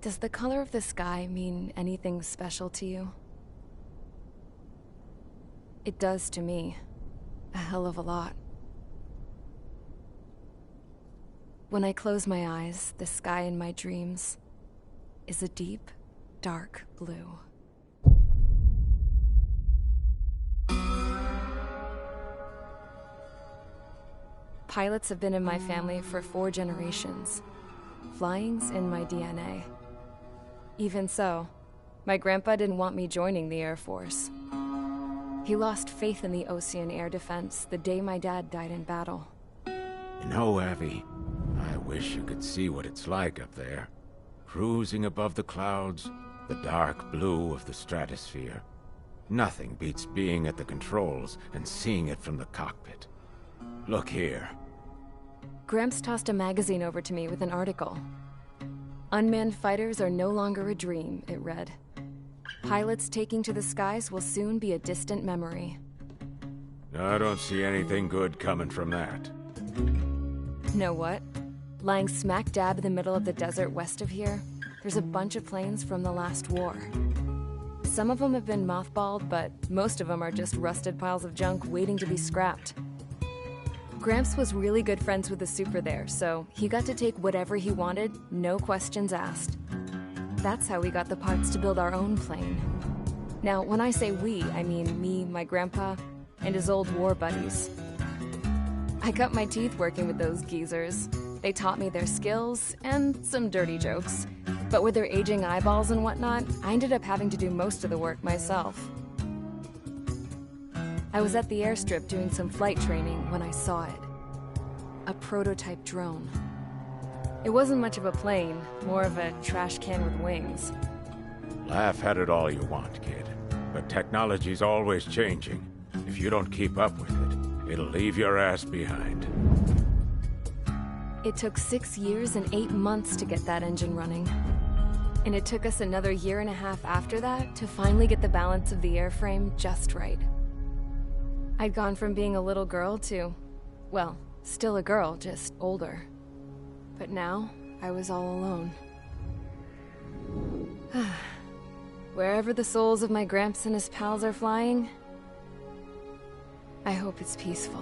Does the color of the sky mean anything special to you? It does to me. A hell of a lot. When I close my eyes, the sky in my dreams is a deep, dark blue. Pilots have been in my family for 4 generations. Flying's in my DNA. Even so, my grandpa didn't want me joining the Air Force. He lost faith in the Ocean Air Defense the day my dad died in battle. You know, Abby, I wish you could see what it's like up there. Cruising above the clouds, the dark blue of the stratosphere. Nothing beats being at the controls and seeing it from the cockpit. Look here. Gramps tossed a magazine over to me with an article. Unmanned fighters are no longer a dream, it read. Pilots taking to the skies will soon be a distant memory. I don't see anything good coming from that. Know what? Lying smack dab in the middle of the desert west of here, there's a bunch of planes from the last war. Some of them have been mothballed, but most of them are just rusted piles of junk waiting to be scrapped. Gramps was really good friends with the super there, so he got to take whatever he wanted, no questions asked. That's how we got the parts to build our own plane. Now, when I say we, I mean me, my grandpa, and his old war buddies. I cut my teeth working with those geezers. They taught me their skills, and some dirty jokes. But with their aging eyeballs and whatnot, I ended up having to do most of the work myself. I was at the airstrip doing some flight training when I saw it. A prototype drone. It wasn't much of a plane, more of a trash can with wings. Laugh at it all you want, kid. But technology's always changing. If you don't keep up with it, it'll leave your ass behind. It took 6 years and 8 months to get that engine running. And it took us another 1.5 years after that to finally get the balance of the airframe just right. I'd gone from being a little girl to, well, still a girl, just older. But now, I was all alone. Wherever the souls of my Gramps and his pals are flying, I hope it's peaceful.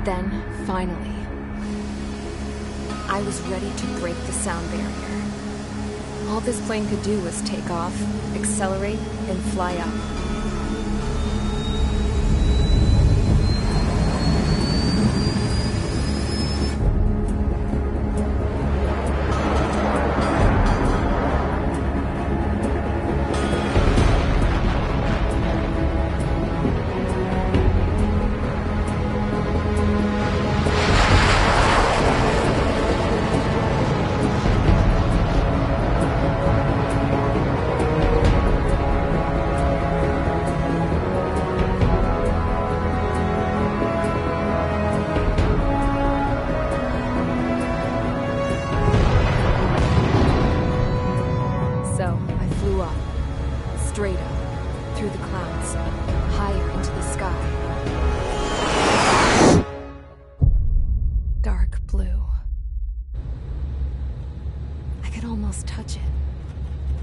Then, finally, I was ready to break the sound barrier. All this plane could do was take off, accelerate, and fly up.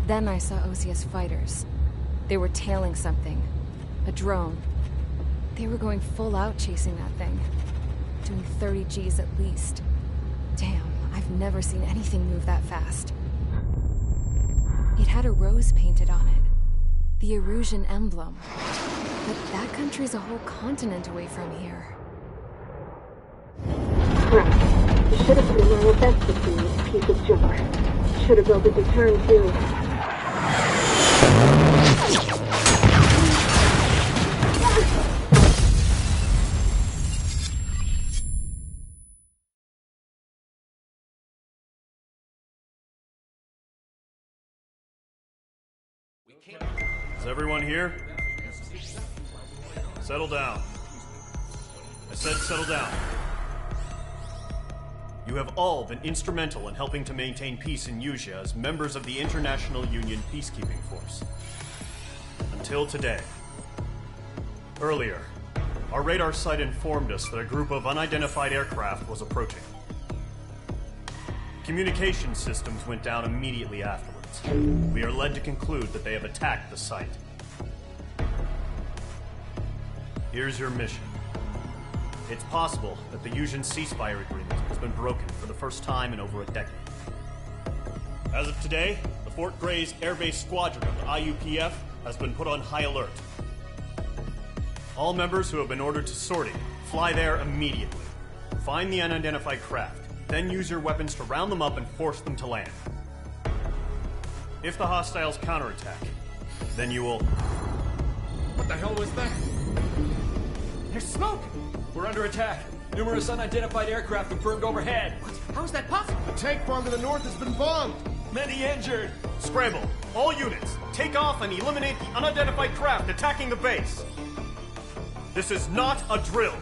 Then I saw Osia's fighters. They were tailing something. A drone. They were going full out chasing that thing. Doing 30 Gs at least. Damn, I've never seen anything move that fast. It had a rose painted on it. The Erusian emblem. But that country's a whole continent away from here. Right. You should have been more invested in this piece of junk. Should have built a deterrent too. Is everyone here? Settle down. I said settle down. You have all been instrumental in helping to maintain peace in Usea as members of the International Union Peacekeeping Force. Until today. Earlier, Our radar site informed us that a group of unidentified aircraft was approaching. Communication systems went down immediately afterwards. We are led to conclude that they have attacked the site. Here's your mission. It's possible that the Yuuzhan ceasefire agreement has been broken for the first time in over a decade. As of today, the Fort Grays Air Base Squadron of the IUPF has been put on high alert. All members who have been ordered to sortie, fly there immediately. Find the unidentified craft, then use your weapons to round them up and force them to land. If the hostiles counterattack, then you will... What the hell was that? There's smoke! We're under attack. Numerous unidentified aircraft confirmed overhead. How is that possible? The tank farm to the north has been bombed. Many injured. Scramble! All units, take off and eliminate the unidentified craft attacking the base. This is not a drill.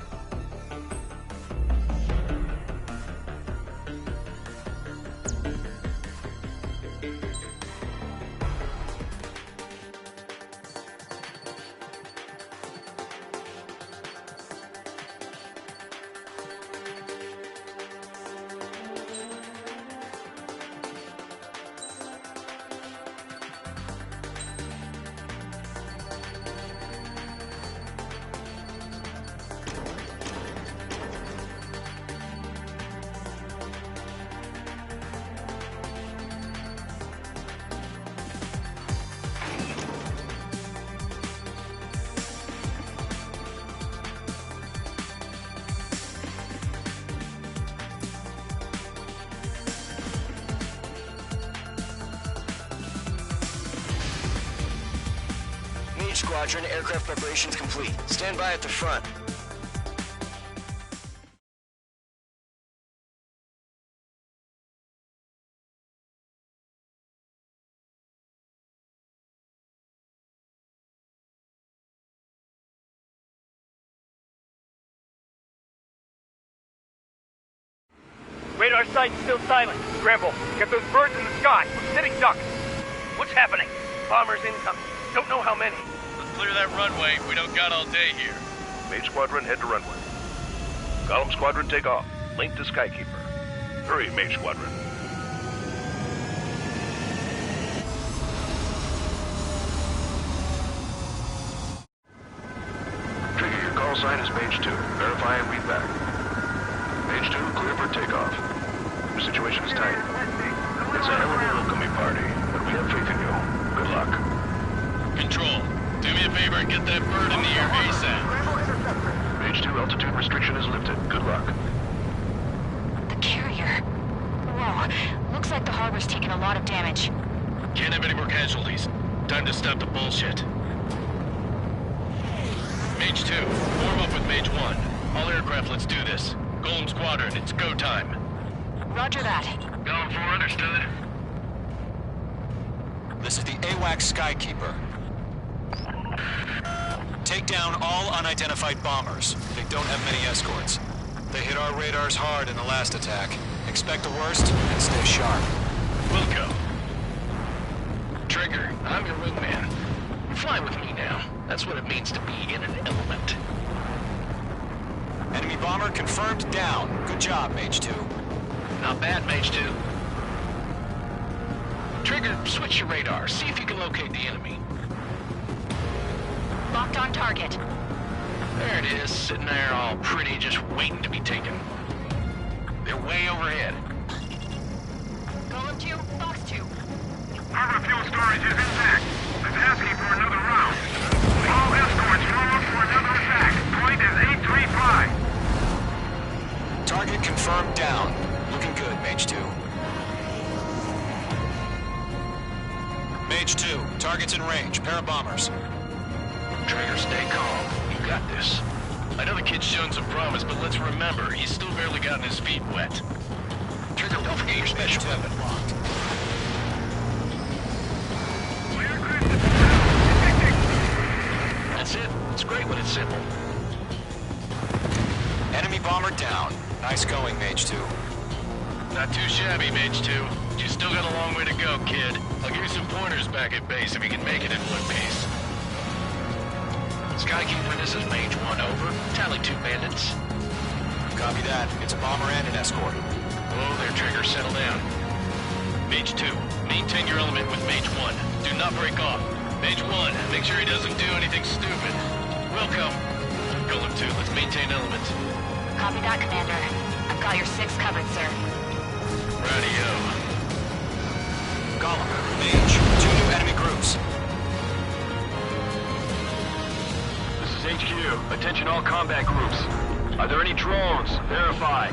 Squadron, aircraft preparations complete. Stand by at the front. Radar site's still silent. Scramble. Get those birds in the sky. We're sitting ducks. What's happening? Bombers incoming. Don't know how many. Clear that runway. We don't got all day here. Mage Squadron, head to runway. Column Squadron, take off. Link to Skykeeper. Hurry, Mage Squadron. Trigger, your call sign is Mage 2. Verify and read back. Mage 2, clear for takeoff. The situation is tight. It's a hell of a welcoming party, but we have faith in you. Good luck. Control. Do me a favor and get that bird in the air ASAP. Mage 2, altitude restriction is lifted. Good luck. The carrier. Whoa. Looks like the harbor's taken a lot of damage. Can't have any more casualties. Time to stop the bullshit. Mage 2, form up with Mage 1. All aircraft, let's do this. Golem Squadron, it's go time. Roger that. Going for understood. This is the AWACS Skykeeper. Take down all unidentified bombers. They don't have many escorts. They hit our radars hard in the last attack. Expect the worst and stay sharp. We'll go. Trigger, I'm your wingman. Fly with me now. That's what it means to be in an element. Enemy bomber confirmed down. Good job, Mage 2. Not bad, Mage 2. Trigger, switch your radar. See if you can locate the enemy. Locked on target. There it is, sitting there all pretty, just waiting to be taken. They're way overhead. Golem 2, Fox 2. Harbor fuel storage is intact. It's asking for another round. All escorts form up for another attack. Point is 835. Target confirmed down. Looking good, Mage 2. Mage 2, target's in range. Pair of bombers. Trigger, stay calm. You got this. I know the kid's shown some promise, but let's remember, he's still barely gotten his feet wet. Trigger, don't forget your special weapon. Locked. That's it. It's great when it's simple. Enemy bomber down. Nice going, Mage 2. Not too shabby, Mage 2. You still got a long way to go, kid. I'll give you some pointers back at base if you can make it in one piece. Skykeeper, this is Mage 1, over. Tally 2 bandits. Copy that. It's a bomber and an escort. Whoa there, Trigger, settle down. Mage 2, maintain your element with Mage 1. Do not break off. Mage 1, make sure he doesn't do anything stupid. Welcome. Golem 2, let's maintain element. Copy that, Commander. I've got your 6 covered, sir. Radio. Golem, Mage, 2 new enemy groups. This is HQ. Attention all combat groups. Are there any drones? Verify.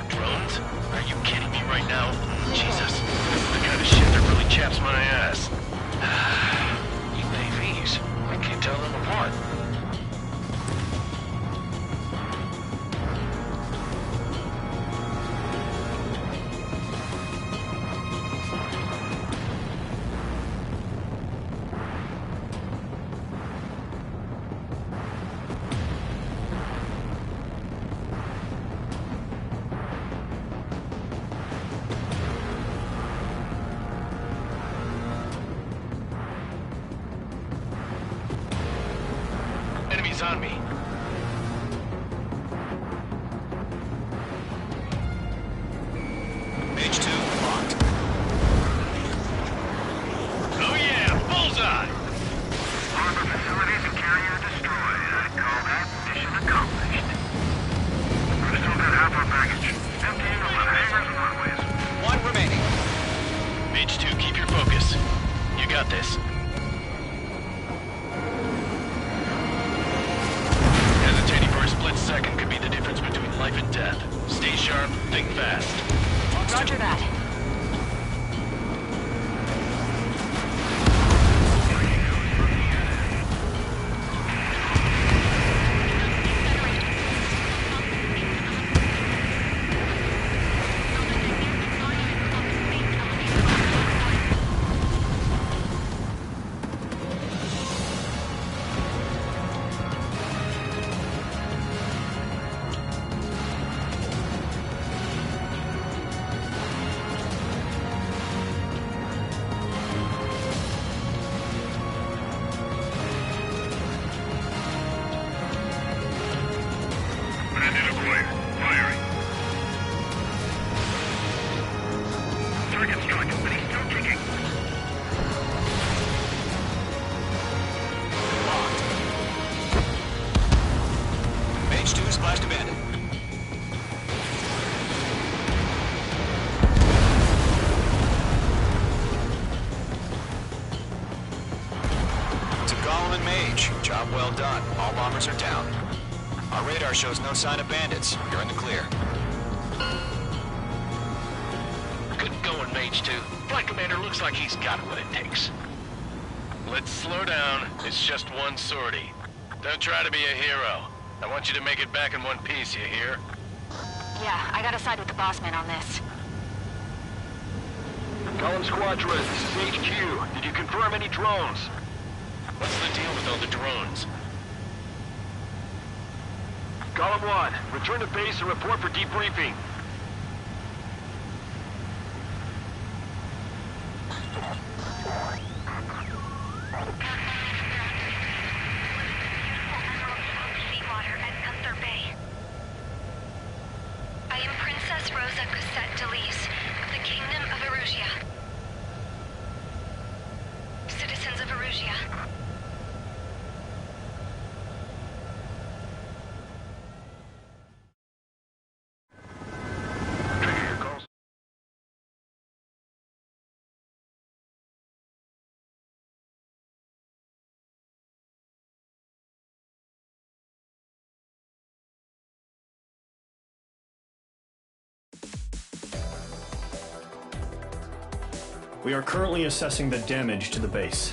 Drones? Are you kidding me right now? Jesus. The kind of shit that really chaps my ass. UAVs. I can't tell them apart. Enemies on me. Mage 2, locked. Oh yeah, bullseye! Harbor facilities and carrier destroyed. I call that mission accomplished. We still got half our baggage. Emptying them on hangars and runways. 1 remaining. Mage 2, keep your focus. You got this. Hesitating for a split second could be the difference between life and death. Stay sharp, think fast. Roger that. Bandit acquired. Firing. Target struck, but he's still kicking. Locked. Mage 2 splashed a bandit. To Golem and Mage, job well done. All bombers are down. Our radar shows no sign of bandits. You're in the clear. Good going, Mage 2. Flight Commander looks like he's got what it takes. Let's slow down. It's just one sortie. Don't try to be a hero. I want you to make it back in one piece, you hear? Yeah, I gotta side with the boss man on this. Column Squadron, this is HQ. Did you confirm any drones? What's the deal with all the drones? Column 1, return to base and report for debriefing. Seawater at Gunther Bay. I am Princess Rosa Gusette Delise of the Kingdom of Erusia. Citizens of Erusia. We are currently assessing the damage to the base.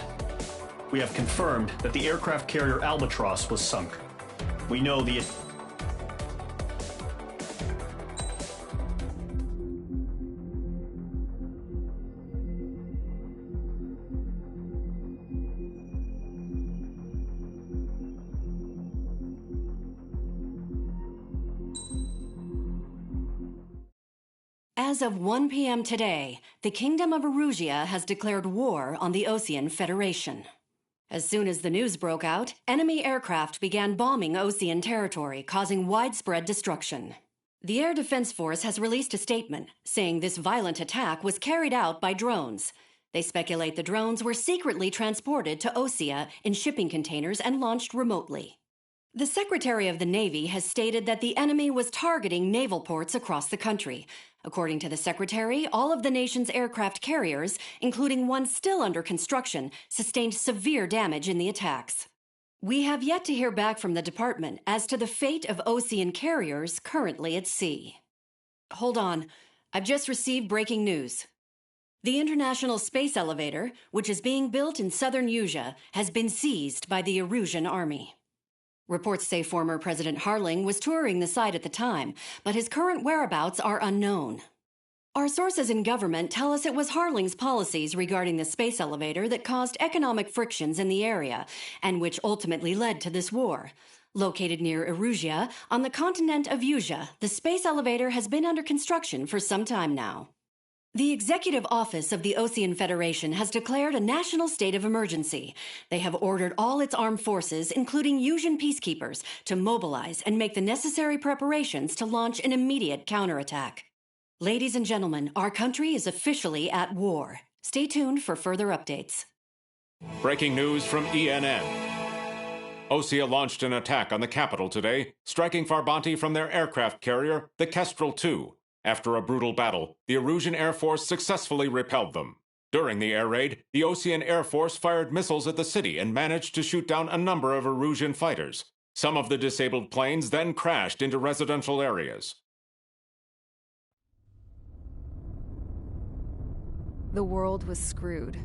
We have confirmed that the aircraft carrier Albatross was sunk. We know the... As of 1 p.m. today, the Kingdom of Erusia has declared war on the Osean Federation. As soon as the news broke out, enemy aircraft began bombing Osean territory, causing widespread destruction. The Air Defense Force has released a statement saying this violent attack was carried out by drones. They speculate the drones were secretly transported to Osea in shipping containers and launched remotely. The Secretary of the Navy has stated that the enemy was targeting naval ports across the country. According to the Secretary, all of the nation's aircraft carriers, including one still under construction, sustained severe damage in the attacks. We have yet to hear back from the department as to the fate of Osean carriers currently at sea. Hold on, I've just received breaking news. The International Space Elevator, which is being built in southern Usea, has been seized by the Erusian army. Reports say former President Harling was touring the site at the time, but his current whereabouts are unknown. Our sources in government tell us it was Harling's policies regarding the space elevator that caused economic frictions in the area, and which ultimately led to this war. Located near Erusia, on the continent of Usea, the space elevator has been under construction for some time now. The Executive Office of the Osean Federation has declared a national state of emergency. They have ordered all its armed forces, including Usean peacekeepers, to mobilize and make the necessary preparations to launch an immediate counterattack. Ladies and gentlemen, our country is officially at war. Stay tuned for further updates. Breaking news from ENN. Osea launched an attack on the capital today, striking Farbanti from their aircraft carrier, the Kestrel II. After a brutal battle, the Erusian Air Force successfully repelled them. During the air raid, the Osean Air Force fired missiles at the city and managed to shoot down a number of Erusian fighters. Some of the disabled planes then crashed into residential areas. The world was screwed.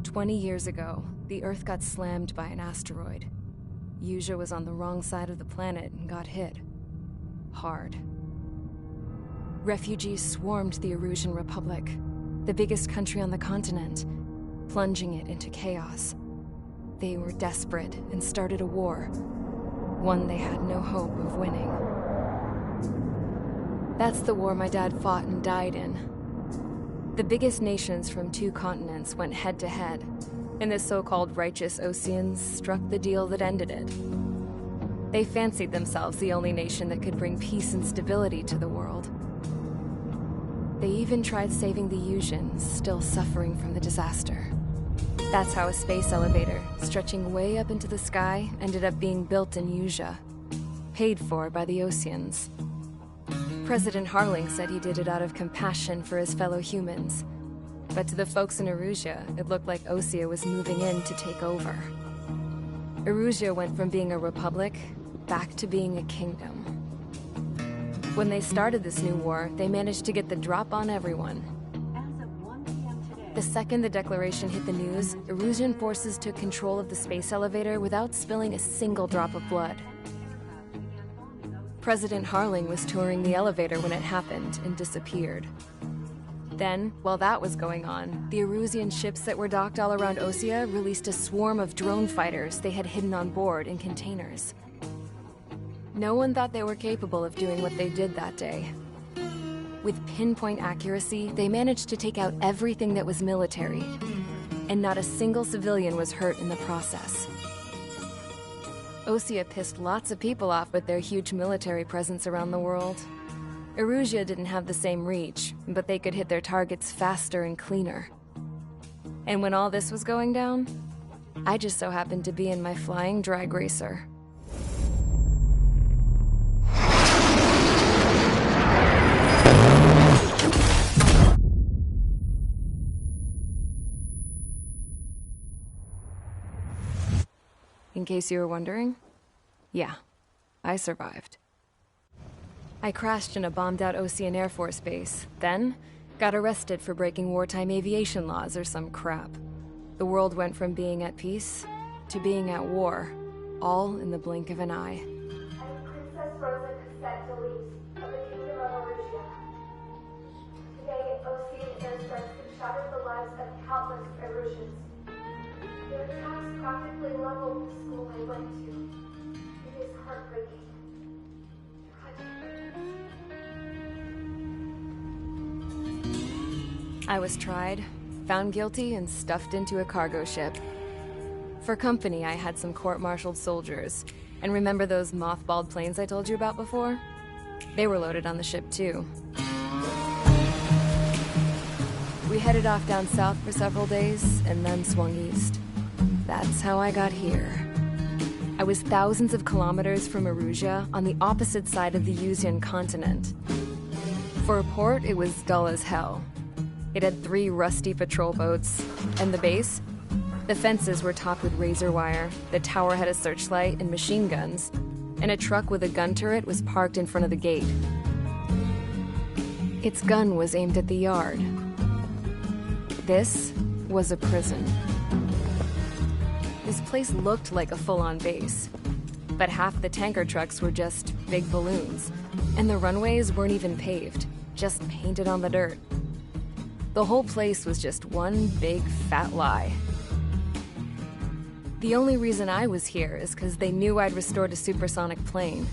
20 years ago, the Earth got slammed by an asteroid. Usea was on the wrong side of the planet and got hit. Hard. Refugees swarmed the Erusian Republic, the biggest country on the continent, plunging it into chaos. They were desperate and started a war, one they had no hope of winning. That's the war my dad fought and died in. The biggest nations from 2 continents went head-to-head, and the so-called righteous Oseans struck the deal that ended it. They fancied themselves the only nation that could bring peace and stability to the world. They even tried saving the Useans, still suffering from the disaster. That's how a space elevator, stretching way up into the sky, ended up being built in Usea, paid for by the Oseans. President Harling said he did it out of compassion for his fellow humans, but to the folks in Erusia, it looked like Osea was moving in to take over. Erusia went from being a republic back to being a kingdom. When they started this new war, they managed to get the drop on everyone. The second the declaration hit the news, Erusian forces took control of the space elevator without spilling a single drop of blood. President Harling was touring the elevator when it happened and disappeared. Then, while that was going on, the Erusian ships that were docked all around Osea released a swarm of drone fighters they had hidden on board in containers. No one thought they were capable of doing what they did that day. With pinpoint accuracy, they managed to take out everything that was military, and not a single civilian was hurt in the process. Osea pissed lots of people off with their huge military presence around the world. Erusia didn't have the same reach, but they could hit their targets faster and cleaner. And when all this was going down, I just so happened to be in my flying drag racer. In case you were wondering, yeah, I survived. I crashed in a bombed-out Osean Air Force base, then got arrested for breaking wartime aviation laws or some crap. The world went from being at peace to being at war, all in the blink of an eye. Princess Rosa Cassette Delete of the Kingdom of Erusia. Today, Osean airstrikes have shattered the lives of countless Erusians. Their attacks practically leveled the school I went to. It is heartbreaking. I was tried, found guilty, and stuffed into a cargo ship. For company, I had some court-martialed soldiers. And remember those mothballed planes I told you about before? They were loaded on the ship, too. We headed off down south for several days, and then swung east. That's how I got here. I was thousands of kilometers from Erusia, on the opposite side of the Yuzian continent. For a port, it was dull as hell. It had 3 rusty patrol boats, and the base? The fences were topped with razor wire, the tower had a searchlight and machine guns, and a truck with a gun turret was parked in front of the gate. Its gun was aimed at the yard. This was a prison. This place looked like a full-on base, but half the tanker trucks were just big balloons, and the runways weren't even paved, just painted on the dirt. The whole place was just one big fat lie. The only reason I was here is because they knew I'd restored a supersonic plane.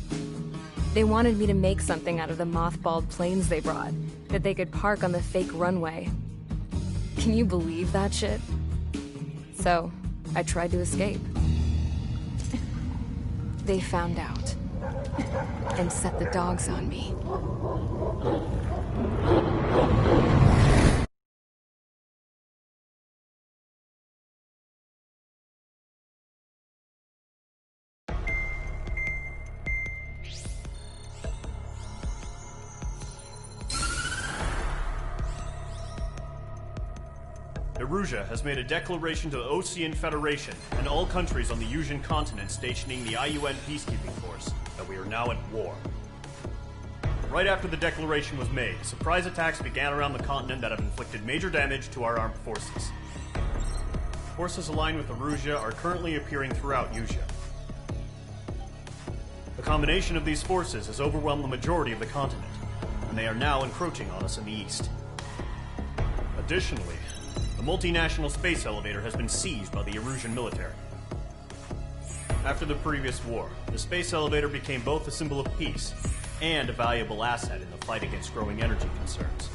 They wanted me to make something out of the mothballed planes they brought, that they could park on the fake runway. Can you believe that shit? So, I tried to escape. They found out, and set the dogs on me. Erusia has made a declaration to the Ocean Federation and all countries on the Yuzian continent stationing the IUN peacekeeping force that we are now at war. Right after the declaration was made, surprise attacks began around the continent that have inflicted major damage to our armed forces. Forces aligned with Erusia are currently appearing throughout Yusia. The combination of these forces has overwhelmed the majority of the continent, and they are now encroaching on us in the east. Additionally, the multinational space elevator has been seized by the Erusian military. After the previous war, the space elevator became both a symbol of peace and a valuable asset in the fight against growing energy concerns.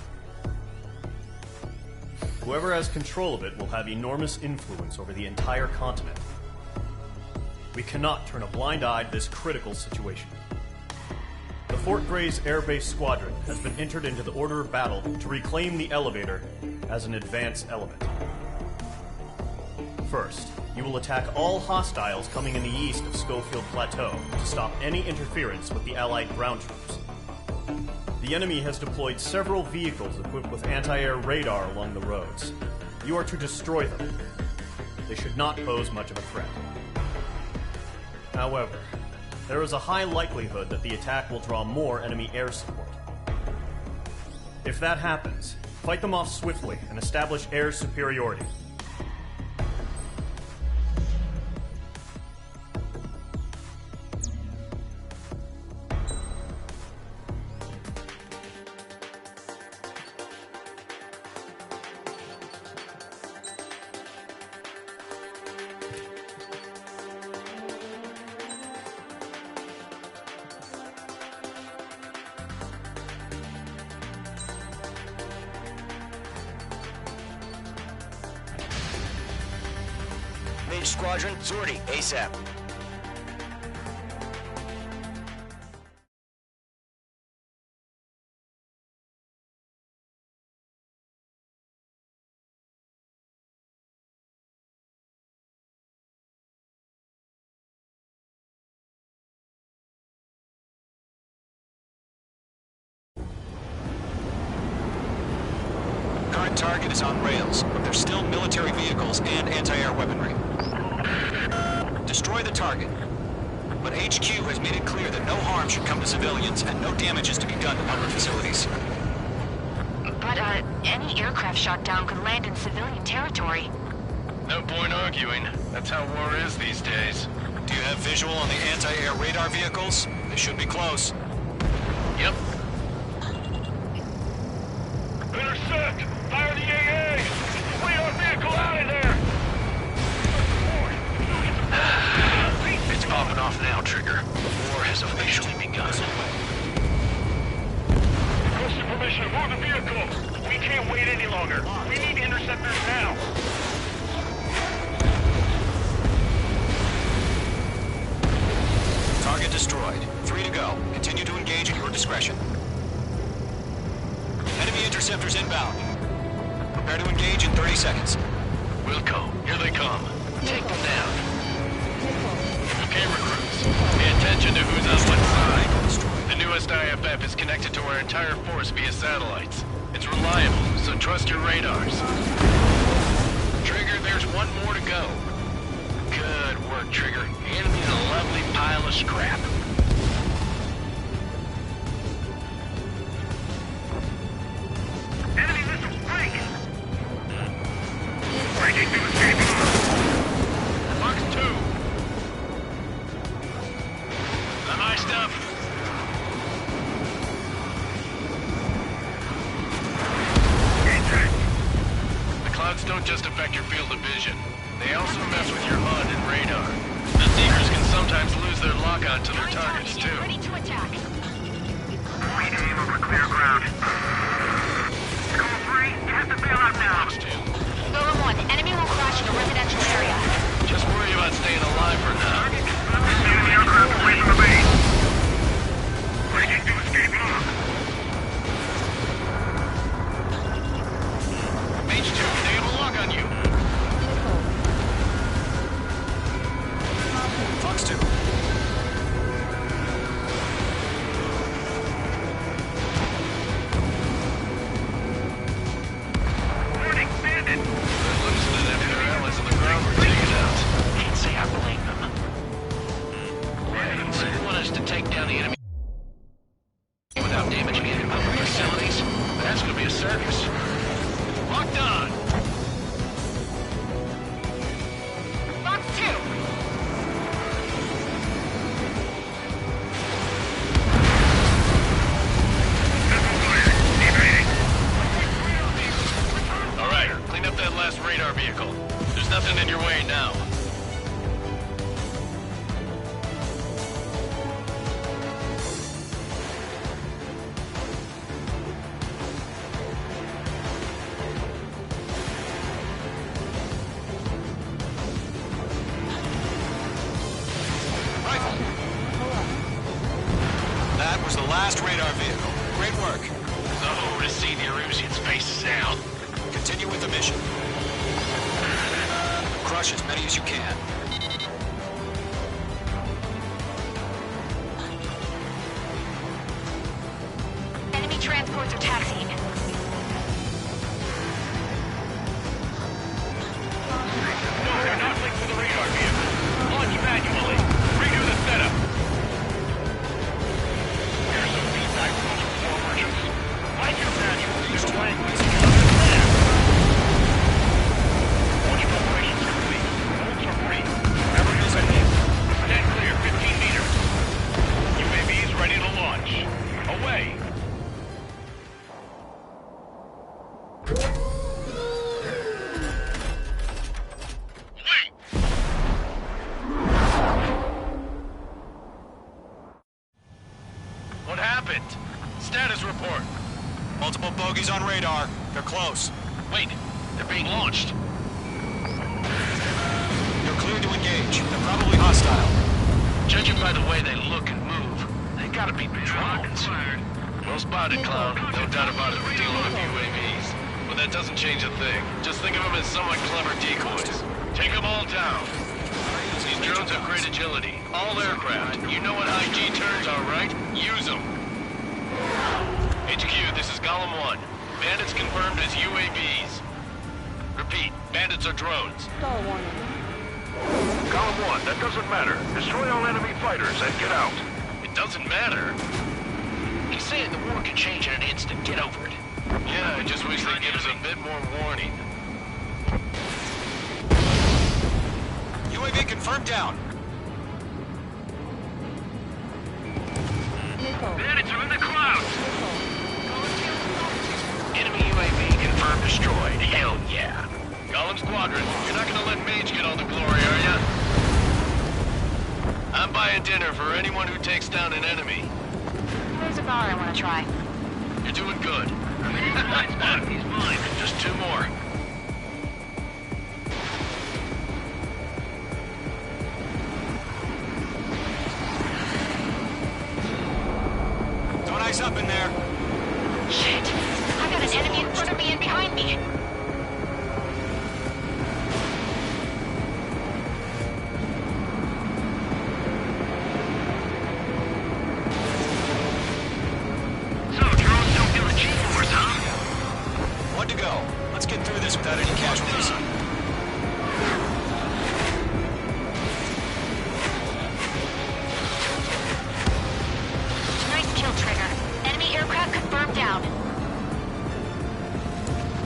Whoever has control of it will have enormous influence over the entire continent. We cannot turn a blind eye to this critical situation. The Fort Gray's Air Base Squadron has been entered into the order of battle to reclaim the elevator as an advance element. First, you will attack all hostiles coming in the east of Schofield Plateau to stop any interference with the Allied ground troops. The enemy has deployed several vehicles equipped with anti-air radar along the roads. You are to destroy them. They should not pose much of a threat. However, there is a high likelihood that the attack will draw more enemy air support. If that happens, fight them off swiftly and establish air superiority. Mage Squadron, sortie, ASAP. Current target is on rails, but there's still military vehicles and anti-air weaponry. Destroy the target. But HQ has made it clear that no harm should come to civilians and no damage is to be done to public facilities. But, any aircraft shot down could land in civilian territory. No point arguing. That's how war is these days. Do you have visual on the anti-air radar vehicles? They should be close. Yep. Intercept! Fire the AA! Lead our vehicle out of there! It's popping off now, Trigger. War has officially begun. Requesting permission to move the vehicle. We can't wait any longer. We need interceptors now. destroyed. 3 to go. Continue to engage at your discretion. Enemy interceptors inbound. Prepare to engage in 30 seconds. Wilco, here they come. Take them down. Okay, recruits. Pay attention to who's on what side. The newest IFF is connected to our entire force via satellites. It's reliable, so trust your radars. Trigger, there's one more to go. Good work, Trigger. The enemy's a lovely pile of scrap. Enemy missiles break! Breaking through the escape Fox 2. On my stuff. The clouds don't just affect your field of vision. They also mess with your HUD and radar. The Seekers can sometimes lose their lock-on to their targets, too. Ready to attack. Point aim over clear ground. Call 3, you have to bail out now. Fox 2. Golem 1, enemy will crash in a residential area. Just worry about staying alive for now. Receiving the aircraft away from the base. Breaking through escape lock. Mage 2, they have a lock on you. Fox 2. Warning, bandit! They're loosening if their allies on the ground were taken out. Can't say I blame them. So you want us to take down the enemy without damaging any public facilities? That's gonna be a circus. Locked on! Fox 2. All right, clean up that last radar vehicle. There's nothing in your way now. Rifle. That was the last radar vehicle. Great work. So to see the Erusian's faces out. Continue with the mission. Crush as many as you can. Enemy transports are taxiing. No, they're not linked to the radar vehicle. Launch manually. Redo the setup. Here's some feedback from those performers. Like your manual, use the language you understand. Launch preparations complete. Bolts are free. Wherever you're ready. Stand clear, 15 meters. UAVs ready to launch. Away. What happened? Status report. Multiple bogeys on radar. They're close. Wait, they're being launched. You're cleared to engage. They're probably hostile. Judging by the way they look and move, they gotta be drones. Well spotted, Clown. No doubt about it, we're dealing with UAVs. But that doesn't change a thing. Just think of them as somewhat clever decoys. Take them all down. These drones have great agility. All aircraft. You know what high G turns are, right? Use them. HQ, this is Golem 1. Bandits confirmed as UAVs. Repeat, bandits are drones. Column 1, that doesn't matter. Destroy all enemy fighters and get out. It doesn't matter. He's saying the war can change in an instant. Get over it. Yeah, I just wish they'd give us a bit more warning. UAV confirmed down. Bandits are in the clouds! Enemy UAV confirmed destroyed. Hell yeah. Golem Squadron, you're not gonna let Mage get all the glory, are ya? I'm buying dinner for anyone who takes down an enemy. There's a bar I want to try. You're doing good. He's mine. Just 2 more. Good to go. Let's get through this without any casualties. Nice kill, Trigger. Enemy aircraft confirmed down.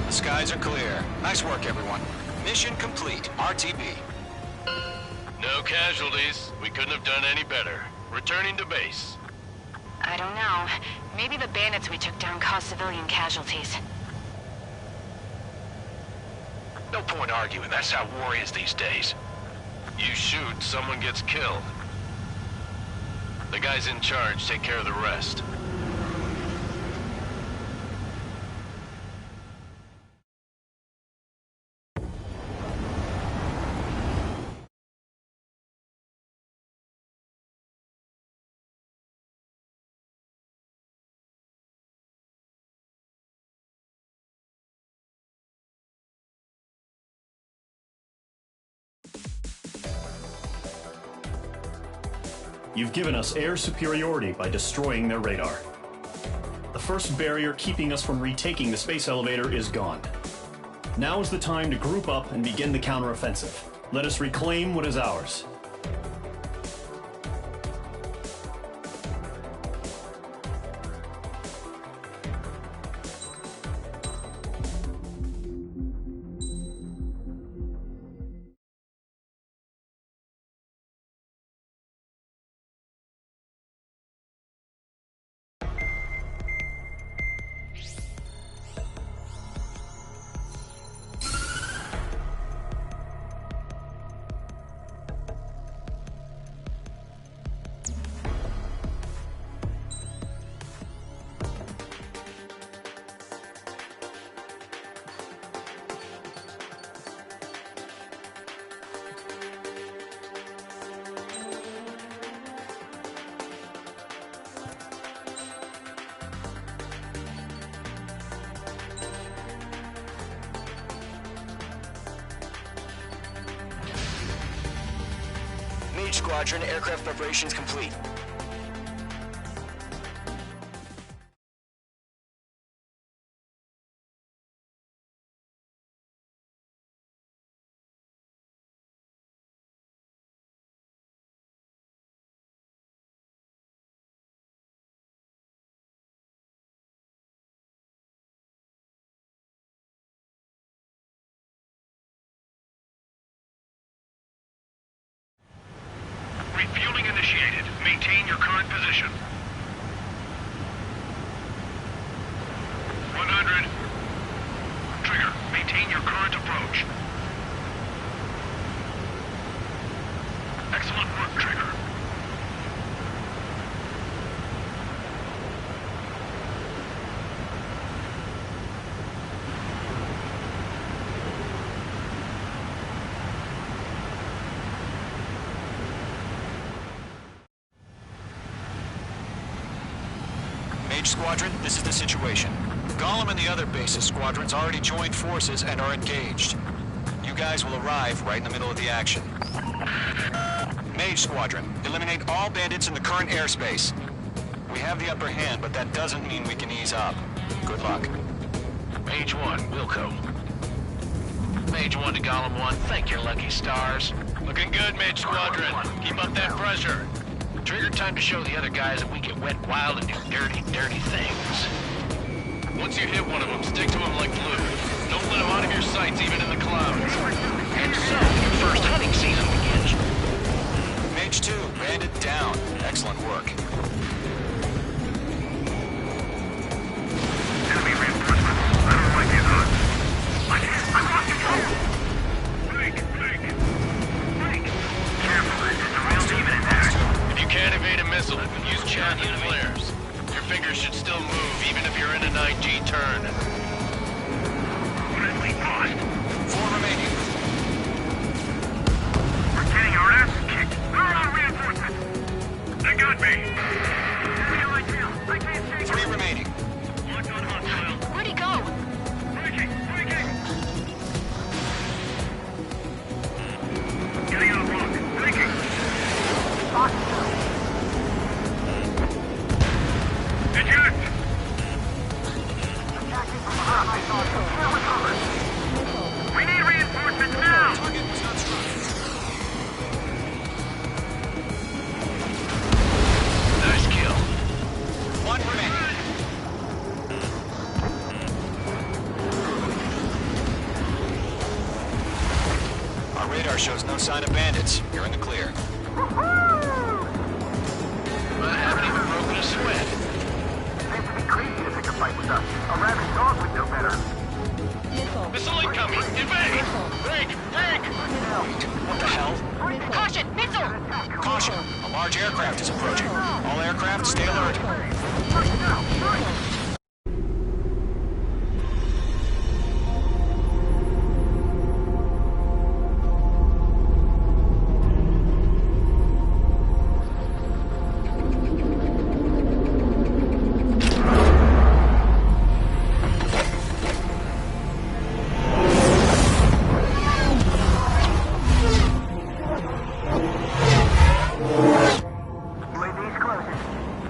The skies are clear. Nice work, everyone. Mission complete. RTB. No casualties. We couldn't have done any better. Returning to base. I don't know. Maybe the bandits we took down caused civilian casualties. No point arguing. That's how war is these days. You shoot, someone gets killed. The guys in charge take care of the rest. You've given us air superiority by destroying their radar. The first barrier keeping us from retaking the space elevator is gone. Now is the time to group up and begin the counteroffensive. Let us reclaim what is ours. Mage Squadron, aircraft preparations complete. Refueling initiated. Maintain your current position. 100. Trigger, maintain your current approach. Excellent work, Trigger. Mage Squadron, this is the situation. Gollum and the other base's squadrons already joined forces and are engaged. You guys will arrive right in the middle of the action. Mage Squadron, eliminate all bandits in the current airspace. We have the upper hand, but that doesn't mean we can ease up. Good luck. Mage 1, Wilco. Mage 1 to Gollum 1, thank your lucky stars. Looking good, Mage Squadron. Keep up that pressure. Trigger time to show the other guys that we can wet wild and do dirty, dirty things. Once you hit one of them, stick to them like glue. Don't let them out of your sights, even in the clouds. And so, your first hunting season begins. Mage 2, bandit down. Excellent work. Enemy reinforcements. I don't like these odds. I lost control! Blink! Careful, there's a real demon in there. If you can't evade a missile, use champion flares. Your fingers should still move, even if you're in an IG turn. We need reinforcements now! Nice kill. One remaining. Our radar shows no sign of bandits. You're in the clear. I haven't even broken a sweat. Seems to be crazy to pick a fight with us. A rabid dog would know better. Missile incoming! Evade! Break! Break! What the hell? Caution! Missile! Caution! A large aircraft is approaching. All aircraft, stay alert.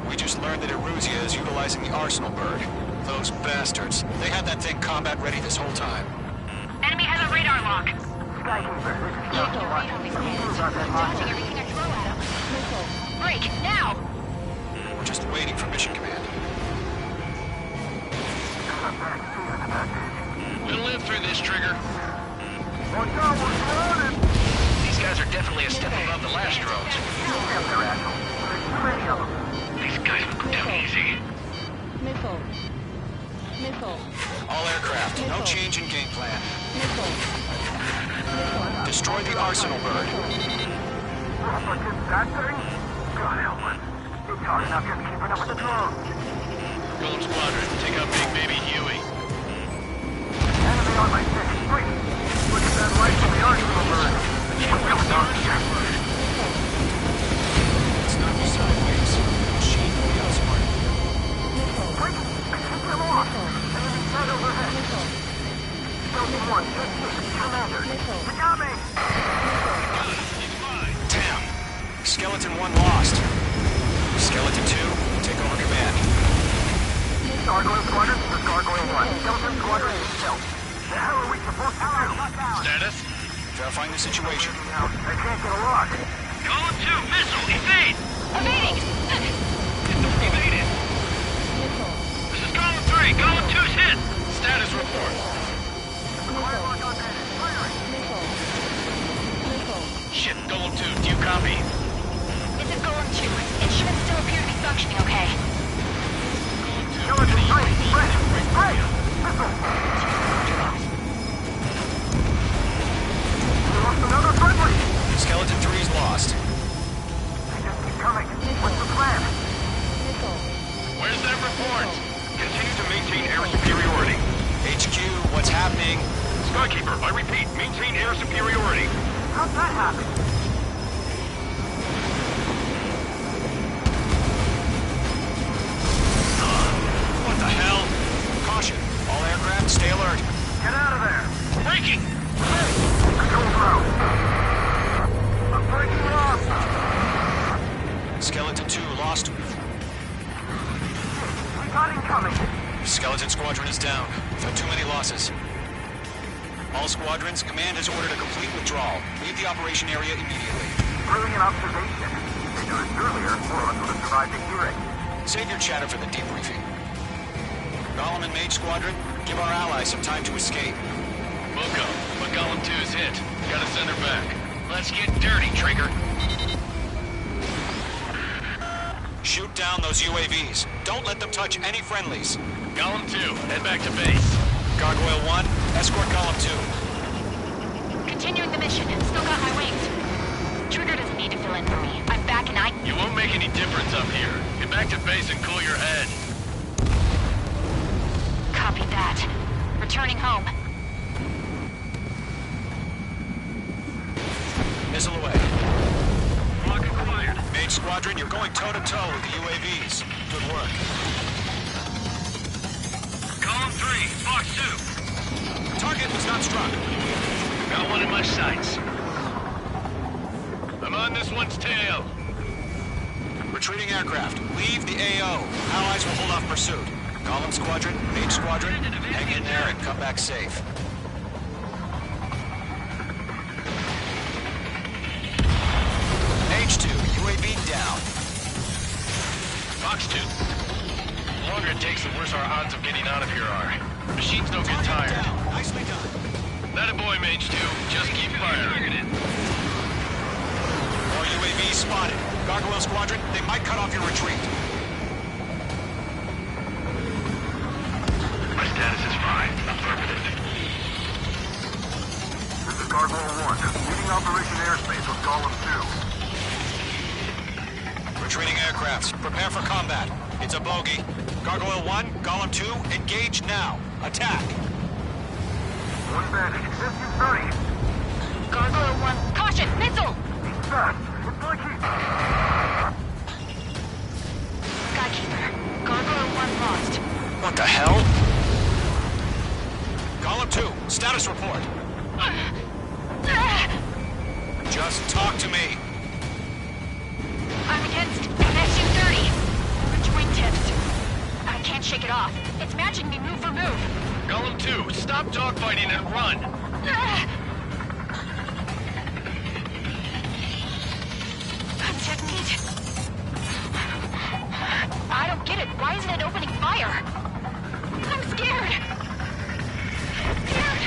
We just learned that Eruzia is utilizing the Arsenal bird. Those bastards. They had that thing combat ready this whole time. Enemy has a radar lock. Skykeeper, this is Delta 1. Who's on that Dodging everything I throw at him. Break! Now! We're just waiting for mission command. We'll live through this, Trigger. Watch out, we're surrounded! These guys are definitely a step above the last drones. Damn, they're assholes. There's too many of them. These guys will go down easy. All aircraft, no change in game plan. Destroy the Arsenal bird. That thing? God help us. It's hard enough just keeping up with the drones. Golem Squadron, take out Big Baby Huey. Enemy on my 6. Wait! Look at that light from the Arsenal bird. It's not just sideways. Machine will be outsmarted. Wait! I think I'm off! Enemy right overhead. Delta 1, Commander. We got me! Damn. Skeleton 1 lost. Skeleton 2, take over command. Gargoyle Squadron, this is Gargoyle 1. Skeleton Squadron is stealth. The hell are we supposed to do? Status? Verifying the situation. I can't get a lock. Column 2, missile, evade! Evading! Evaded! This is column 3, column 2's hit! Status report. Shit, Golem 2, do you copy? This is Golem 2. Instruments still appear to be functioning okay. Skeleton 3, Brett! Brett! Missile! We lost another friendly! Skeleton 3's lost. They just keep coming. What's the plan? Where's that report? Continue to maintain air superiority. HQ, what's happening? Skykeeper, I repeat, maintain air superiority. How'd that happen? What the hell? Caution. All aircraft, stay alert. Get out of there! Breaking! Control ground. I'm breaking off! Skeleton 2 lost. We got incoming! Skeleton Squadron is down. We've had too many losses. All squadrons, command has ordered a complete withdrawal. Leave the operation area immediately. Brilliant observation. They knew this earlier, more of us would have survived the hearing. Save your chatter for the debriefing. Golem and Mage Squadron, give our allies some time to escape. We'll go, but Golem 2's hit. Gotta send her back. Let's get dirty, Trigger. Shoot down those UAVs. Don't let them touch any friendlies. Golem 2, head back to base. Gargoyle 1, escort Golem 2. Continuing the mission. Still got my wings. Trigger doesn't need to fill in for me. I'm back and You won't make any difference up here. Get back to base and cool your head. Copy that. Returning home. Missile away. Lock acquired. Mage Squadron, you're going toe-to-toe with the UAVs. Good work. Column 3, Fox 2. Target was not struck. Got one in my sights. I'm on this one's tail. Retreating aircraft. Leave the AO. Allies will hold off pursuit. Golem Squadron, Mage Squadron, hang in there and come back safe. Mage 2, UAV down. Fox 2. The longer it takes, the worse our odds of getting out of here are. Machines don't get tired. Nicely done. That a boy, Mage 2. Just keep firing. More UAVs spotted. Gargoyle Squadron, they might cut off your retreat. My status is fine. Affirmative. This is Gargoyle 1. Leading Operation Airspace with Golem 2. Retreating aircrafts, prepare for combat. It's a bogey. Gargoyle 1, Golem 2, engage now. Attack. One bandit. 50-30. Gargoyle 1, caution, missile! He's fast. It's like he's... Skykeeper, Gargoyle 1 lost. What the hell? Golem 2, status report. Just talk to me. I'm against SU-30. Orange wingtips. I can't shake it off. It's matching me move for move. Golem 2, stop dogfighting and run. I'm technique. I don't get it. Why isn't it opening fire? I'm scared. Scared.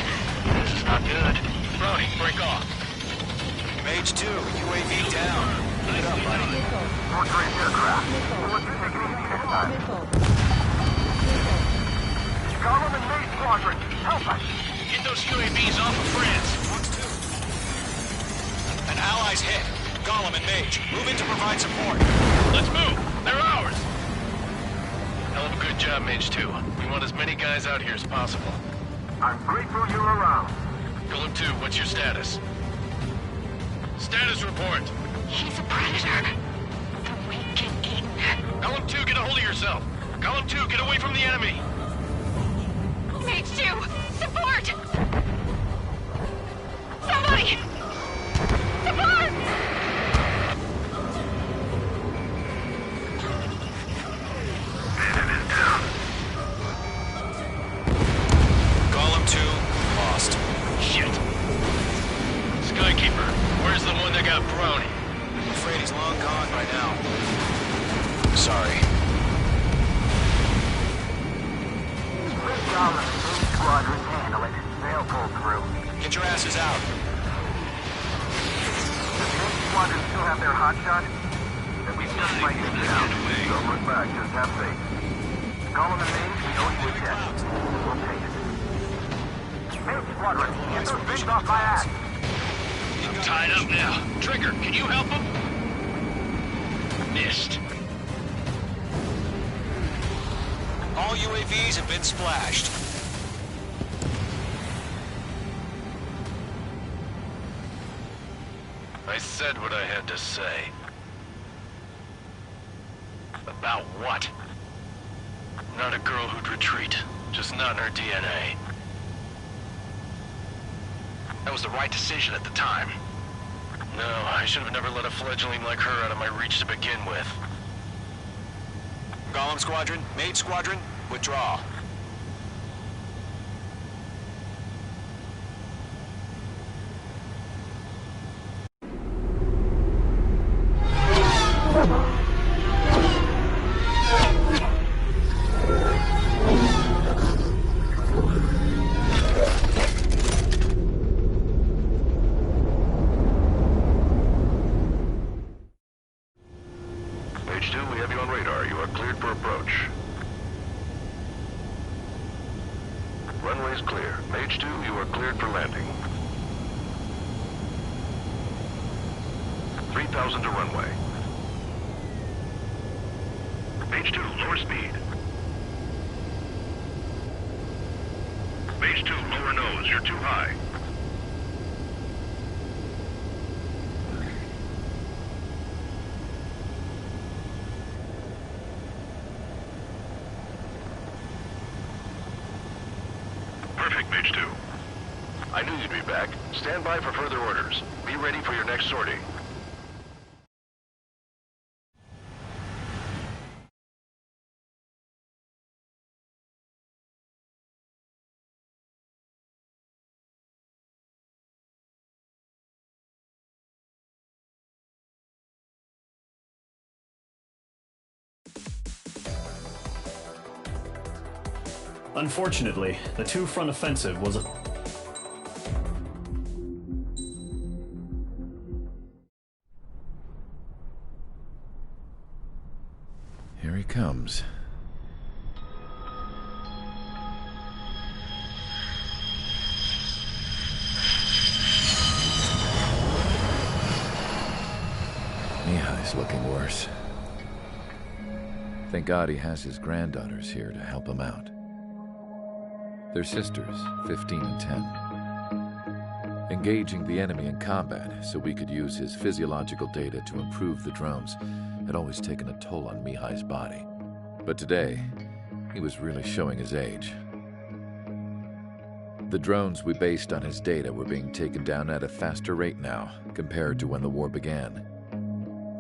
This is not good. Brownie, break off. Mage 2, UAV down. Keep it up, buddy. Portrait aircraft. Let's take it easy this time. Golem and Mage Squadron, help us. Get those UAVs off of France. An ally's hit. Golem and Mage, move in to provide support. Let's move. They're ours. Hell of a good job, Mage 2. We want as many guys out here as possible. I'm grateful you're around. Golem 2, what's your status? Status report. He's a predator. The weak get eaten. Golem 2, get a hold of yourself. Golem 2, get away from the enemy. Mage 2, support! Somebody! Support! Bandit is down. Golem 2, lost. Shit. Skykeeper, where's the one that got Brownie? I'm afraid he's long gone by now. Sorry. Golem and Mage Squadron handle it. They'll pull through. Get your asses out. Does Mage Squadron still have their hotshot? Then we just might get down. Don't look back, just have faith. Golem and Mage, we know you dead. We'll take it. Mage Squadron, get those things off my ass. I'm tied up now. Trigger, can you help him? Missed. All UAVs have been splashed. I said what I had to say. About what? Not a girl who'd retreat. Just not in her DNA. That was the right decision at the time. No, I should have never let a fledgling like her out of my reach to begin with. Golem Squadron, Mage Squadron, withdraw. Mage 2, we have you on radar. You are cleared for approach. Runway's clear. Mage 2, you are cleared for landing. 3,000 to runway. Mage 2, lower speed. Mage 2, lower nose. You're too high. Perfect, Mage 2. I knew you'd be back. Stand by for further orders. Be ready for your next sortie. Unfortunately, the two-front offensive was a... Here he comes. Mihai's looking worse. Thank God he has his granddaughters here to help him out. They're sisters, 15 and 10. Engaging the enemy in combat so we could use his physiological data to improve the drones had always taken a toll on Mihai's body. But today, he was really showing his age. The drones we based on his data were being taken down at a faster rate now compared to when the war began.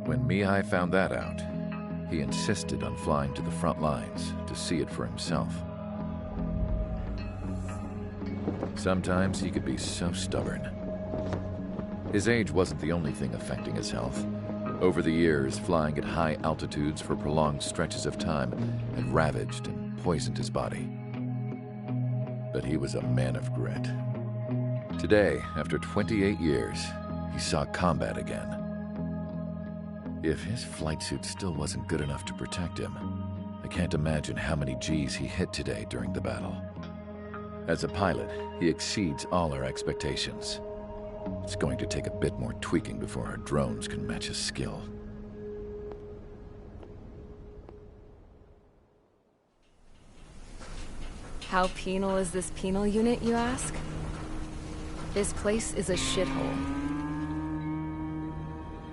When Mihai found that out, he insisted on flying to the front lines to see it for himself. Sometimes he could be so stubborn. His age wasn't the only thing affecting his health. Over the years, flying at high altitudes for prolonged stretches of time had ravaged and poisoned his body. But he was a man of grit. Today, after 28 years, he saw combat again. If his flight suit still wasn't good enough to protect him, I can't imagine how many Gs he hit today during the battle. As a pilot, he exceeds all our expectations. It's going to take a bit more tweaking before our drones can match his skill. How penal is this penal unit, you ask? This place is a shithole.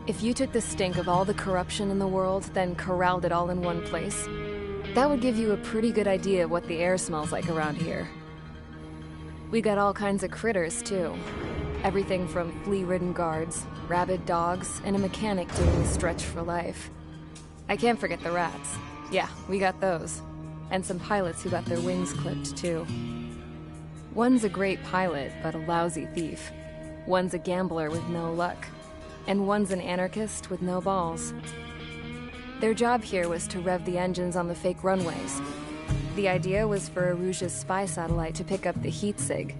If you took the stink of all the corruption in the world, then corralled it all in one place, that would give you a pretty good idea of what the air smells like around here. We got all kinds of critters, too. Everything from flea-ridden guards, rabid dogs, and a mechanic doing the stretch for life. I can't forget the rats. Yeah, we got those. And some pilots who got their wings clipped, too. One's a great pilot, but a lousy thief. One's a gambler with no luck. And one's an anarchist with no balls. Their job here was to rev the engines on the fake runways. The idea was for Aruja's spy satellite to pick up the heat sig.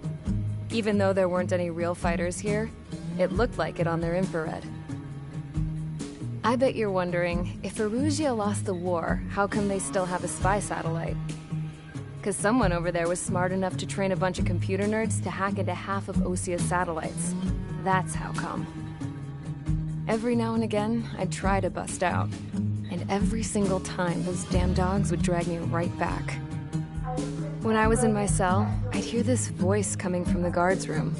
Even though there weren't any real fighters here, it looked like it on their infrared. I bet you're wondering, if Aruja lost the war, how come they still have a spy satellite? Because someone over there was smart enough to train a bunch of computer nerds to hack into half of Osia's satellites. That's how come. Every now and again, I'd try to bust out. And every single time, those damn dogs would drag me right back. When I was in my cell, I'd hear this voice coming from the guards room.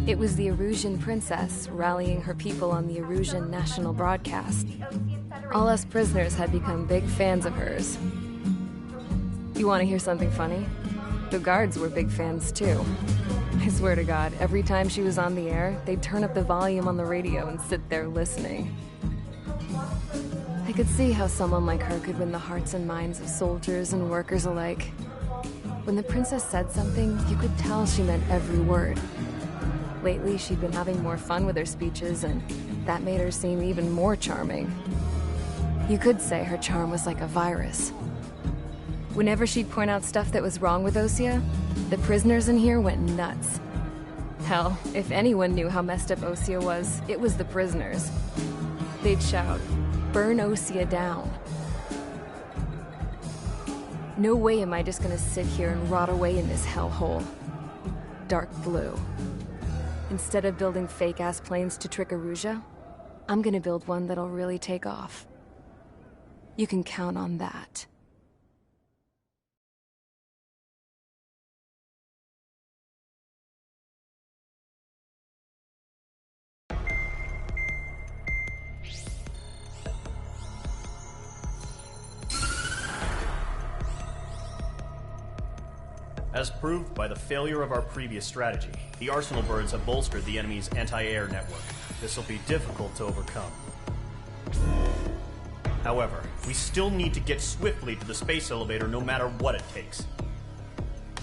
It was the Arusian princess rallying her people on the Arusian national broadcast. All us prisoners had become big fans of hers. You want to hear something funny? The guards were big fans too. I swear to God, every time she was on the air, they'd turn up the volume on the radio and sit there listening. I could see how someone like her could win the hearts and minds of soldiers and workers alike. When the princess said something, you could tell she meant every word. Lately, she'd been having more fun with her speeches, and that made her seem even more charming. You could say her charm was like a virus. Whenever she'd point out stuff that was wrong with Osia, the prisoners in here went nuts. Hell, if anyone knew how messed up Osia was, it was the prisoners. They'd shout, "Burn Osia down." No way am I just gonna sit here and rot away in this hellhole. Dark blue. Instead of building fake-ass planes to trick Aruja, I'm gonna build one that'll really take off. You can count on that. As proved by the failure of our previous strategy, the Arsenal birds have bolstered the enemy's anti-air network. This will be difficult to overcome. However, we still need to get swiftly to the space elevator no matter what it takes.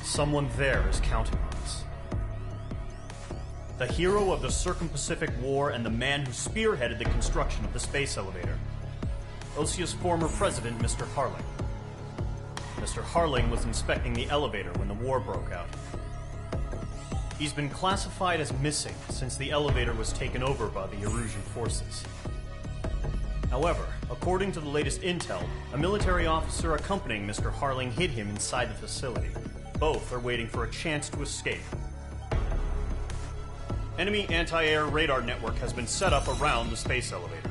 Someone there is counting on us. The hero of the Circum-Pacific War and the man who spearheaded the construction of the space elevator. Osia's former president, Mr. Harling. Mr. Harling was inspecting the elevator when the war broke out. He's been classified as missing since the elevator was taken over by the Erusian forces. However, according to the latest intel, a military officer accompanying Mr. Harling hid him inside the facility. Both are waiting for a chance to escape. Enemy anti-air radar network has been set up around the space elevator.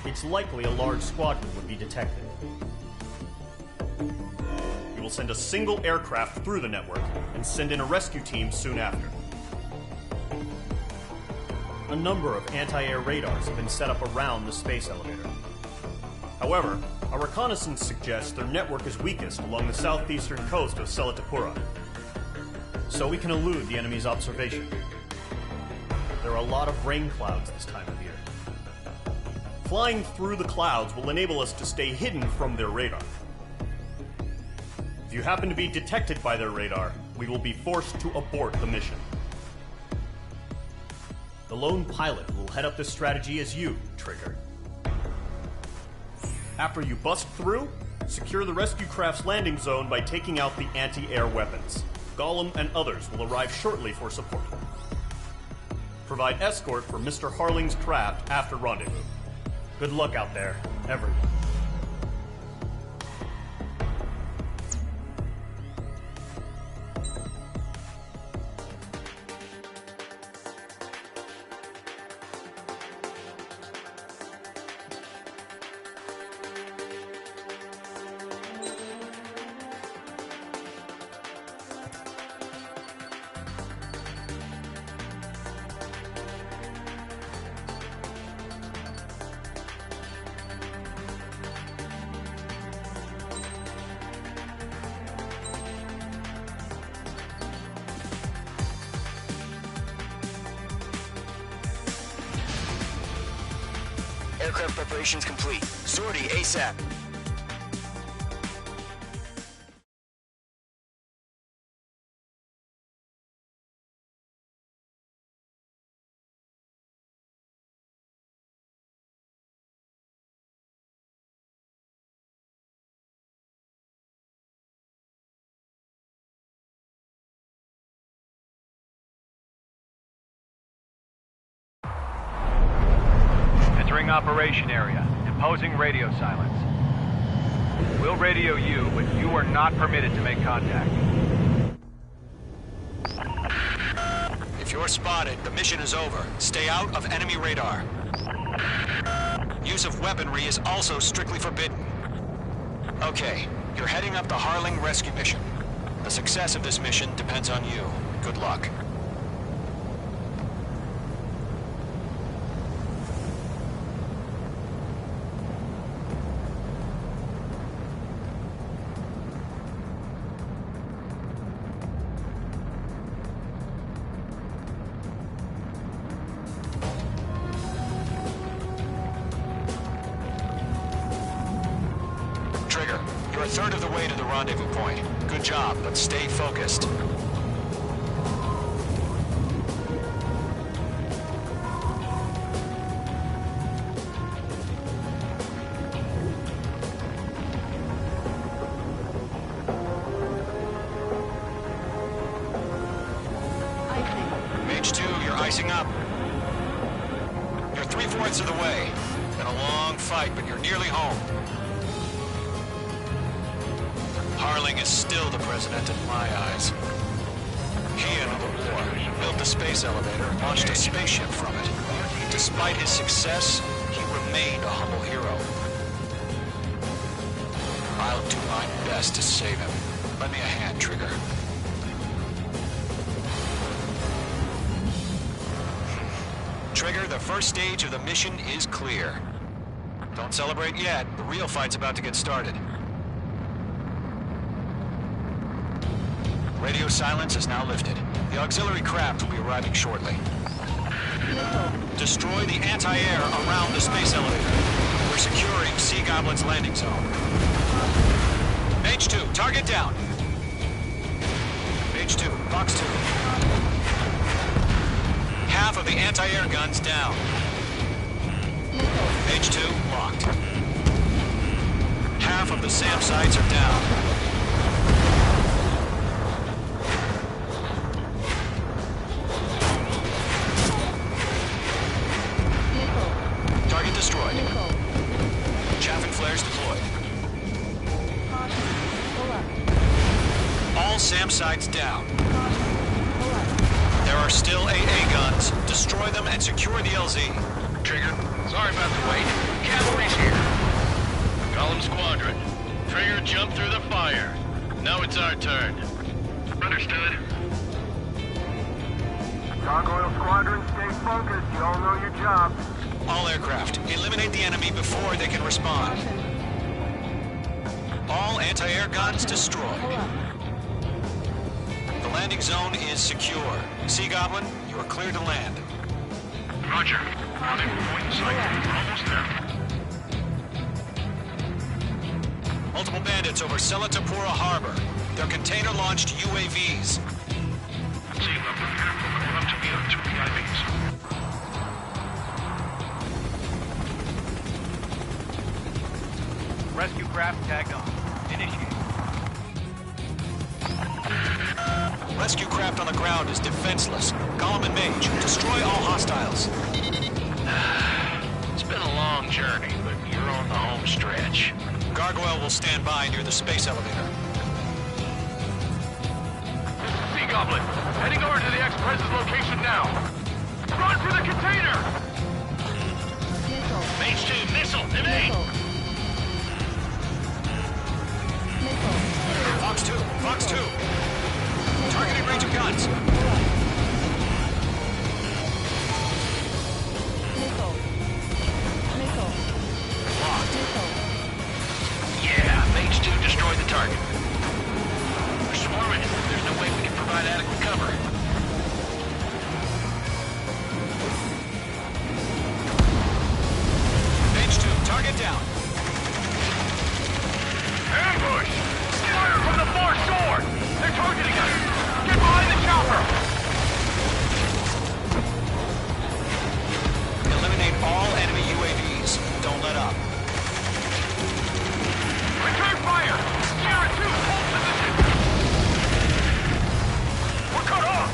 It's likely a large squadron would be detected. We will send a single aircraft through the network and send in a rescue team soon after. A number of anti-air radars have been set up around the space elevator. However, our reconnaissance suggests their network is weakest along the southeastern coast of Selatapura, so we can elude the enemy's observation. There are a lot of rain clouds this time of year. Flying through the clouds will enable us to stay hidden from their radar. If you happen to be detected by their radar, we will be forced to abort the mission. The lone pilot will head up this strategy as you, Trigger. After you bust through, secure the rescue craft's landing zone by taking out the anti-air weapons. Gollum and others will arrive shortly for support. Provide escort for Mr. Harling's craft after rendezvous. Good luck out there, everyone. Aircraft preparations complete. Sortie ASAP. Entering operation area. Imposing radio silence. We'll radio you, but you are not permitted to make contact. If you're spotted, the mission is over. Stay out of enemy radar. Use of weaponry is also strictly forbidden. Okay, you're heading up the Harling rescue mission. The success of this mission depends on you. Good luck. Trigger, you're a third of the way to the rendezvous point. Good job, but stay focused. Mage 2, you're icing up. You're 3/4 of the way. It's been a long fight, but you're nearly home. Harling is still the president in my eyes. He ended the war, built the space elevator, and launched a spaceship from it. Despite his success, he remained a humble hero. I'll do my best to save him. Lend me a hand, Trigger. Trigger, the first stage of the mission is clear. Don't celebrate yet. The real fight's about to get started. Radio silence is now lifted. The auxiliary craft will be arriving shortly. Destroy the anti-air around the space elevator. We're securing Sea Goblin's landing zone. Mage 2, target down. Mage 2, Fox 2. Half of the anti-air guns down. Mage 2, locked. Half of the SAM sites are down. down. There are still AA guns. Destroy them and secure the LZ. Trigger, sorry about the wait. Cavalry's here. Column Squadron. Trigger jumped through the fire. Now it's our turn. Understood. Gargoyle Squadron, stay focused. You all know your job. All aircraft, eliminate the enemy before they can respond. All anti-air guns destroyed. The landing zone is secure. Sea Goblin, you are clear to land. Roger. Rendezvous point in sight. We're almost there. Multiple bandits over Selatapura Harbor. They're container-launched UAVs. Sea Leopard, we're going up to meet our 2 PIVs. Rescue craft tagged on. Initiate. Rescue craft on the ground is defenseless. Gollum and Mage, destroy all hostiles. It's been a long journey, but you're on the home stretch. Gargoyle will stand by near the space elevator. Sea Goblin, heading over to the Express's location now. Run for the container! Mage 2, missile, evade! Fox 2, Fox 2. Targeting range of guns. Yeah, Mage 2 destroyed the target. We're swarming. There's no way we can provide adequate cover. Mage 2, target down. Ambush! Fire from the far shore! They're targeting us! Get behind the chopper! Eliminate all enemy UAVs. Don't let up. Return fire! Sierra 2, hold position! We're cut off!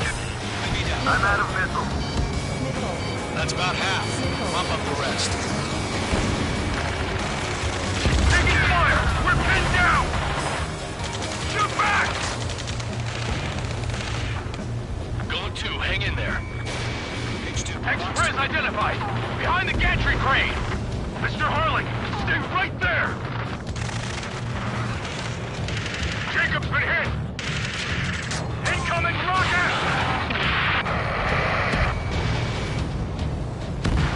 Enemy down. I'm out of missile. That's about half. Bump up the rest. Taking fire! We're pinned down! Shoot back! Golem 2, hang in there. Mage 2. Express identified! Behind the gantry crane! Mr. Harling, stay right there! Jacob's been hit! Incoming rocket!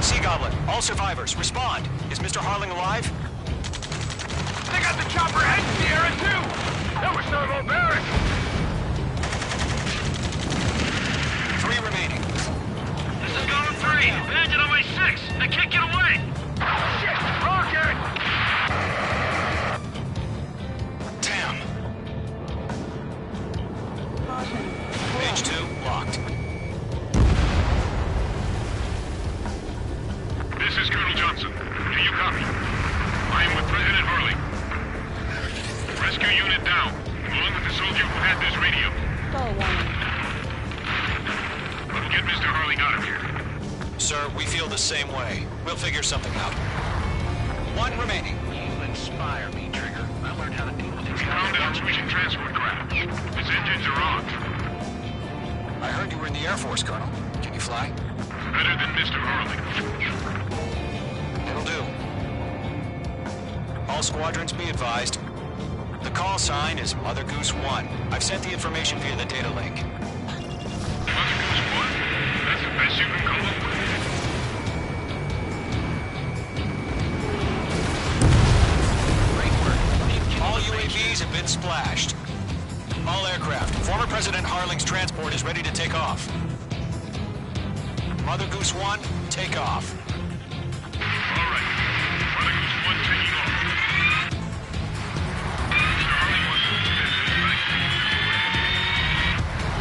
Sea Goblin, all survivors, respond. Is Mr. Harling alive? They got the chopper and Sierra 2! That was thermobaric! 3 remaining. This is Golem 3! Bandit on my 6! I can't get away! Shit! Rocket! Damn. Mage 2, locked. This is Colonel Johnson. Do you copy? I am with President Hurley. Rescue unit down, along with the soldier who had this radio. We'll get Mr. Hurley out of here. Sir, we feel the same way. We'll figure something out. 1 remaining. You inspire me, Trigger. I learned how to deal with these Found an Oxygen transport craft. Its engines are on. I heard you were in the Air Force, Colonel. Can you fly? Better than Mr. Hurley. It'll do. All squadrons be advised. The call sign is Mother Goose 1. I've sent the information via the data link. Mother Goose 1? That's the best you can call it. Great work. All UAVs have been splashed. All aircraft. Former President Harling's transport is ready to take off. Mother Goose 1, take off. All right. Mother Goose 1 taking off. Mr. Hurley wants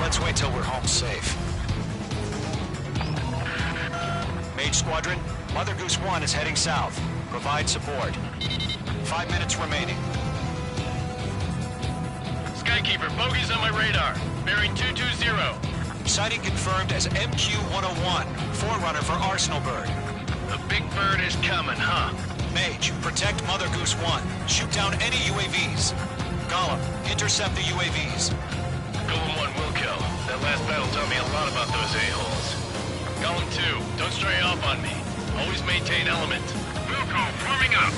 Let's wait till we're home safe. Mage Squadron, Mother Goose 1 is heading south. Provide support. 5 minutes remaining. Skykeeper, bogeys on my radar. Bearing 220. Sighting confirmed as MQ-101, forerunner for Arsenal Bird. The big bird is coming, huh? Mage, protect Mother Goose 1. Shoot down any UAVs. Gollum, intercept the UAVs. Golem 1 will last battle taught me a lot about those a-holes. Golem 2, don't stray off on me. Always maintain element. Wilco, forming up.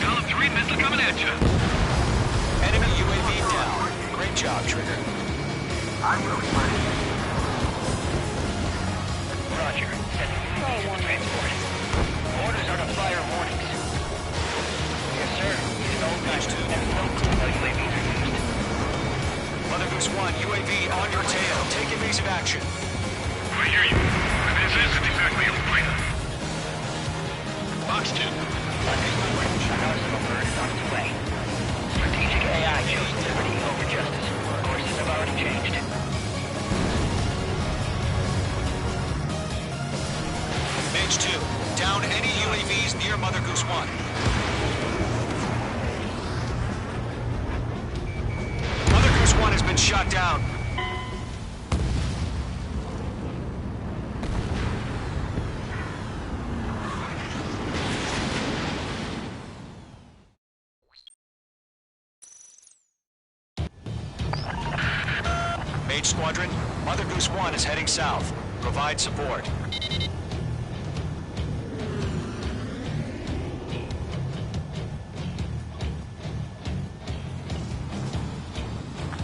Golem 3, missile coming at you. Enemy UAV down. Great job, Trigger. I'm really ready. Roger. Sending UAV transport. Orders are to fire warnings. Yes, sir. He's an old guy. There's no clue how UAVs are used. Mother Goose 1, UAV on your tail. Take evasive action. I hear you. This isn't exactly a fighter. Box 2. An arsenal bird is on its way. Strategic AI chose liberty over justice. Courses have already changed. Mage 2, down any UAVs near Mother Goose 1. Mother Goose 1 has been shot down. Mage Squadron, Mother Goose 1 is heading south. Provide support.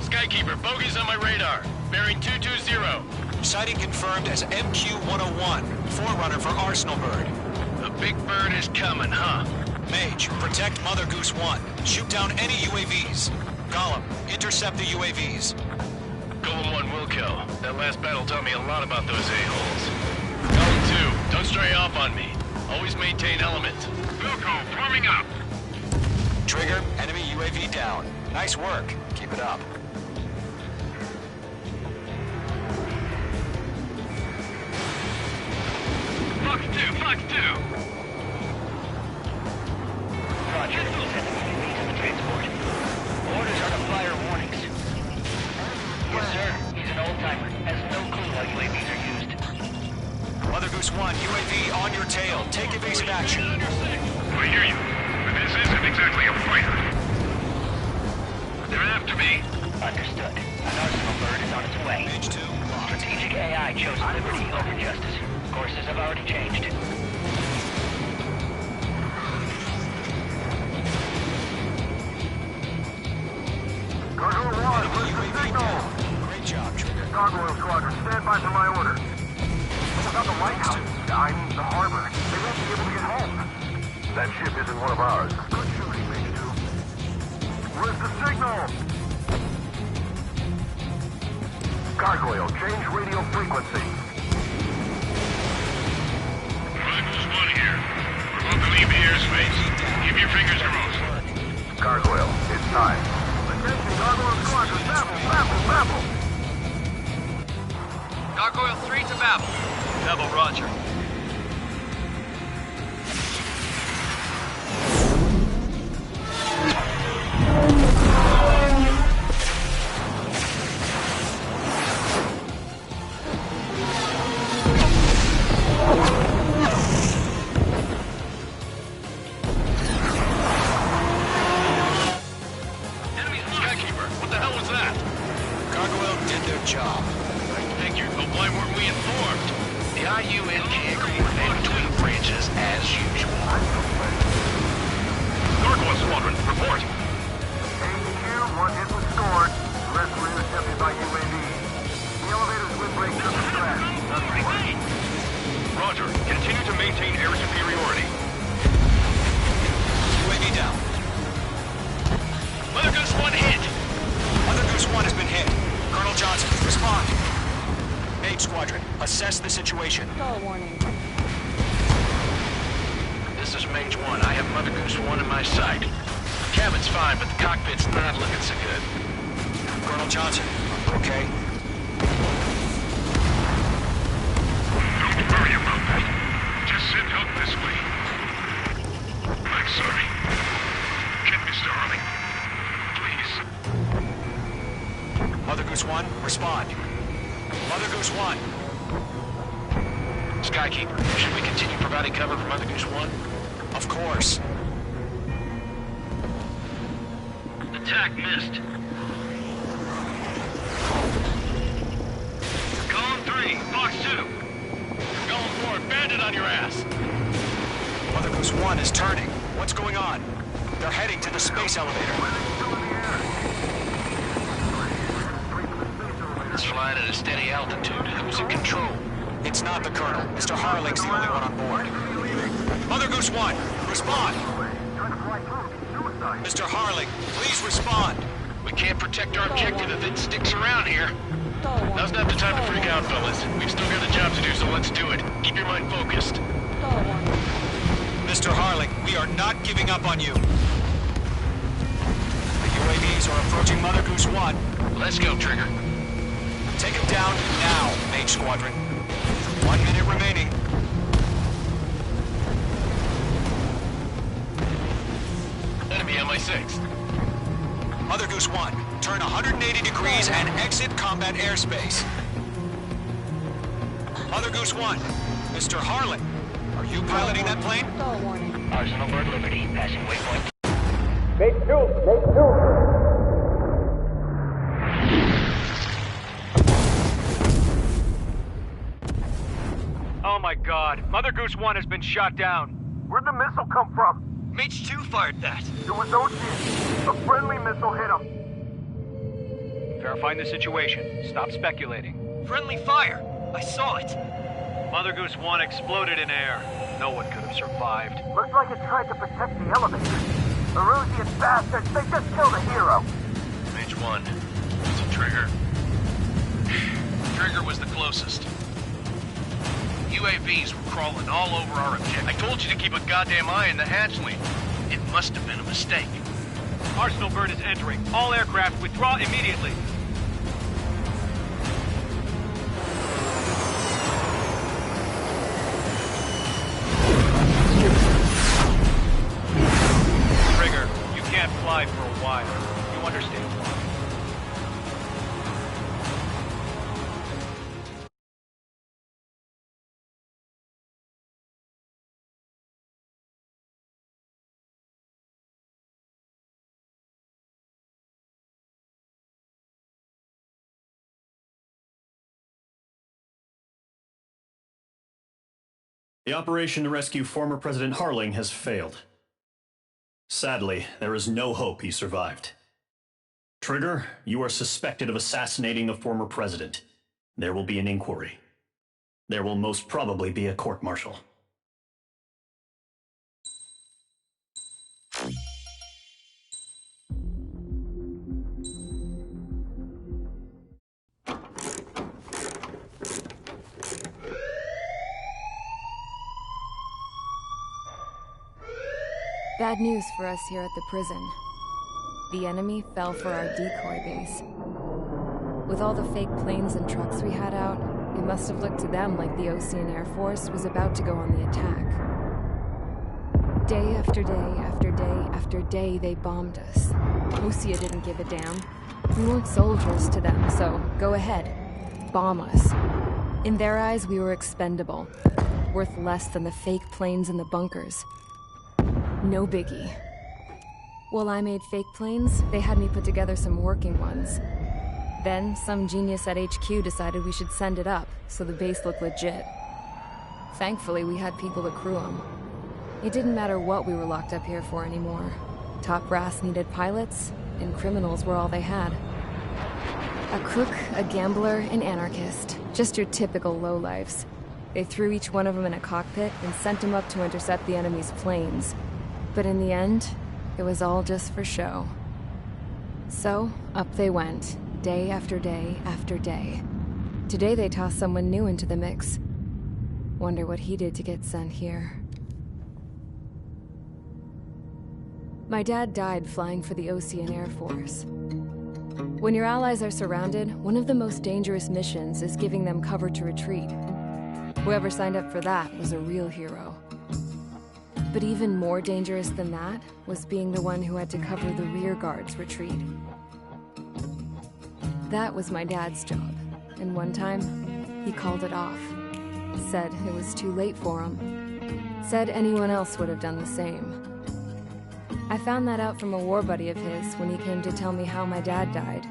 Skykeeper, bogeys on my radar. Bearing 220. Sighting confirmed as MQ-101, forerunner for Arsenal Bird. The big bird is coming, huh? Mage, protect Mother Goose 1. Shoot down any UAVs. Golem, intercept the UAVs. Golem 1 will kill. That last battle taught me a lot about those a-holes. Golem 2, don't stray off on me. Always maintain element. Wilco, forming up. Trigger, enemy UAV down. Nice work. Keep it up. Fox 2, Fox 2. Roger. Sending UAVs on the transport. Orders are to fire warnings. Yes, sir. He's an old-timer. Has no clue how UAVs are used. Mother Goose 1, UAV on your tail. Take evasive action. I hear you. This isn't exactly a fighter. They're after me. Understood. An arsenal bird is on its way. Mage 2, Strategic AI chose liberty over justice. Courses have already changed. Gargoyle 1, where's the signal? Great job, Trigger. Gargoyle Squadron, stand by for my order. What about the lighthouse? I mean, the harbor. They won't be able to get home. That ship isn't one of ours. Good shooting, Mage 2. Where's the signal? Gargoyle, change radio frequency. Mother Goose 1 here. We're about to leave the airspace. Keep your fingers crossed. Gargoyle, it's time. Attention, Gargoyle Squadron, babble. Gargoyle 3 to Babel. Babel, roger. Skykeeper, what the hell was that? Gargoyle did their job. I figured, but why weren't we informed? The IUN can't coordinate between branches as usual. Gargoyle Squadron, report. HQ, one hit was stored. The rest were intercepted by UAV. The elevator's windbreak doesn't crash. Roger. Continue to maintain air superiority. UAV down. Mother Goose 1 hit! Mother Goose 1 has been hit. Colonel Johnson, respond. Mage Squadron, assess the situation. Warning. This is Mage 1. I have Mother Goose 1 in my sight. Cabin's fine, but the cockpit's not looking so good. Colonel Johnson, okay? Don't worry about that. Just send help this way. I'm sorry. Get Mr. Harling. Please. Mother Goose 1, respond. Mother Goose 1. Skykeeper, should we continue providing cover for Mother Goose 1? Of course. attack missed. Column 3, Fox 2. Going forward, bandit on your ass. Mother Goose 1 is turning. What's going on? They're heading to the space elevator. It's flying at a steady altitude. Who's in control? It's not the Colonel. Mr. Harling's the only one on board. Mother Goose 1, respond! Mr. Harling, please respond! We can't protect our objective if it sticks around here. Now's not the time to freak out, fellas. We've still got a job to do, so let's do it. Keep your mind focused. Mr. Harling, we are not giving up on you. The UAVs are approaching Mother Goose 1. Let's go, Trigger. Take him down now, Mage Squadron. 1 minute remaining. Enemy on my 6th. Mother Goose 1, turn 180 degrees and exit combat airspace. Mother Goose 1, Mr. Harling, are you piloting that plane? Arsenal Bird Liberty, passing waypoint. Make two. Oh my god, Mother Goose 1 has been shot down. Where'd the missile come from? Mage 2 fired that. It was Ocean. A friendly missile hit him. Verifying the situation. Stop speculating. Friendly fire! I saw it! Mother Goose 1 exploded in air. No one could have survived. Looks like it tried to protect the elevator. Erusian bastards, they just killed a hero. Mage 1. It's a Trigger. Trigger was the closest. UAVs were crawling all over our objective. I told you to keep a goddamn eye in the hatchling. It must have been a mistake. Arsenal Bird is entering. All aircraft withdraw immediately. Trigger, you can't fly for a while. You understand why. The operation to rescue former President Harling has failed. Sadly, there is no hope he survived. Trigger, you are suspected of assassinating the former president. There will be an inquiry. There will most probably be a court-martial. Bad news for us here at the prison. The enemy fell for our decoy base. With all the fake planes and trucks we had out, it must have looked to them like the Ocean Air Force was about to go on the attack. Day after day after day after day, they bombed us. Osea didn't give a damn. We weren't soldiers to them, so go ahead. Bomb us. In their eyes, we were expendable. Worth less than the fake planes in the bunkers. No biggie. While I made fake planes, they had me put together some working ones. Then, some genius at HQ decided we should send it up, so the base looked legit. Thankfully, we had people to crew them. It didn't matter what we were locked up here for anymore. Top brass needed pilots, and criminals were all they had. A crook, a gambler, an anarchist. Just your typical lowlifes. They threw each one of them in a cockpit and sent them up to intercept the enemy's planes. But in the end, it was all just for show. So, up they went, day after day after day. Today they tossed someone new into the mix. Wonder what he did to get sent here. My dad died flying for the Ocean Air Force. When your allies are surrounded, one of the most dangerous missions is giving them cover to retreat. Whoever signed up for that was a real hero. But even more dangerous than that was being the one who had to cover the rear guard's retreat. That was my dad's job, and one time, he called it off. Said it was too late for him. Said anyone else would have done the same. I found that out from a war buddy of his when he came to tell me how my dad died.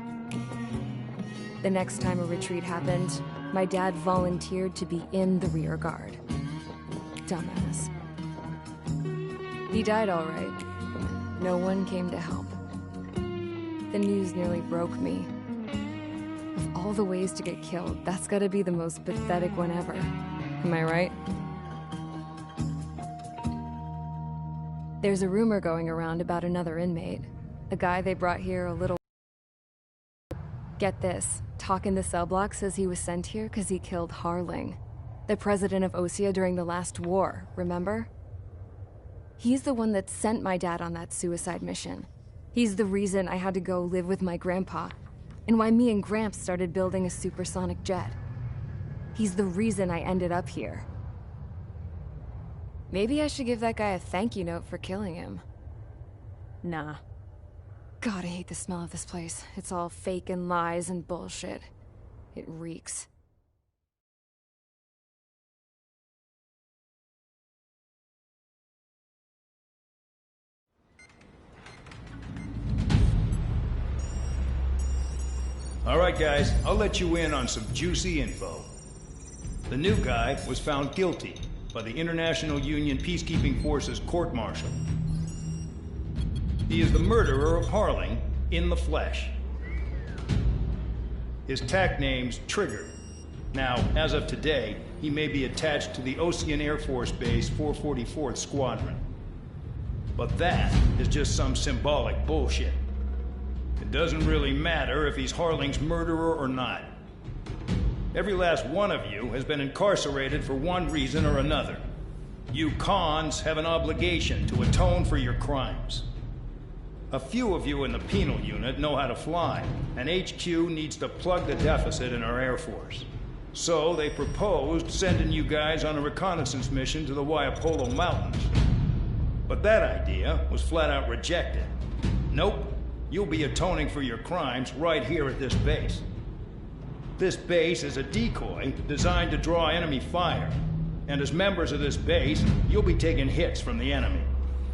The next time a retreat happened, my dad volunteered to be in the rear guard. Dumbass. He died all right. No one came to help. The news nearly broke me. Of all the ways to get killed, that's gotta be the most pathetic one ever. Am I right? There's a rumor going around about another inmate. A guy they brought here a little... Get this. Talk in the cell block says he was sent here because he killed Harling, the president of Osea during the last war, remember? He's the one that sent my dad on that suicide mission. He's the reason I had to go live with my grandpa, and why me and Gramps started building a supersonic jet. He's the reason I ended up here. Maybe I should give that guy a thank you note for killing him. Nah. God, I hate the smell of this place. It's all fake and lies and bullshit. It reeks. All right, guys, I'll let you in on some juicy info. The new guy was found guilty by the International Union Peacekeeping Forces court-martial. He is the murderer of Harling in the flesh. His TAC name's Trigger. Now, as of today, he may be attached to the Ocean Air Force Base 444th Squadron. But that is just some symbolic bullshit. It doesn't really matter if he's Harling's murderer or not. Every last one of you has been incarcerated for one reason or another. You cons have an obligation to atone for your crimes. A few of you in the penal unit know how to fly, and HQ needs to plug the deficit in our Air Force. So they proposed sending you guys on a reconnaissance mission to the Waiapolo Mountains. But that idea was flat out rejected. Nope, you'll be atoning for your crimes right here at this base. This base is a decoy designed to draw enemy fire. And as members of this base, you'll be taking hits from the enemy.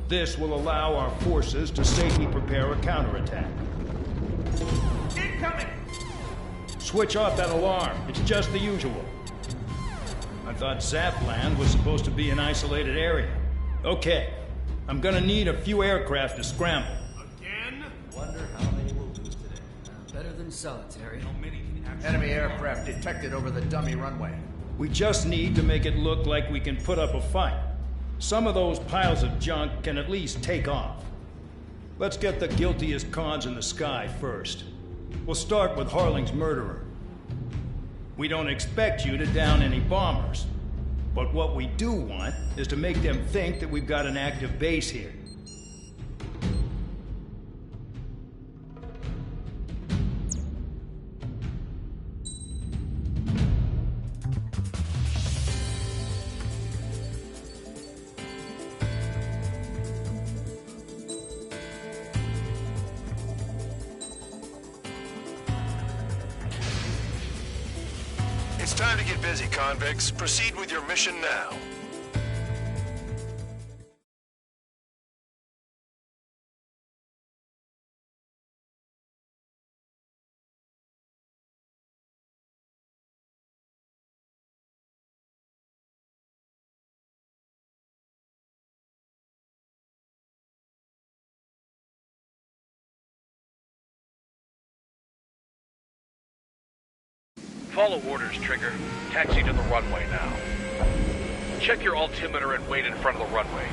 This will allow our forces to safely prepare a counterattack. Incoming! Switch off that alarm. It's just the usual. I thought Zapland was supposed to be an isolated area. Okay, I'm gonna need a few aircraft to scramble. Again? Wonder how many we'll lose today. Better than solitary. Enemy aircraft detected over the dummy runway. We just need to make it look like we can put up a fight. Some of those piles of junk can at least take off. Let's get the guiltiest cons in the sky first. We'll start with Harling's murderer. We don't expect you to down any bombers. But what we do want is to make them think that we've got an active base here. It's time to get busy, convicts. Proceed with your mission now. Follow orders, Trigger. Taxi to the runway now. Check your altimeter and wait in front of the runway.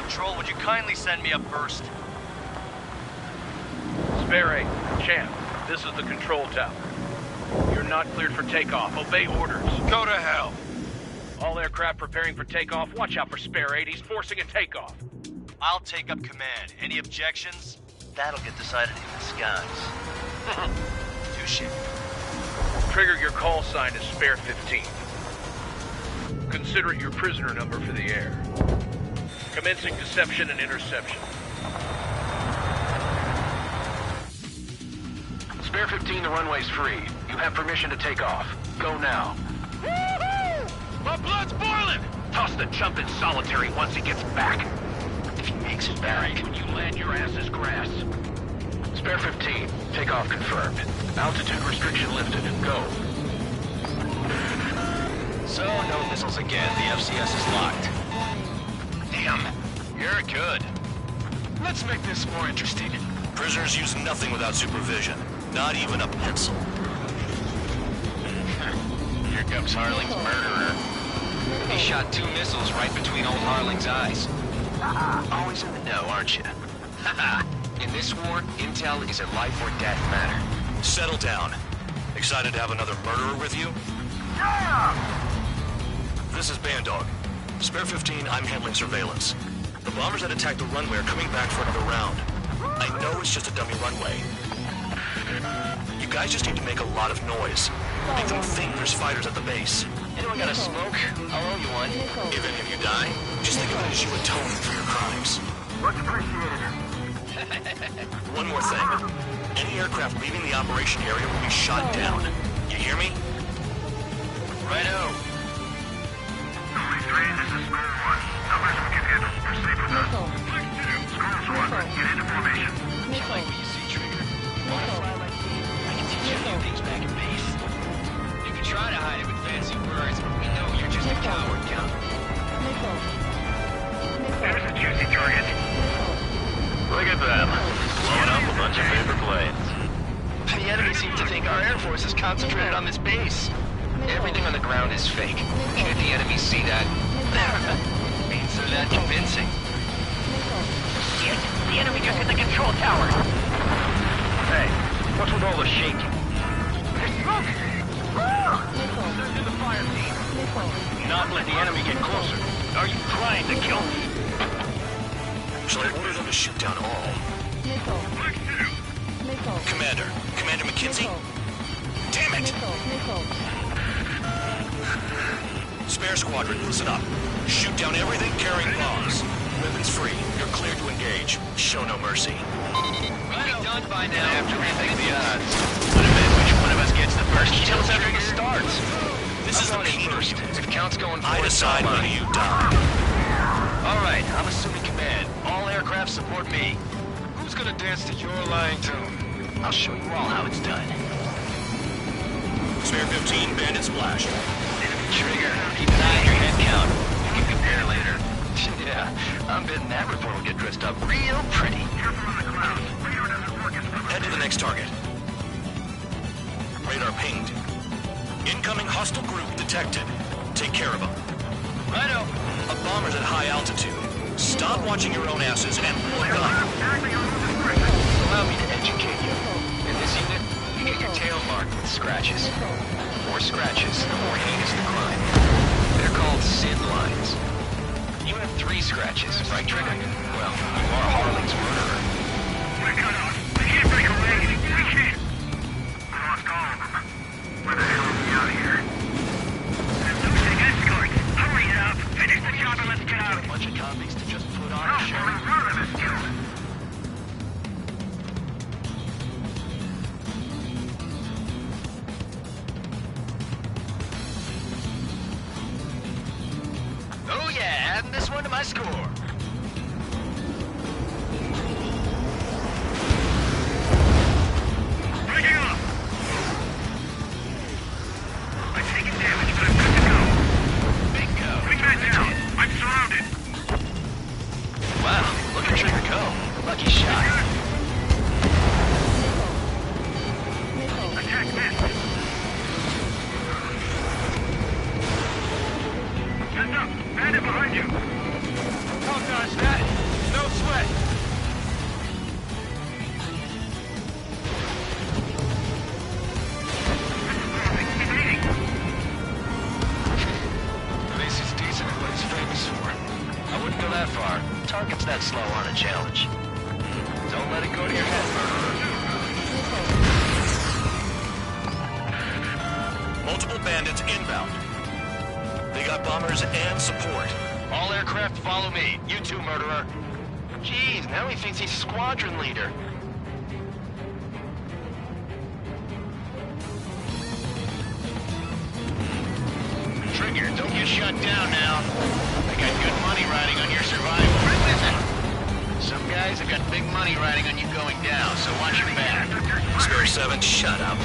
Control, would you kindly send me up first? Spare 8, Champ, this is the control tower. You're not cleared for takeoff. Obey orders. Go to hell. All aircraft preparing for takeoff. Watch out for Spare 8. He's forcing a takeoff. I'll take up command. Any objections? That'll get decided in the skies. Touche. Trigger, your call sign is Spare 15. Consider it your prisoner number for the air. Commencing deception and interception. Spare 15, the runway's free. You have permission to take off. Go now. Woohoo! My blood's boiling! Toss the chump in solitary once he gets back. takes it back. When you land, your ass is grass. Spare 15. Takeoff confirmed. Altitude restriction lifted. Go. So, no missiles again. The FCS is locked. Damn, you're good. Let's make this more interesting. Prisoners use nothing without supervision. Not even a pencil. Here comes Harling's murderer. He shot 2 missiles right between old Harling's eyes. Always in the know, aren't you? In this war, intel is a life or death matter. Settle down. Excited to have another murderer with you? This is Bandog. Spare 15, I'm handling surveillance. The bombers that attacked the runway are coming back for another round. I know it's just a dummy runway. You guys just need to make a lot of noise. Make them think there's fighters at the base. Anyone got a smoke? I'll owe you one. If any of you die, just think of it as you atone for your crimes. Much appreciated. One more thing. Any aircraft leaving the operation area will be shot down. You hear me? Righto. Only 3, this is Squall 1. Numbers we can handle. Proceed with us. Squall 1, get into formation. Like what you see, Trigger? Want to fly like me? I can teach you a few things back in base. You can try to hide it with fancy words, but we know you're just a coward, Count. There's a juicy target. Look at them. Blowing up a bunch of paper planes. The enemy seems to think our Air Force is concentrated on this base. Everything on the ground is fake. Can't the enemy see that? Ain't so that convincing. Shit, the enemy just hit the control tower. Hey, what's with all the shaking? There's smoke! Send in the fire team. Not let the enemy get closer. Are you trying to kill me? Shall I order them to shoot down all? Commander McKenzie? Damn it! Spare squadron, listen up. Shoot down everything carrying bombs. Weapons free. You're cleared to engage. Show no mercy. We'll be done by now. Have to rethink the odds. What if which one of us gets the first Tell kill us after trigger? it starts. This is the going penal first. unit. If Count's going I forward, decide so am when I. you die. All right, I'm assuming command. All aircraft support me. Who's gonna dance to your lying tune? I'll show you all how it's done. Spare 15, bandit splash. Trigger, keep an eye on your head count. We can compare later. Yeah, I'm betting that report will get dressed up real pretty. Head to the next target. Radar pinged. Incoming hostile group detected. Take care of them. Righto. A bomber's at high altitude. Stop watching your own asses and look up. Allow me to educate you. In this unit, you get your tail marked with scratches. The more scratches, the more heinous the crime. They're called SID lines. You have 3 scratches, right, Trigger? Well, you are Harling's murderer. We're cut off. We can't break away. We can't. We lost all of them. Where the hell are we out of here? I'm losing escort. Hurry up. Finish the job and let's get out. A bunch of convicts to just put on No, a show. only one of them is killed. Oh yeah, adding this one to my score. Breaking up. I'm taking damage, but I'm good to go. Bingo. Bring that down. I'm surrounded. Wow, look at Trigger go. Lucky shot. Attack missed. Heads up. Bandit behind you. Don't dodge that. No sweat. He's leading. This is decent at what he's famous for. I wouldn't go that far. Target's that slow on a challenge. Don't let it go to your head, murderer. Multiple bandits inbound. They got bombers and support. All aircraft follow me. You too, murderer. Jeez, now he thinks he's squadron leader. Trigger, don't get shut down now. I got good money riding on your survival. Listen. Some guys have got big money riding on you going down, so watch your back. Spare 7, shut up.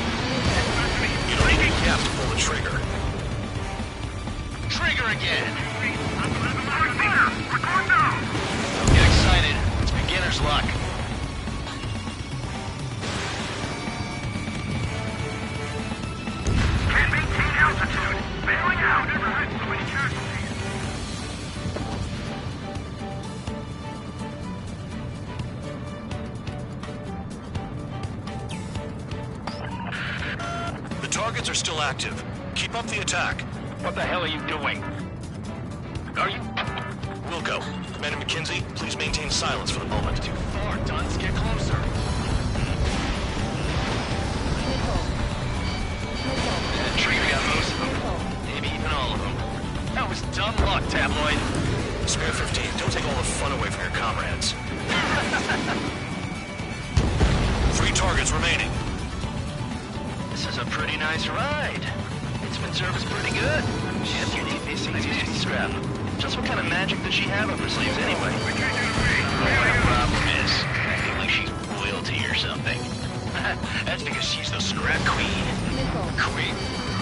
You don't even have to pull the trigger. Trigger again! Don't get excited. It's beginner's luck. Can't maintain altitude. Bailing out. Never had so many casualties. The targets are still active. Keep up the attack. What the hell are you doing? Are you... Wilco, Commander McKenzie, please maintain silence for the moment. Too far, Dunce. Get closer. Trigger got most of them. Maybe even all of them. That was dumb luck, Tabloid. Spare 15, don't take all the fun away from your comrades. 3 targets remaining. This is a pretty nice ride. It's been serviced pretty good. Shit, you need these things easy to scrap. Just what kind of magic does she have up her sleeves anyway? What her problem is, acting like she's royalty or something. That's because she's the scrap queen. Queen?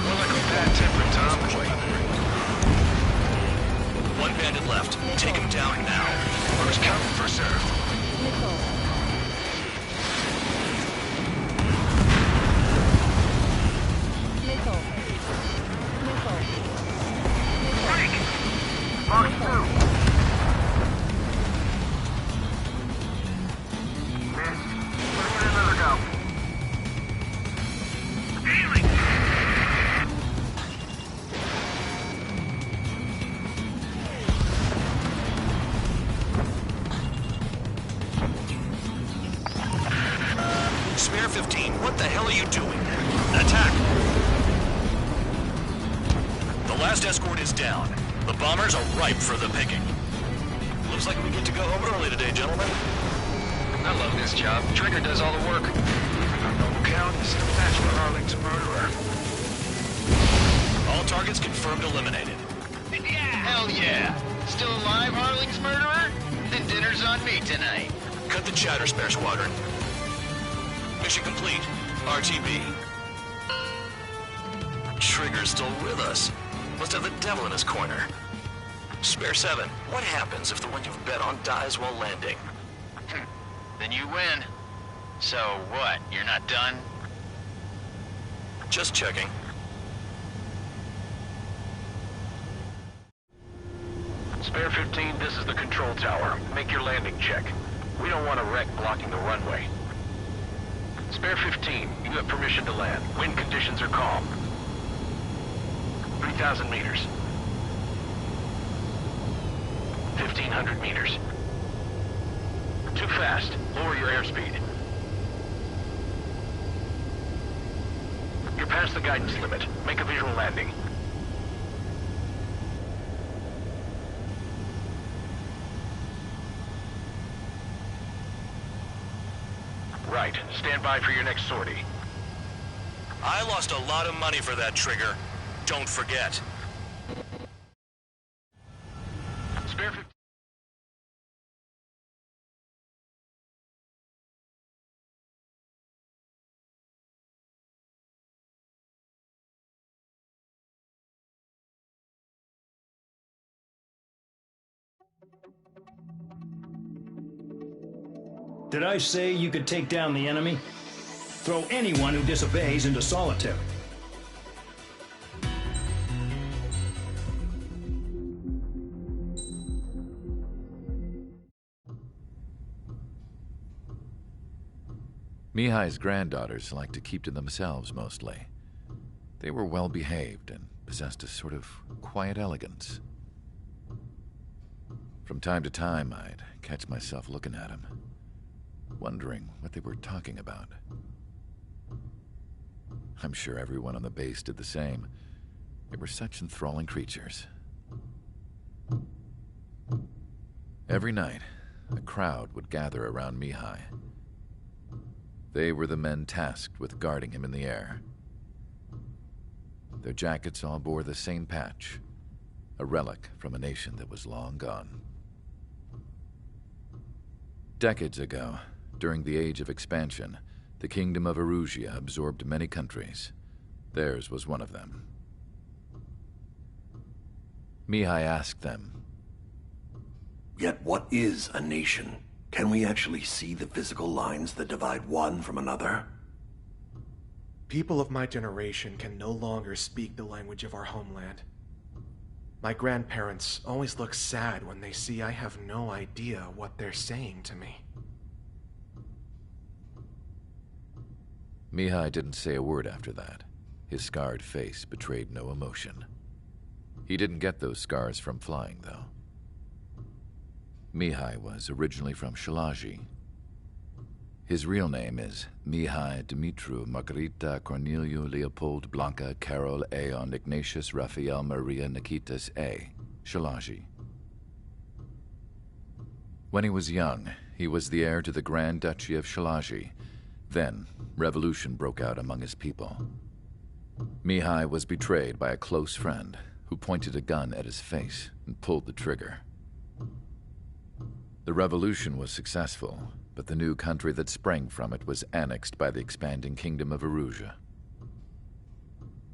More like a bad-tempered tomboy. 1 bandit left. Take him down now. First come, first serve. Mark 2. Miss. Give it another go. Spare 15, what the hell are you doing? Attack! The last escort is down. The bombers are ripe for the picking. Looks like we get to go home early today, gentlemen. I love this job. Trigger does all the work. Noble Count is no match for Harling's murderer. All targets confirmed eliminated. Hell yeah! Still alive, Harling's murderer? Then dinner's on me tonight. Cut the chatter, Spare Squadron. Mission complete. RTB. Trigger's still with us. Must have the devil in his corner. Spare 7, what happens if the one you've bet on dies while landing? Then you win. So what, you're not done? Just checking. Spare 15, this is the control tower. Make your landing check. We don't want a wreck blocking the runway. Spare 15, you have permission to land. Wind conditions are calm. 3,000 meters. 1,500 meters. Too fast. Lower your airspeed. You're past the guidance limit. Make a visual landing. Right. Stand by for your next sortie. I lost a lot of money for that trigger. Don't forget. Spare 15. Did I say you could take down the enemy? Throw anyone who disobeys into solitary. Mihai's granddaughters liked to keep to themselves mostly. They were well behaved and possessed a sort of quiet elegance. From time to time, I'd catch myself looking at them, wondering what they were talking about. I'm sure everyone on the base did the same. They were such enthralling creatures. Every night, a crowd would gather around Mihai. They were the men tasked with guarding him in the air. Their jackets all bore the same patch, a relic from a nation that was long gone. Decades ago, during the Age of Expansion, the Kingdom of Erusia absorbed many countries. Theirs was one of them. Mihai asked them, "Yet what is a nation? Can we actually see the physical lines that divide one from another?" People of my generation can no longer speak the language of our homeland. My grandparents always look sad when they see I have no idea what they're saying to me. Mihai didn't say a word after that. His scarred face betrayed no emotion. He didn't get those scars from flying, though. Mihai was originally from Shalaji. His real name is Mihai Dumitru Margarita Corneliu Leopold Blanca Carol Aeon Ignatius Raphael Maria Nikitas A. Shalaji. When he was young, he was the heir to the Grand Duchy of Shalaji. Then, revolution broke out among his people. Mihai was betrayed by a close friend who pointed a gun at his face and pulled the trigger. The revolution was successful, but the new country that sprang from it was annexed by the expanding Kingdom of Erusia.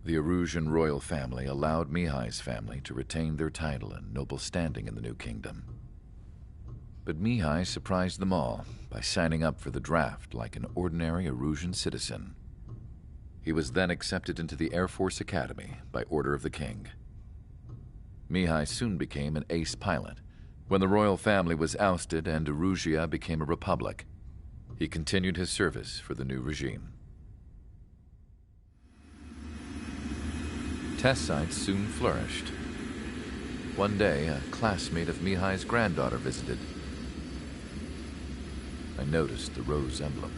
The Erusian royal family allowed Mihai's family to retain their title and noble standing in the new kingdom. But Mihai surprised them all by signing up for the draft like an ordinary Erusian citizen. He was then accepted into the Air Force Academy by order of the king. Mihai soon became an ace pilot. When the royal family was ousted and Erusia became a republic, he continued his service for the new regime. Test sites soon flourished. One day, a classmate of Mihai's granddaughter visited. I noticed the rose emblem.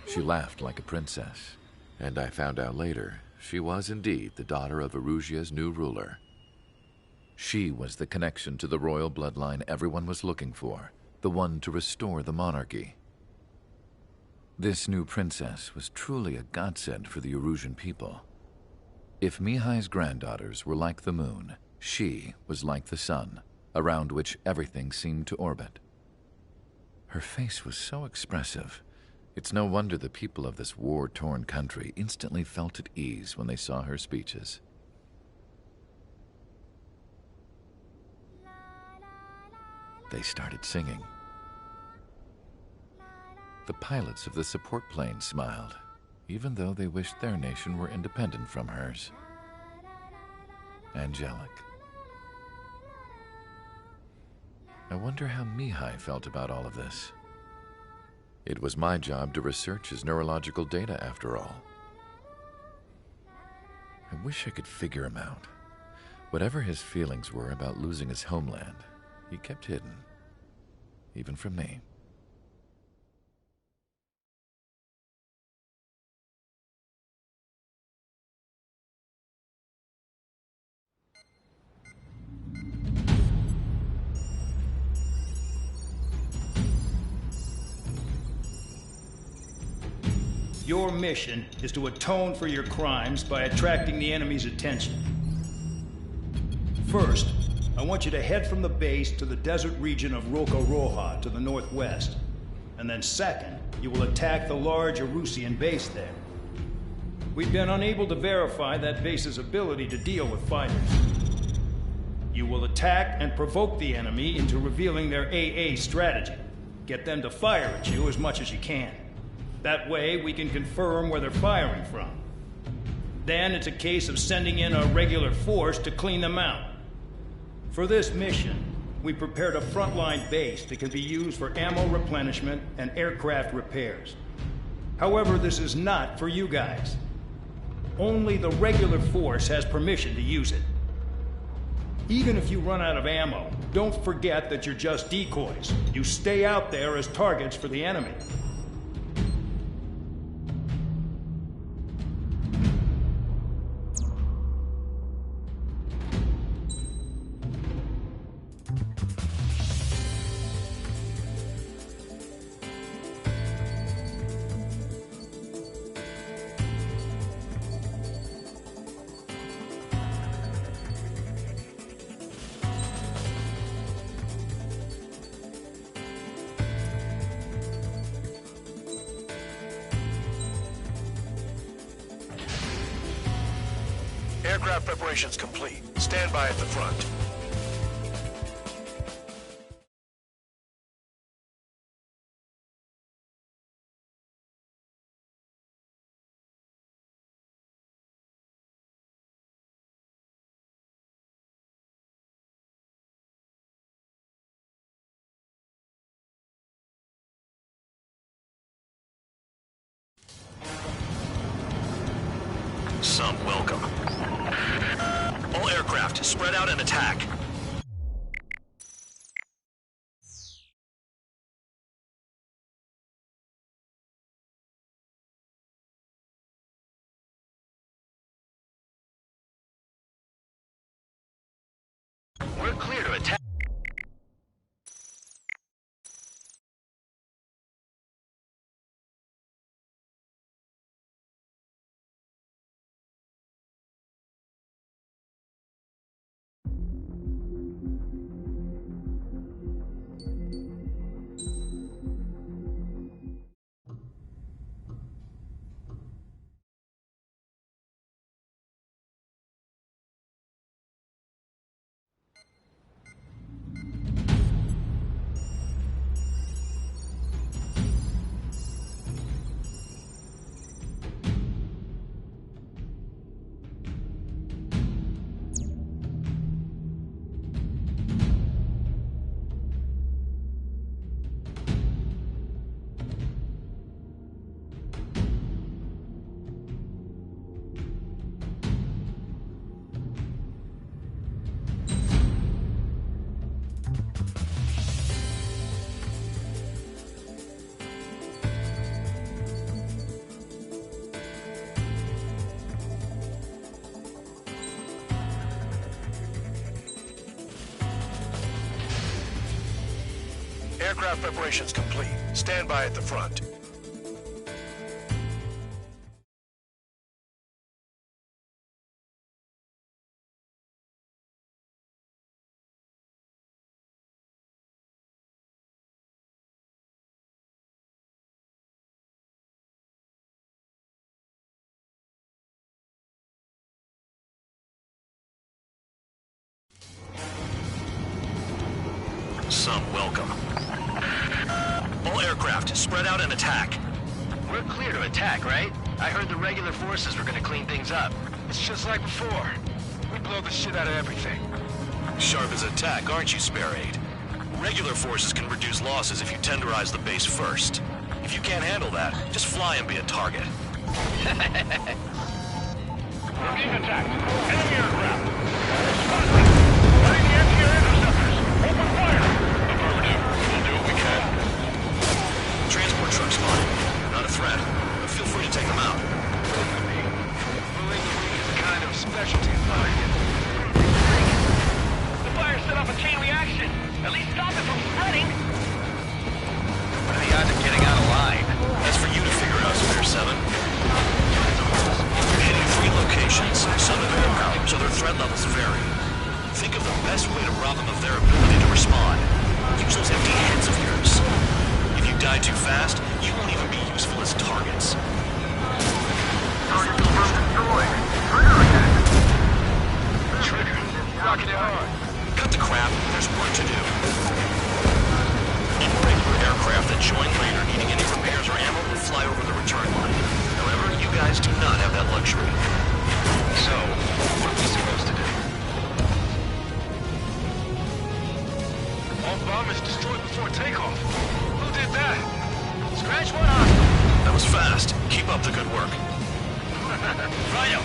She laughed like a princess, and I found out later she was indeed the daughter of Erusia's new ruler. She was the connection to the royal bloodline everyone was looking for, the one to restore the monarchy. This new princess was truly a godsend for the Erusian people. If Mihai's granddaughters were like the moon, she was like the sun, around which everything seemed to orbit. Her face was so expressive. It's no wonder the people of this war-torn country instantly felt at ease when they saw her speeches. They started singing. The pilots of the support plane smiled, even though they wished their nation were independent from hers. Angelic. I wonder how Mihai felt about all of this. It was my job to research his neurological data, after all. I wish I could figure him out. Whatever his feelings were about losing his homeland, he kept hidden, even from me. Your mission is to atone for your crimes by attracting the enemy's attention. First, I want you to head from the base to the desert region of Roca-Roja to the northwest. And then second, you will attack the large Erusian base there. We've been unable to verify that base's ability to deal with fighters. You will attack and provoke the enemy into revealing their AA strategy. Get them to fire at you as much as you can. That way, we can confirm where they're firing from. Then it's a case of sending in a regular force to clean them out. For this mission, we prepared a frontline base that can be used for ammo replenishment and aircraft repairs. However, this is not for you guys. Only the regular force has permission to use it. Even if you run out of ammo, don't forget that you're just decoys. You stay out there as targets for the enemy. Aircraft preparations complete. Stand by at the front. Some welcome. All aircraft, spread out and attack. We're clear to attack. Aircraft preparations complete. Stand by at the front. Some welcome. All aircraft, spread out and attack. We're clear to attack, right? I heard the regular forces were gonna clean things up. It's just like before. We blow the shit out of everything. Sharp as attack, aren't you, Spare Aid? Regular forces can reduce losses if you tenderize the base first. If you can't handle that, just fly and be a target. We're being attacked. Enemy aircraft. Responding. Letting the anti-air interceptors. Open fire. Affirmative. We'll do what we can. Transport truck's fine. Not a threat. But feel free to take them out. Bullying the weak is a kind of specialty of mine. The fire set off a chain reaction. At least stop it from spreading. What are the odds of getting out alive? That's for you to figure out, Spare 7. You're hitting 3 locations. Some have air power, so their threat levels vary. Think of the best way to rob them of their ability to respond. Use those empty heads of yours. If you die too fast, you won't even be useful as targets. Target confirmed destroyed. Trigger attack. Trigger. Rocking it hard. Cut the crap. There's work to do. Any regular aircraft that join later needing any repairs or ammo will fly over the return line. However, you guys do not have that luxury. So, what are we supposed to do? All bomb is destroyed before takeoff. Who did that? Scratch one off. That was fast. Keep up the good work. Rhino.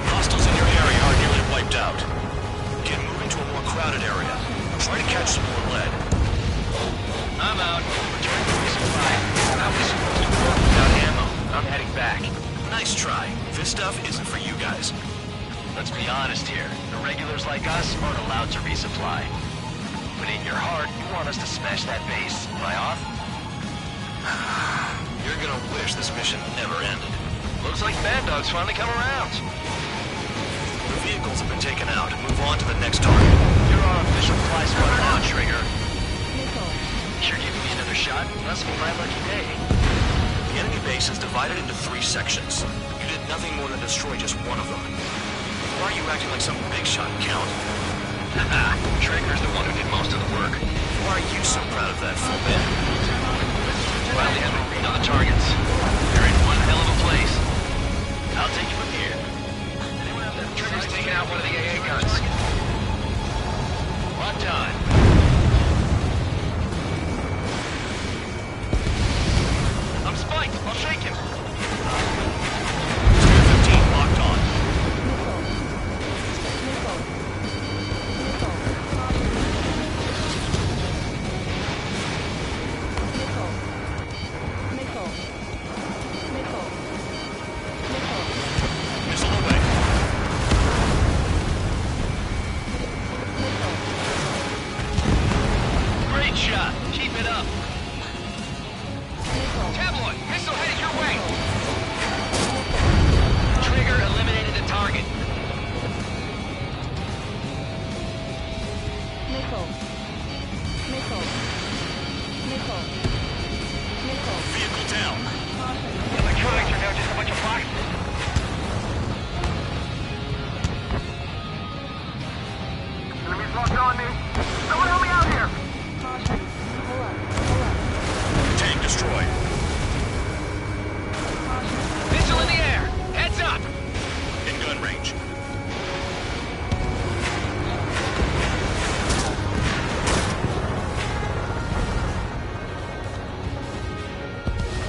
Hostiles in your area are nearly wiped out. Get moving to a more crowded area. Try to catch some more lead. I'm out. Return to resupply. I was supposed to work without ammo. I'm heading back. Nice try. This stuff isn't for you guys. Let's be honest here. The regulars like us aren't allowed to resupply. But in your heart, you want us to smash that base. Am I off? You're gonna wish this mission never ended. Looks like Bad Dog's finally come around. The vehicles have been taken out. Move on to the next target. You're our official fly squad now, Trigger. You're giving me another shot? Must be my lucky day. The enemy base is divided into 3 sections. You did Nothing more than destroy just one of them. Why are you acting like some big shot, Count? Trigger's the one who did most of the work. Why are you so proud of that, full man? Well, they have a read on the targets. They're in one hell of a place. I'll take you from here. Trigger's taking out one of the AA guns. Locked on. I'm spiked. I'll shake him. Sphere 15 locked on. Missile away. Great shot. Keep it up. Tabloid, missile headed your way. Trigger eliminated the target. Vehicle down. Electronics are now just a bunch of boxes. Enemies locked on me. Someone help me out here. Tank destroyed. Missile in the air. Heads up. In gun range.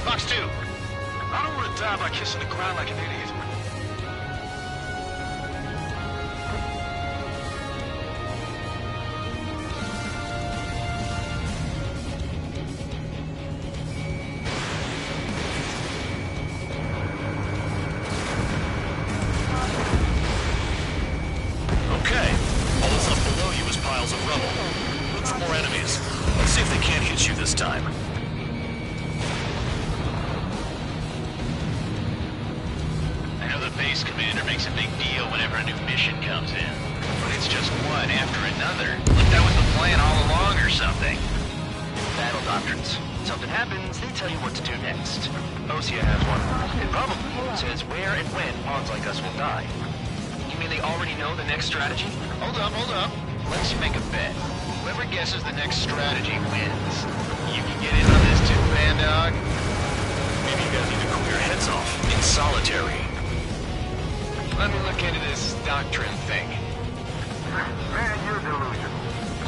Fox 2. I don't want to die by kissing the ground like an idiot. Okay. All that's left below you is piles of rubble. Look for more enemies. Let's see if they can't hit you this time. I know the base commander makes a big deal whenever a new mission comes in. But it's just one after another. Like that was the plan all along or something. Battle doctrines. Something happens, they tell you what to do next. Osea has one. It probably says where and when pawns like us will die. You mean they already know the next strategy? Hold up. Let's make a bet. Whoever guesses the next strategy wins. You can get in on this too, Bandog? Maybe you guys need to cool your heads off in solitary. Let me look into this doctrine thing. Man, you're delusional.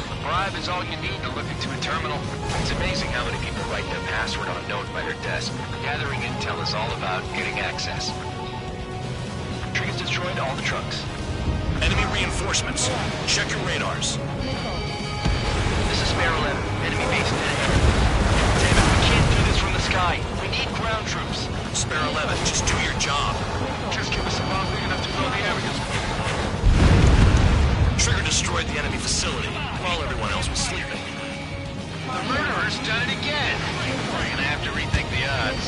A bribe is all you need to look into a terminal. It's amazing how many people write their password on a note by their desk. Gathering intel is all about getting access. Trigger's destroyed all the trucks. Enemy reinforcements. Check your radars. This is Spare 11. Enemy base dead ahead. Damn it, we can't do this from the sky. We need ground troops. Spare 11, just do your job. Just give us a bomb big enough to blow the areas. Trigger destroyed the enemy facility while everyone else was sleeping. The murderer's done it again. We're gonna have to rethink the odds.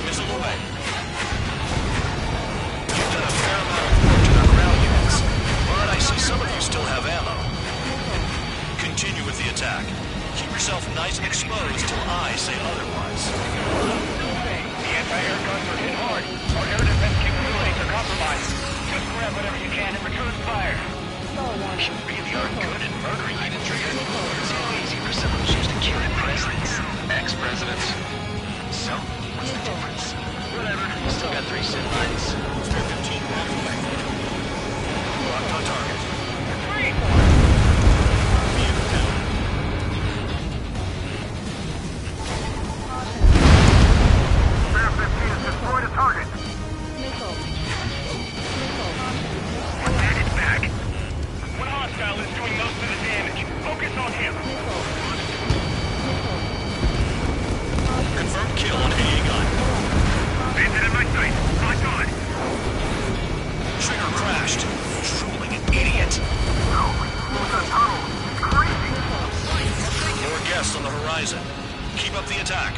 Missile away. You've done a fair amount of work to our ground units, but I see some of you still have ammo. Continue with the attack. Keep yourself nice and exposed till I say otherwise. The anti-air guns are hit hard. Our air defense capabilities are compromised. Just grab whatever you can and return fire. You really are good at murdering you, Trigger. It's so easy for someone who's used to killing presidents. Ex-presidents. So, what's the difference? Whatever. Still got 3 sim lines. Spare 15 walk away. Locked on target. Vehicle down. Spare 15 has destroyed a target. That is back. One hostile is doing most of the damage. Focus on him. Confirmed kill on AA gun. Bandit in my sight. Locked on. Trigger crashed. Truly an idiot. No, he's in a tunnel. He's crazy. More guests on the horizon. Keep up the attack.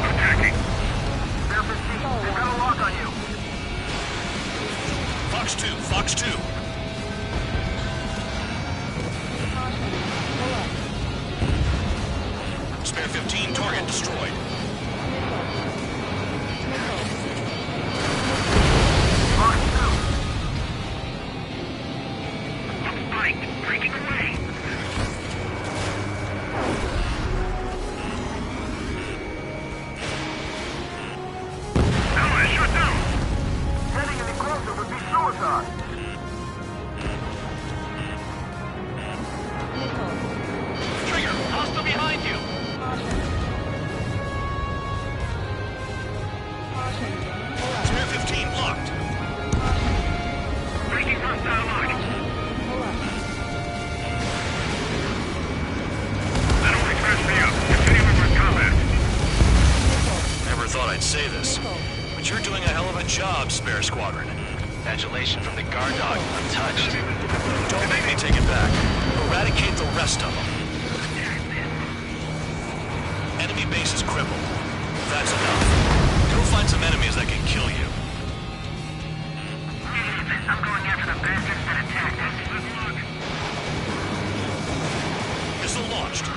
Attacking. Spare 15, they've got a lock on you. Fox 2, Fox 2. Spare 15, target destroyed. Breaking away. Ally shut down. Getting any closer would be suicide. Trigger, hostile behind you. Spare 15 blocked. Breaking hostile line. That only crashed me up. Continuing with combat. Never thought I'd say this, but you're doing a hell of a job, Spare Squadron. Adulation from the guard dog, untouched. Don't make me take it back. Eradicate the rest of them. Enemy base is crippled. That's enough. Go find some enemies that can kill you. I'm going after the bastards that attacked us. Good luck. Missile launched.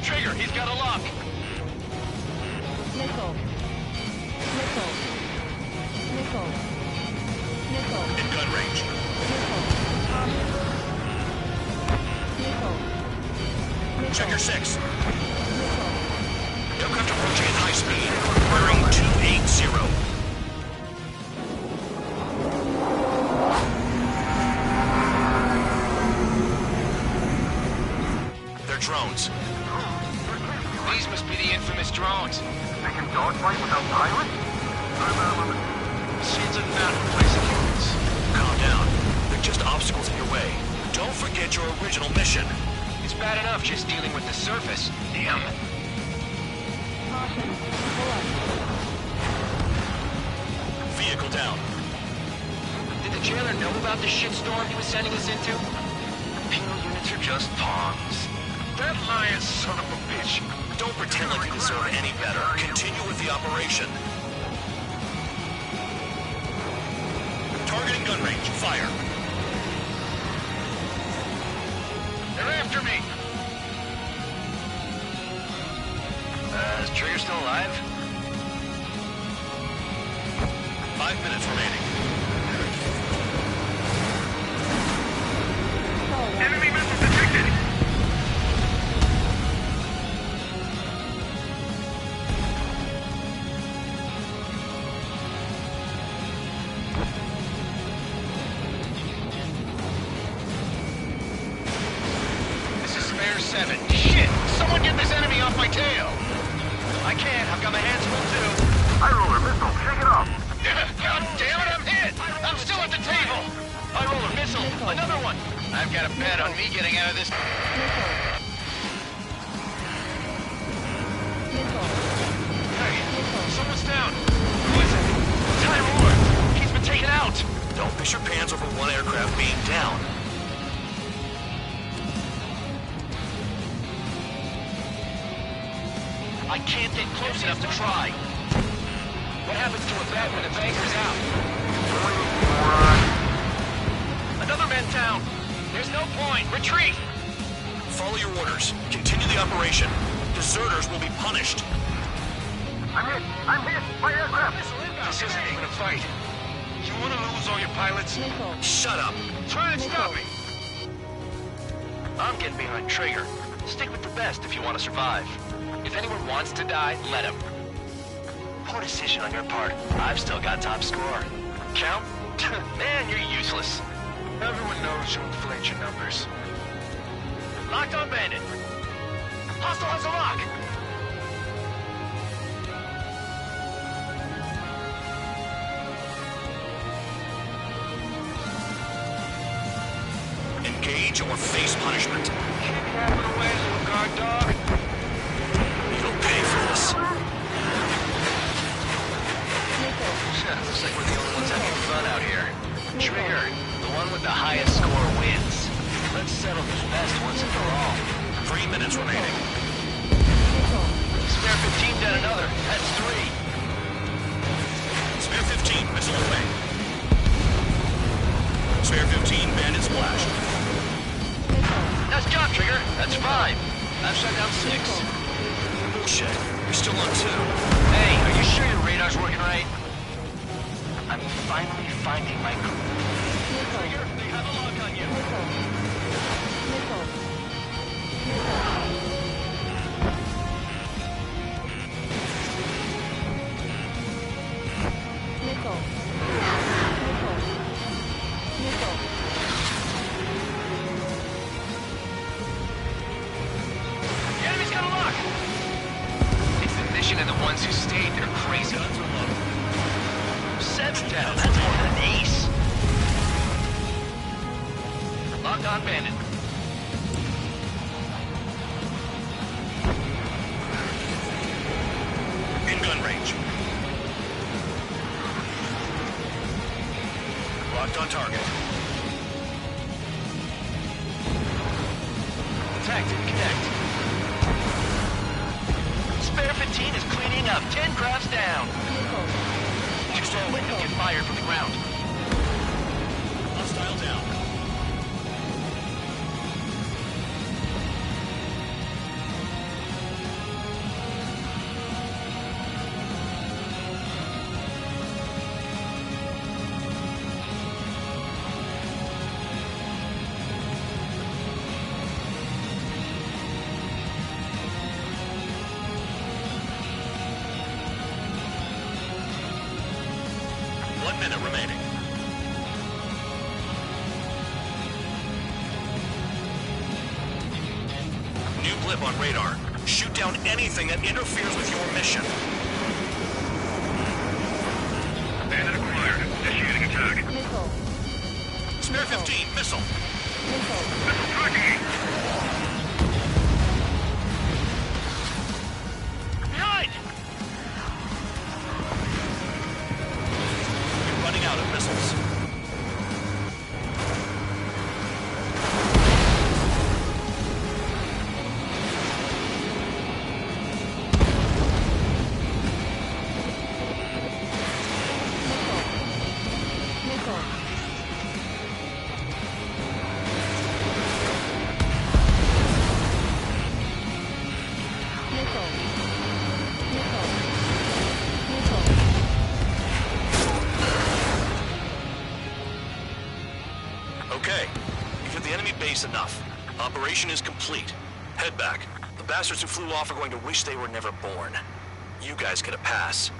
Trigger, he's got a lock. Nickel. Nickel. Nickel. Nickel. In gun range. Nickel. Checker 6. Aircraft approaching at high speed. Bearing 280. They're drones. These must be the infamous drones. They can dogfight without pilots? Seems like mountain place of humans. Calm down. They're just obstacles in your way. Don't forget your original mission. It's bad enough just dealing with the surface. Damn. Vehicle down. Did the jailer know about the shitstorm he was sending us into? Penal units are just pawns. That lion son of a bitch. Don't pretend like you deserve any better. Continue with the operation. Targeting gun range. Fire. They're after me. Is Trigger still alive? 5 minutes remaining. Enemy missile detected. This is Spare 7. Shit! Someone get this enemy off my tail! I can't. I've got my hands full too. High roller missile, shake it off. God damn it, I'm hit! I'm still at the table! High roller missile, another one! I've got a bet on me getting out of this. Hey, someone's down. Who is it? It's High roller. He's been taken out. Don't piss your pants over one aircraft being down. I can't get close enough to try. What happens to a bet when the banker's out? Another man down. There's no point. Retreat. Follow your orders. Continue the operation. Deserters will be punished. I'm hit. I'm hit. My aircraft. This isn't even a fight. You want to lose all your pilots? Shut up. Try and stop me. I'm getting behind Trigger. Stick with the best if you want to survive. If anyone wants to die, let him. Poor decision on your part. I've still got top score. Count? Man, you're useless. Everyone knows you inflate your numbers. Locked on bandit. Hostile has a lock. Engage or face punishment. Keep walking away, little guard dog. You'll pay for this. Looks like we're the only ones having fun out here. Trigger, the one with the highest score wins. Let's settle this best once and for all. 3 minutes remaining. Spare 15 down another. That's 3. Spare 15, missile away. Spare 15, bandit flash. Nice job, Trigger. That's 5. I've shut down 6. Bullshit. You're still on 2. Hey, are you sure your radar's working right? I'm finally finding my crew. Trigger, they have a lock on you. The enemy's got a lock. It's the mission and the ones who stayed there crazy. 7 down. That's more than an ace. Locked on bandit. In gun range. Locked on target. Attack didn't connect. Spare 15 is cleaning up. 10 crafts down. Too slow and you'll get fired from the ground. Hostile down. Minute remaining. New blip on radar. Shoot down anything that interferes with your mission. Bandit acquired. Initiating attack. Spare 15, missile. Missile tracking. Behind! Running out of missiles. Okay, you've hit the enemy base enough. Operation is complete. Head back. The bastards who flew off are going to wish they were never born. You guys get a pass.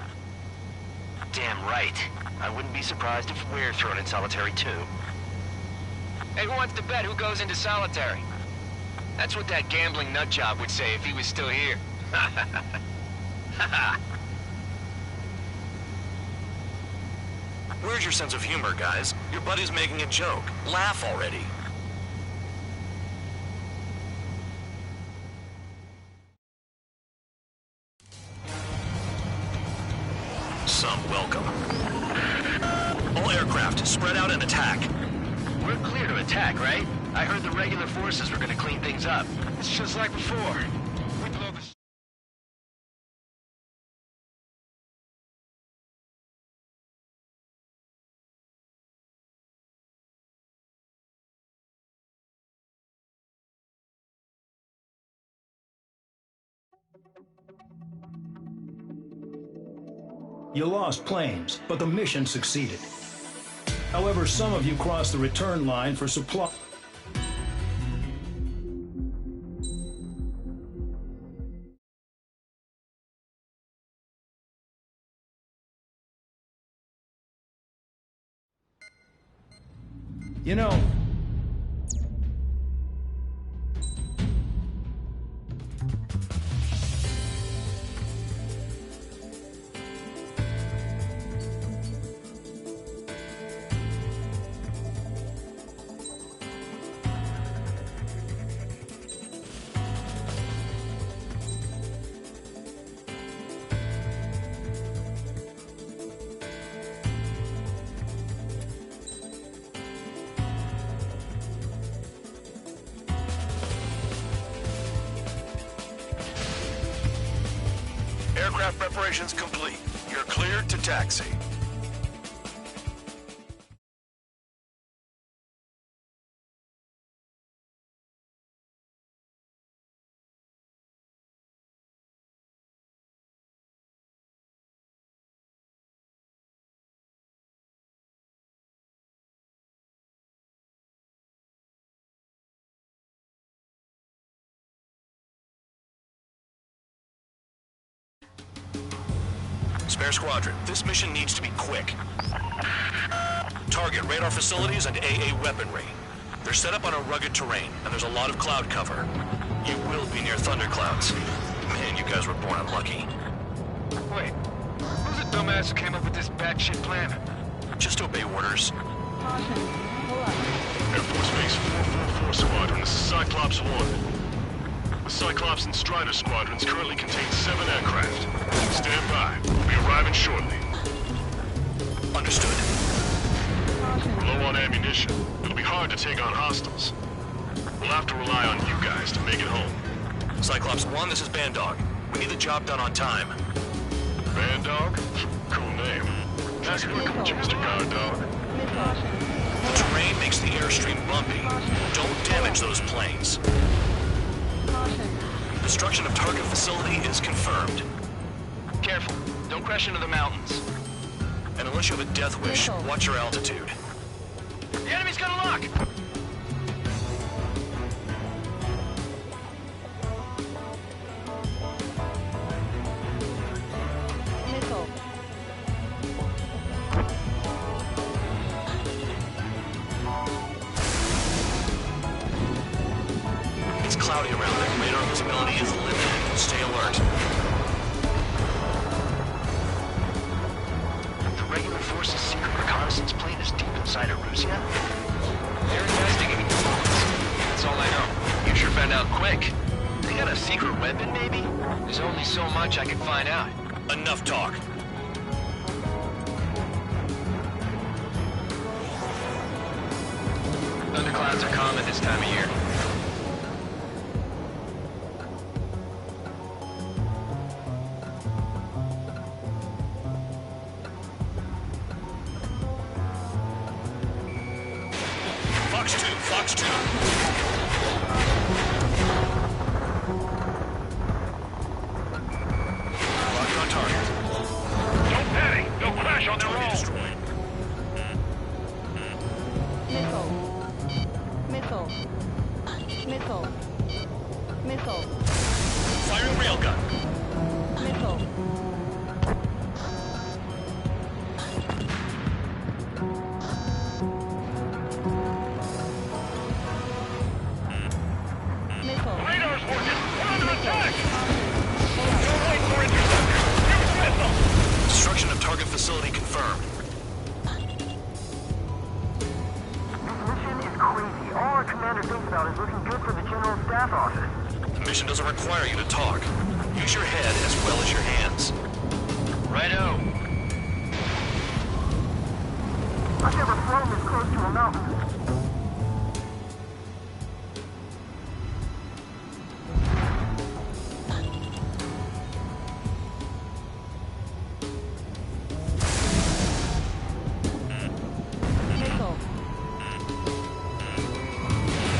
Damn right. I wouldn't be surprised if we're thrown in solitary too. Hey, who wants to bet who goes into solitary? That's what that gambling nutjob would say if he was still here. Where's your sense of humor, guys? Your buddy's making a joke. Laugh already. Some welcome. All aircraft, spread out and attack. We're clear to attack, right? I heard the regular forces were gonna clean things up. It's just like before. We blow the... You lost planes, but the mission succeeded. However, some of you crossed the return line for supply. You know, Aircraft preparations complete. You're cleared to taxi. Spare Squadron, this mission needs to be quick. Target radar facilities and AA weaponry. They're set up on a rugged terrain, and there's a lot of cloud cover. You will be near thunderclouds. Man, you guys were born unlucky. Wait, who's the dumbass who came up with this batshit plan? Just obey orders. Air Force Base 444 Squadron, this is Cyclops 1. The Cyclops and Strider Squadrons currently contain 7 aircraft. Stand by. We'll be arriving shortly. Understood. We're low on ammunition. It'll be hard to take on hostiles. We'll have to rely on you guys to make it home. Cyclops 1, this is Bandog. We need the job done on time. Bandog? Cool name. Nice working with you, Mr. Guard Dog. The terrain makes the airstream bumpy. Don't damage those planes. Destruction of target facility is confirmed. Careful. Don't crash into the mountains. And unless you have a death wish, watch your altitude. The enemy's got a lock! It's cloudy around there. Radar visibility is limited. Stay alert. The regular force's secret reconnaissance plane is deep inside Erusia? They're investigating the bombs. That's all I know. You sure found out quick. They got a secret weapon, maybe? There's only so much I can find out. Enough talk. Thunderclouds are common this time of year. Fox 2, Fox 2. Locked on target. Don't panic! They'll crash on their own! Destroyed. Missile. Firing railgun. Missile. Radar's working! We're under attack! Don't wait for interceptor! Use missile! Destruction of target facility confirmed. This mission is crazy. All our commander thinks about is looking good for the General Staff Office. The mission doesn't require you to talk. Use your head as well as your hands. Righto. I've never flown this close to a mountain.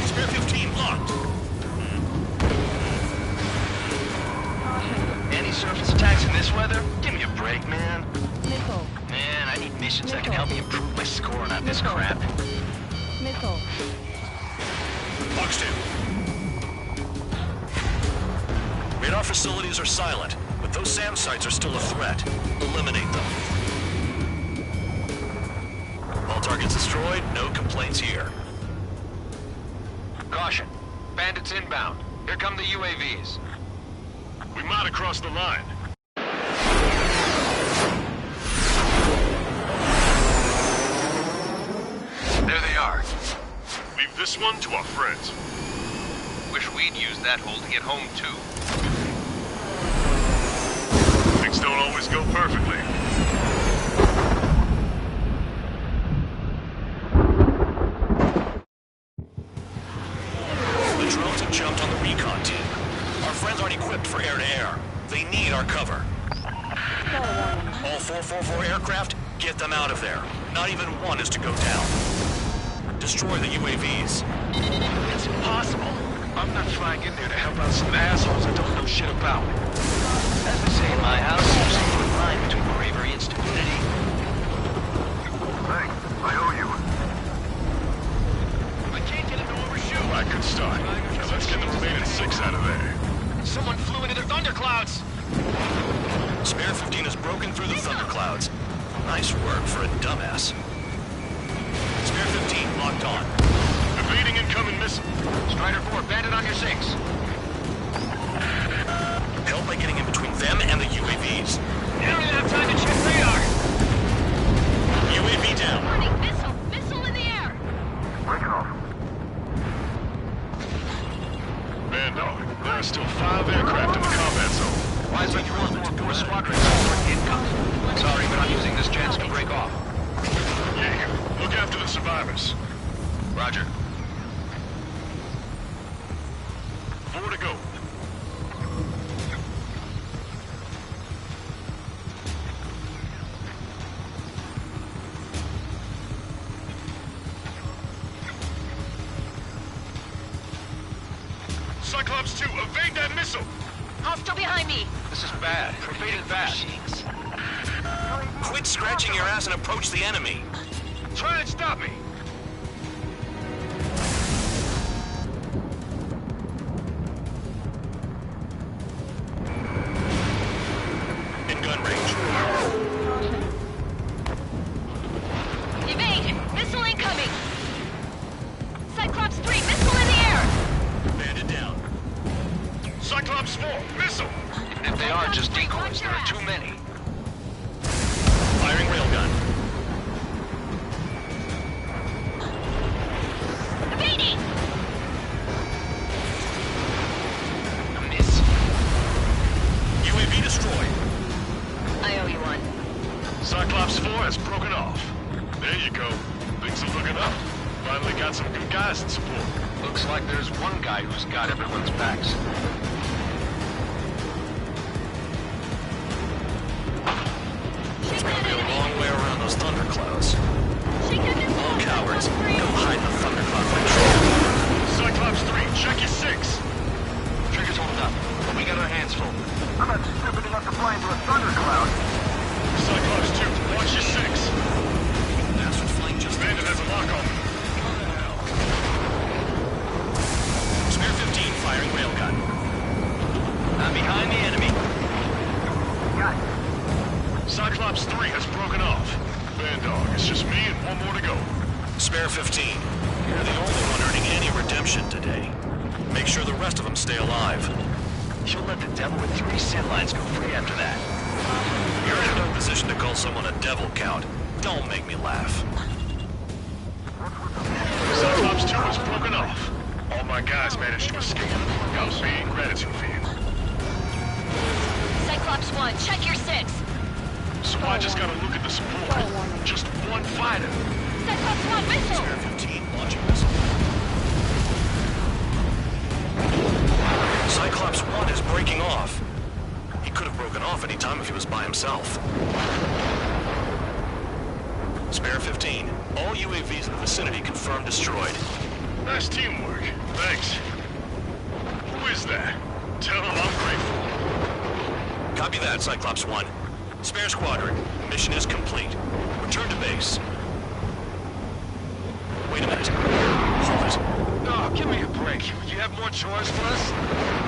Spare 15 locked. Any surface attacks in this weather? Give me a break, man. Missile. Man, I need missions that can help me improve my score, not this crap. Missile. Fox 2. Radar facilities are silent, but those SAM sites are still a threat. Eliminate them. All targets destroyed, no complaints here. Caution. Bandits inbound. Here come the UAVs. We might have crossed the line. There they are. Leave this one to our friends. Wish we'd used that hole to get home, too. Things don't always go perfectly. The drones have jumped on the recon team. Our friends aren't equipped for air-to-air. They need our cover. All 444 aircraft, get them out of there. Not even one is to go down. Destroy the UAVs. It's impossible. I'm not flying in there to help out some assholes I don't know shit about. As we say in my house, there's a thin line between bravery and stupidity. Thanks. I owe you. I can't get it to overshoot. I could start. Now let's get the remaining 6 out of there. Someone flew into the thunderclouds. Spare 15 has broken through the clouds. Nice work for a dumbass. Spare 15 locked on. Evading incoming missile. Strider 4, bandit on your 6. Help by getting in between them and the UAVs. You don't even have time to check radar. UAV down. Warning, missile! Missile in the air! Break it off. Man, dog, there are still 5 aircraft in the combat zone. Wiseman 444 Squadron support incoming. Sorry, but I'm using this chance to break off. Yeah, look after the survivors. Roger. 4 to go. Cyclops 2, evade that missile! Hostile behind me! This is bad. Evading fast. Quit scratching your ass and approach the enemy. Try and stop me! In gun range. Evade! Missile incoming! Cyclops 3, missile in the air! Bandit down. Cyclops 4, missile! Even if they are just decoys, there are too many. Firing railgun. Evading! A miss. UAV destroyed. I owe you one. Cyclops 4 has broken off. There you go. Things are looking up. Finally got some good guys in support. Looks like there's one guy who's got everyone's backs. It's gonna be a long way around those thunderclouds. All cowards, go hide in the thundercloud control. Cyclops 3, check your 6. Trigger's holding up, but we got our hands full. I'm not stupid enough to fly into a thundercloud. Cyclops 2, watch your 6. Bastard's flying just Bandit has a lock on me. Spare 15 firing railgun. I'm behind the enemy. Got it. Cyclops 3 has broken off. Dog, it's just me and one more to go. Spare 15. You're the only one earning any redemption today. Make sure the rest of them stay alive. You'll let the devil with 3 sin lines go free after that. You're in no position to call someone a devil, Count. Don't make me laugh. Cyclops 2 has broken off. All my guys managed to escape. Got big gratitude for you. Cyclops 1, check your 6. So I just gotta look at the support. Just one fighter. Cyclops 1, missile! Spare 15 launching missile. Cyclops 1 is breaking off. He could have broken off any time if he was by himself. Spare 15. All UAVs in the vicinity confirmed destroyed. Nice teamwork. Thanks. Who is that? Tell him I'm grateful. Copy that, Cyclops 1. Spare squadron. Mission is complete. Return to base. Wait a minute. Hold it. Oh, give me a break. You have more chores for us?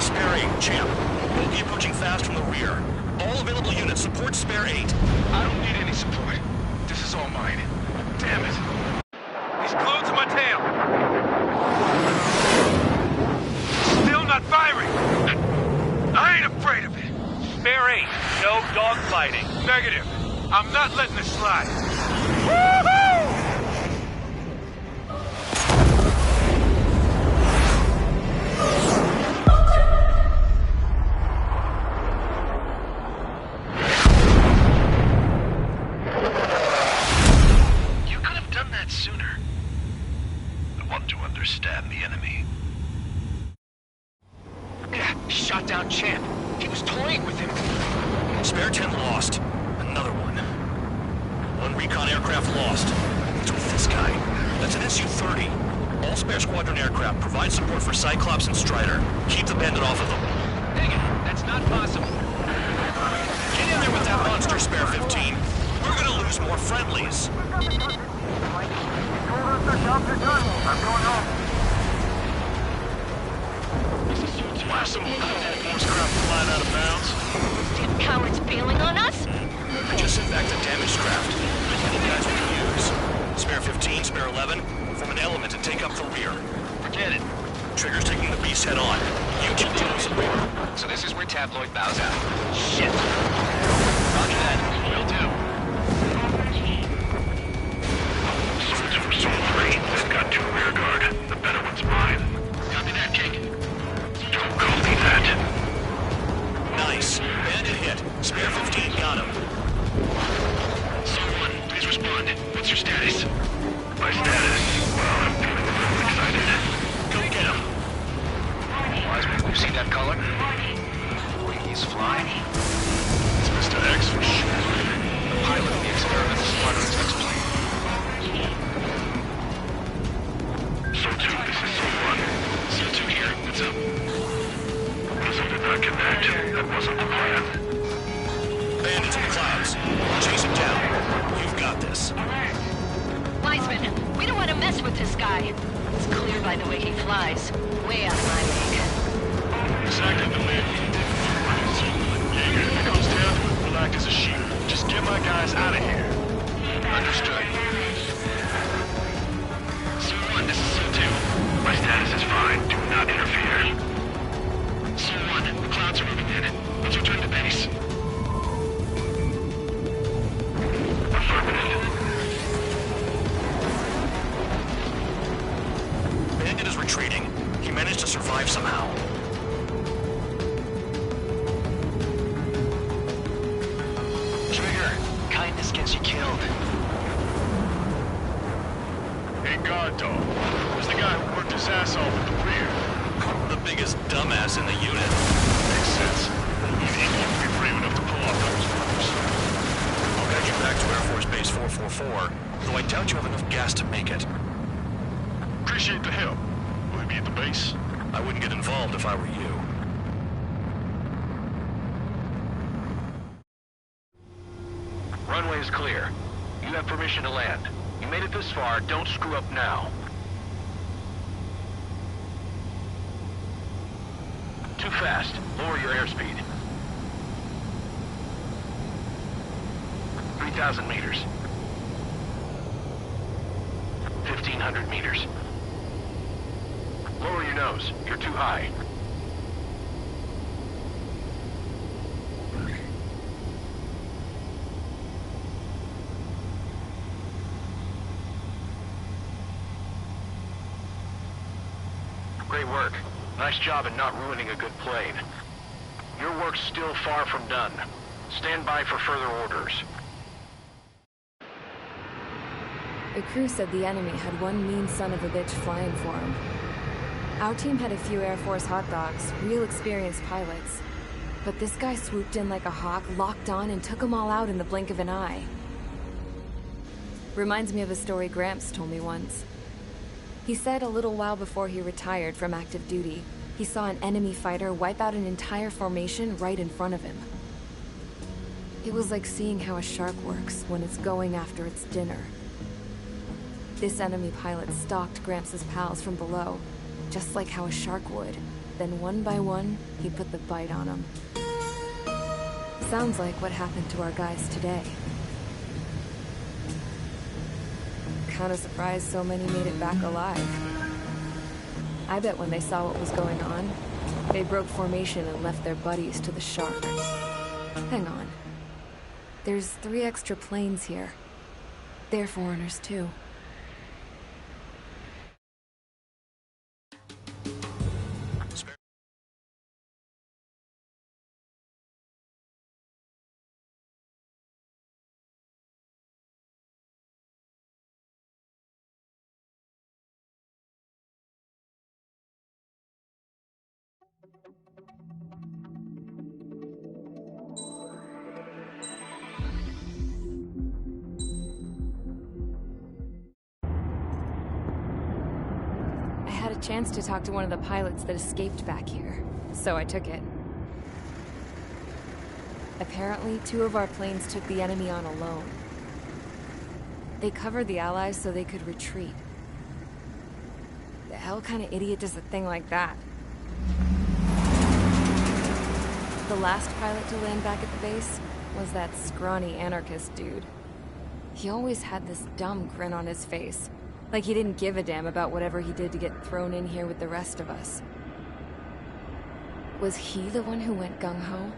Spare 8, champ. Bogey approaching fast from the rear. All available units support Spare 8. I don't need any support. This is all mine. Damn it. He's glued to my tail. Still not firing. I ain't afraid of it. Spare 8, no dogfighting. Negative. I'm not letting this slide. Woohoo! You could have done that sooner. I want to understand the enemy. Yeah, shot down champ. He was toying with him. Spare 10 lost. Another one. One recon aircraft lost. What's with this guy? That's an Su-30. All spare squadron aircraft provide support for Cyclops and Strider. Keep the bandit off of them. Dang it, that's not possible. Get in there with that monster, Spare 15. We're gonna lose more friendlies. I'm going home. Blast them. Force craft flying out of bounds. Damn cowards bailing on us? I just sent back the 11, form an element and take up the rear. Forget it. Trigger's taking the beast head on. You two close the rear. So this is where Tabloid bows out. Shit. Roger that. Will do. Soul 2 or Soul 3, they've got 2 rear guard. The better one's mine. Copy that, King. Don't call me that. Nice. Bandit hit. Spare 15 got him. Soul 1, please respond. What's your status? My status? Well, I'm feeling a little excited. Go get him. Wiseman, you see that color? He's flying. It's Mr. X for sure. The pilot of the experimental squadron's X-plane. Soul 2, this is Soul 1. Soul 2 here. What's up? Missile did not connect. That wasn't the plan. Bandits in the clouds. Chase him down. You've got this. Wiseman, we don't want to mess with this guy. It's clear by the way he flies. Way out of my league. Exactly the man he did. Jaeger, if it goes down, we'll act as a shield. Just get my guys out of here. Understood. Soul 1, this is Soul 2. My status is fine. Do not interfere. Soul 1, the clouds are moving in. Let's return to base. Affirmative. Bandit is retreating. He managed to survive somehow. Trigger, kindness gets you killed. Hey, guard dog. Who's the guy who worked his ass off at the rear? The biggest dumbass in the unit. Makes sense. Even he won't be brave enough to pull off those moves. I'll guide you back to Air Force Base 444, though I doubt you have enough gas to make it. Appreciate the help. Will he be at the base? I wouldn't get involved if I were you. Runway is clear. You have permission to land. You made it this far, don't screw up now. Too fast. Lower your airspeed. 3,000 meters. 1,500 meters. Lower your nose. You're too high. Great work. Nice job in not ruining a good plane. Your work's still far from done. Stand by for further orders. The crew said the enemy had one mean son of a bitch flying for him. Our team had a few Air Force hot dogs, real experienced pilots. But this guy swooped in like a hawk, locked on, and took them all out in the blink of an eye. Reminds me of a story Gramps told me once. He said a little while before he retired from active duty, he saw an enemy fighter wipe out an entire formation right in front of him. It was like seeing how a shark works when it's going after its dinner. This enemy pilot stalked Gramps' pals from below, just like how a shark would. Then one by one, he put the bite on them. Sounds like what happened to our guys today. Kinda surprised so many made it back alive. I bet when they saw what was going on, they broke formation and left their buddies to the shark. Hang on. There's 3 extra planes here. They're foreigners too. I had a chance to talk to one of the pilots that escaped back here, so I took it. Apparently, 2 of our planes took the enemy on alone. They covered the Allies so they could retreat. The hell kind of idiot does a thing like that? The last pilot to land back at the base was that scrawny anarchist dude. He always had this dumb grin on his face, Like he didn't give a damn about whatever he did to get thrown in here with the rest of us. Was he the one who went gung-ho?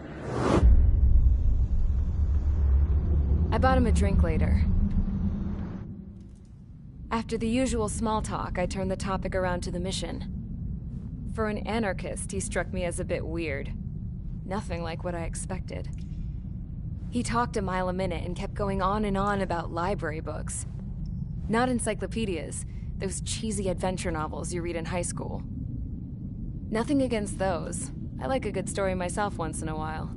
I bought him a drink later. After the usual small talk, I turned the topic around to the mission. For an anarchist, he struck me as a bit weird. Nothing like what I expected. He talked a mile a minute and kept going on and on about library books. Not encyclopedias, those cheesy adventure novels you read in high school. Nothing against those. I like a good story myself once in a while.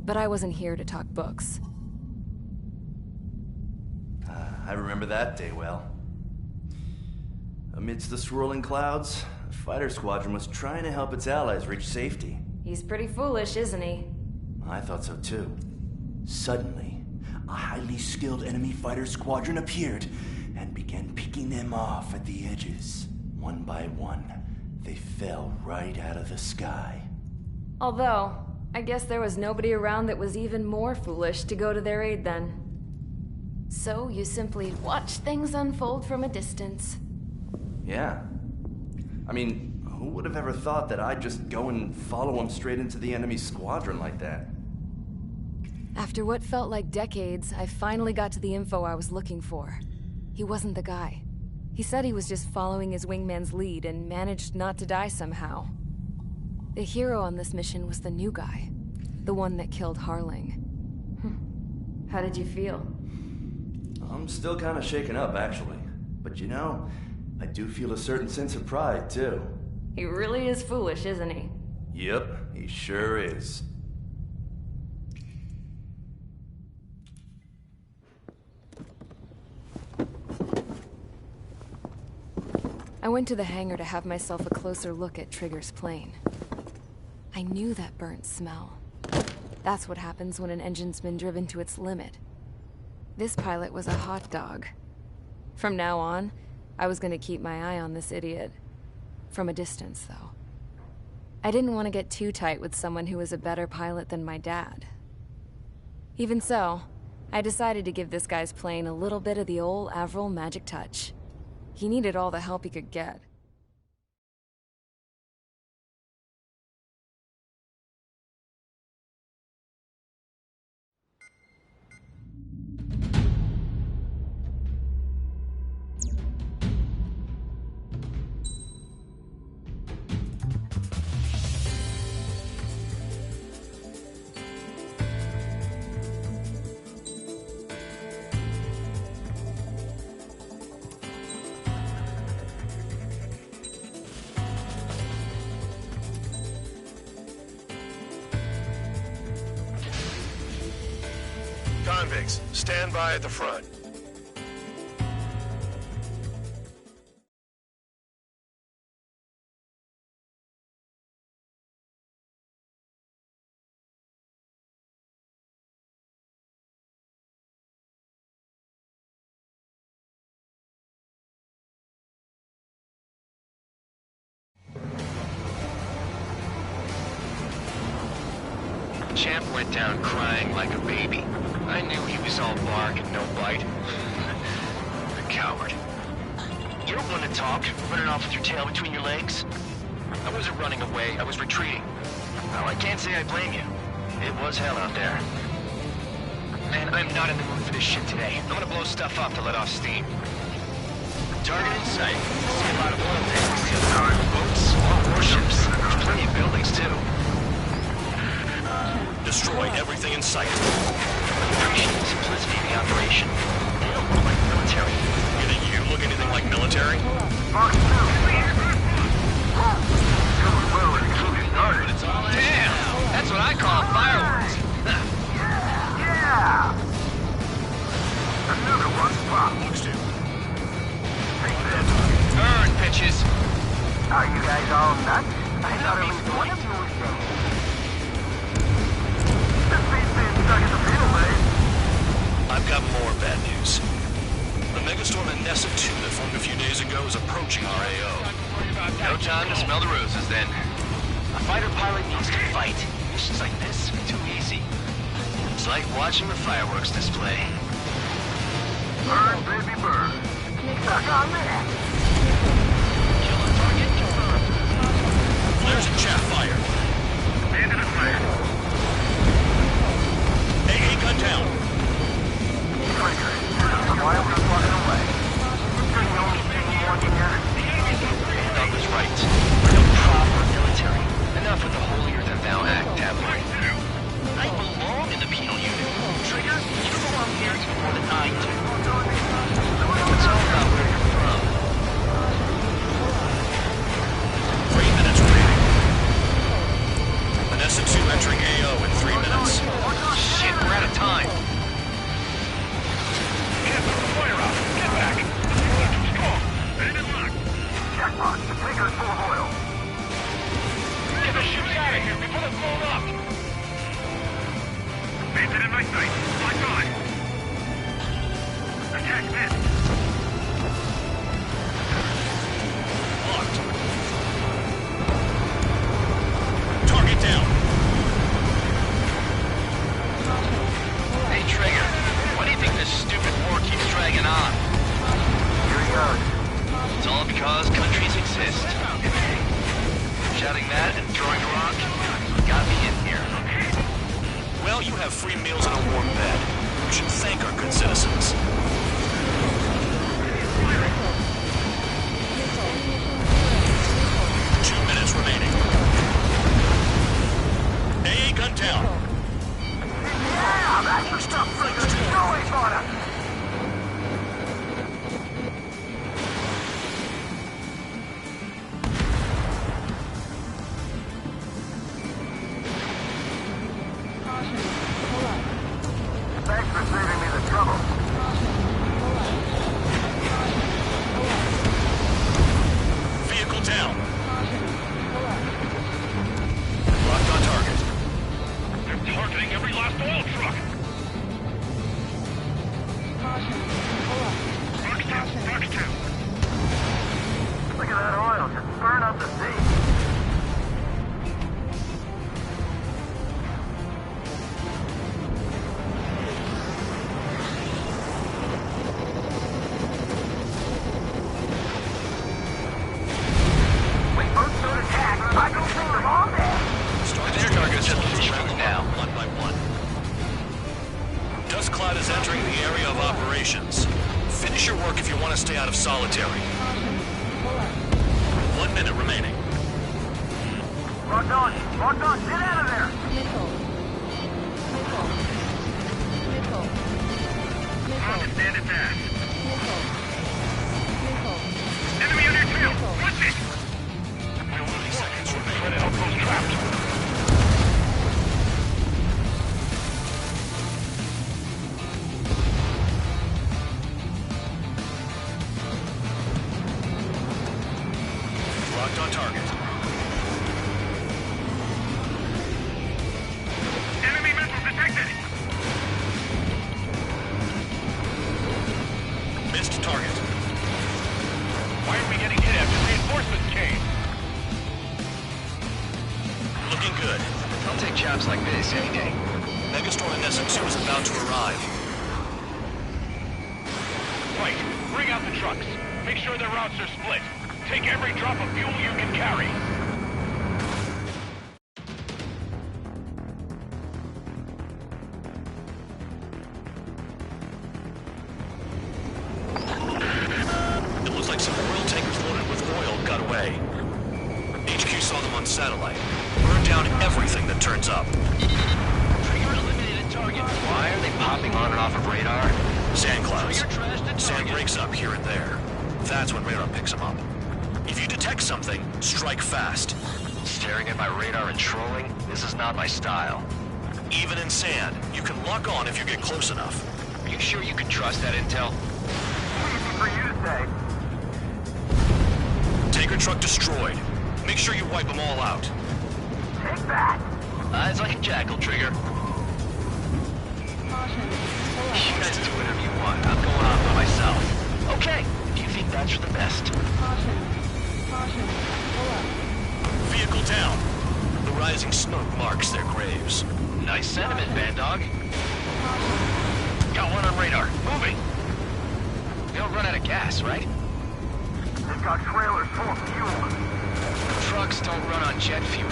But I wasn't here to talk books. I remember that day well. Amidst the swirling clouds, a fighter squadron was trying to help its allies reach safety. He's pretty foolish, isn't he? I thought so too. Suddenly, a highly skilled enemy fighter squadron appeared and began picking them off at the edges. One by one, they fell right out of the sky. Although, I guess there was nobody around that was even more foolish to go to their aid then. So you simply watch things unfold from a distance. Yeah. I mean, who would have ever thought that I'd just go and follow him straight into the enemy squadron like that? After what felt like decades, I finally got to the info I was looking for. He wasn't the guy. He said he was just following his wingman's lead and managed not to die somehow. The hero on this mission was the new guy. The one that killed Harling. How did you feel? I'm still kind of shaken up, actually. But you know, I do feel a certain sense of pride, too. He really is foolish, isn't he? Yep, he sure is. I went to the hangar to have myself a closer look at Trigger's plane. I knew that burnt smell. That's what happens when an engine's been driven to its limit. This pilot was a hot dog. From now on, I was gonna keep my eye on this idiot. From a distance, though. I didn't want to get too tight with someone who was a better pilot than my dad. Even so, I decided to give this guy's plane a little bit of the old Avril magic touch. He needed all the help he could get. Convicts, stand by at the front. Champ went down crying like a baby. I knew he was all bark and no bite. The coward. You're one to talk, running off with your tail between your legs. I wasn't running away, I was retreating. Well, I can't say I blame you. It was hell out there. Man, I'm not in the mood for this shit today. I'm gonna blow stuff up to let off steam. Target in sight. See a lot of oil tanks, boats, small warships. There's plenty of buildings, too. Destroy everything in sight. Appreciate the simplicity of the operation. They don't look like military. You think you look anything like military? Damn! That's what I call fireworks. Yeah! Another one popped. Burn, bitches! Are you guys all nuts? I thought at least one of you was dead. This beat's being stuck in the middle, eh? I've got more bad news. The megastorm at Nessa 2 that formed a few days ago is approaching our AO. No time to smell the roses, then. A fighter pilot needs to fight. Missions like this are too easy. It's like watching the fireworks display. Burn, baby, burn. Flares and chaff fire. Bandit at fire. AA gun down. Dog was right. No proper military. Enough with the holier-than-thou act, tabloid. I belong in the penal unit. Trigger, you belong here even more than I do. It's all about where you're from. 3 minutes remaining. Vanessa 2 entering AO in 3 minutes. Shit, we're out of time. Can't put the fire out. Get back. You're too strong. Enemy locked. Jackpot, the tanker's full of oil. Get the shoots out of here before they're blown up. Bandit in my sight. Lock on. Attack missed. Locked. Target down. Hey, Trigger. Why do you think this stupid war keeps dragging on? Here he goes. It's all because countries exist. Shouting that and throwing a rock got me in here. Well, you have free meals and a warm bed. You should thank our good citizens. 2 minutes remaining. AA gun down. Yeah, that's your stuff, Trigger. Go away, Fauna. Thanks for saving me the trouble. Vehicle down. Locked on target. They're targeting every last oil truck. Rocks down. Look at that oil just burn up the sea. Wait, boats don't attack. I don't think they're all there. Their targets just shoot now. One by one. Dust cloud is entering the area of operations. Finish your work if you want to stay out of solitary. 1 minute remaining. Locked on. Locked on. Get out of there. Stand it back. Enemy on your tail. Watch it. We're losing seconds. Try to help those trapped. Locked on target. Enemy missiles detected. Missed target. Why are we getting hit after reinforcements came? Looking good. I'll take jobs like this any day. Megastorm in SM2 is about to arrive. Right. Bring out the trucks. Make sure their routes are split. Take every drop of fuel you can carry. It looks like some oil tankers loaded with oil got away. HQ saw them on satellite. Burn down everything that turns up. Trigger eliminated target. Why are they popping on and off of radar? Sand clouds. Trigger trashed the Sand target. breaks up here and there. That's when radar picks them up. If you detect something, strike fast. Staring at my radar and trolling? This is not my style. Even in sand, you can lock on if you get close enough. Are you sure you can trust that intel? Easy for you to say. Tanker truck destroyed. Make sure you wipe them all out. Take that. Eyes like a jackal, Trigger. You guys do whatever you want. I'm going off by myself. Okay, if you think that's for the best. Vehicle down. The rising smoke marks their graves. Nice sentiment, Band Dog. Got one on radar. Moving. We don't run out of gas, right? They've got trailers full of fuel. Trucks don't run on jet fuel.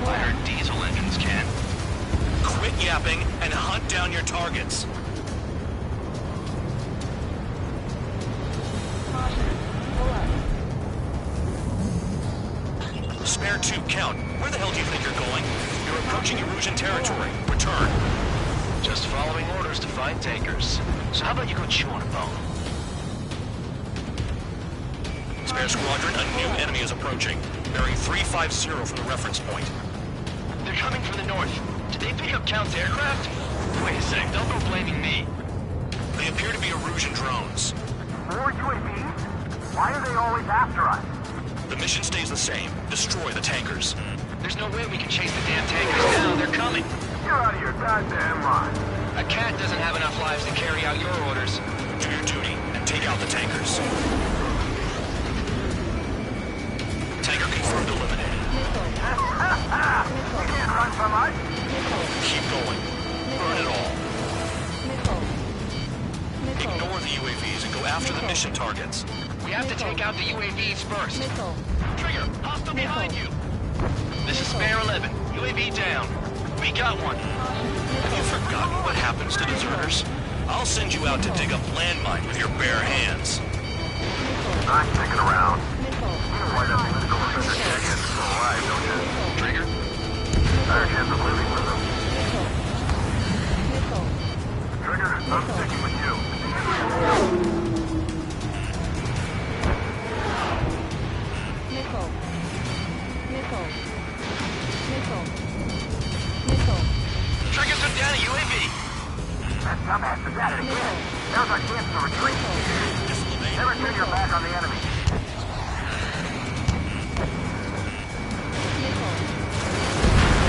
I heard diesel engines can. Quit yapping and hunt down your targets. Spare 2, count. Where the hell do you think you're going? You're approaching Erusian territory. Return. Just following orders to find tankers. So how about you go chew on a bone? Spare squadron, a new enemy is approaching. Bearing 350 from the reference point. They're coming from the north. Did they pick up Count's aircraft? Wait a sec, don't go blaming me. They appear to be Erusian drones. More UAVs? Why are they always after us? The mission stays the same. Destroy the tankers. There's no way we can chase the damn tankers down. They're coming. You're out of your goddamn mind. A cat doesn't have enough lives to carry out your orders. Do your duty and take out the tankers. Tanker confirmed eliminated. You can't run from us. Keep going. Burn it all. Ignore the UAVs and go after the mission targets. We have to take out the UAVs first. Trigger, hostile behind you. This is Spare 11. UAV down. We got one. Have you forgotten what happens to deserters? I'll send you out to dig up landmine with your bare hands. I'm sticking around. Why doesn't political offender Jack still alive, don't you? Trigger? Better chance of living with him. Trigger, I'm sticking with you. Trigger took down a UAV. That dumbass is at it again. Now's our chance to retreat. Never turn your back on the enemy.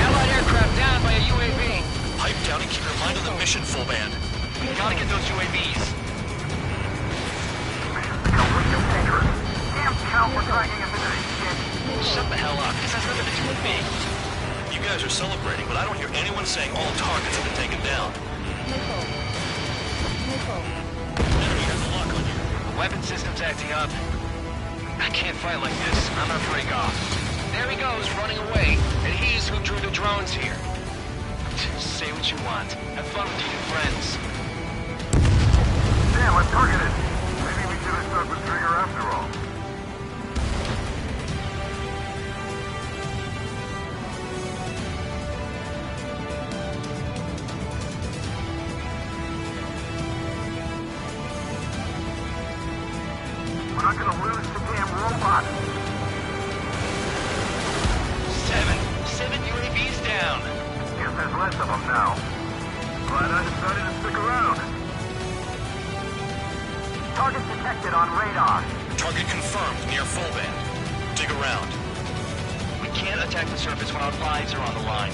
Allied aircraft down by a UAV. Pipe down and keep your mind on the mission, full band. We gotta get those UAVs. Damn Count, we're dragging us into this shit. Shut the hell up. This has nothing to do with me. You guys are celebrating, but I don't hear anyone saying all targets have been taken down. Enemy has a lock on you. Weapon system's acting up. I can't fight like this. I'm gonna break off. There he goes, running away. And he's who drew the drones here. Say what you want. Have fun with your new friends. Damn, I'm targeted. Maybe we should have stuck with Trigger after all. We're not gonna lose the damn robot. 7 UAVs down. Guess there's less of them now. Glad I decided to stick around. Target detected on radar. Target confirmed near full band. Dig around. We can't attack the surface when our lives are on the line.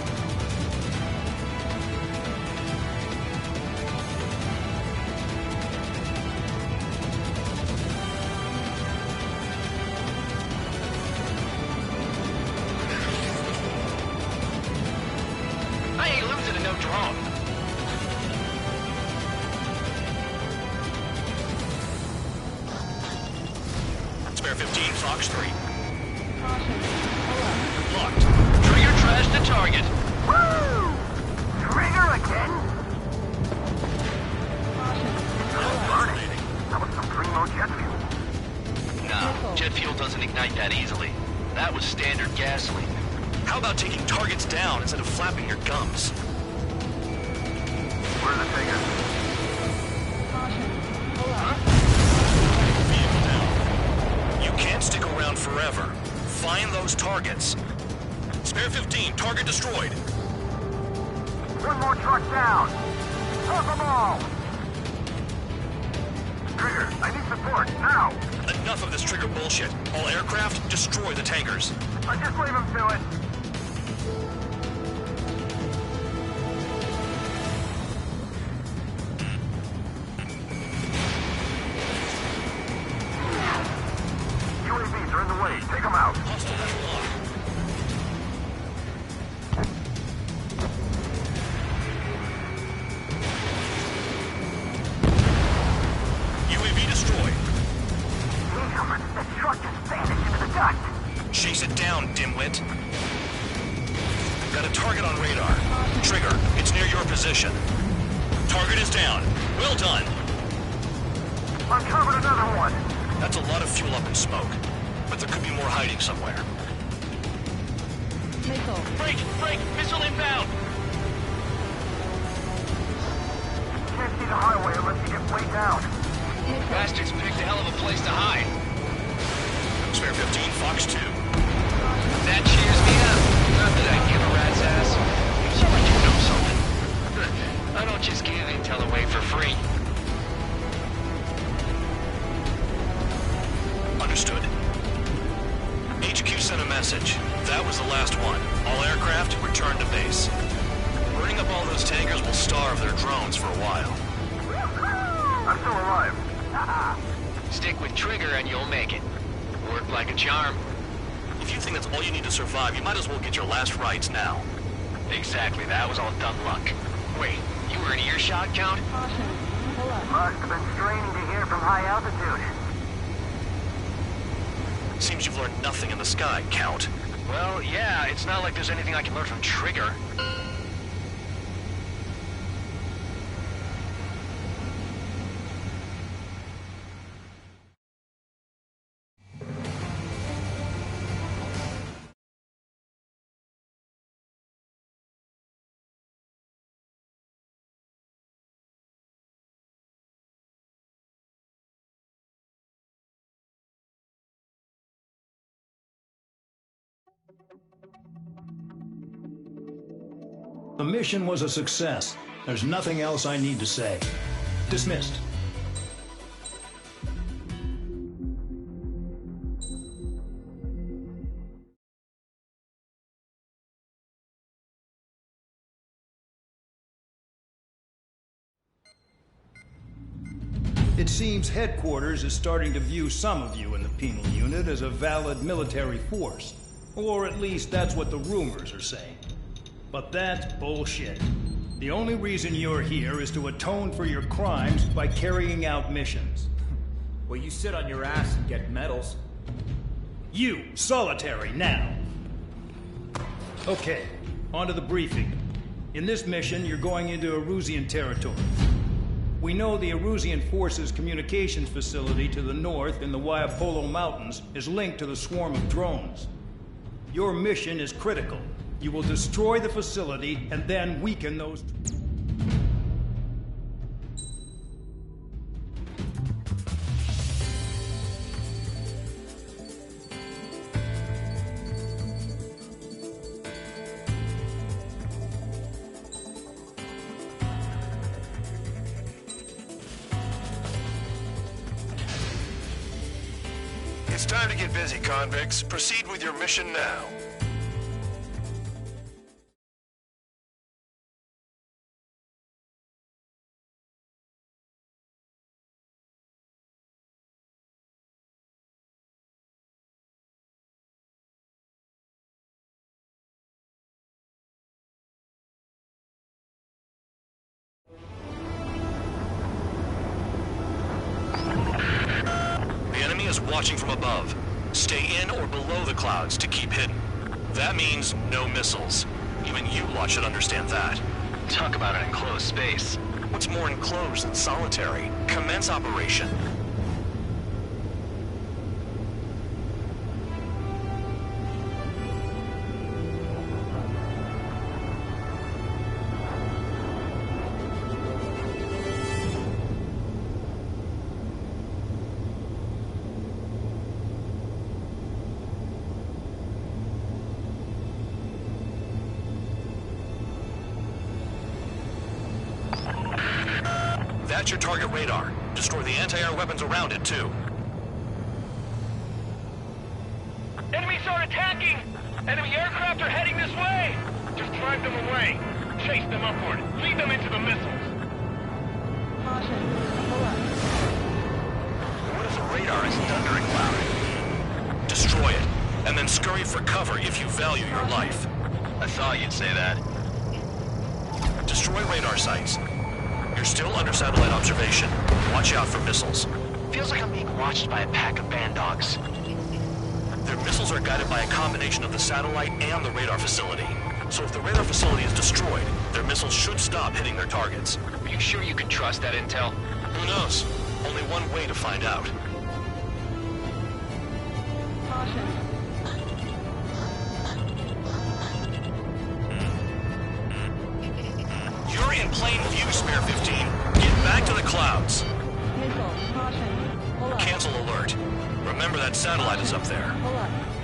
I ain't losing to no drone. Spare 15, Fox 3. Locked. Trigger trashed the target. Woo! Trigger again? That was some primo jet fuel. Nah, jet fuel doesn't ignite that easily. That was standard gasoline. How about taking targets down instead of flapping your gums? Where are the fingers? Vehicle down. You can't stick around forever. Find those targets. Spare 15, target destroyed. One more truck down. Drop them all. Trigger, I need support, now. Enough of this Trigger bullshit. All aircraft, destroy the tankers. I just leave him to it. UAVs are in the way. Take them out. Hostile has lock. UAV Chase it down, dimwit. Got a target on radar. Trigger, it's near your position. Target is down. Well done. Uncovered another one. That's a lot of fuel up in smoke, but there could be more hiding somewhere. Missile. Break! Missile inbound! Can't see the highway unless you get way down. Bastards picked a hell of a place to hide. Spare 15, Fox 2. That cheers me up. Not that I give a rat's ass. You sound like you know something. I don't just give intel away for free. Understood. HQ sent a message. That was the last one. All aircraft, return to base. Burning up all those tankers will starve their drones for a while. I'm still alive. Stick with Trigger and you'll make it. Work like a charm. If you think that's all you need to survive, you might as well get your last rites now. Exactly, that was all dumb luck. Wait, you were in earshot, Count? Caution. Pull up. Must have been straining to hear from high altitude. Seems you've learned nothing in the sky, Count. Well, yeah, it's not like there's anything I can learn from Trigger. The mission was a success. There's nothing else I need to say. Dismissed. It seems headquarters is starting to view some of you in the penal unit as a valid military force. Or at least that's what the rumors are saying. But that's bullshit. The only reason you're here is to atone for your crimes by carrying out missions. Well, you sit on your ass and get medals. You, solitary, now. Okay, on to the briefing. In this mission, you're going into Erusian territory. We know the Erusian Forces communications facility to the north in the Waiapolo Mountains is linked to the swarm of drones. Your mission is critical. You will destroy the facility and then weaken those... It's time to get busy, convicts. Proceed with your mission now. The enemy is watching from above. Stay in or below the clouds to keep hidden. That means no missiles. Even you lot should understand that. Talk about an enclosed space. What's more enclosed than solitary? Commence operation. That's your target radar. Destroy the anti-air weapons around it, too. Enemies are attacking! Enemy aircraft are heading this way! Just drive them away. Chase them upward. Lead them into the missiles. Caution. Pull up. What if the radar is thundering loud? Destroy it, and then scurry for cover if you value your life. I thought you'd say that. Destroy radar sites. You're still under satellite observation. Watch out for missiles. Feels like I'm being watched by a pack of band dogs. Their missiles are guided by a combination of the satellite and the radar facility. So if the radar facility is destroyed, their missiles should stop hitting their targets. Are you sure you can trust that intel? Who knows? Only one way to find out. You're in plain view, Spare 15. Get back to the clouds. Cancel alert. Remember that satellite is up there.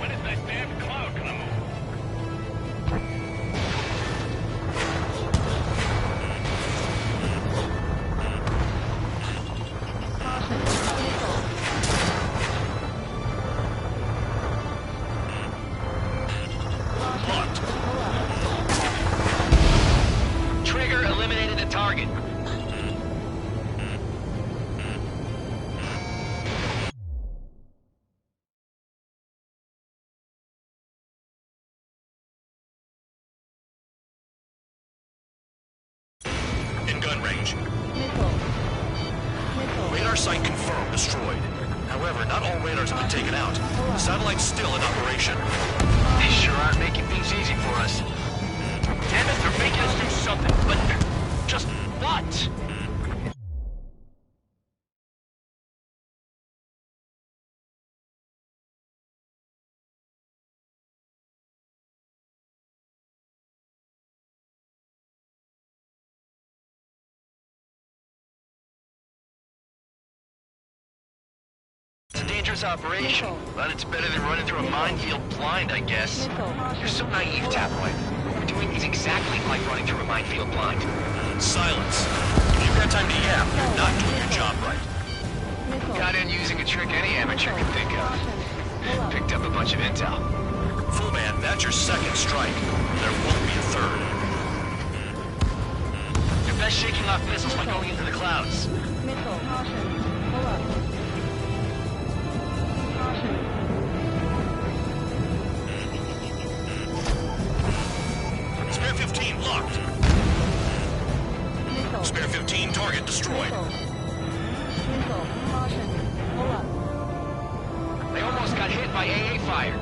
When is that damn cloud gonna move? Trigger eliminated the target. In gun range. Radar site confirmed destroyed. However, not all radars have been taken out. The satellite's still in operation. They sure aren't making things easy for us. Damn it, they're making us do something. But just what? It's a dangerous operation, but it's better than running through a minefield blind, I guess. You're so naive, Tabloid. What we're doing is exactly like running through a minefield blind. Silence. If you've got time to yap, you're not doing your job right. Got in using a trick any amateur can think of. Picked up a bunch of intel. Full man, that's your second strike. There won't be a third. You're best shaking off missiles by going into the clouds. Spare 15 locked. Spare 15 target destroyed. They almost got hit by AA fire.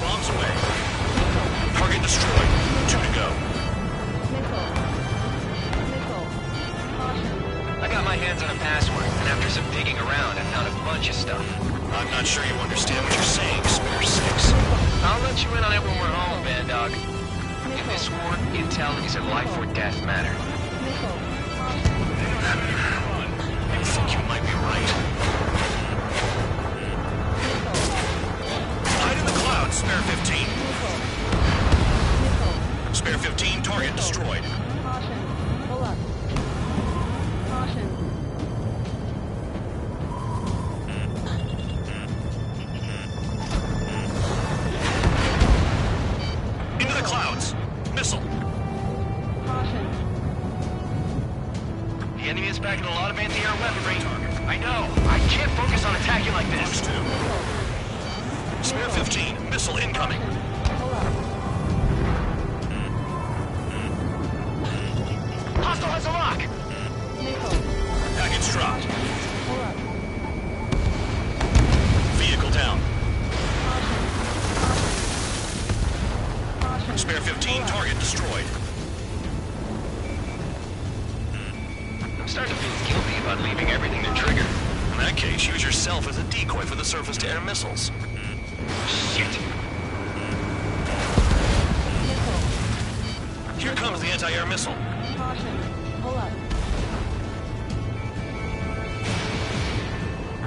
Bombs away. Target destroyed. 2 to go. I got my hands on a password, and after some digging around, I found a bunch of stuff. I'm not sure you understand what you're saying, Spare 6. I'll let you in on it when we're home, Bad Dog. In this war, intel is a life or death matter. I think you might be right. Hide in the clouds, Spare 15. Spare 15 target destroyed. Into the clouds. Missile. The enemy is packing a lot of anti-air weaponry. I know. I can't focus on attacking like this. Spare 15. Missile incoming. Hostile has a lock. Package dropped. Vehicle down. Spare 15 target destroyed. I'm starting to feel guilty about leaving everything to Trigger. In that case, use yourself as a decoy for the surface-to-air missiles. Shit. Here comes the anti-air missile.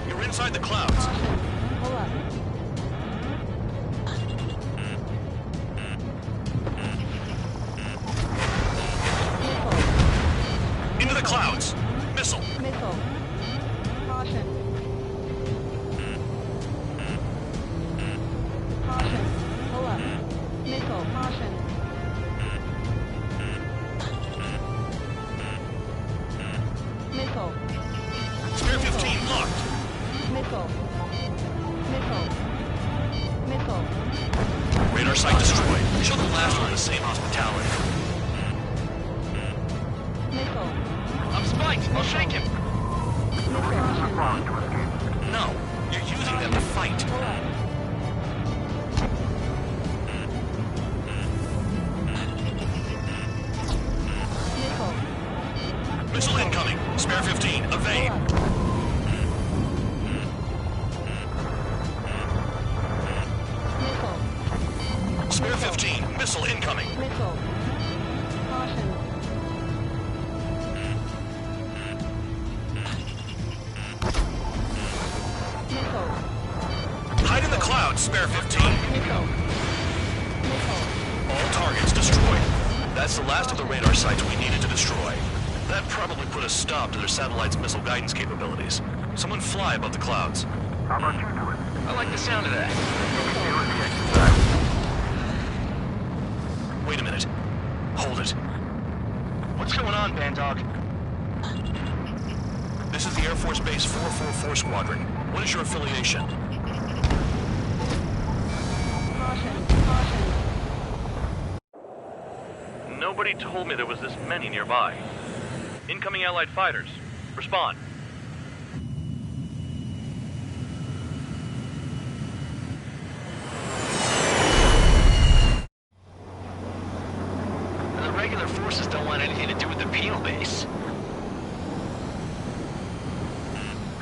You're inside the clouds. Into the clouds. Missile. Spare 15 locked. Missile. incoming. Missile. Caution. Missile. Hide in the clouds, spare 15. Missile. All targets destroyed. That's the last of the radar sites we needed to destroy. That probably put a stop to their satellite's missile guidance capabilities. Someone fly above the clouds. How about you do it? I like the sound of that. Wait a minute. Hold it. What's going on, Bandog? This is the Air Force Base 444 Squadron. What is your affiliation? Caution. Caution. Nobody told me there was this many nearby. Incoming Allied fighters. Respond. The regular forces don't want anything to do with the penal base.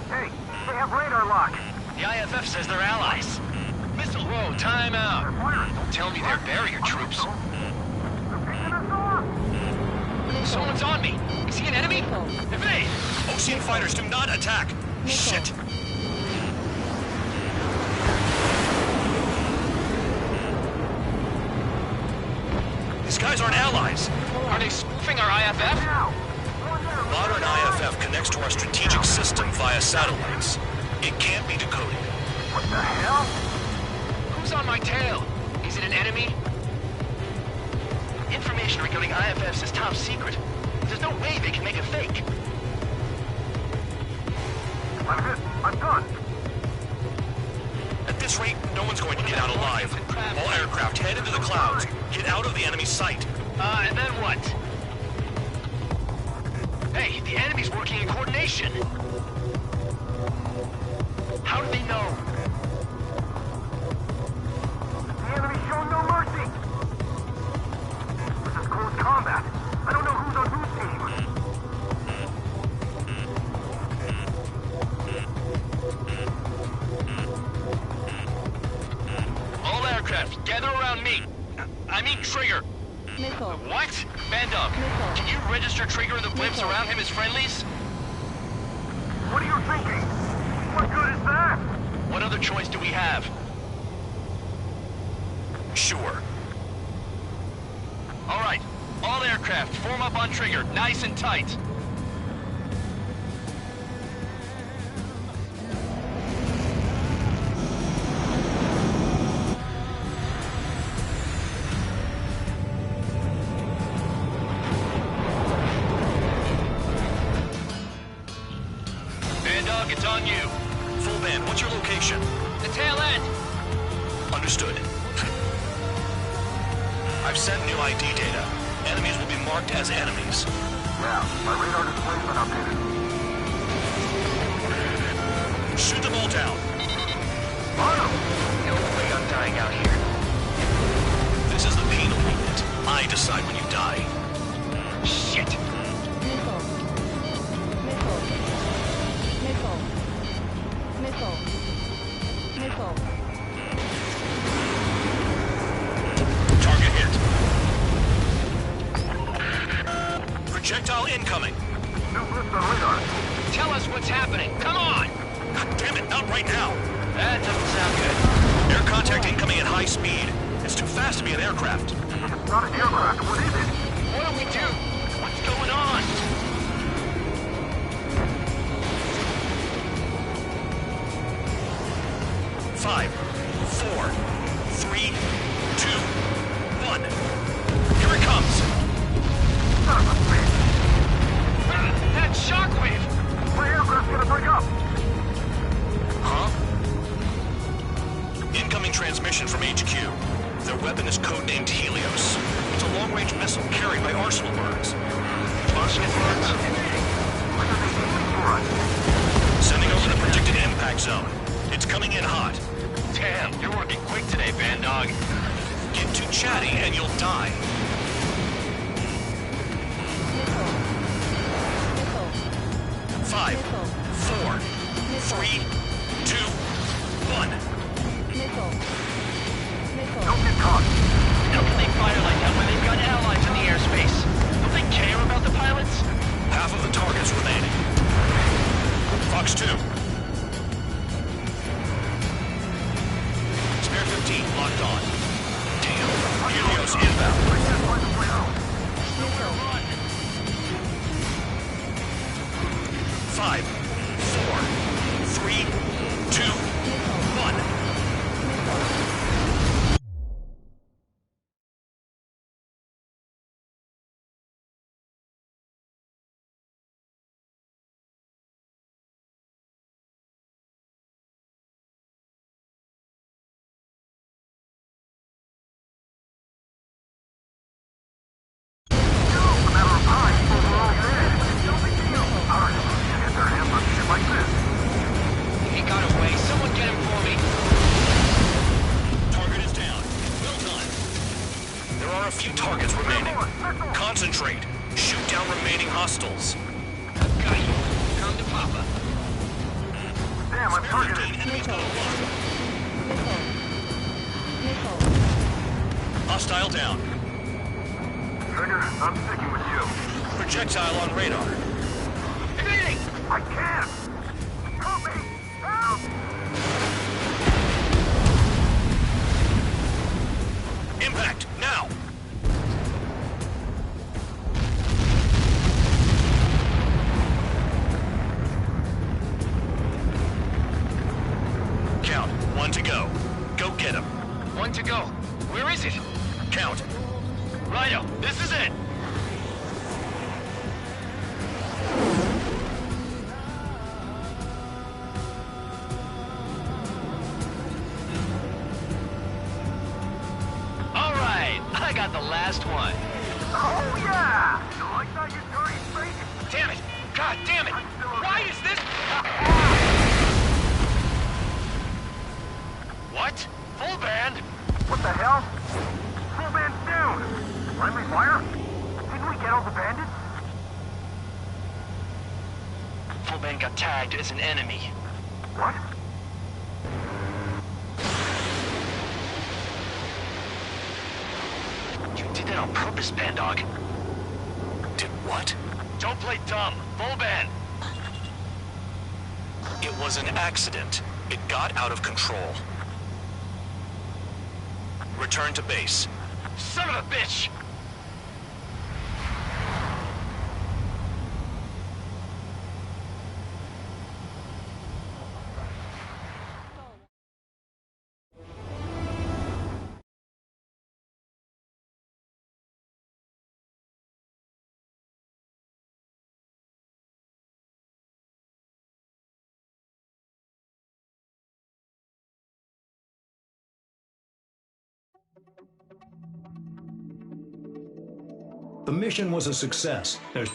Hey, they have radar lock. The IFF says they're allies. Missile, whoa, time out. Don't tell me they're barrier troops. Someone's on me. Is he an enemy? Evade! Ocean fighters do not attack. Shit. These guys aren't allies. Are they spoofing our IFF? Modern IFF connects to our strategic system via satellites. It can't be decoded. What the hell? Who's on my tail? Is it an enemy? Information regarding IFFs is top secret. There's no way they can make it fake. I'm hit. I'm done. At this rate, no one's going to get out alive. All aircraft head into the clouds. Get out of the enemy sight. And then what? Hey, the enemy's working in coordination. How do they know? The enemy's showing no mercy. This is close combat. I don't know who's on whose team. All aircraft, gather around me. I mean Trigger. Missile. What? Bandog, Missile. can you register Trigger and the blimps around him as friendlies? What are you thinking? What good is that? What other choice do we have? Sure. All right. All aircraft, form up on Trigger, nice and tight. Bandog, it's on you. Full band, what's your location? The tail end. Understood. I've sent new ID data. Enemies will be marked as enemies. Yeah, my radar display's been updated. Shoot them all down. No way I'm dying out here. This is the penal unit. I decide when you die. Shit. Missile. Missile. Missile. Missile. Missile. Target hit. Projectile incoming. New blips on radar. Tell us what's happening. Come on! God damn it, not right now. That doesn't sound good. Air contact incoming at high speed. It's too fast to be an aircraft. It's not an aircraft. What is it? What do we do? What's going on? Five, four, three, two, one. Here it comes. Son of a bitch. That shockwave! My aircraft's gonna break up. Huh? Incoming transmission from HQ. Their weapon is codenamed Helios. It's a long-range missile carried by arsenal birds. Arsenal birds? Sending over the predicted impact zone. It's coming in hot. Damn, you're working quick today, Bandog. Get too chatty and you'll die. Five, four, three, two, one. Missile. Missile. Don't get caught. How can they fire like that targets remaining. Concentrate. Shoot down remaining hostiles. Got you. Come to Papa. Damn, I'm targeted. Hostile down. Trigger, I'm sticking with you. Projectile on radar. Igniting! I can't! Help me! Help! Impact, now! Count, 1 to go. Go get him. 1 to go. Where is it? Count. Rhino, this is it! Alright, I got the last one. Oh, yeah! You like that, you dirty freak? Damn it! God damn it! Why is this? What? Full band? What the hell? Full band's down! Friendly fire? Didn't we get all the bandits? Full band got tagged as an enemy. What? You did that on purpose, Bandog. Did what? Don't play dumb. Full band. It was an accident. It got out of control. Return to base. Son of a bitch! The mission was a success. There's...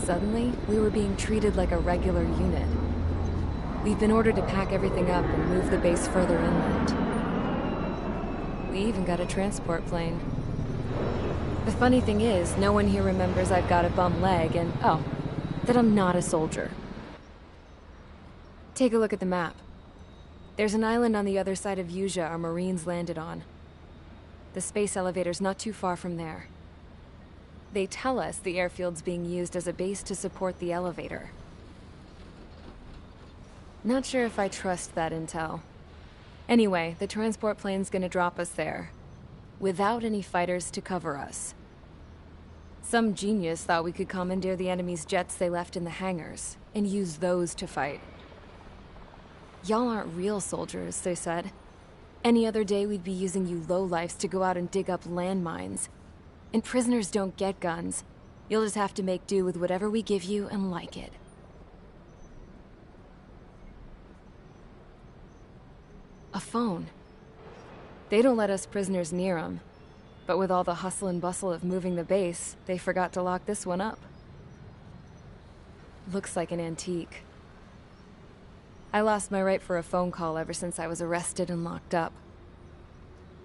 Suddenly, we were being treated like a regular unit. We've been ordered to pack everything up and move the base further inland. We even got a transport plane. The funny thing is, no one here remembers I've got a bum leg and, oh, that I'm not a soldier. Take a look at the map. There's an island on the other side of Yuja our Marines landed on. The space elevator's not too far from there. They tell us the airfield's being used as a base to support the elevator. Not sure if I trust that intel. Anyway, the transport plane's gonna drop us there, without any fighters to cover us. Some genius thought we could commandeer the enemy's jets they left in the hangars, and use those to fight. Y'all aren't real soldiers, they said. Any other day we'd be using you lowlifes to go out and dig up landmines. And prisoners don't get guns. You'll just have to make do with whatever we give you and like it. A phone. They don't let us prisoners near them. But with all the hustle and bustle of moving the base, they forgot to lock this one up. Looks like an antique. I lost my right for a phone call ever since I was arrested and locked up.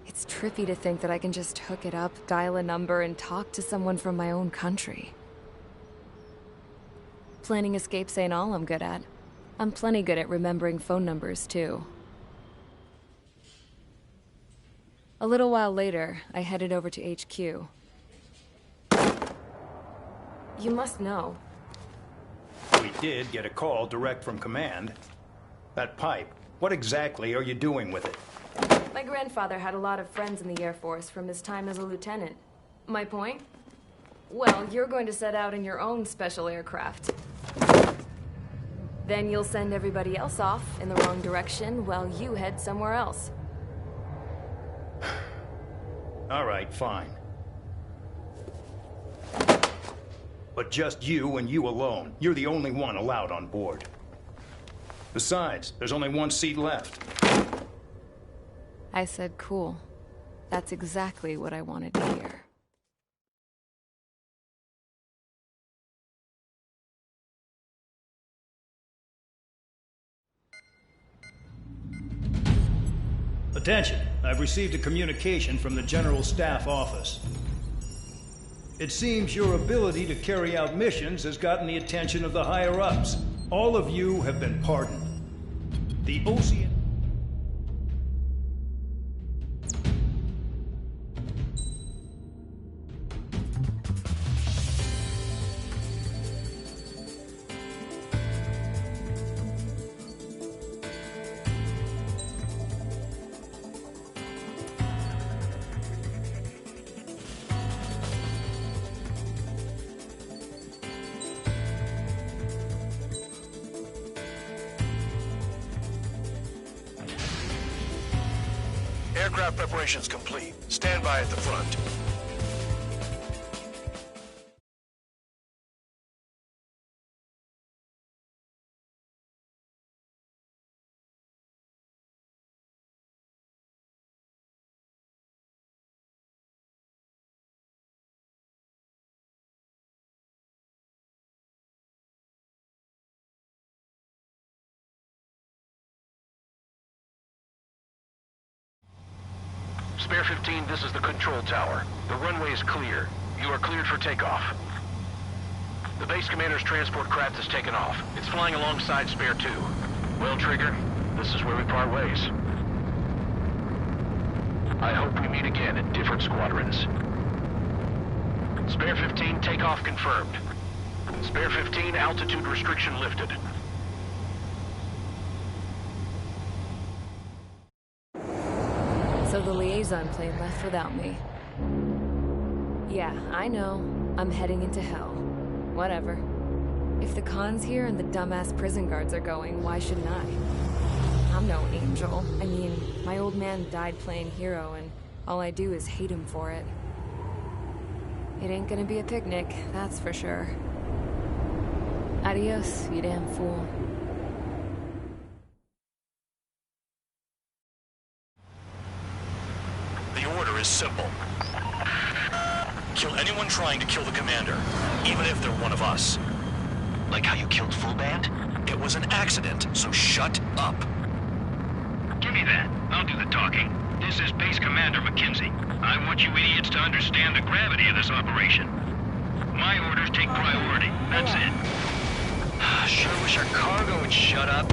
It's trippy to think that I can just hook it up, dial a number, and talk to someone from my own country. Planning escapes ain't all I'm good at. I'm plenty good at remembering phone numbers, too. A little while later, I headed over to HQ. You must know. We did get a call direct from command. That pipe, what exactly are you doing with it? My grandfather had a lot of friends in the Air Force from his time as a lieutenant. My point? Well, you're going to set out in your own special aircraft. Then you'll send everybody else off in the wrong direction while you head somewhere else. All right, fine. But just you and you alone. You're the only one allowed on board. Besides, there's only one seat left. I said cool. That's exactly what I wanted to hear. Attention, I've received a communication from the General Staff Office. It seems your ability to carry out missions has gotten the attention of the higher-ups. All of you have been pardoned. The Ocean... Aircraft preparations complete. Stand by at the front. Spare 15, this is the control tower. The runway is clear. You are cleared for takeoff. The base commander's transport craft has taken off. It's flying alongside Spare 2. Well, Trigger, this is where we part ways. I hope we meet again in different squadrons. Spare 15, takeoff confirmed. Spare 15, altitude restriction lifted. So the liaison plane left without me. Yeah, I know. I'm heading into hell. Whatever. If the Khan's here and the dumbass prison guards are going, why shouldn't I? I'm no angel. I mean, my old man died playing hero, and all I do is hate him for it. It ain't gonna be a picnic, that's for sure. Adios, you damn fool. Simple. Kill anyone trying to kill the commander, even if they're one of us. Like how you killed Full Band? It was an accident, so shut up. Give me that. I'll do the talking. This is Base Commander McKenzie. I want you idiots to understand the gravity of this operation. My orders take priority. That's it. Sure wish our cargo would shut up.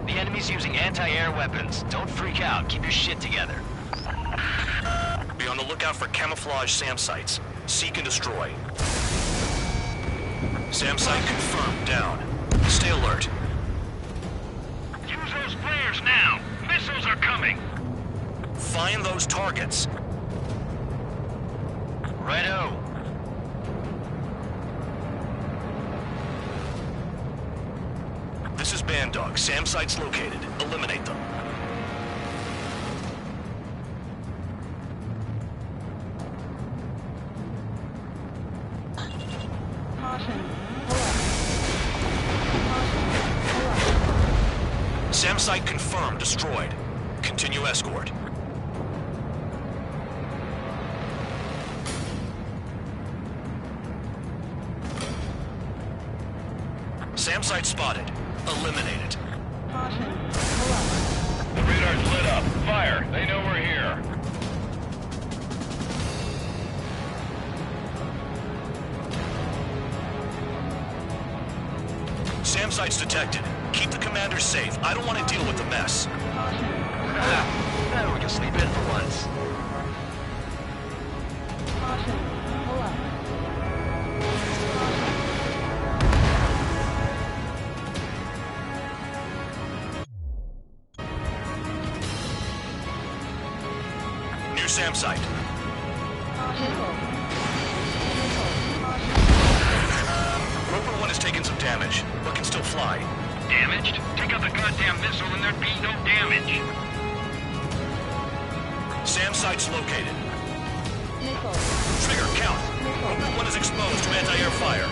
The enemy's using anti-air weapons. Don't freak out. Keep your shit together. Be on the lookout for camouflage SAM sites. Seek and destroy. SAM site confirmed. Down. Stay alert. Use those flares now. Missiles are coming. Find those targets. Righto. This is Band Dog. SAM sites located. Eliminate them. SAM site confirmed. Destroyed. Continue escort. SAM site spotted. Eliminate it. The radar's lit up. Fire. They know we're here. SAM site's detected. Keep the commander safe. I don't want to deal with the mess. Now we can sleep in for once. New SAM site. Rover 1 has taken some damage, but can still fly. Damaged? Take out the goddamn missile and there'd be no damage. SAM site's located. Trigger, count. Rover 1 is exposed to anti-air fire.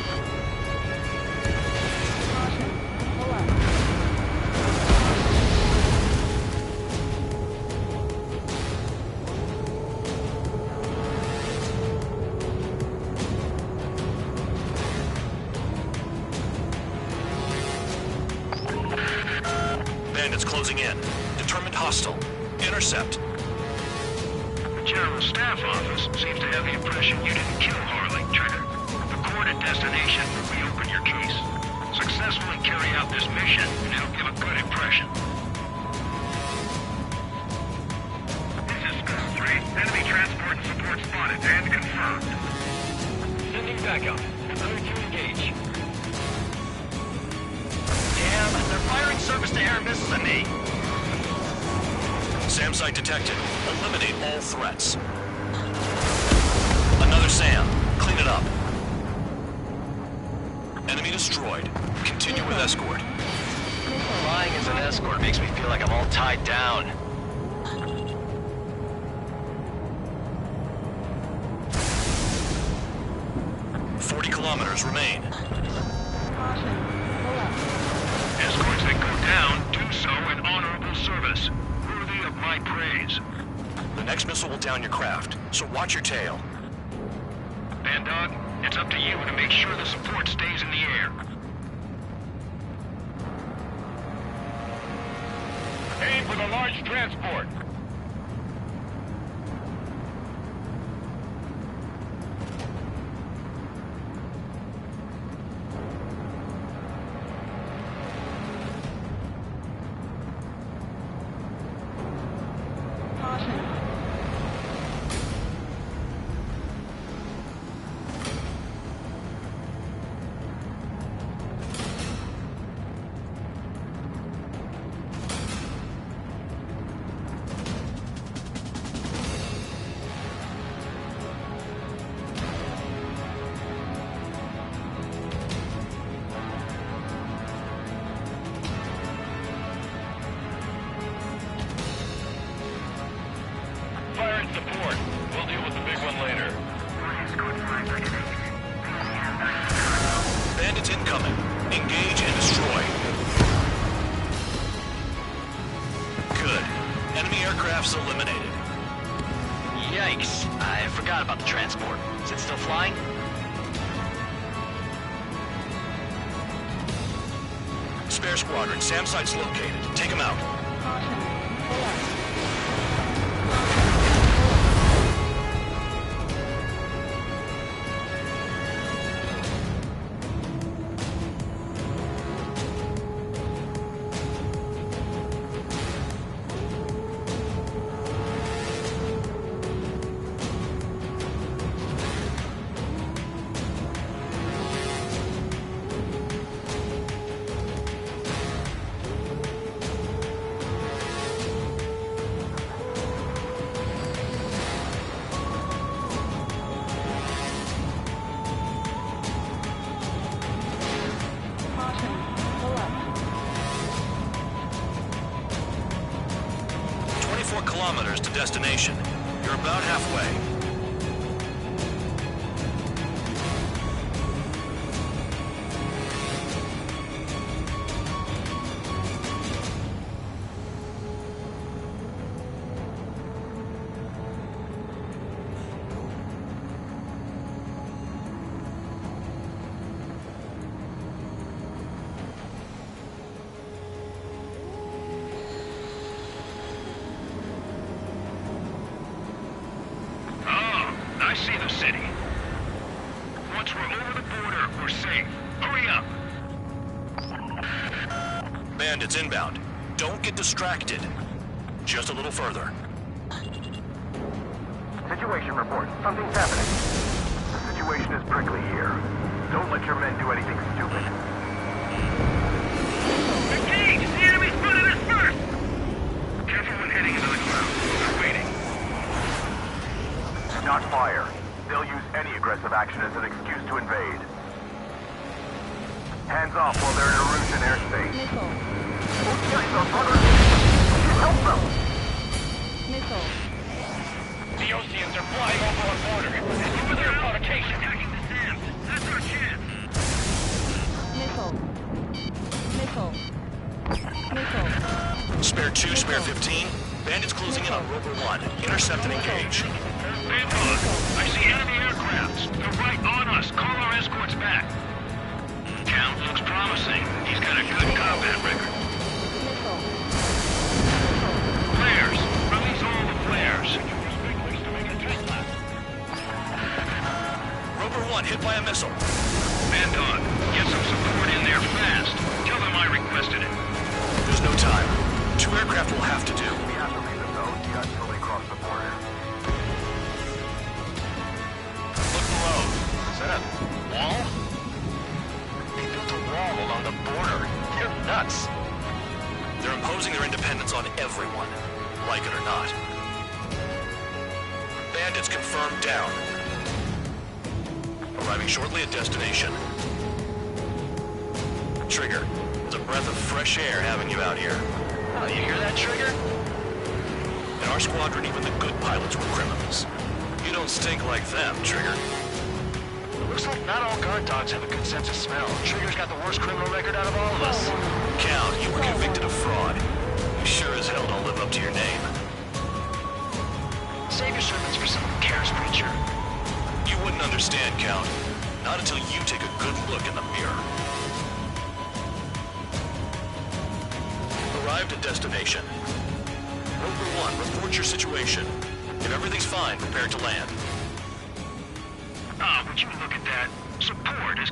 Bandits closing in. Determined hostile. Intercept. The General Staff Office seems to have the impression you didn't kill Harley, Trigger. The coordinate destination will reopen your case. Successfully carry out this mission, and it'll give a good impression. This is Skull 3. Enemy transport and support spotted and confirmed. Sending backup. Clear to engage. Damn, they're firing surface-to-air missiles at me. SAM site detected. Eliminate all threats. Another SAM. Clean it up. Enemy destroyed. Continue with escort. Flying as an escort makes me feel like I'm all tied down. Kilometers remain. Escorts that go down do so in honorable service, worthy of my praise. The next missile will down your craft, so watch your tail. Bandog, it's up to you to make sure the support stays in the air. Aim for the large transport. Support. We'll deal with the big one later. Bandits incoming. Engage and destroy. Good. Enemy aircraft's eliminated. Yikes. I forgot about the transport. Is it still flying? Spare squadron. SAM site's located. Take them out. Kilometers to destination. You're about halfway. I see the city. Once we're over the border, we're safe. Hurry up! Bandits inbound. Don't get distracted. Just a little further. Situation report. Something's happening. The situation is prickly here. Don't let your men do anything stupid. Engage! The enemy's spotted us first! Careful when heading into the clouds. They're waiting. Not fire. They'll use any aggressive action as an excuse to invade. Hands off while they're in Erusian airspace. Help them! Missile. The Oceans are flying over our border. With their provocation. Attacking the SAMs. That's our chance. Missile. Missile. Missile. Spare 2, spare 15. Bandits closing in on Rover 1. Intercept and engage. Bandog, I see enemy aircrafts. They're right on us. Call our escorts back. Count looks promising. He's got a good combat record. imposing their independence on everyone, like it or not. Bandits confirmed down. Arriving shortly at destination. Trigger, it's a breath of fresh air having you out here. Oh, you hear that, Trigger? In our squadron, even the good pilots were criminals. You don't stink like them, Trigger. It looks like not all guard dogs have a good sense of smell. Trigger's got the worst criminal record out of all of us. Count, you were convicted of fraud. You sure as hell don't live up to your name. Save your sermons for someone who cares, preacher. You wouldn't understand, Count. Not until you take a good look in the mirror. Arrived at destination. Rover 1, report your situation. If everything's fine, prepare to land. Ah, would you look at that? Support is...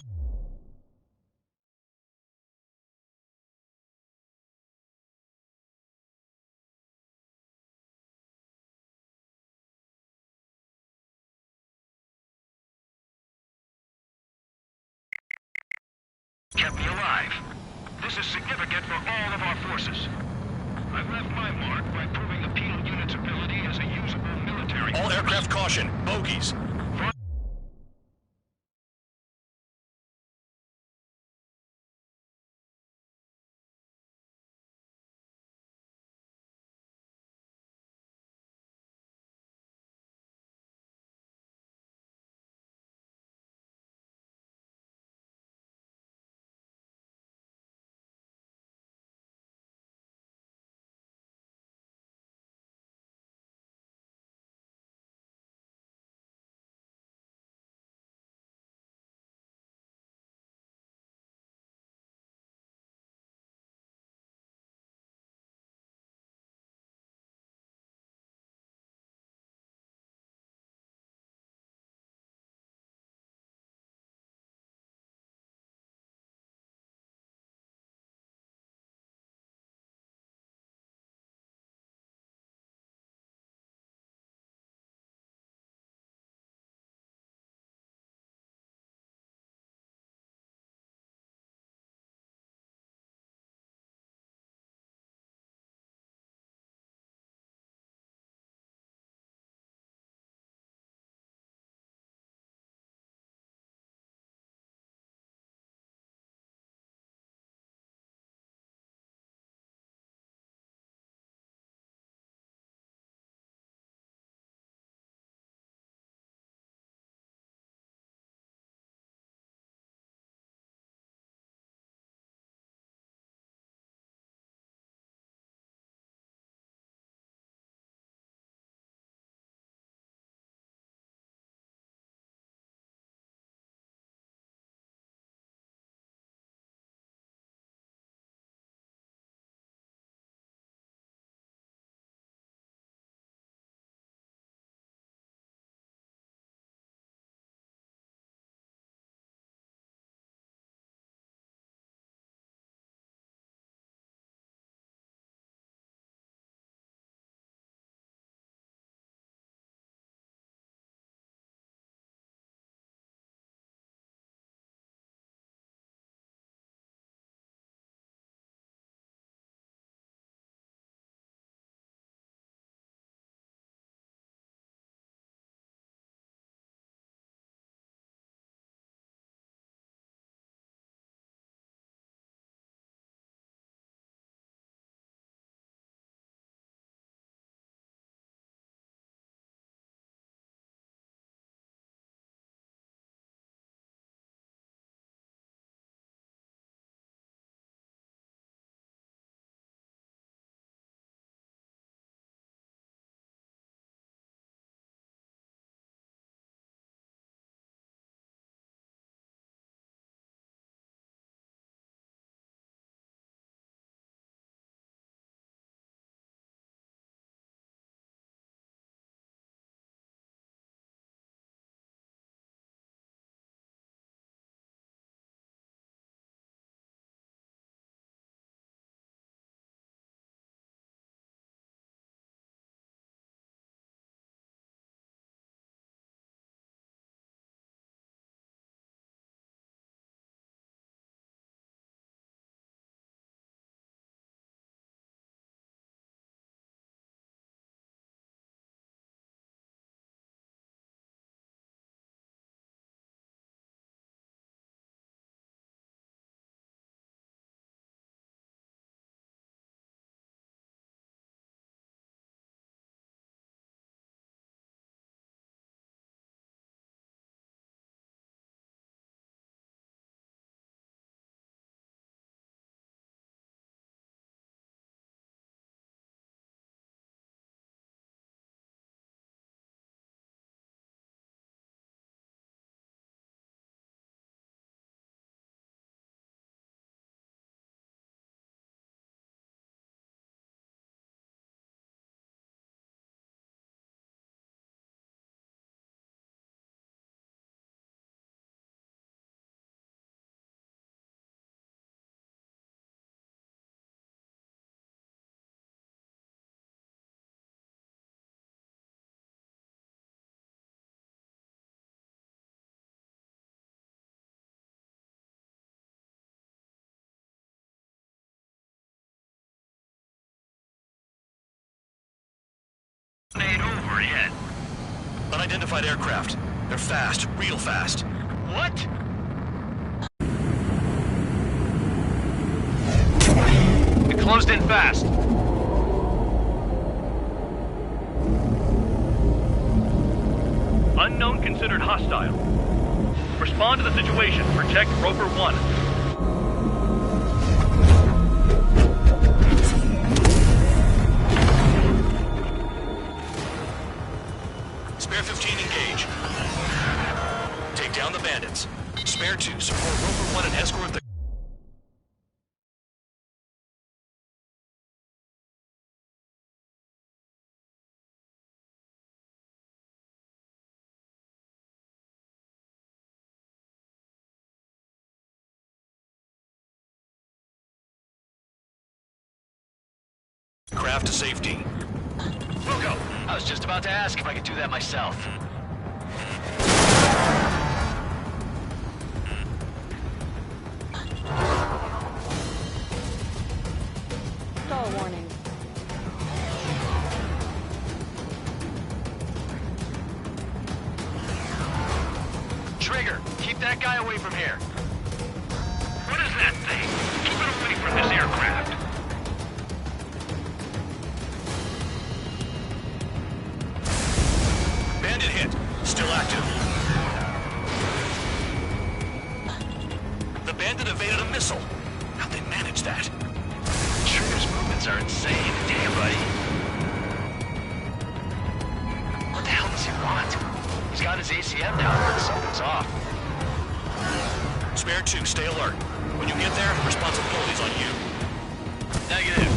kept me alive. This is significant for all of our forces. I've left my mark by proving the penal unit's ability as a usable military... All aircraft caution, bogies. Ain't over yet. Unidentified aircraft. They're fast, real fast. What? It closed in fast. Unknown considered hostile. Respond to the situation. Protect Roper 1. Spare 15 engage. Take down the bandits. Spare 2 support Roper 1 and escort the... craft to safety. Ruko, I was just about to ask if I could do that myself. Stall warning. Trigger, keep that guy away from here. What is that thing? Keep it away from this aircraft. Bandit hit. Still active. The bandit evaded a missile. How'd they manage that? Trigger's movements are insane. Damn, buddy. What the hell does he want? He's got his ACM down, but something's off. Spare 2, stay alert. When you get there, responsibility's on you. Negative.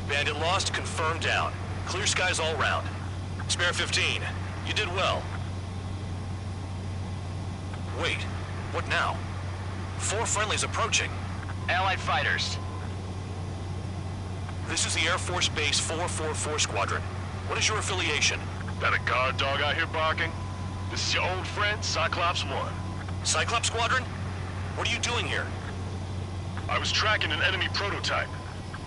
Bandit lost, confirmed down. Clear skies all round. Spare 15, you did well. Wait, what now? 4 friendlies approaching. Allied fighters. This is the Air Force Base 444 Squadron. What is your affiliation? That a guard dog out here barking? This is your old friend, Cyclops 1. Cyclops Squadron? What are you doing here? I was tracking an enemy prototype.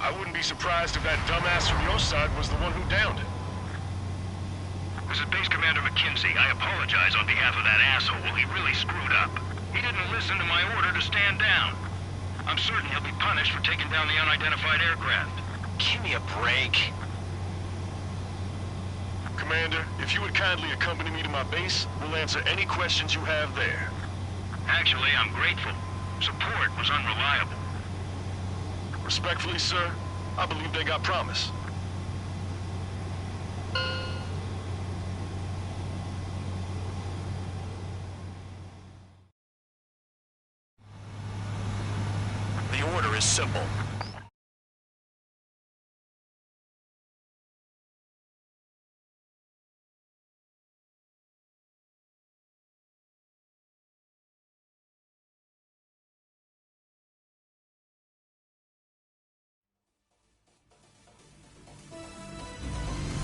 I wouldn't be surprised if that dumbass from your side was the one who downed it. This is Base Commander McKenzie. I apologize on behalf of that asshole. He really screwed up. He didn't listen to my order to stand down. I'm certain he'll be punished for taking down the unidentified aircraft. Give me a break. Commander, if you would kindly accompany me to my base, we'll answer any questions you have there. Actually, I'm grateful. Support was unreliable. Respectfully, sir, I believe they got promise. The order is simple.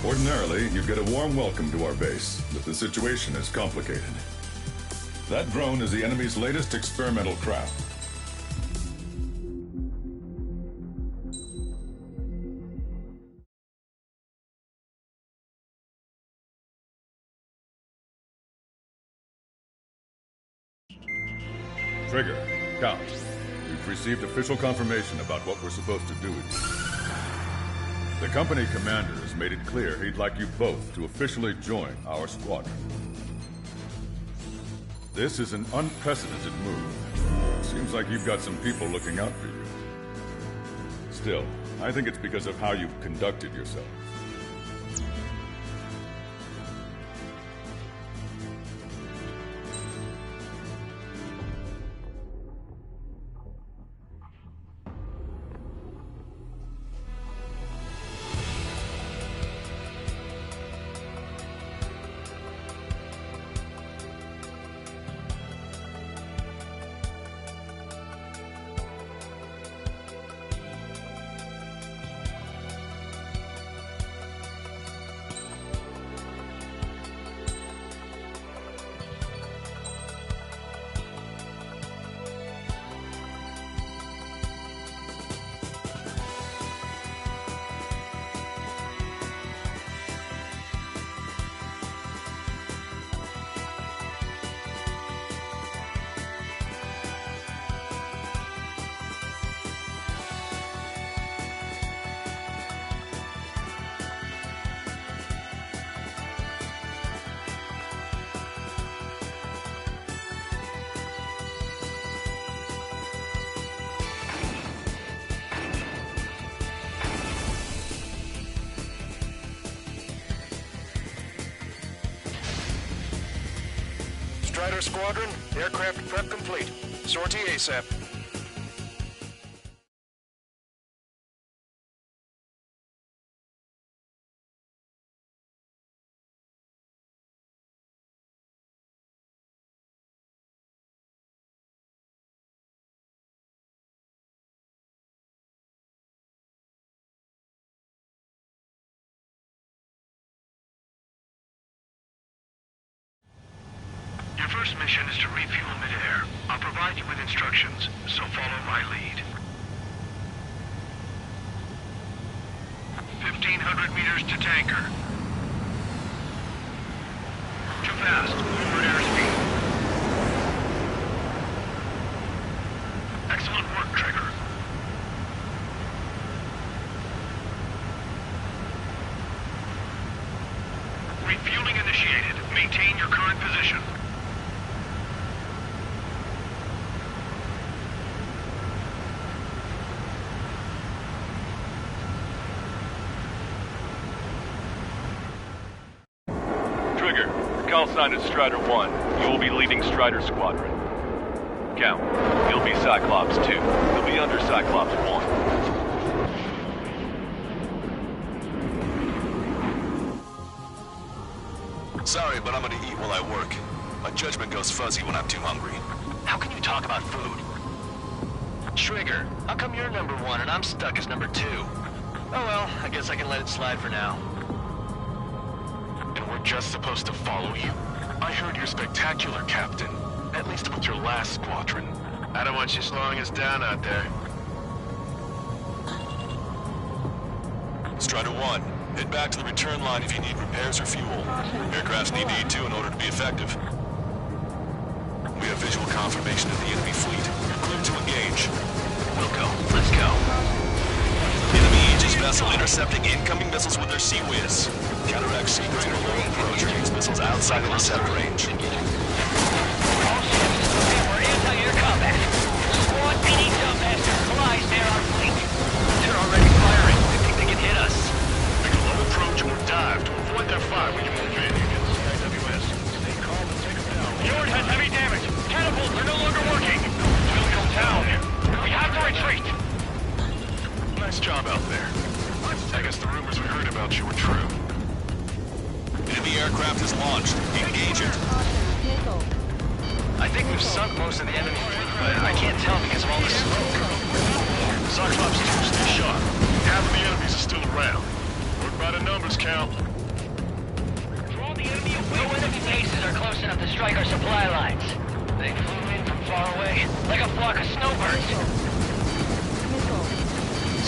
Ordinarily, you'd get a warm welcome to our base, but the situation is complicated. That drone is the enemy's latest experimental craft. Trigger, Count. We've received official confirmation about what we're supposed to do with you. The company commander has made it clear he'd like you both to officially join our squadron. This is an unprecedented move. Seems like you've got some people looking out for you. Still, I think it's because of how you've conducted yourself. Strider Squadron, aircraft prep complete. Sortie ASAP. Your first mission is to refuel midair. I'll provide you with instructions, so follow my lead. 1,500 meters to tanker. Too fast. Forward airspeed. Excellent work, Trigger. Refueling initiated. Maintain your current position. Call sign is Strider 1. You will be leading Strider Squadron. Count. You'll be Cyclops 2. You'll be under Cyclops 1. Sorry, but I'm gonna eat while I work. My judgment goes fuzzy when I'm too hungry. How can you talk about food? Trigger, how come you're number 1 and I'm stuck as number 2? Oh well, I guess I can let it slide for now. We're just supposed to follow you? I heard you're spectacular, Captain. At least with your last squadron. I don't want you slowing us down out there. Strider 1, head back to the return line if you need repairs or fuel. Aircrafts need E2 in order to be effective. We have visual confirmation of the enemy fleet. You're clear to engage. We'll go. Let's go. Enemy Aegis vessel intercepting incoming missiles with their Sea Whiz. Counteract secrets or low approach against missiles outside the intercept range. All ships, we're anti-air combat. Squad any dumbmaster flies near our fleet. They're already firing. I think they can hit us. Make a low approach or dive to avoid their fire when you move in. You get CIWS. Stay calm and take them down. Fjord has heavy damage. Catapults are no longer working. We'll go down. We have to retreat. Nice job out there. I guess the rumors we heard about you were true. Enemy aircraft is launched. Engage it. I think we've sunk most of the enemy fleet, but I can't tell because of all the smoke. Cyclops 2, stay sharp. Half of the enemies are still around. Work by the numbers, count. No enemy bases are close enough to strike our supply lines. They flew in from far away, like a flock of snowbirds.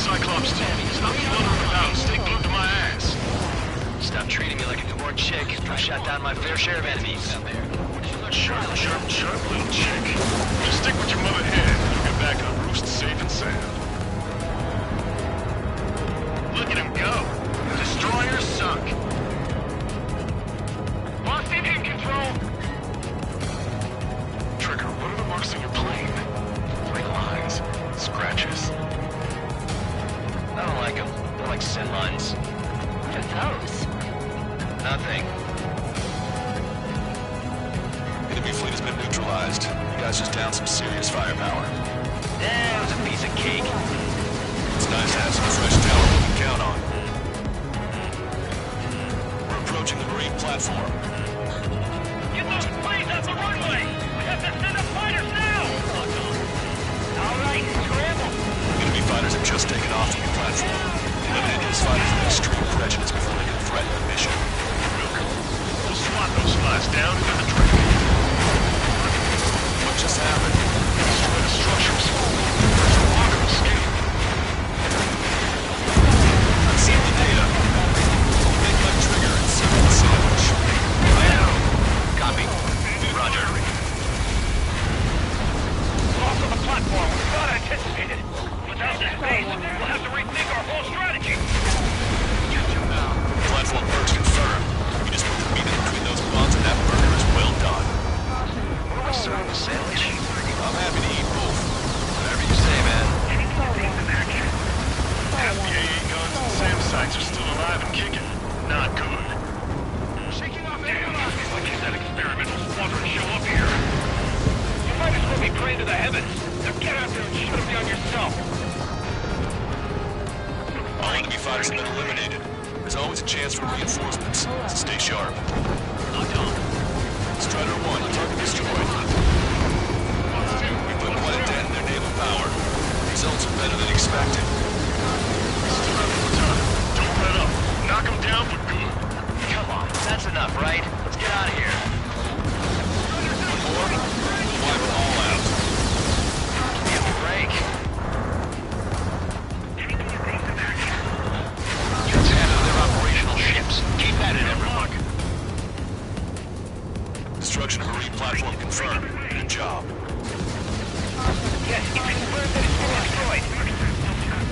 Cyclops 2, stop fluttering about. Stay glued to my ass. Stop treating me like a newborn chick. I've shot down my fair share of enemies. Sharp little chick. Just stick with your mother head and you'll get back to the roost safe and sound. Look at him go. The destroyer sunk. Lost engine control. Trigger, what are the marks on your plane? Like lines, scratches. I don't like them. They're like sin lines. What are those? Nothing. Enemy fleet has been neutralized. You guys just downed some serious firepower. It was a piece of cake. It's nice to have some fresh talent we can count on. We're approaching the Marine platform. Get those planes off the runway. We have to send up fighters now. All right, scramble. Enemy fighters have just taken off from the platform. Eliminate those fighters with extreme prejudice before they can threaten the mission. We'll swat those flies down into the track. What just happened? Destroy the structures. There's a lock of escape. I've seen the data. Make my trigger and seal the sandwich. I know. Copy. Roger. Loss on the platform was not anticipated. Without this base, we'll have to rethink our whole strategy. Platform perks confirmed. You just put the meat in between those buns and that burger is well done. What are we serving the sandwich? I'm happy to eat both. Whatever you say, man. Half the AA guns and SAM sites are still alive and kicking. Not good. Shaking off Damn, I can't that experimental squadron show up here. have been eliminated. There's always a chance for reinforcements, so stay sharp. Locked on. Strider 1, target destroyed. We put quite a dent in their naval power. Results are better than expected. Don't let up. Knock them down for good. Come on, that's enough, right? Let's get out of here. One more? Wipe them all out. Give me a break. Let's handle their operational ships. Keep at it, everyone. Destruction of marine platform confirmed. Good job. Yes, it's confirmed that it's been destroyed.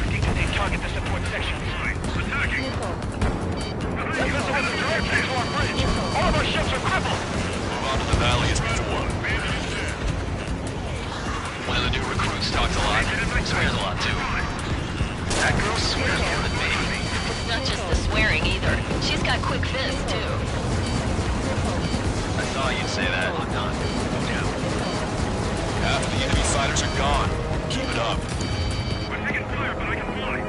They target the support sections. Attacking. That vessel has a direct hit to our bridge. All of our ships are crippled. Move on to the valley as before. One of the new recruits talks a lot. Swears a lot, too. That girl swears more than me. It's not just the swearing, either. She's got quick fists, too. I saw you say that. Locked on. Go down. Half of the enemy fighters are gone. Keep it up. We're taking fire, but I can fly.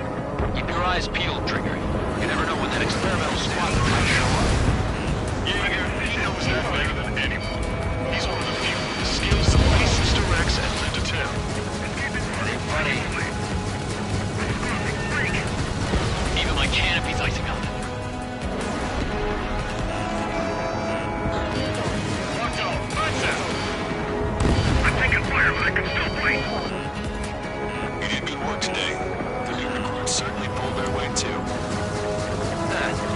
Keep your eyes peeled, Trigger. You never know when that experimental squadron might show up. Jaeger, he knows that better than anyone. He's one of the few with the skills to lay Sister Rex and Linda Town. Buddy. Even my canopy's icing up. Locked on. Lights out. I'm taking fire, but I can still fight. You did good work today. The new recruits certainly pulled their weight too.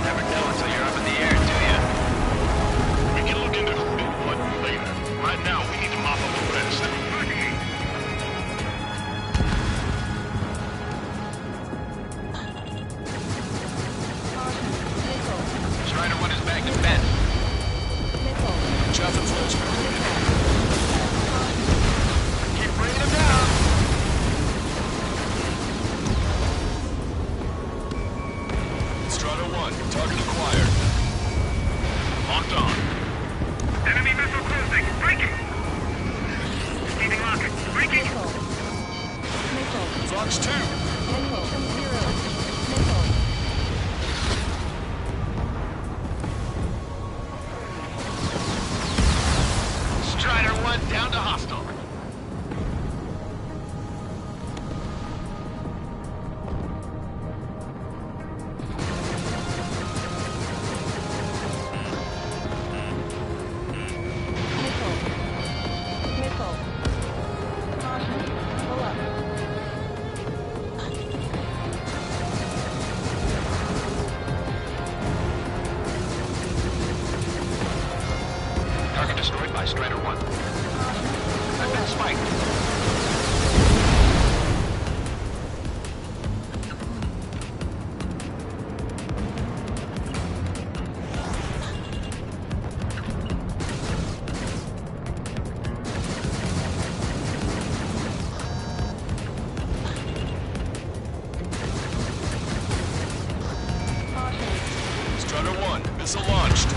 Never know until you're up in the air, do you? We can look into who did what later. Right now, we need to mop up the rest. Strider 1 is back to bed. Chaff and flows recruited. Keep bringing them down. Strider 1, target acquired. Locked on. Enemy missile closing. Breaking. Keeping locking. Breaking. Fox 2. Strider 1 down to hostile. Target destroyed by Strider 1. I've been spiked. Strider 1, missile launched.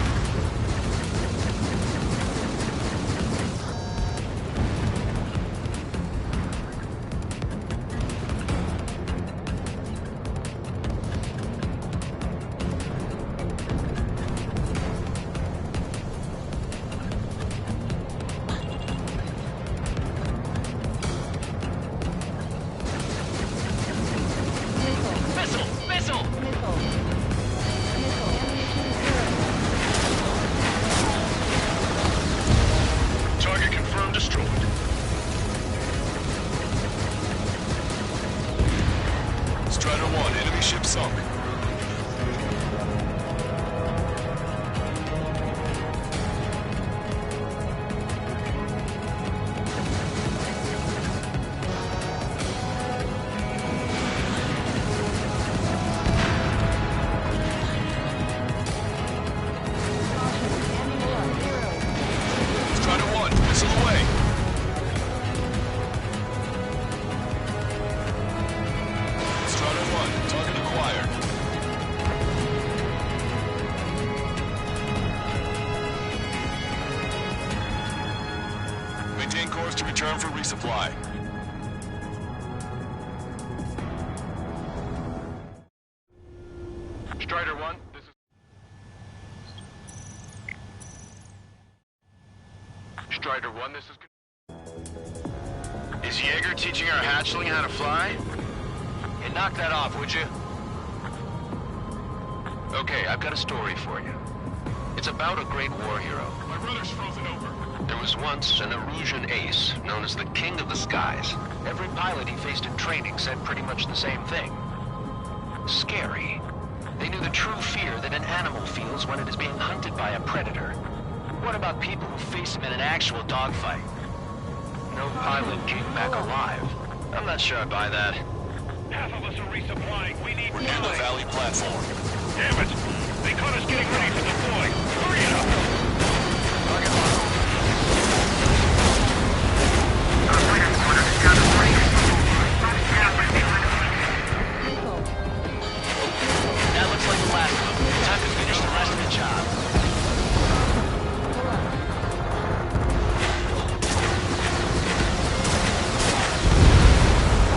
Target confirmed destroyed. Strider 1, enemy ship sunk. Strider 1, missile away. Strider 1, target acquired. Maintain course to return for resupply. Strider 1, this is Jaeger teaching our hatchling how to fly? Hey, knock that off, would you? Okay, I've got a story for you. It's about a great war hero. My rudder's frozen over. There was once an Erusian ace, known as the King of the Skies. Every pilot he faced in training said pretty much the same thing. Scary. They knew the true fear that an animal feels when it is being hunted by a predator. What about people who face him in an actual dogfight? No pilot came back alive. I'm not sure I buy that. Half of us are resupplying. We need We're near the valley platform. Damn it! They caught us getting ready to deploy. Hurry it up! Target locked. That looks like the last one. Time to finish the rest of the job.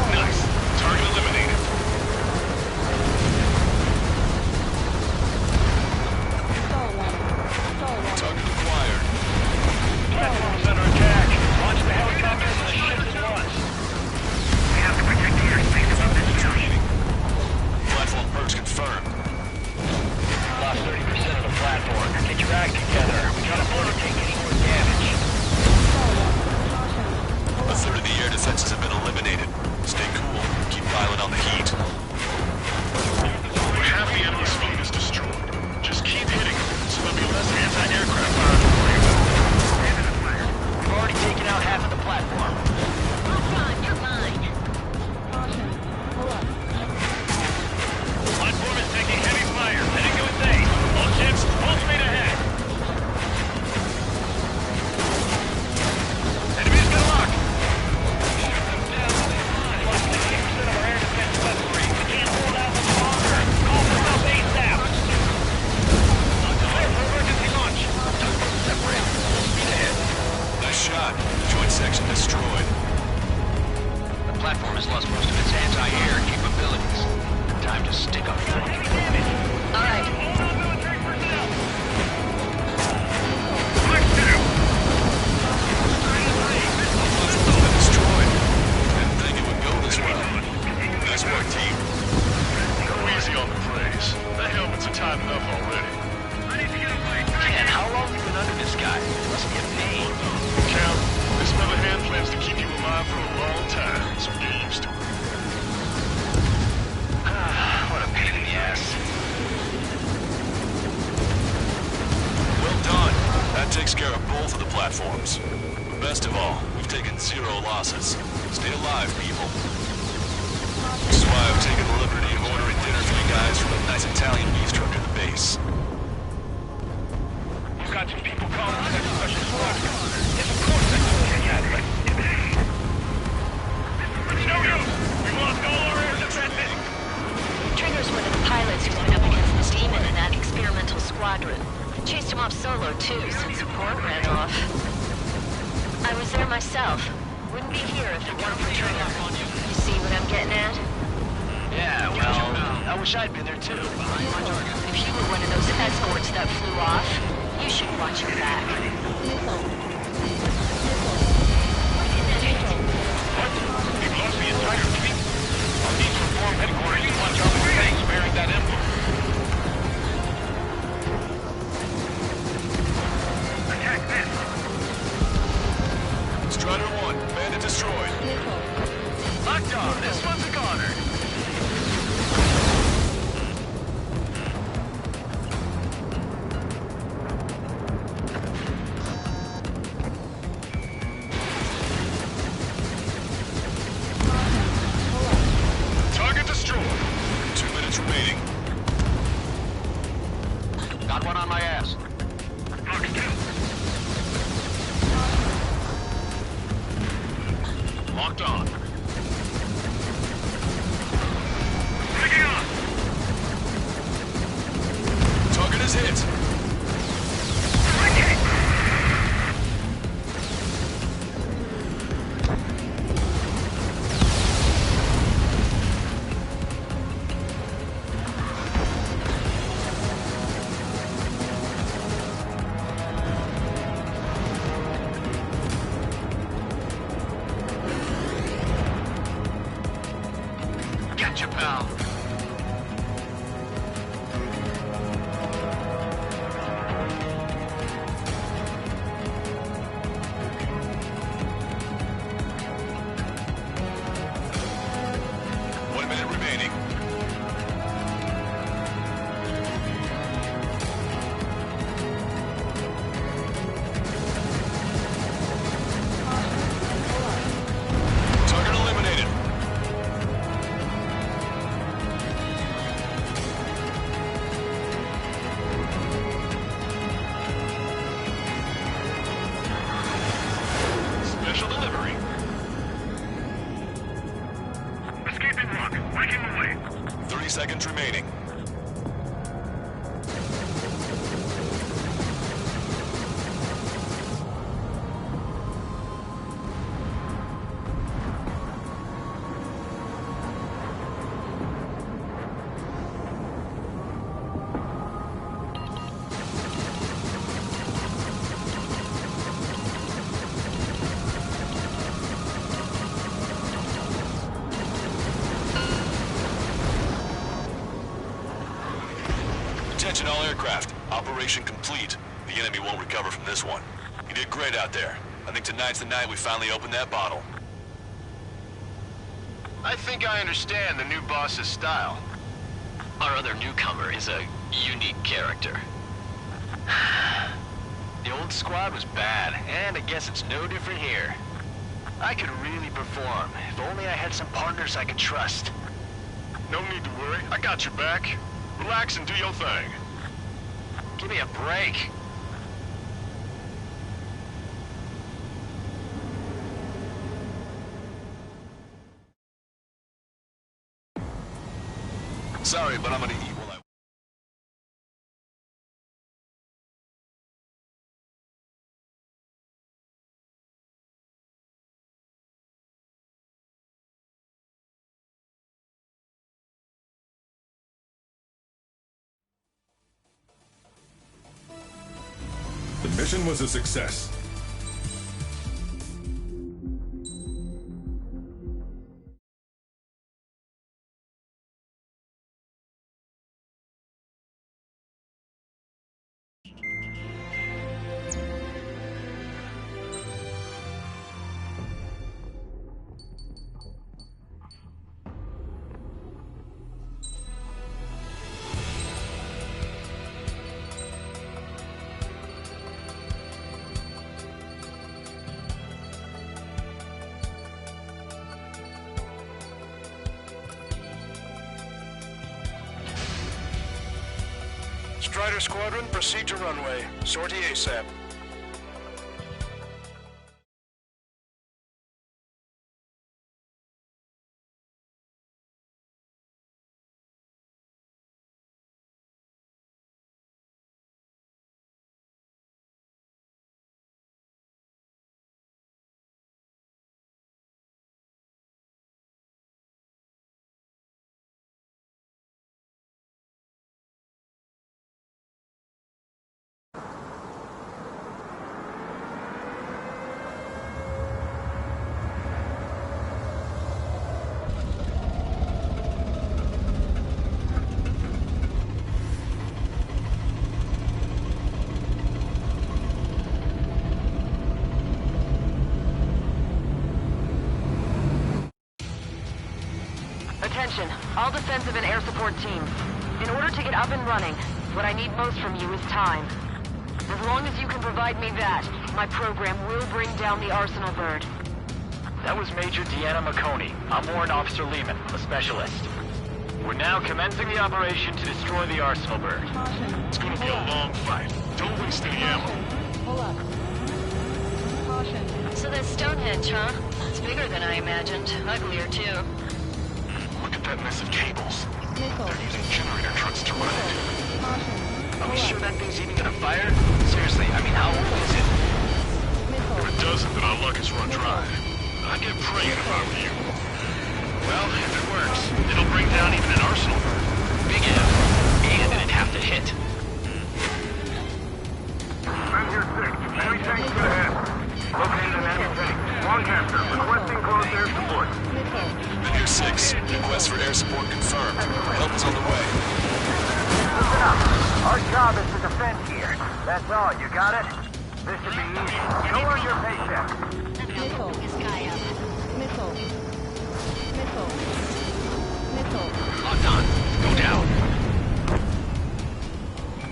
Nice. Target eliminated. Target acquired. Platform's under attack. Launch the helicopters and the ships at once. We have to protect the airspace above this town. Platform purge confirmed. Lost 30% of the platform. Get your act together. We can't afford to take any more damage. A third of the air defenses have been eliminated. Stay cool. Keep piling on the heat. Half the enemy's fleet is destroyed. Just keep hitting them, so there'll be less anti-aircraft fire to worry about. We've already taken out half of the platform. Rock on, you're mine. Platform is taking heavy fire. Heading to its aid. All ships, full speed ahead. Enemies got locked. Shoot them down when they fly. Lost 60% of our air defense weaponry. We can't hold out much longer. Call for help ASAP. Clear for emergency launch. Separate. Full speed ahead. Nice shot. Joint section destroyed. The platform has lost most of its anti-air capabilities. Time to stick up for it. All right. Destroyed. Didn't think it would go this well. Nice work, team. Go easy on the praise. The helmets are tight enough already. Man, how long have you been under this guy? Must be a pain. Count, this mother hand plans to keep you alive for a long time, so get used to it. What a pain in the ass. Well done. That takes care of both of the platforms. Best of all, we've taken 0 losses. Stay alive, people. Which is why I've taken the liberty of ordering dinner for you guys from a nice Italian bistro near the base. We've got some people calling for that special squad. Yes, of course I can get but... It's no use! We lost all our air defenses! Trigger's one of the pilots who went up against this demon in that experimental squadron. Chased him off solo, too, since support ran off. I was there myself. Wouldn't be here if it weren't for Trigger. You see what I'm getting at? Yeah, well, I wish I'd been there too. If you were one of those escorts that flew off, you should watch your back. What? We've lost the entire fleet? I'll need to inform headquarters to watch all the tanks bearing that emblem. Attack this! Strider 1, bandit destroyed. Locked on. This one's a goner. Target destroyed. 2 minutes remaining. Got one on my ass. Locked on. Breaking on! Target is hit. seconds remaining. Attention all aircraft. Operation complete. The enemy won't recover from this one. You did great out there. I think tonight's the night we finally open that bottle. I think I understand the new boss's style. Our other newcomer is a unique character. The old squad was bad, and I guess it's no different here. I could really perform, if only I had some partners I could trust. No need to worry. I got your back. Relax and do your thing. Give me a break. Sorry, but I'm gonna eat while I... The mission was a success. Strider Squadron, proceed to runway. Sortie ASAP. Attention, all defensive and air support teams. In order to get up and running, what I need most from you is time. As long as you can provide me that, my program will bring down the Arsenal bird. That was Major Deanna McConey. I'm Warrant Officer Lehman, a specialist. We're now commencing the operation to destroy the Arsenal bird. It's gonna be a long fight. Don't waste any ammo. Hold up. Caution. So that's Stonehenge, huh? It's bigger than I imagined. Uglier, too. Look at that mess of cables. Missile. They're using generator trucks to run it. Caution. Are we sure that thing's even gonna fire? Seriously, I mean, how old is it? If it doesn't, then our luck is run dry. I'd get praying if I were you. Well, if it works, it'll bring down even an Arsenal bird. Big if. And it'd have to hit. Men here 6. Enemy tank to the head. Located an enemy tank. Lancaster, requesting close air support. Men here 6. Request for air support confirmed. Help is on the way. Listen up. Our job is to defend here. That's all. You got it? This should be easy. Show her your paycheck. Missile. Missile. Missile. Missile. Locked on. Go down.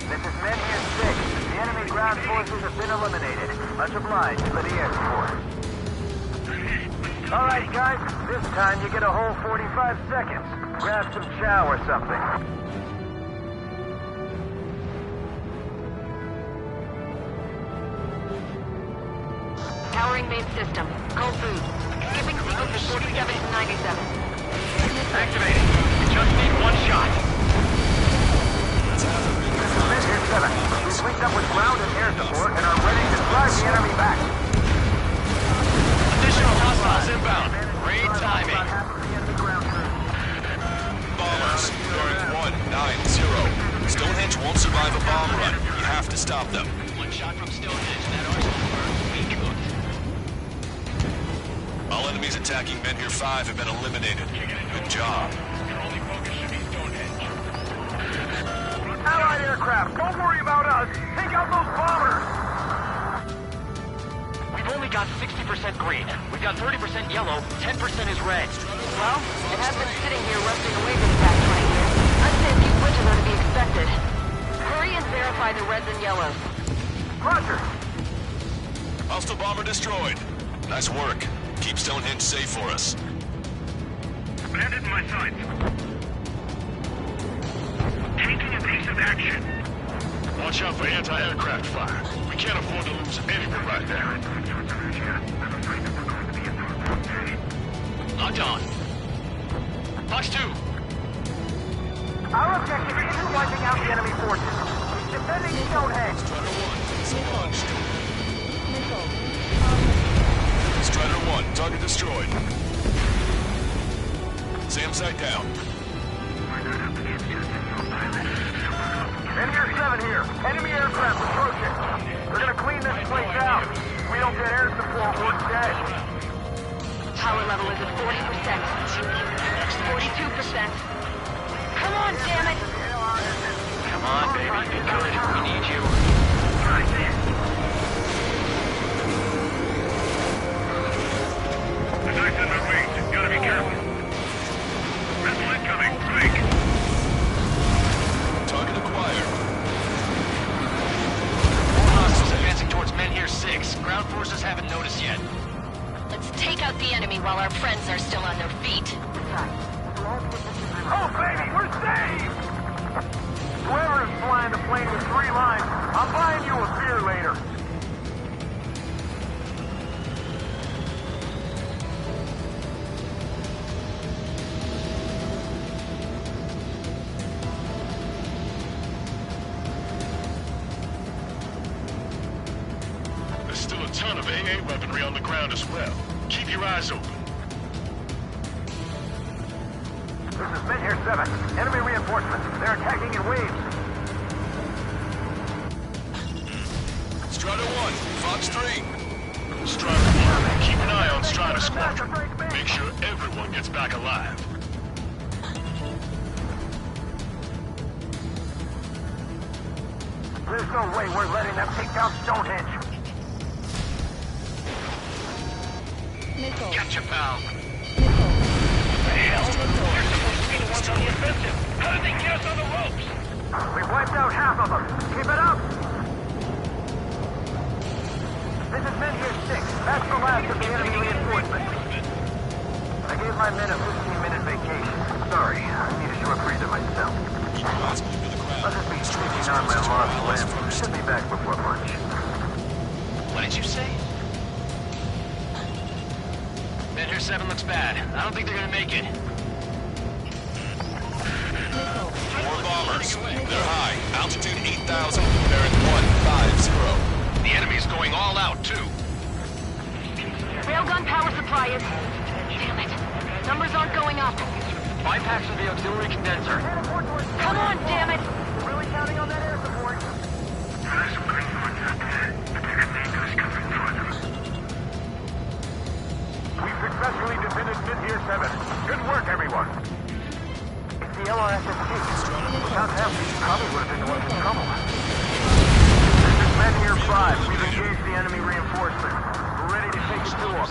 This is Men here 6. The enemy ground forces have been eliminated. Much obliged for the air support. All right, guys. This time you get a whole 45 seconds. Grab some chow or something. Powering main system. Cold food. Skipping sequence is 47 to 97. Activating. just need one shot. This is Mid-Air 7. We've linked up with ground and air support and are ready to drive the enemy back. Additional hostiles inbound. Great timing. Bombers, bearing 190. Stonehenge won't survive a bomb run. You have to stop them. One shot from Stonehenge. That arsenal burns be cooked. All enemies attacking Men Here 5 have been eliminated. Good job. Your only focus should be Stonehenge. Allied aircraft, don't worry about us. Take out those bombers. We've only got 60% green. We've got 30% yellow, 10% is red. Well, it has been sitting here rusting away for the past 20 years. I'd say a few switches are to be expected. Hurry and verify the reds and yellows. Roger. Hostile bomber destroyed. Nice work. Keep Stonehenge safe for us. Landed in my sights. Taking evasive action. Watch out for anti-aircraft fire. We can't afford to lose anyone right there. Locked on. Fox 2. Our objective is wiping out the enemy forces. Defending Stonehenge. Strider 1, target destroyed. SAM site down. Men-Here 7 here. Enemy aircraft approaching. They're gonna clean this place out. If we don't get air support, we're dead. Power level is at 40%. 42%. Come on, damn it! Come on, baby. Get good. We need you. The knife's in my range. Gotta be careful. Missile incoming. Break. Target acquired. More hostiles advancing towards Men-Here 6. Ground forces haven't noticed yet. Let's take out the enemy while our friends are still on their feet. Oh, baby, we're saved! Whoever is flying the plane with 3 lines, I'm buying you a beer later. There's still a ton of AA weaponry on the ground as well. Keep your eyes open. This is Men-Here 7. Enemy reinforcements. They're attacking in waves. Strider 1, Fox 3. Strider 1, keep an eye on Strider Squadron. Make sure everyone gets back alive. There's no way we're letting them take down Stonehenge. Gotcha, pal. The hell? We're supposed to be the ones on the offensive. How did they get us on the ropes? We've wiped out half of them. Keep it up! This is Men-Here 6. That's the last of the enemy reinforcements. I gave my men a 15-minute vacation. Sorry, I need a short breather myself. I'll just be sleeping on my lost limb. Should be back before lunch. What did you say? Men-Here 7 looks bad. I don't think they're gonna make it. More bombers. They're high. Altitude 8,000. Bearing 150. The enemy's going all out, too. Railgun power supply is... Damn it. Numbers aren't going up. Bypass to the auxiliary condenser. Come on, damn it! We're really counting on that air support. We successfully defended Men-Here 7. Good work, everyone. It's the LRSST. Without them, we probably would have been the ones in trouble. This is Men-Here 5. We've engaged the enemy reinforcements. We're ready to take it to them.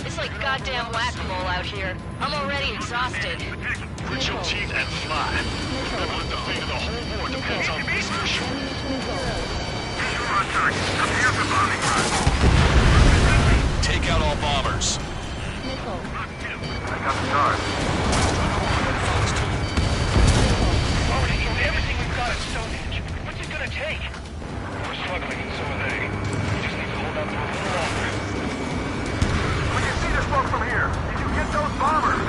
It's like goddamn whack-a-mole out here. I'm already exhausted. Grit your teeth and fly. Remember, the fate of the whole war depends on this mission. Take out all bombers. I got the guard. Already doing everything we've got at Stonehenge. What's it gonna take? We're struggling, and so are they. We just need to hold out for a little longer. We can see the smoke from here. Did you get those bombers?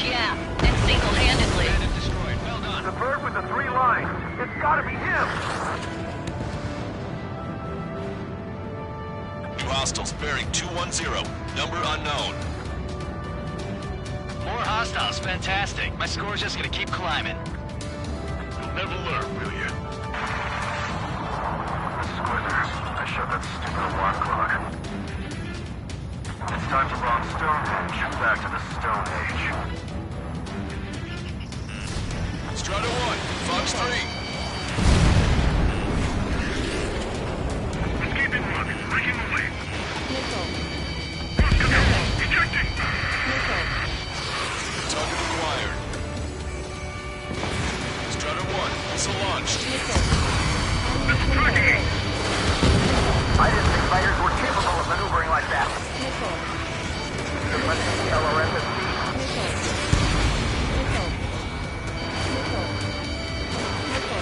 Yeah, and Two hostiles bearing 210. Number unknown. More hostiles, fantastic. My score's just gonna keep climbing. You'll never learn, will you? I shut that stupid alarm clock. It's time to bomb Stonehenge. Back to the Stone Age. Strider 1, Fox 3. Escaping rockets, breaking away. Missile. Ejecting. Missile. Target acquired. Strider 1, missile launched. Tracking. I didn't think fighters were capable of maneuvering like that. Missile. Defending the LRSSC. Missile. Missile. Missile. Missile.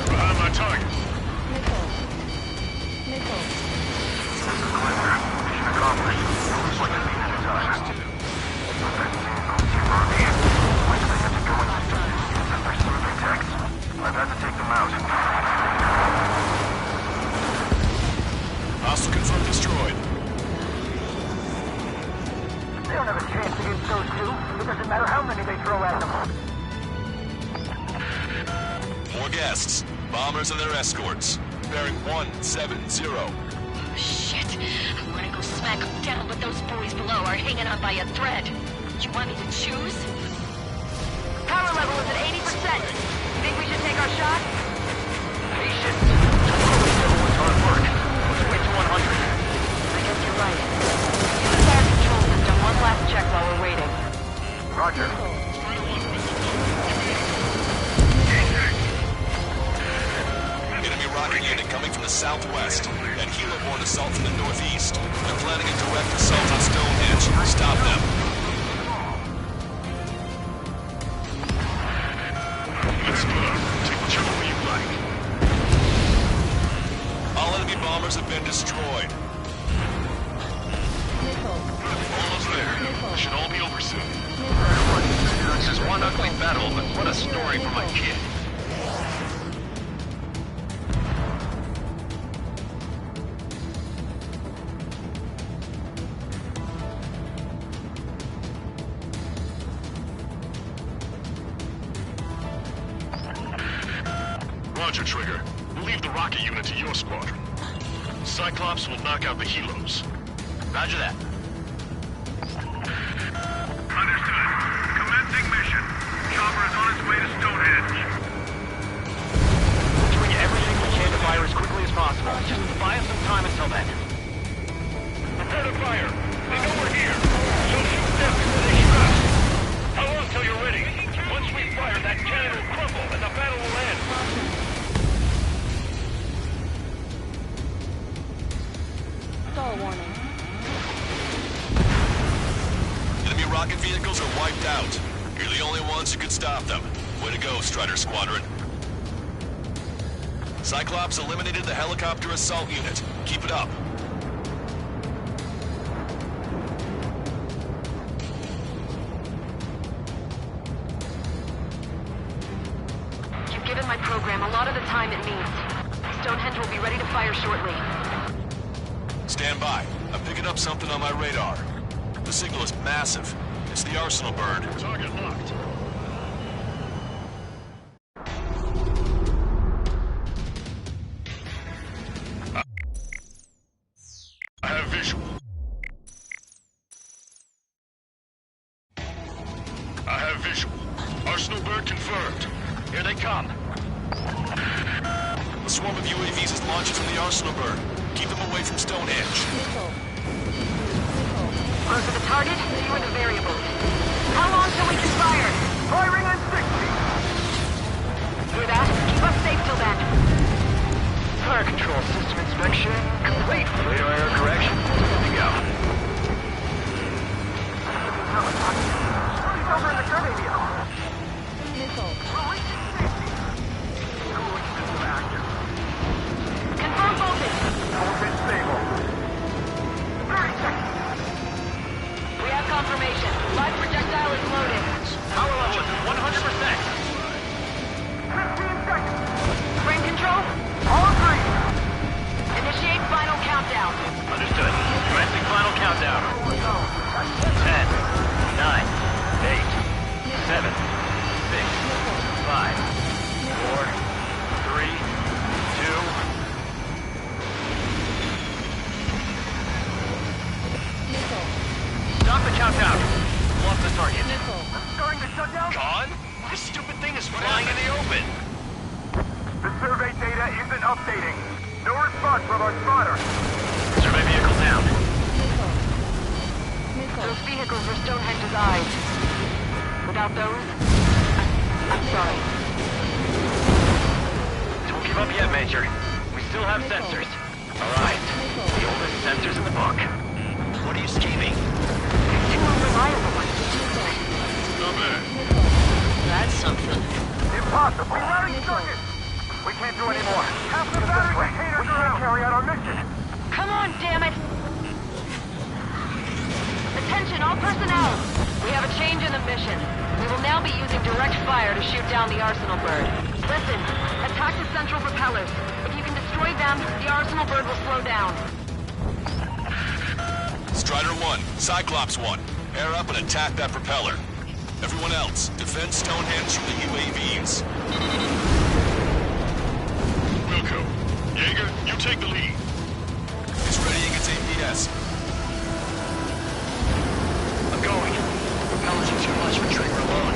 We're on my target. Missile. Missile. Mission accomplished. Looks like a needed time. That scene goes too early. Like they had to go into studios as their survey techs. I've had to take them out. Hostile confirmed destroyed. They don't have a chance against those two. It doesn't matter how many they throw at them. More guests. Bombers and their escorts. Bearing 170. Shit. I want to go smack them down, but those boys below are hanging on by a thread. You want me to choose? Power level is at 80%. Think we should take our shot? Patience. Everyone's hard work. Let's wait to 100. I guess you're right. Use the fire control system. One last check while we're waiting. Roger. Enemy rocket unit coming from the southwest. And helo-borne assault from the northeast. They're planning a direct assault on Stonehenge. Stop them. Let's split up. Take whichever way you like. All enemy bombers have been destroyed. Missile. Almost there. Should all be over soon. Missile. This is one ugly battle, but what a story for my kid. Roger, Trigger. We'll leave the rocket unit to your squadron. Cyclops will knock out the helos. Roger that. Understood. Commencing mission. Chopper is on its way to Stonehenge. We're doing everything we can to fire as quickly as possible. Just buy us some time until then. Prepare to fire. They know we're here. So shoot them before they shoot us. How long till you're ready? Once we fire, that cannon will crumble and the battle will end. Stall warning. Enemy rocket vehicles are wiped out. You're the only ones who could stop them. Way to go, Strider Squadron. Cyclops eliminated the helicopter assault unit. Keep it up. You've given my program a lot of the time it needs. Stonehenge will be ready to fire shortly. Stand by. I'm picking up something on my radar. The signal is massive. It's the Arsenal bird. Target locked. I have visual. I have visual. Arsenal bird confirmed. Here they come. A swarm of UAVs is launching from the Arsenal bird. Keep them away from Stonehenge. Missile. Close to the target, fewer the variables. How long till we can fire? Firing on 60. Hear that? Keep us safe till then. Fire control system inspection complete. Radar error correction. Good to go. Somebody's over in the survey vehicle. Missile. Releasing safety. Cooling system active. Confirm voltage. Voltage stable. 30 seconds. We have confirmation. Live projectile is loaded. Power level is 100%. 15 seconds. about those? I'm sorry. Don't give up yet, Major. We still have sensors. Alright. The oldest sensors in the book. What are you scheming? Too unreliable. Not bad. That's something. Impossible. We're running circuits. We can't do any more. Half the battery containers are out. Carry out our mission. Come on, damn it! Attention, all personnel! We have a change in the mission. We will now be using direct fire to shoot down the Arsenal bird. Listen, attack the central propellers. If you can destroy them, the Arsenal bird will slow down. Strider 1, Cyclops 1. Air up and attack that propeller. Everyone else, defend Stonehenge from the UAVs. Wilco. Jaeger, you take the lead. It's readying its APS. I'm going. Propellers are too much for Trigger alone.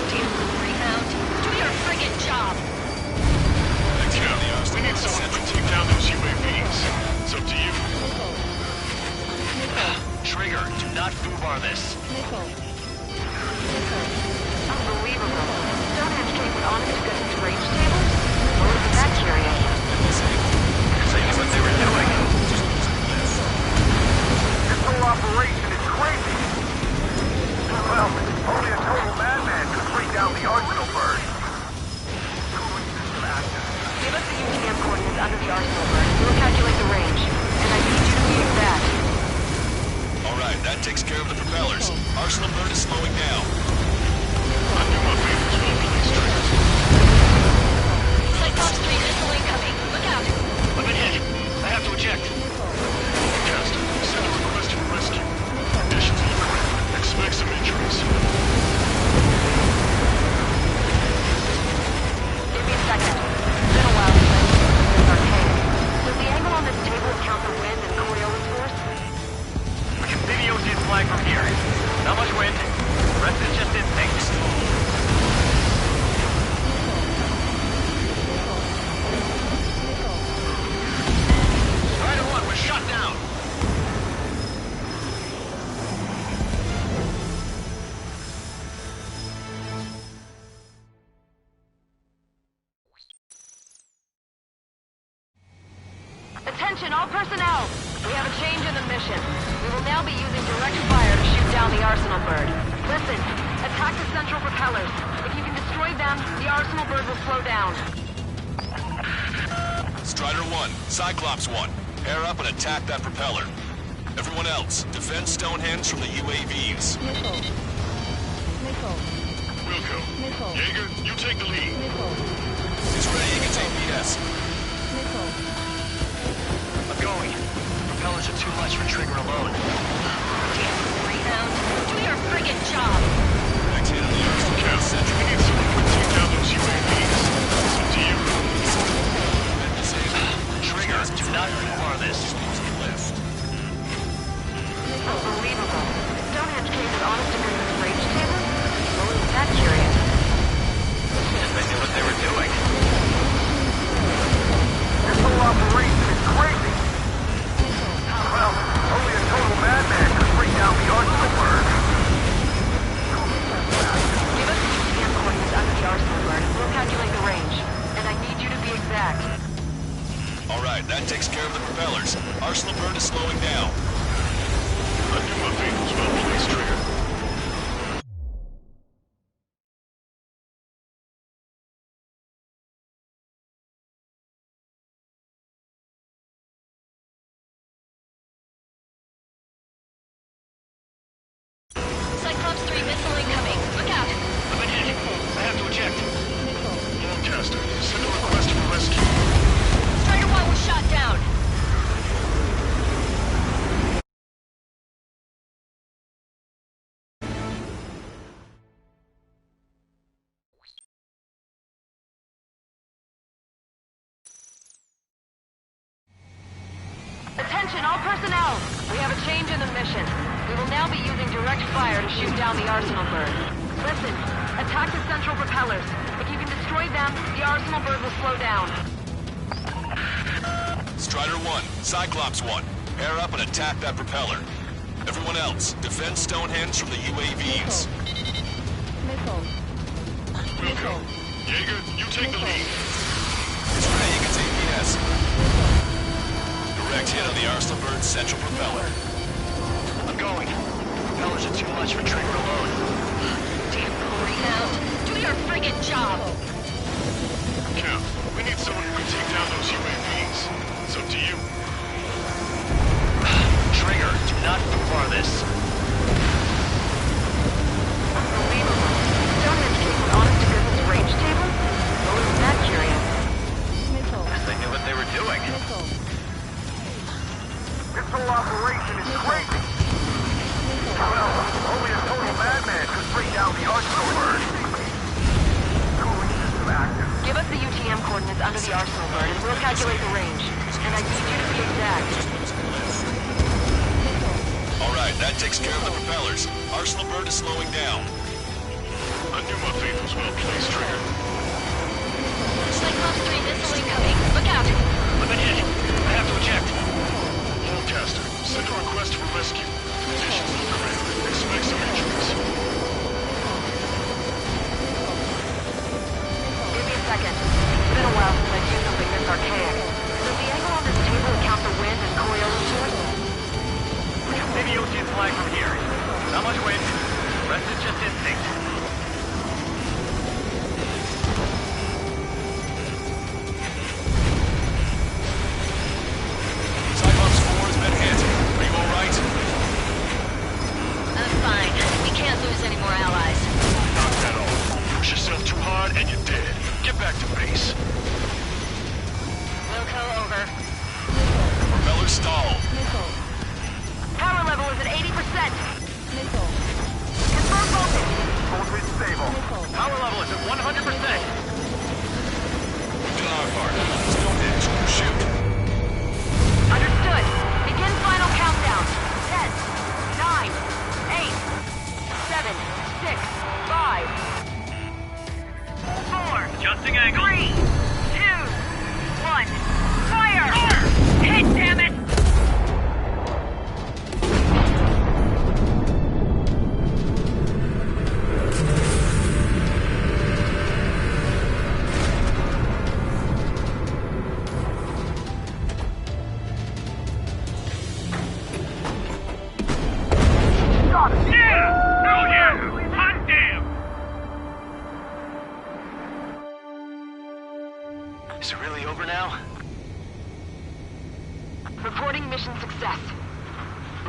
Damn Greyhound. Do your friggin' job! Yeah, we need someone to take down those UAVs. It's up to you. Trigger, do not foobar this. Unbelievable. Stonehenge came with honest to goodness range tables? Or was that curious? They knew what they were doing. This whole operation is crazy. Well, only a total madman could bring down the Arsenal bird. Give us the UTM coordinates under the Arsenal bird. We'll calculate the range. And I need you to be exact. Alright, that takes care of the propellers. Arsenal bird is slowing down. I knew my fate was well placed, Trigger. Cyclops 3 missile incoming. Look out! I've been hit. I have to eject. Cast, send a request for rescue. Conditions look grim. Expect some injuries. Give me a second. It's been a while since I've seen this arcade. Does the angle on this table count the wind and Coriolis force? We can see the ocean flag from here. Not much wind. The rest is just instinct. Strider 1, we're shot down. Attention, all personnel! We have a change in the mission. We will now be using direct fire to shoot down the Arsenal bird. Listen, attack the central propellers. If you can destroy them, the Arsenal bird will slow down. Strider 1, Cyclops 1. Air up and attack that propeller. Everyone else, defend Stonehenge from the UAVs. Wilco. Jaeger, you take the lead. It's readying its APS. I'm going. Propellers are too much for Trigger alone. Damn Greyhound. Do your friggin' job! Next hit on the Arsenal Cast, we need someone to take down those UAVs. It's up to you. Trigger, do not foobar this. Unbelievable. Stonehenge came with honest to goodness range tables? Or was that curious? They knew what they were doing. This whole operation is crazy. Well, only a total madman could bring down the Arsenal bird. Give us the UTM coordinates under the Arsenal bird. We'll calculate the range. And I need you to be exact. Alright, that takes care of the propellers. Arsenal bird is slowing down. I knew my fate was well placed, Trigger. Cyclops 3 missile incoming. Look out! I've been hit. I have to eject. Broadcaster, send a request for rescue. Strider 1 was shot down. Attention, all personnel! We have a change in the mission. We will now be using direct fire to shoot down the Arsenal bird. Listen, attack the central propellers. If you can destroy them, the Arsenal bird will slow down. Strider 1, Cyclops 1. Air up and attack that propeller. Everyone else, defend Stonehenge from the UAVs. Wilco. Jaeger, you take the lead. It's ready, you can take PS. Direct hit on the Arsenal Bird's central propeller. I'm going. Propellers are too much for Trigger alone. Damn Greyhound. Do your friggin' job! Cap, we need someone who can take down those human beings. It's up to you. Trigger, do not far this. Unbelievable. Stonehenge came with honest-to-goodness range table? What was that curious? Guess they knew what they were doing. This whole operation is crazy. Well, only a total madman could bring down the Arsenal Bird. Cooling system active. Give us the UTM coordinates under the Arsenal Bird and we'll calculate the range. And I need you to be exact. Alright, that takes care of the propellers. Arsenal Bird is slowing down. I knew my faith was well placed, Trigger. Cyclops 3 missile incoming. Look out! I've been hit. I have to eject. Forecaster, send a request for rescue. Conditions look grim. Expect some injuries. Give me a second. It's been a while since I've used something this archaic. Does the angle on this table account for wind and Coriolis? Maybe you'll see the flag from here. Not much wind. Rest is just instinct. Cyclops 4 has been hit. Are you alright? I'm fine. We can't lose any more allies. Not at all. Push yourself too hard and you're dead. Get back to base. Wilco, over. Propeller stalled. Power level is at 80%. Confirm voltage. Voltage stable. Power level is at 100%. Do our part. Stonehenge, shoot. Understood. Begin final countdown. 10, 9, 8, 7, 6, 5, 4, Adjusting angle. 3, 2, 1. Fire! Hit, damn it! Is it really over now? Reporting mission success.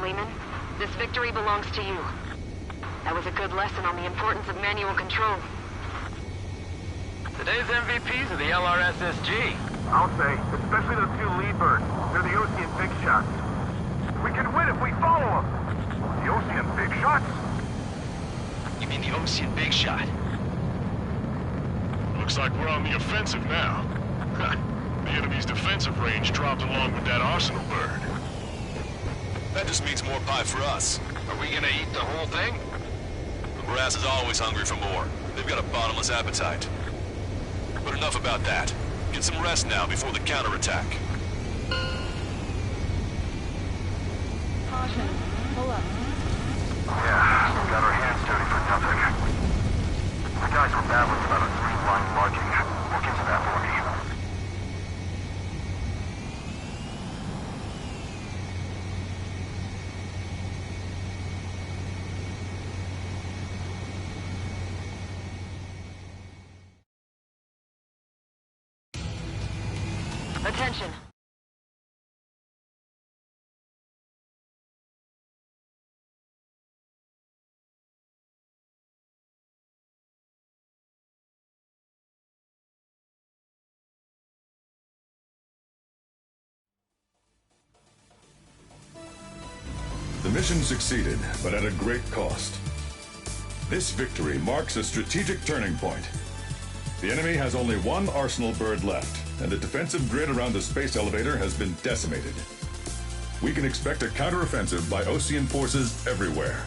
Lehman, this victory belongs to you. That was a good lesson on the importance of manual control. Today's MVPs are the LRSSG. I'll say, especially those two lead birds. They're the Ocean Big Shots. We can win if we follow them. The Ocean Big Shots? You mean the Ocean Big Shot? Looks like we're on the offensive now. The enemy's defensive range dropped along with that Arsenal Bird. That just means more pie for us. Are we gonna eat the whole thing? The brass is always hungry for more. They've got a bottomless appetite. But enough about that. Get some rest now before the counterattack. Caution. Pull up. Yeah, got our hands dirty for nothing. The guys were battling about a three-line marking. Look into that for me. Attention. The mission succeeded, but at a great cost. This victory marks a strategic turning point. The enemy has only one Arsenal Bird left, and the defensive grid around the space elevator has been decimated. We can expect a counteroffensive by Ocean forces everywhere.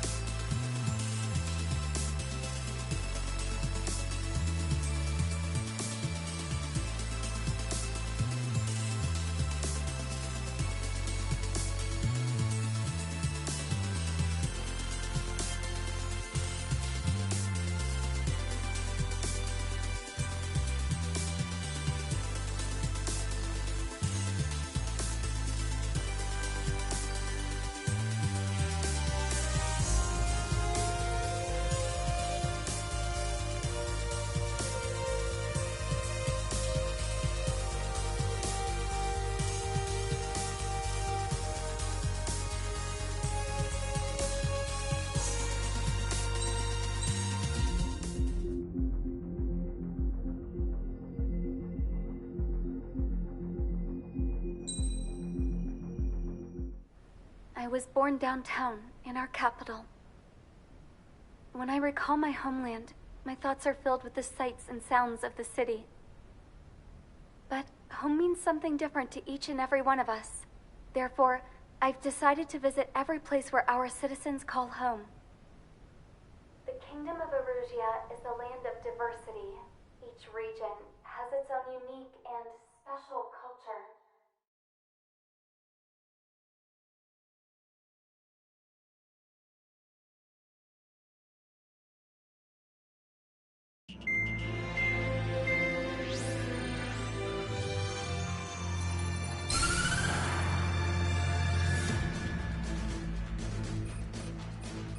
was born downtown, in our capital. When I recall my homeland, my thoughts are filled with the sights and sounds of the city. But home means something different to each and every one of us. Therefore, I've decided to visit every place where our citizens call home. The Kingdom of Erusia is a land of diversity. Each region has its own unique and special culture.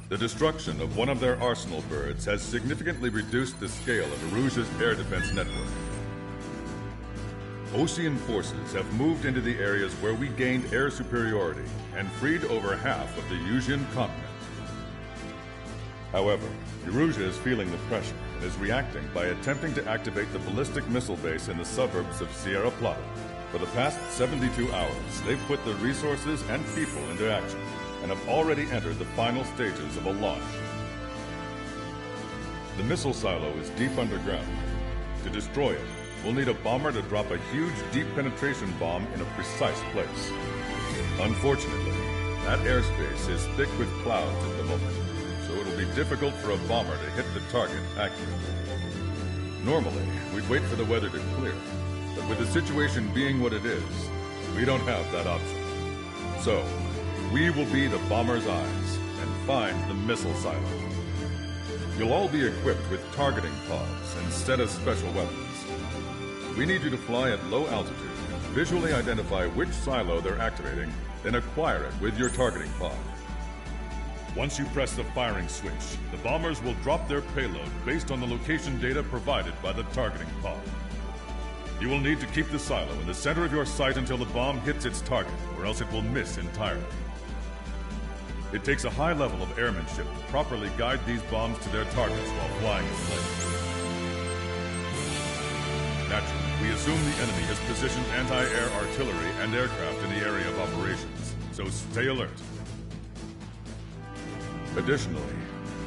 The destruction of one of their arsenal birds has significantly reduced the scale of Erusia's air defense network. Ocean forces have moved into the areas where we gained air superiority and freed over half of the Eusian continent. However, Erusia is feeling the pressure and is reacting by attempting to activate the ballistic missile base in the suburbs of Sierra Plata. For the past 72 hours, they've put their resources and people into action, and have already entered the final stages of a launch. The missile silo is deep underground. To destroy it, we'll need a bomber to drop a huge deep penetration bomb in a precise place. Unfortunately, that airspace is thick with clouds at the moment, so it'll be difficult for a bomber to hit the target accurately. Normally, we'd wait for the weather to clear, but with the situation being what it is, we don't have that option. So, we will be the bomber's eyes and find the missile silo. You'll all be equipped with targeting pods instead of special weapons. We need you to fly at low altitude and visually identify which silo they're activating, then acquire it with your targeting pod. Once you press the firing switch, the bombers will drop their payload based on the location data provided by the targeting pod. You will need to keep the silo in the center of your sight until the bomb hits its target, or else it will miss entirely. It takes a high level of airmanship to properly guide these bombs to their targets while flying in place. Naturally, we assume the enemy has positioned anti-air artillery and aircraft in the area of operations, so stay alert. Additionally,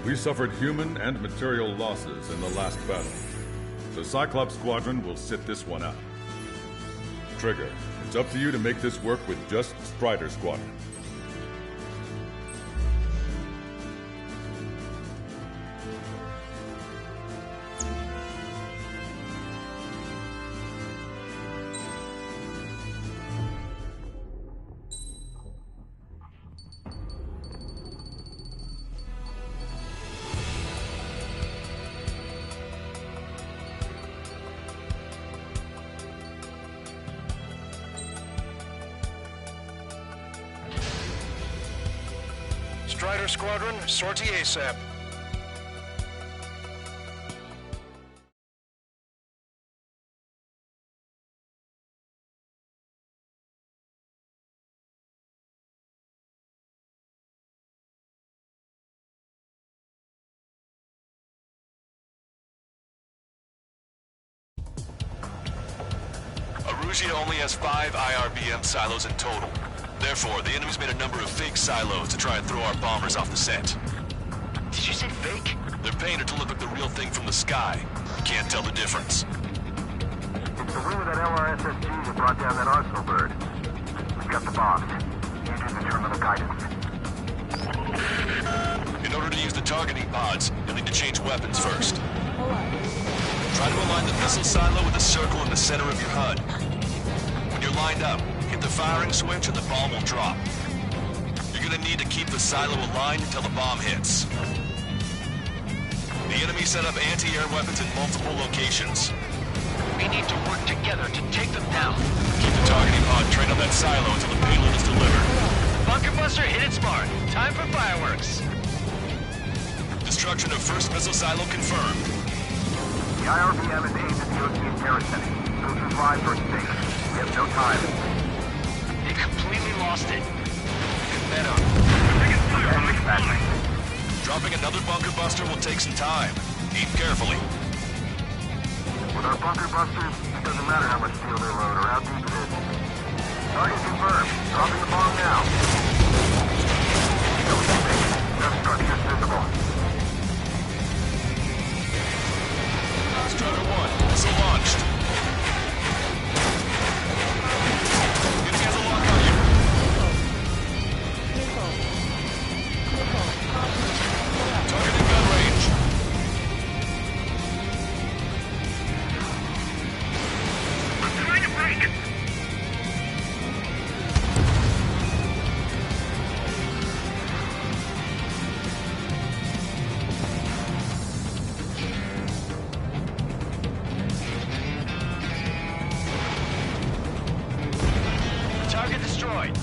we suffered human and material losses in the last battle. The Cyclops Squadron will sit this one out. Trigger, it's up to you to make this work with just Strider Squadron. Strider Squadron, sortie ASAP. Erusia only has 5 IRBM silos in total. Therefore, the enemy's made a number of fake silos to try and throw our bombers off the scent. Did you say fake? They're painted to look like the real thing from the sky. You can't tell the difference. It's the wing of that LRSSG that brought down that arsenal bird. We've got the bombs. You do the terminal guidance. In order to use the targeting pods, you'll need to change weapons first. Try to align the missile silo with a circle in the center of your HUD. When you're lined up, hit the firing switch and the bomb will drop. You're gonna need to keep the silo aligned until the bomb hits. The enemy set up anti-air weapons in multiple locations. We need to work together to take them down. Keep the targeting pod trained on that silo until the payload is delivered. Bunker buster hit its mark. Time for fireworks. Destruction of first missile silo confirmed. The IRBM is aimed at the Ocean Terracity. Those whose lives are at stake. We have no time. They completely lost it. Better. Dropping another bunker buster will take some time. Aim carefully. With our bunker busters, it doesn't matter how much steel they load or how deep it is. Target confirmed. Dropping the bomb now. Missile launched. Enemy has a lock on you. Target in gun range. I'm trying to break it. Target destroyed.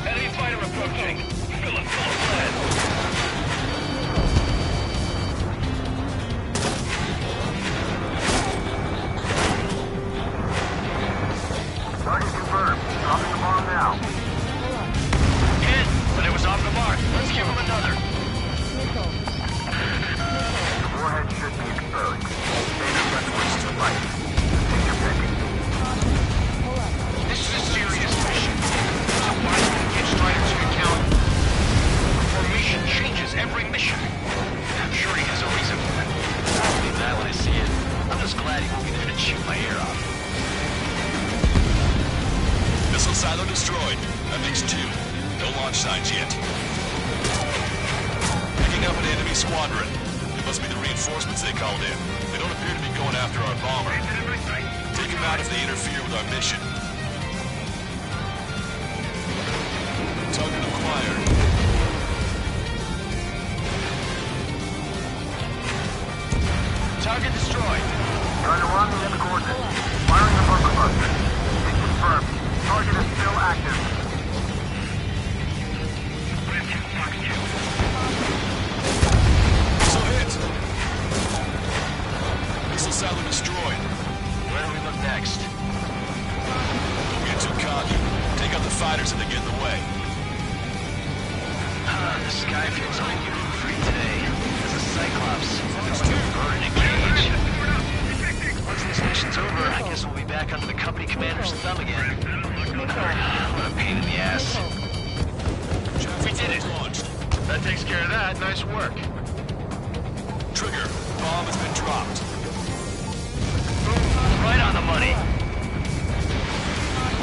Enemy fighter approaching. Fill it full of lead. Target confirmed. Dropping the bomb now. Hit, but it was off the mark. Let's give him another. The warhead should be exposed. Data records to light. Take your pick. This is a serious mission. So why don't we get Strider to account? Formation changes every mission. I'm sure he has a reason for it. I'll believe that when I see it. I'm just glad he won't be there to chew my ear off. Missile silo destroyed. That makes 2. No launch signs yet. Picking up an enemy squadron. It must be the reinforcements they called in. They don't appear to be going after our bomber. Take them out if they interfere with our mission. Target acquired. Target destroyed. Trying to run the coordinates. Firing the bunker buster. It's confirmed. Target is still active. Missile hit. Missile silo destroyed. Where do we look next? Don't get too cocky. Take out the fighters and they get in the way. The sky feels unusually free today. There's a Cyclops. Looks like a bird in a cage. Once this mission's over, I guess we'll be back under the company commander's thumb again. What a pain in the ass. We did it! That takes care of that. Nice work. Trigger. Bomb has been dropped. Boom. Right on the money.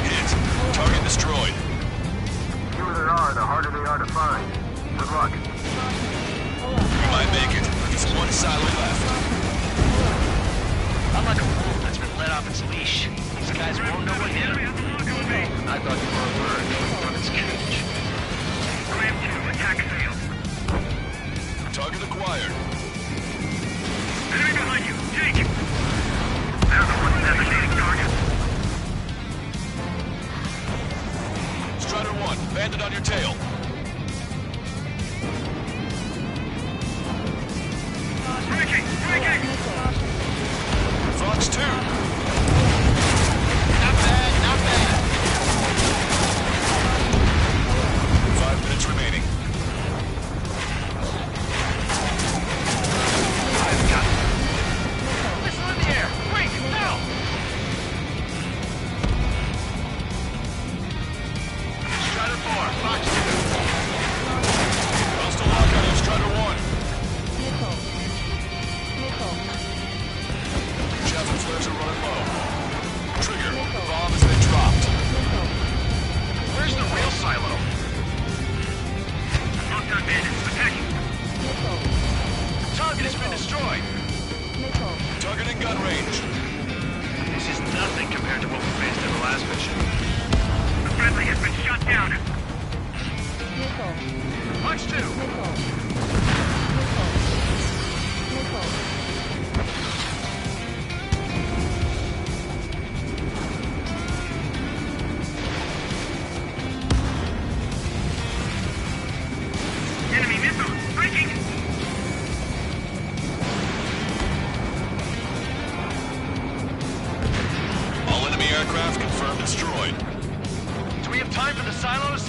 Hit. Target destroyed. The fewer there are, the harder they are to find. Good luck. We might make it. There's one silo left. I'm like a wolf that's been let off its leash. These guys won't know what hit him. I thought you were a bird from its cage. Ram 2, attack failed. Target acquired. Enemy behind you. Take him. There's the one designating target. Strider 1, bandit on your tail. Breaking! Breaking! Fox 2. Not bad, not bad. 5 minutes remaining. I've got it. Missile in the air! Wait, now! Strider 4, Fox 2. Hostile lockout on Strider 1. Javelin flares are running low. Trigger. Bomb has been dropped. Where's the real silo? Locked on bandits. Attacking. Target has been destroyed. Target in gun range. This is nothing compared to what we faced in the last mission. The friendly has been shot down. Punch 2. Enemy missile. Breaking. All enemy aircraft confirmed destroyed. Do we have time for the silos?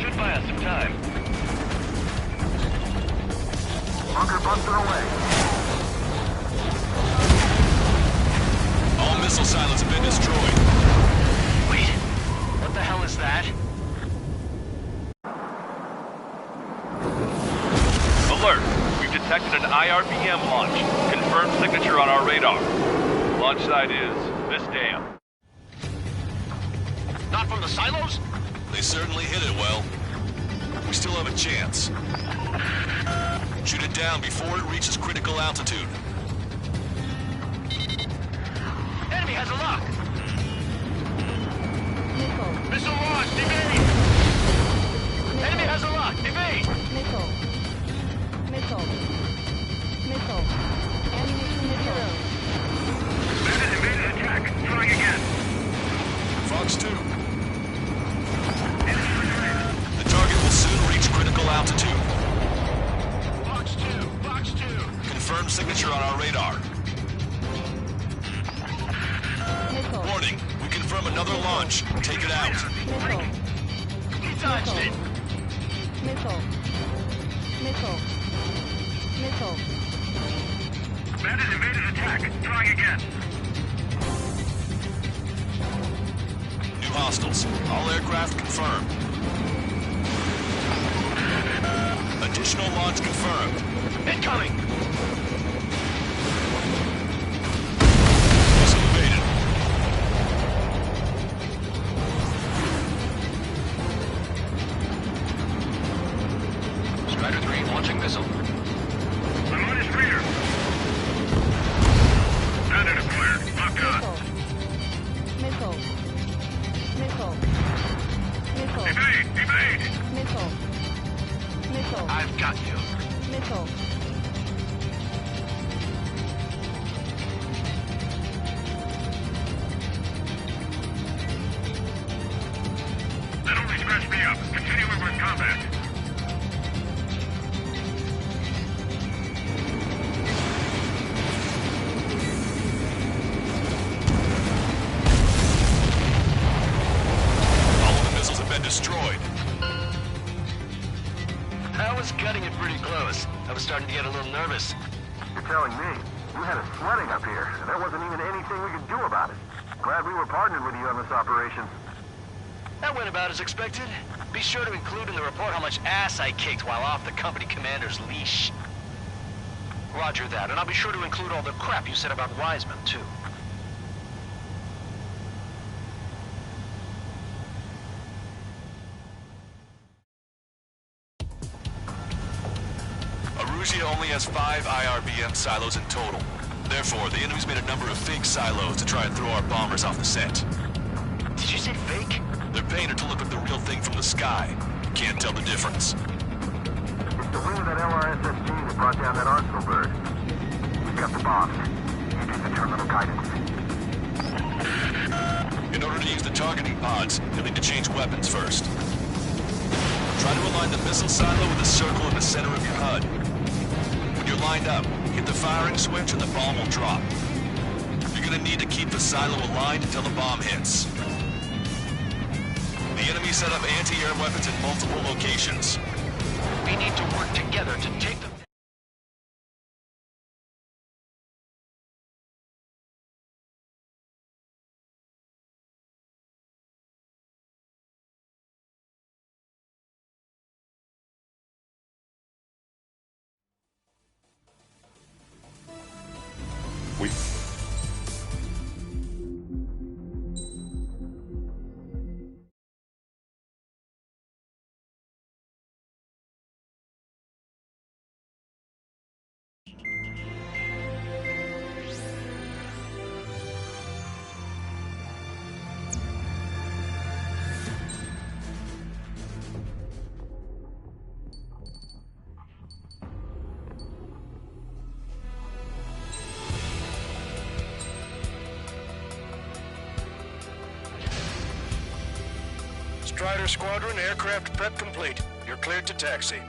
Should buy us some time. Bunker busted away. All missile silos have been destroyed. Wait, what the hell is that? Alert! We've detected an IRBM launch. Confirmed signature on our radar. Launch site is this dam. Not from the silos? They certainly hit it well. We still have a chance. Shoot it down before it reaches critical altitude. Enemy has a lock! Nickel. Missile launched! Evade! Enemy has a lock! Evade! Nickel. Nickel. Nickel. Ammunition material. Bandit evaded attack. Trying again. Fox 2. The target will soon reach critical altitude. Fox 2! Fox 2! Confirmed signature on our radar. Nickel. Warning, we confirm another launch. Take it out. Nickel. He touched it! Nickel. Nickel. Nickel. Bandit evaded attack. Trying again. New hostiles. All aircraft confirmed. Additional launch confirmed. Incoming! Missile evaded. Strider 3 launching missile. I'm on his rear. Bandit acquired. Locked on. Nickel. Nickel. Nickel. Evade! Evade! Nickel. Nickel. I've got you. Nickel. That only scratched me up. Continuing with combat. All of the missiles have been destroyed. I was cutting it pretty close. I was starting to get a little nervous. You're telling me. We had a flooding up here, and there wasn't even anything we could do about it. Glad we were partnered with you on this operation. That went about as expected. Be sure to include in the report how much ass I kicked while off the company commander's leash. Roger that, and I'll be sure to include all the crap you said about Wiseman, too. Arusia only has 5 IRBM silos in total. Therefore, the enemy's made a number of fake silos to try and throw our bombers off the scent. Did you say fake? They're painted to look like the real thing from the sky. You can't tell the difference. It's the wing of that LRSSG that brought down that Arsenal bird. We've got the bombs. You take the terminal guidance. In order to use the targeting pods, you'll need to change weapons first. Try to align the missile silo with a circle in the center of your HUD. When you're lined up, hit the firing switch and the bomb will drop. You're gonna need to keep the silo aligned until the bomb hits. The enemy set up anti-air weapons in multiple locations. We need to work together to take them. We... Strider Squadron, aircraft prep complete. You're cleared to taxi.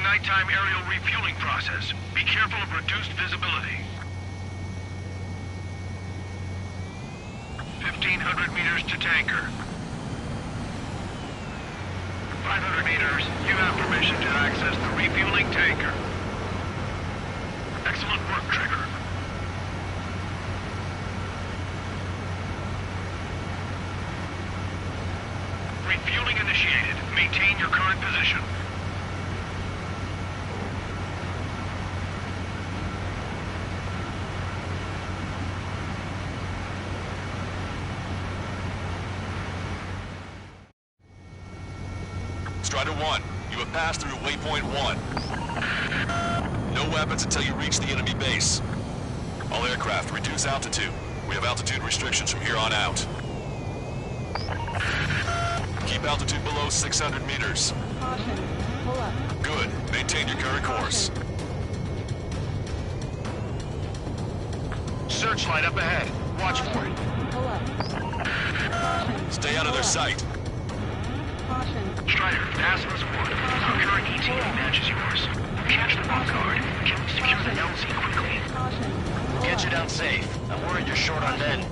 nighttime aerial refueling process. Be careful of reduced visibility. 1,500 meters to tanker. 500 meters, you have permission to access the refueling tanker. Excellent work, Trigger. Refueling initiated. Maintain your current position. Strider 1, you have passed through waypoint 1. No weapons until you reach the enemy base. All aircraft, reduce altitude. We have altitude restrictions from here on out. Keep altitude below 600 meters. Caution. Pull up. Good. Maintain your current course. Searchlight up ahead. Watch for it. Pull up. Caution. Stay out of their sight. Caution. Strider, Asmus 1. Our current ETA matches yours. Catch the off guard. Can we secure the LZ quickly? Caution. We'll get you down safe. I'm worried you're short on men.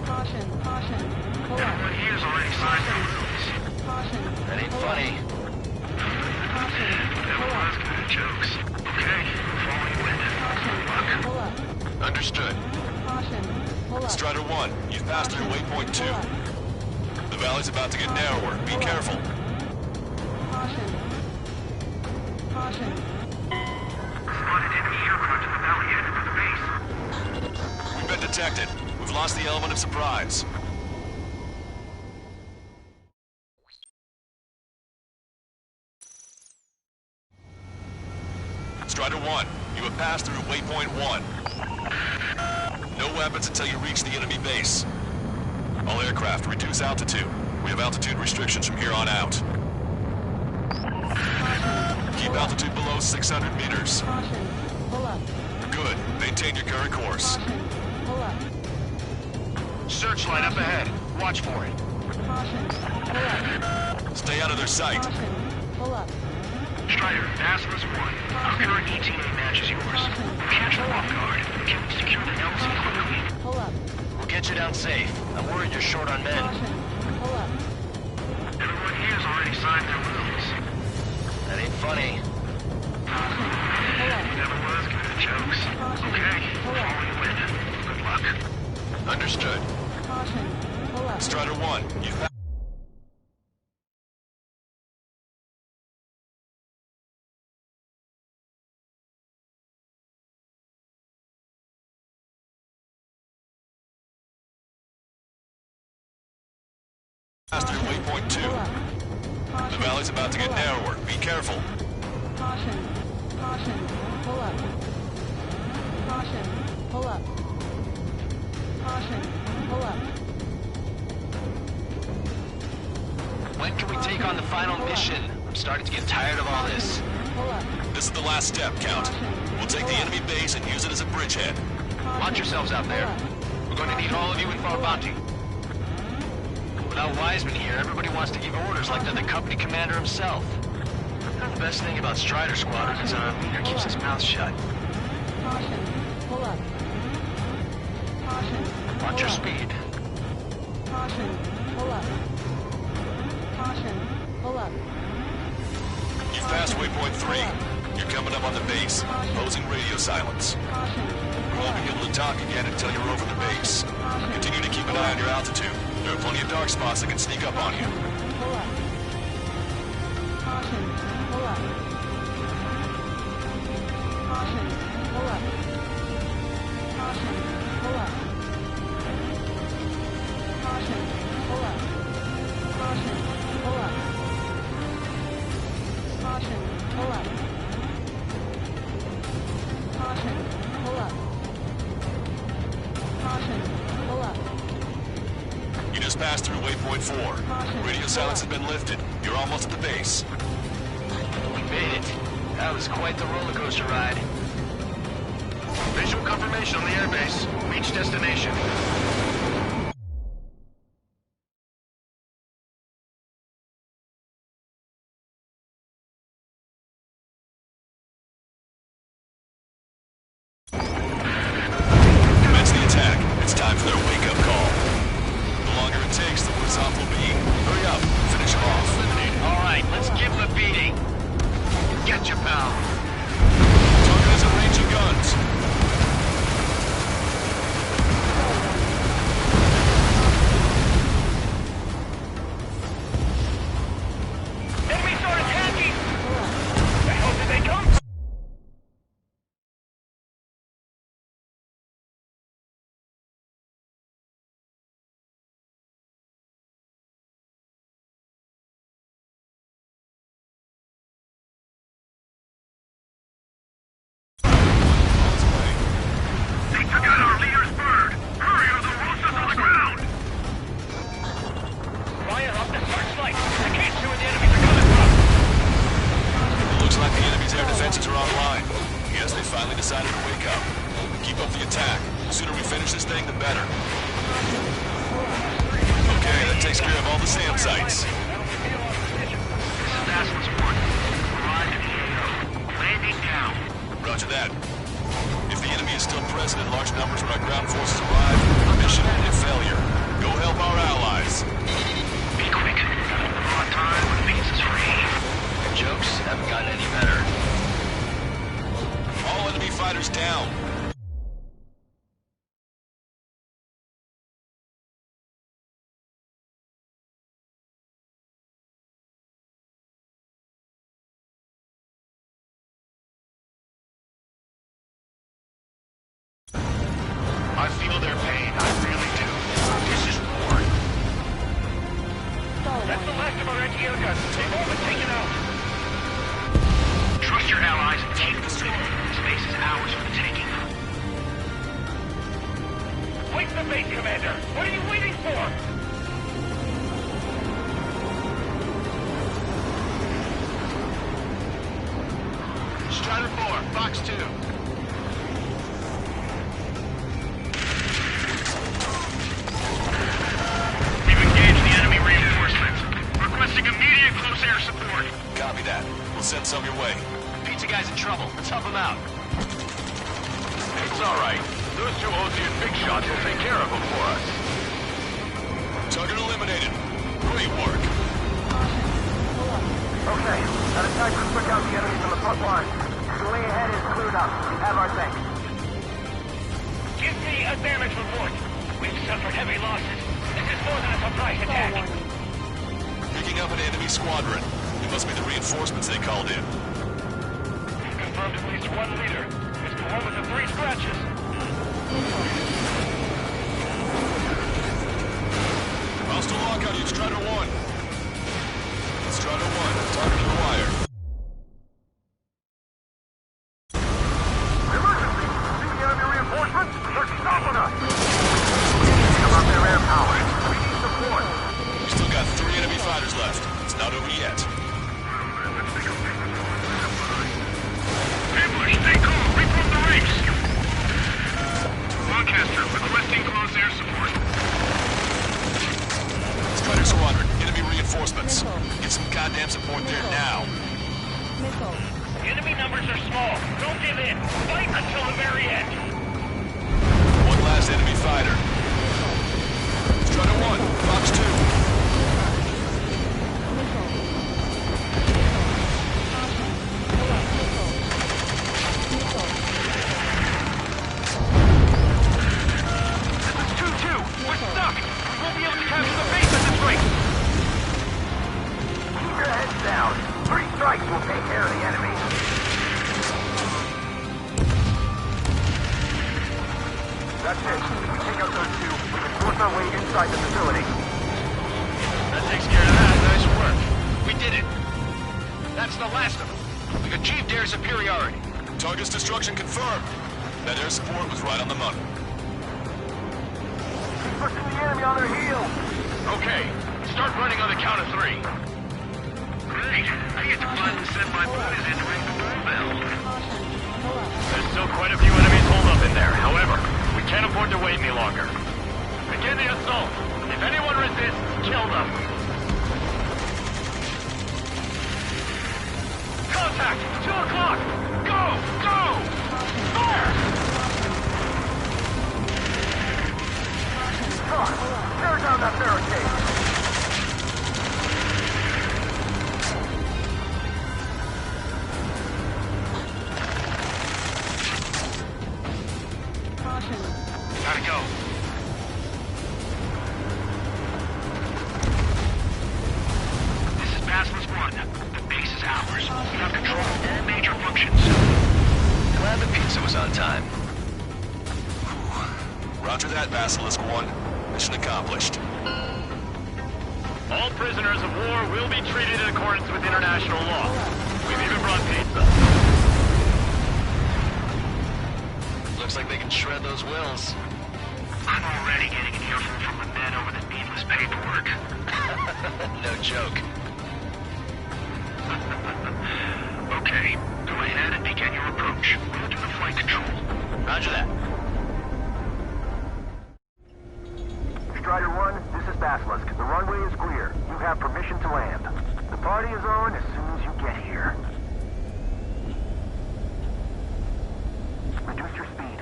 Caution. Caution. Pull up. Everyone here's already signed their rules. Caution. That ain't funny. Caution. Never was good at jokes. Okay, following wind. Luck. Pull up. Understood. Caution. Pull up. Strider 1, you've passed through waypoint 2. The valley's about to get narrower. Be careful. Caution. Caution. Spotted enemy aircraft in the valley headed for the base. We've been detected. We've lost the element of surprise. Strider 1, you have passed through waypoint 1. No weapons until you reach the enemy base. All aircraft, reduce altitude. We have altitude restrictions from here on out. Keep altitude below 600 meters. Caution. Pull up. Good. Maintain your current course. Caution. Pull up. Searchlight up ahead. Watch for it. Caution. Pull up. Stay out of their sight. Caution. Pull up. Strider, Asmus 1. Our current ETA matches yours. Catch the off guard. Can we secure the LZ quickly? Pull up. We'll get you down safe. I'm worried you're short on men. Caution. Pull up. Everyone here's already signed their rules. That ain't funny. Pull up. Never was good at jokes. Okay, following wind. Good luck. Understood. Caution. Pull up. Strider 1, you've passed. Through waypoint 2. The valley's about to get narrower. Be careful. Caution. Caution. Pull up. Caution. Pull up. Caution. Pull up. When can we take on the final mission? I'm starting to get tired of all this. Pull up. This is the last step, Count. We'll take the enemy base and use it as a bridgehead. Watch yourselves out there. We're going to need all of you in for a bounty. Without Wiseman here, everybody wants to give orders like they're the company commander himself. The best thing about Strider Squadron is Meter keeps his mouth shut. Caution. Pull up. Caution. Watch your speed. Caution. Pull up. Caution. Pull up. You've passed waypoint 3. You're coming up on the base. Posing radio silence. We won't be able to talk again until you're over the base. Continue to keep an eye on your altitude. There are plenty of dark spots that can sneak up on you. Pull up. Caution. Pull up. Caution. Pull up. Caution. Pull up. Caution. Pull up. Caution. Pull up. Caution. Pull up. Caution. Pull up. Caution. Pull up. You just passed through waypoint 4. Radio silence has been lifted. You're almost at the base. We made it. That was quite the roller coaster ride. Visual confirmation on the airbase. Reach destination. time for their wake-up call. The longer it takes, the worse off we'll be. Hurry up, finish them off. All right, let's give them a beating. Get you, pal. Target is arranging guns. Enemy started attacking! The hell did they come? They took out our leader's bird! Hurry or the roosters on the ground! Fire up the searchlight! I can't see where the enemies are coming from! It looks like the enemy's air defenses are online. Yes, they finally decided to wake up. Keep up the attack. The sooner we finish this thing, the better. Okay, that takes care of all the SAM sites. That's one. Arrived at the AO. Landing down. Roger that. If the enemy is still present in large numbers when our ground forces arrive, mission will be a failure. Go help our allies. Be quick. On time when Phoenix is free. Jokes haven't gotten any better. All enemy fighters down. I feel their pain. I really do. This is war. That's the last of our NGO guns. They've all been taken out. Trust your allies and take the lead. Space is ours for the taking. Wait the base, Commander. What are you waiting for? Strider 4, Fox 2. Requesting immediate close air support. Copy that. We'll send some your way. Pizza guy's in trouble. Let's help him out. It's all right. Those two Ocean big shots will take care of them for us. Target eliminated. Great work. Okay, got a time to quick out the enemies on the front line. The way ahead is cleared up. We have our thing. Give me a damage report. We've suffered heavy losses. This is more than a surprise attack. Picking up an enemy squadron. It must be the reinforcements they called in. Confirmed at least one leader. It's the one with the 3 scratches. Hostile lockout, you Strider 1. Strider 1, target acquired. Emergency! See the enemy reinforcements? They're stopping us! About their air power. We need support. We've still got 3 enemy fighters left. It's not over yet. Ambush, stay calm. Regroup the ranks. Lancaster, requesting close air support. Strider Squadron, enemy reinforcements. Get some goddamn support there now. Enemy numbers are small. Don't give in. Fight until the very end. One last enemy fighter. Strider 1, Fox 2. Down. 3 strikes will take care of the enemy. That's it. If we take out those 2, we can force our way inside the facility. That takes care of that. Nice work. We did it. That's the last of them. We achieved air superiority. Target's destruction confirmed. That air support was right on the money. Pushing the enemy on their heels. Okay. Start running on the count of 3. Great. I get to finally send my boys in to ring the doorbell. There's still quite a few enemies holed up in there. However, we can't afford to wait any longer. Begin the assault. If anyone resists, kill them. Contact! 2 o'clock! Go! Go! Fire! Caution. Gotta go. This is Basilisk 1. The base is ours. We have control of all major functions. Glad the pizza was on time. Roger that, Basilisk 1. Mission accomplished. All prisoners of war will be treated in accordance with international law. We've even brought pizza. Looks like they can shred those wills. I'm already getting an earful from the men over the needless paperwork. No joke. Okay, go ahead and begin your approach. We'll do the flight control. Roger that. Strider 1, this is Basilisk. The runway is clear. You have permission to land. The party is on as soon as you get here. Reduce your speed.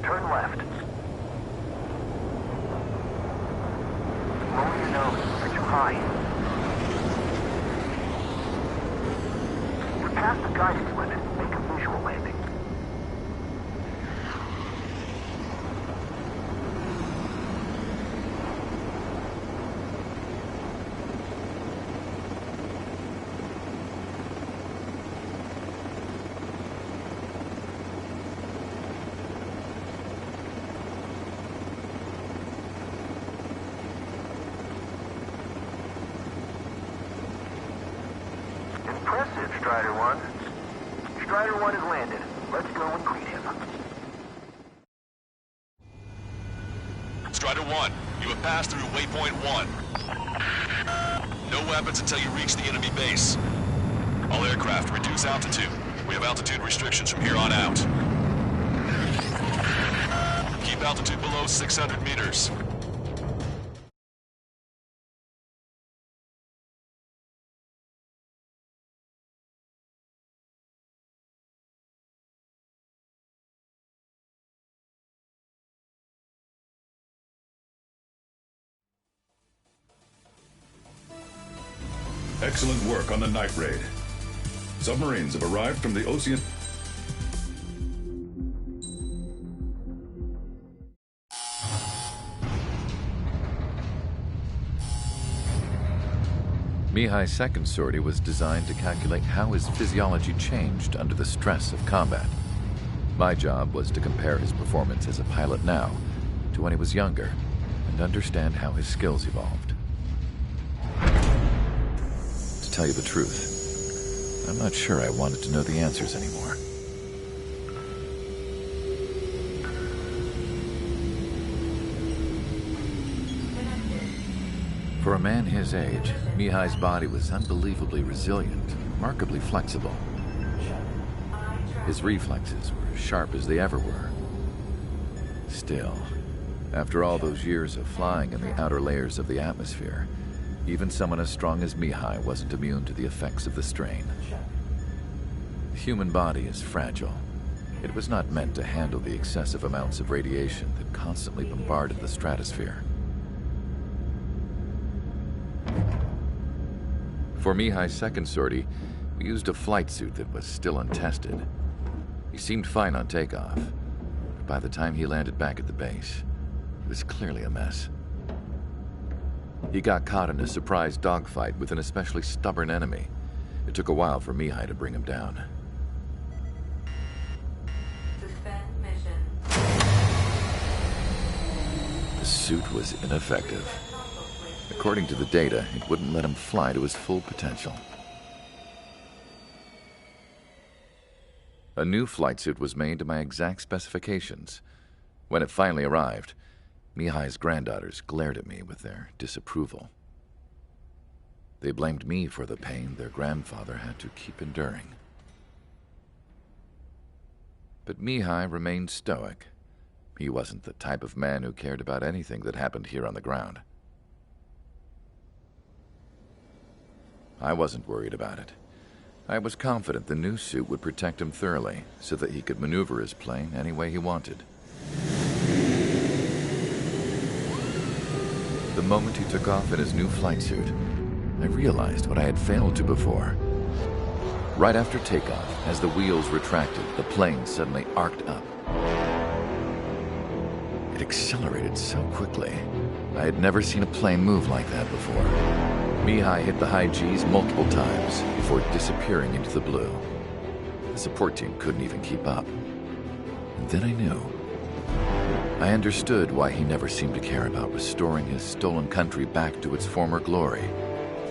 Turn left. Lower your nose. You're too high. You're past the guidance limit. Make a visual landing. Impressive, Strider 1. Strider 1 has landed. Let's go and greet him. Strider 1, you have passed through waypoint 1. No weapons until you reach the enemy base. All aircraft, reduce altitude. We have altitude restrictions from here on out. Keep altitude below 600 meters. Excellent work on the night raid. Submarines have arrived from the ocean. Mihai's second sortie was designed to calculate how his physiology changed under the stress of combat. My job was to compare his performance as a pilot now to when he was younger and understand how his skills evolved. To tell you the truth, I'm not sure I wanted to know the answers anymore. For a man his age, Mihai's body was unbelievably resilient, remarkably flexible. His reflexes were sharp as they ever were. Still, after all those years of flying in the outer layers of the atmosphere, even someone as strong as Mihai wasn't immune to the effects of the strain. The human body is fragile. It was not meant to handle the excessive amounts of radiation that constantly bombarded the stratosphere. For Mihai's second sortie, we used a flight suit that was still untested. He seemed fine on takeoff, but by the time he landed back at the base, it was clearly a mess. He got caught in a surprise dogfight with an especially stubborn enemy. It took a while for Mihai to bring him down. Suspend mission. The suit was ineffective. According to the data, it wouldn't let him fly to his full potential. A new flight suit was made to my exact specifications. When it finally arrived, Mihai's granddaughters glared at me with their disapproval. They blamed me for the pain their grandfather had to keep enduring. But Mihai remained stoic. He wasn't the type of man who cared about anything that happened here on the ground. I wasn't worried about it. I was confident the new suit would protect him thoroughly so that he could maneuver his plane any way he wanted. The moment he took off in his new flight suit, I realized what I had failed to before. Right after takeoff, as the wheels retracted, the plane suddenly arced up. It accelerated so quickly. I had never seen a plane move like that before. Mihai hit the high G's multiple times before disappearing into the blue. The support team couldn't even keep up. And then I knew. I understood why he never seemed to care about restoring his stolen country back to its former glory,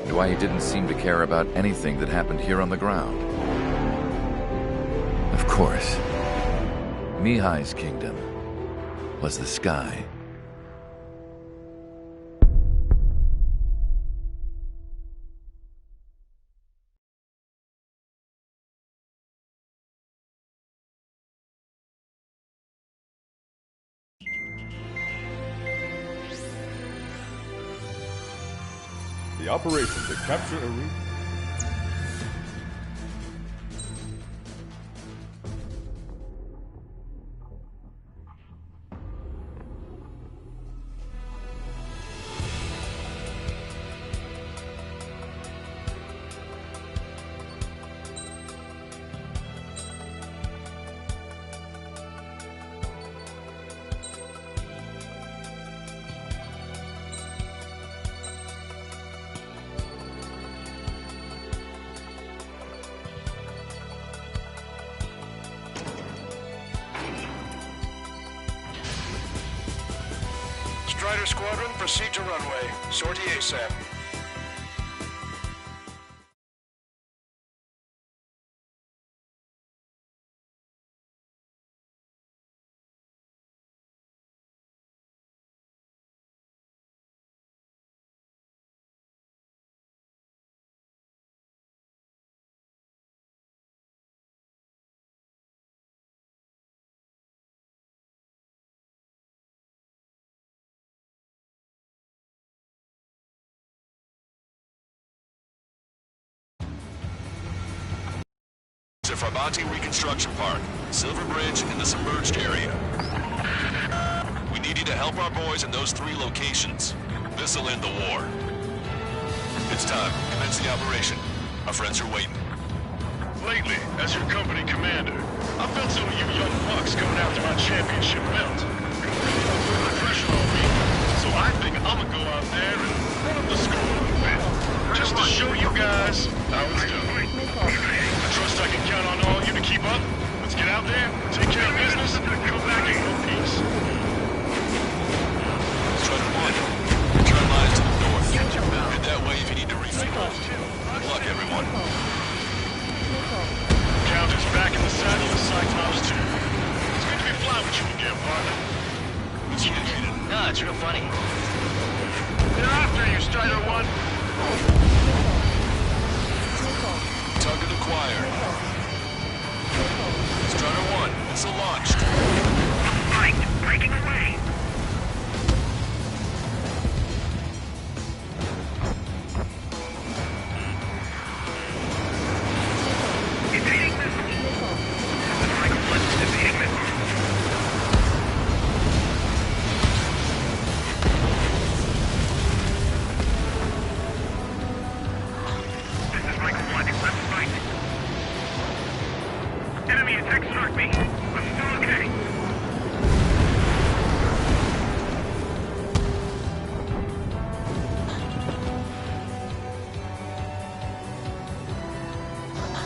and why he didn't seem to care about anything that happened here on the ground. Of course, Mihai's kingdom was the sky. The operation to capture a region. Strider Squadron, proceed to runway. Sortie ASAP. To Farbanti Reconstruction Park, Silver Bridge in the submerged area. We need you to help our boys in those 3 locations. This'll end the war. It's time. Commence the operation. Our friends are waiting. Lately, as your company commander, I felt some of you young bucks coming after my championship belt. Really put the pressure on me. So I think I'm gonna go out there and run up the score a little bit. Just to show you guys how it's done. I trust I can count on all you to keep up. Let's get out there, take care of business, and come back in one piece. Strider 1, turn lines to the north. Head that way if you need to refuel. Good luck, everyone. Counter's back in the saddle with Cyclops 2. It's good to be flying with you again, partner. It's united. No, it's real funny. They're after you, Strider 1. Tug of the choir. Strider 1, missile launched. Fight, breaking away. Evading missile. Michael Fletcher's evading missile. This is Michael Fletcher. Let's fight. Enemy attack struck me. I'm still okay.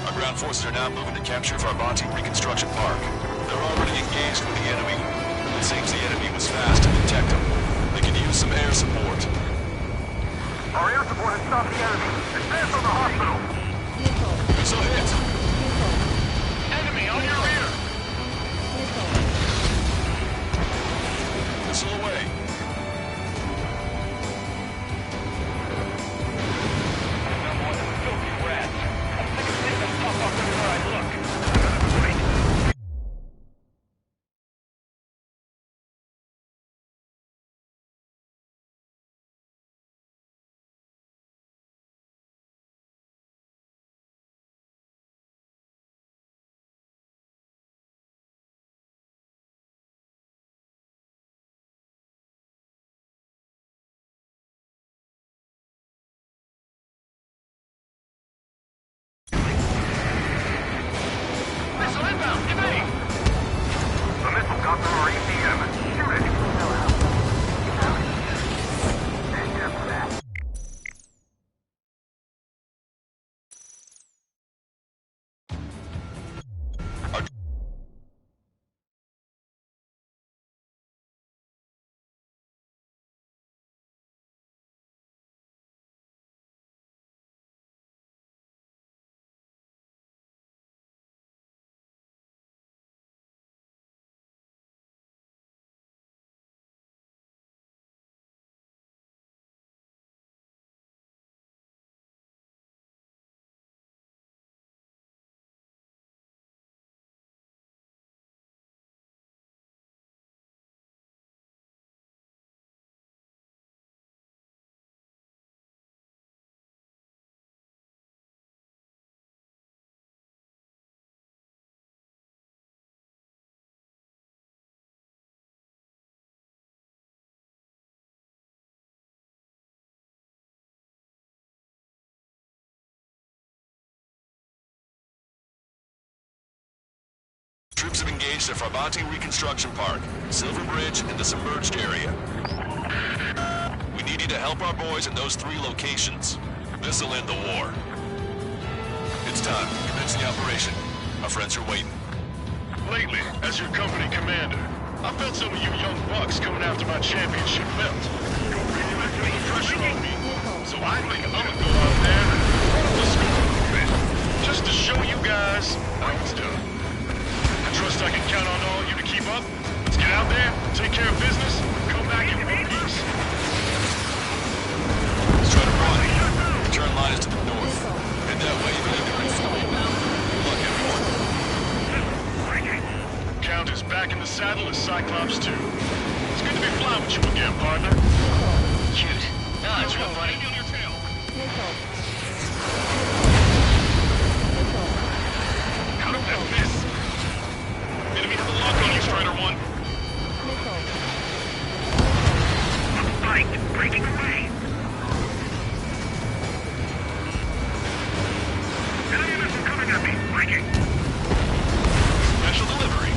Our ground forces are now moving to capture Farbanti Reconstruction Park. They're already engaged with the enemy. It seems the enemy was fast to detect them. They can use some air support. Our air support has stopped the enemy. Advance on the hospital. Missile hit! Enemy on your rear. Missile away. No more than filthy rats. I'm sick of seeing them pop up everywhere I look. Troops have engaged the Farbanti Reconstruction Park, Silver Bridge, and the submerged area. We need you to help our boys in those 3 locations. This'll end the war. It's time. Commence the operation. Our friends are waiting. Lately, as your company commander, I felt some of you young bucks coming after my championship belt. You're really putting pressure on me, so I think I'm gonna go out there and run up the score a little bit, just to show you guys how it's done. I trust I can count on all you to keep up. Let's get out there, take care of business, come back in one piece. Let's try to run. The turn line is to the north. Head that way, you can have the refuel. Good luck, everyone. Count is back in the saddle as Cyclops 2. It's good to be flying with you again, partner. Cute. No, it's real funny. Out of that miss. Enemy has a lock on you, Strider 1. Fight! Breaking away! Enemy missile coming at me! Breaking! Special delivery.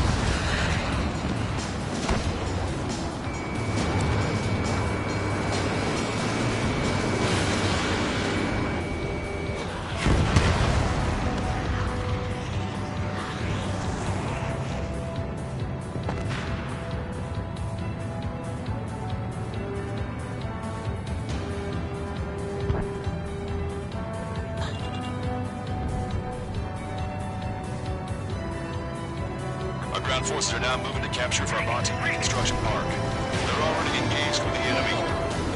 Ground forces are now moving to capture Farbanti Reconstruction Park. They're already engaged with the enemy.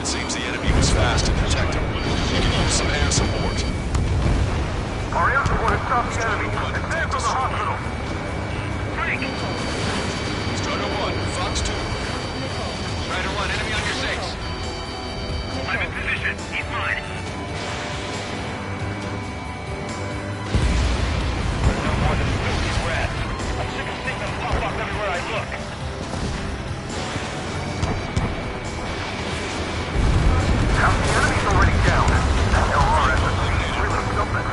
It seems the enemy was fast and detected. You can use some air support. Our air support has stopped the enemy. Advance on the hospital. Break! Strider 1, Fox 2. Strider 1, enemy on your 6. I'm in position. He's mine. No more than filthy rats. I'm sick of seeing them pop up everywhere I look. Half the enemy's already down. That LRS is really something.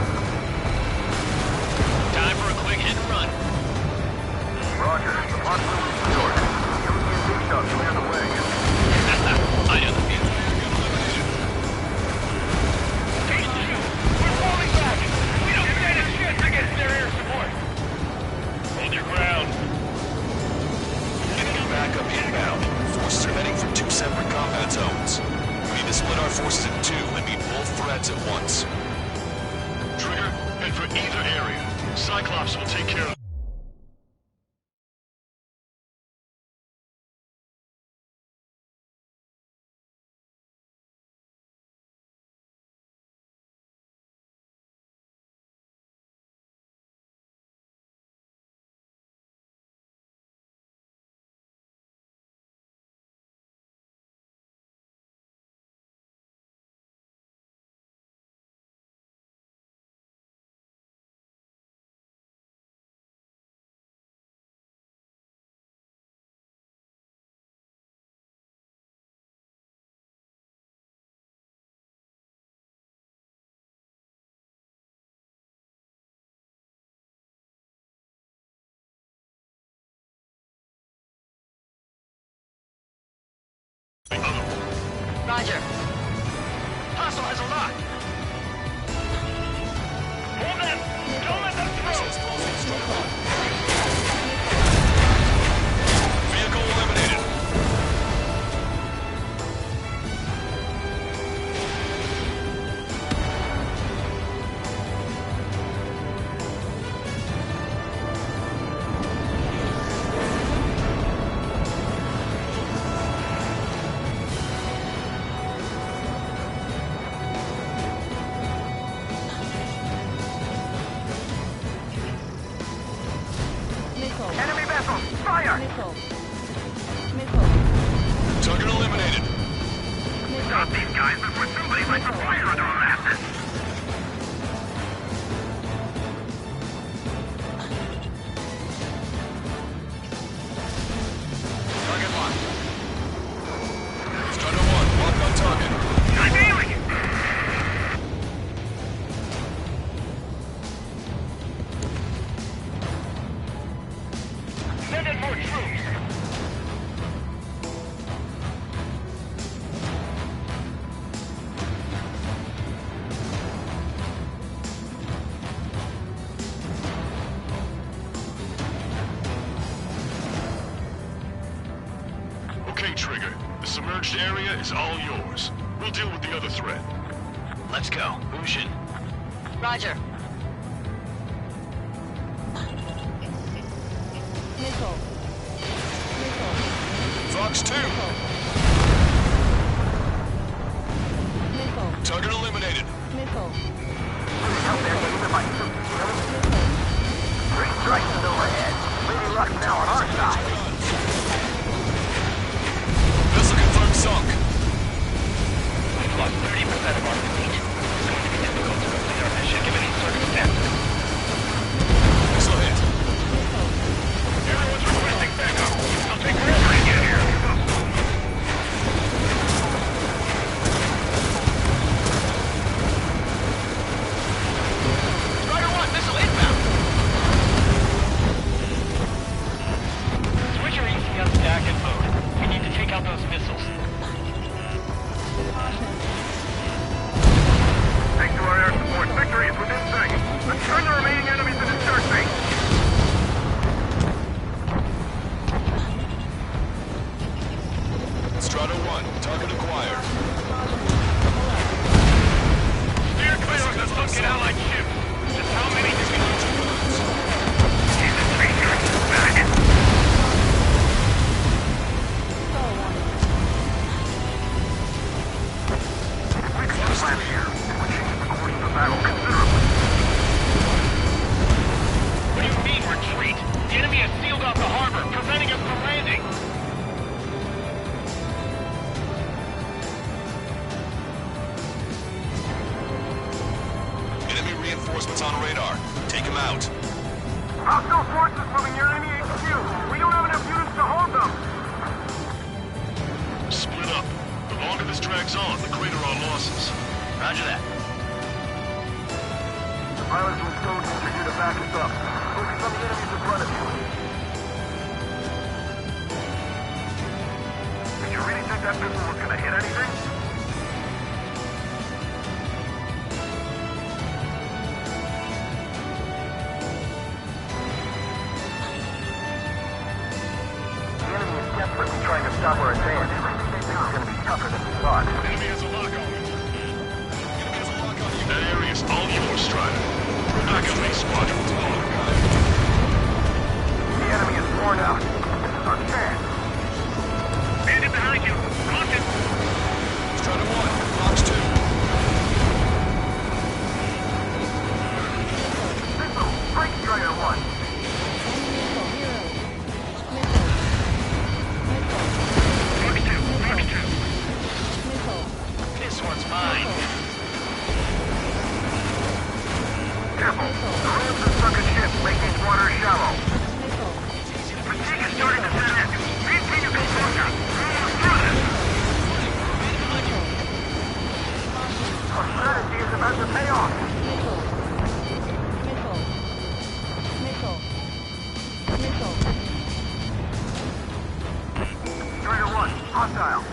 Time for a quick hit and run. Roger. The possibility is short. Use the big shot to clear the way. I know the feeling. Phase 2! We're falling back! We don't stand a chance against their air support! Hold your ground. Enemy backup inbound. Forces are heading for 2 separate combat zones. We need to split our forces in 2 and meet both threats at once. Trigger, head for either area. Cyclops will take care of Roger. Hostile has a lock. Hold them! Don't let them through! Vehicle eliminated. Enemy vessel! Fire! Target eliminated. Stop these guys before somebody lights a fire under our asses! Target locked. Strider 1, lock on target. I'm ailing it! Okay, Trigger. The submerged area is all yours. We'll deal with the other threat. Let's go. Ushin. Roger. Missile. Missile. Fox 2. Missile. Target eliminated. Missile. Out there getting the bike. Three strikes still ahead. Lady Luck now on our side. Vessel confirmed sunk. We've lost 30% of our fleet. It's going to be difficult to complete our mission given these circumstances. Missile hit. Everyone's requesting backup. I'll take forever to get here. Strider 1, missile inbound. Switch your ECS to active mode. We need to take out those missiles. Thanks to our air support, victory is within sight. Let's turn the remaining enemies into search bait. Strata 1, target acquired. Steer clear of the sunken Allied ship. Just how many do we need? We can just land here. It would change the course of the battle considerably. What do you mean, retreat? The enemy has sealed off the harbor, preventing us from landing. Enemy reinforcements on radar. Take him out. Hostile forces moving near enemy HQ. We don't have enough units to hold them. Split up. The longer this drags on, the greater our losses. Roger that. The pilots and soldiers are here to back us up. Focus on the enemies in front of you. Did you really think that missile was gonna hit anything? The enemy is desperately trying to stop our advance. This is gonna be tougher than we thought. Enemy has a lock on it. That area's all yours, Strider. Back up Ace Squadron. The enemy is worn out. This is our chance. Bandit behind you. Rocket. Strata 1, Fox 2. Missile, break Strider 1. This one's mine. Careful. The ramps have sunk a ship. Make these waters shallow. Fatigue is starting to set in. Maintain your composure. Through this. Our strategy is about to pay off. Strider 1, hostile.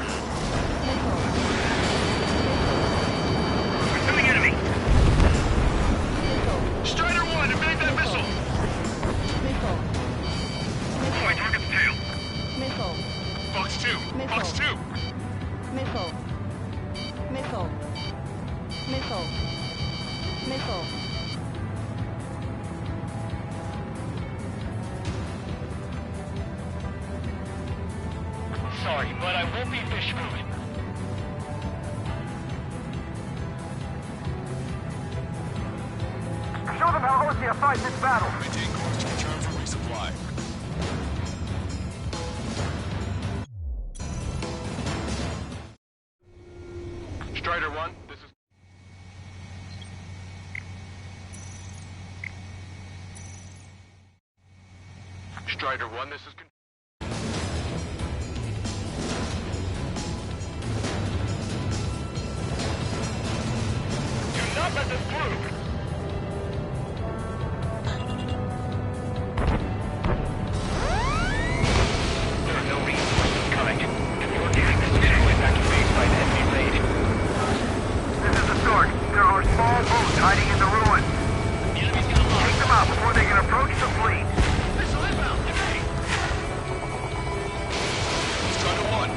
Pursuing enemy. Strider 1, evade that missile. Deploy target's tail. Fox 2. Fox 2. Missile. Missile. Missile. Missile. Sorry, but I won't be fish food. Show them how Osea fights this battle. Maintain course to return for resupply. Strider 1, this is... Strider 1, this is... Do not let them through. There are no reinforcements coming. If you're getting this vehicle evacuated by the enemy raid. This is the Sword. There are small boats hiding in the ruins. Take them out before they can approach the fleet. Strata 1,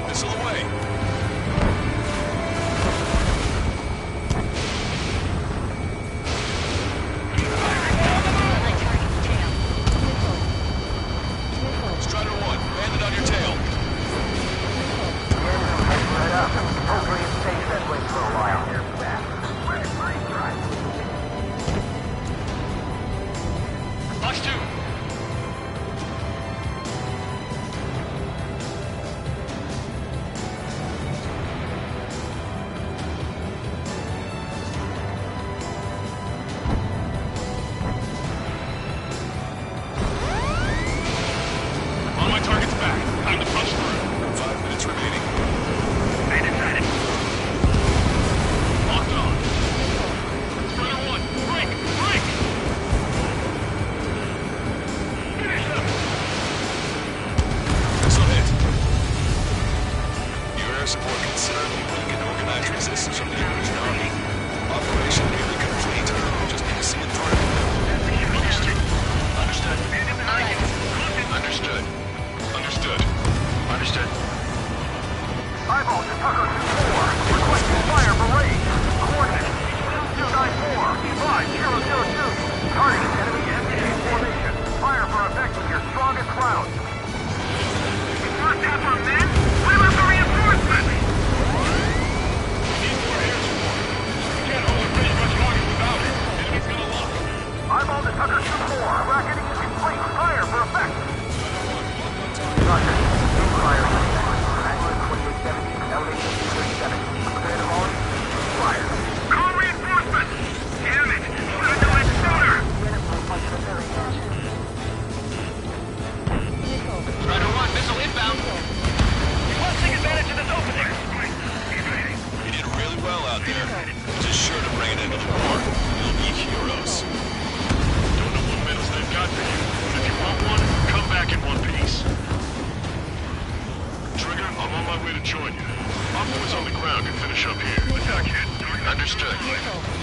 finish up here. Attack hit. Understood.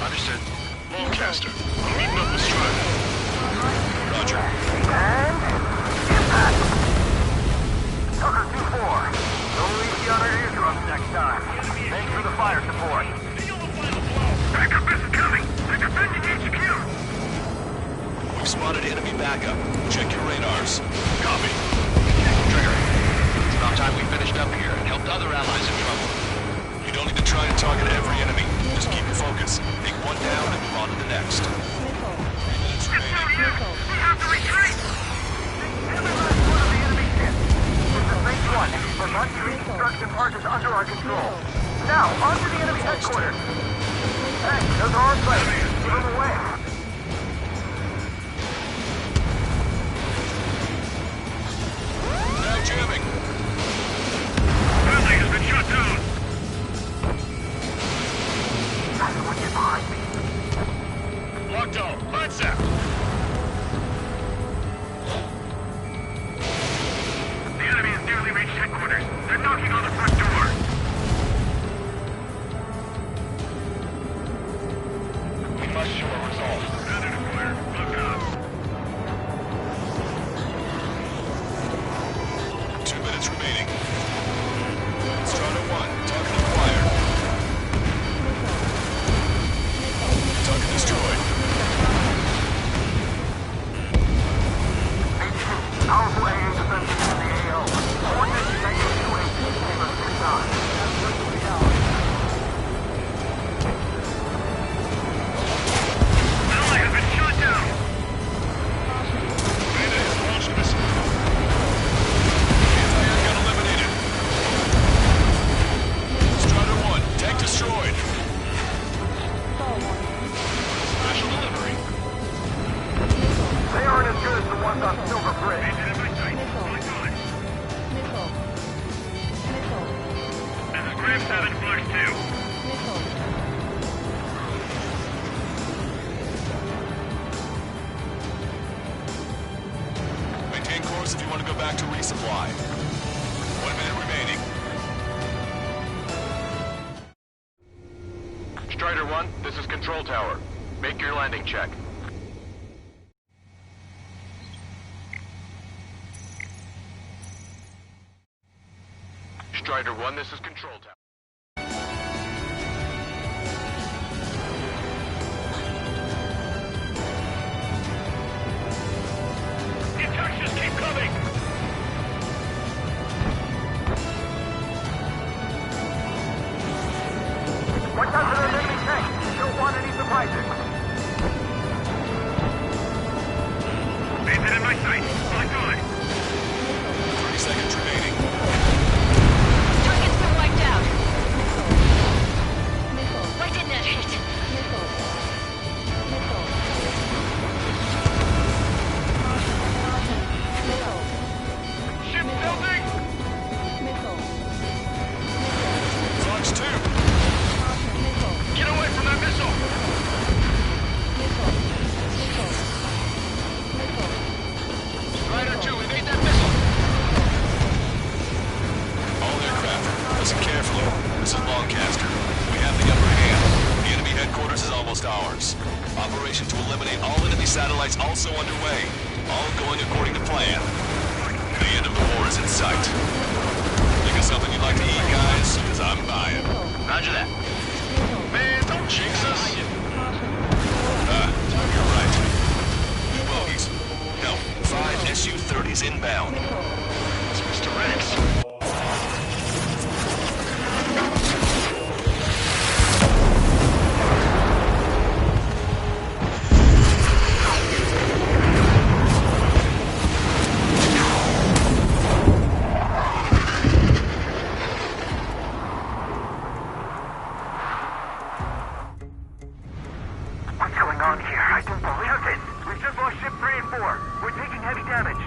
Understood. Lancaster, I'm meeting up with Strider. Roger. And impact! Tucker 2-4. Don't leave the other eardrums next time. Thanks for the fire support. Backup isn't coming. The defending HQ. We've spotted enemy backup. Check your radars. Copy. Trigger. It's about time we finished up here and helped other allies in trouble. You don't need to try and target every enemy. Just keep your focus. Take one down and move on to the next. 3 minutes remaining. We have to retreat. Every last one of the enemy ships. It's the same one, but much reconstruction part is under our control. Now, on to the enemy headquarters. Hey, those are our planes. Give them away. Now jamming. Friendly has been shut down. Someone get behind me. Locked on. Lights out. The enemy has nearly reached headquarters. They're knocking on the front door. We must show a resolve. Standard acquired. Look out. 2 minutes remaining. Strider 1, target acquired. Target destroyed. Powerful AA defenses in the AO. Coordinates negative 2 give us 6 times. Ally has been shot down. Beta has launched missile. Anti-air gun eliminated. Strider 1, tank destroyed. Special delivery. They aren't as good as the ones on Silver Bridge. This is Graham 7, Flush 2. Maintain course if you want to go back to resupply. 1 minute remaining. Strider 1, this is Control Tower. Make your landing check. Strider 1, this is Control Tower. The attacks just keep coming. Watch out for those enemy tanks. You don't want any surprises. Maintain in my sight. Locked on. 30 seconds remaining. Target's been wiped out. Why didn't that hit? Ship building. Fox 2. Get away from that missile. Strider 2, evade that missile. All aircraft, listen carefully. This is Lancaster. We have the upper hand. The enemy headquarters is almost ours. Operation to eliminate all enemy satellites also underway. All going according to plan. The end of the war is in sight. Think of something you'd like to eat, guys? Because I'm buying. Roger that. Man, don't jinx us. You're right. New bogeys. No, 5 Su-30s inbound. It's Mr. Rex. What's going on here? I don't believe it. We've just lost ship 3 and 4. We're taking heavy damage.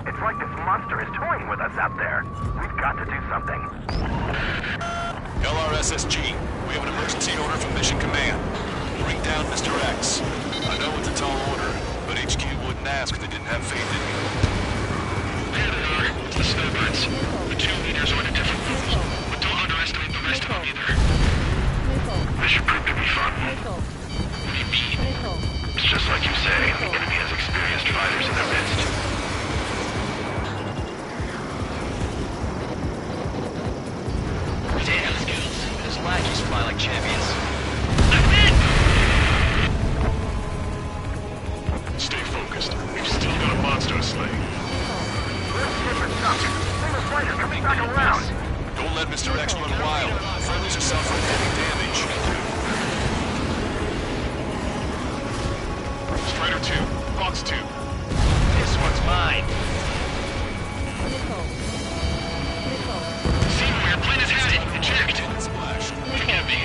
It's like this monster is toying with us out there. We've got to do something. LRSSG, we have an emergency order from Mission Command. Bring down Mr. X. I know it's a tall order, but HQ wouldn't ask if they didn't have faith in you. There they are. It's the snowbirds. The 2 leaders are in a different role. But don't underestimate the rest of them either. Getting bad. Don't let Mr. X run wild. Friendlies are suffering heavy damage. Strider 2, Fox 2. This one's mine. See where your plane is headed. Eject. Splash. Forgive me.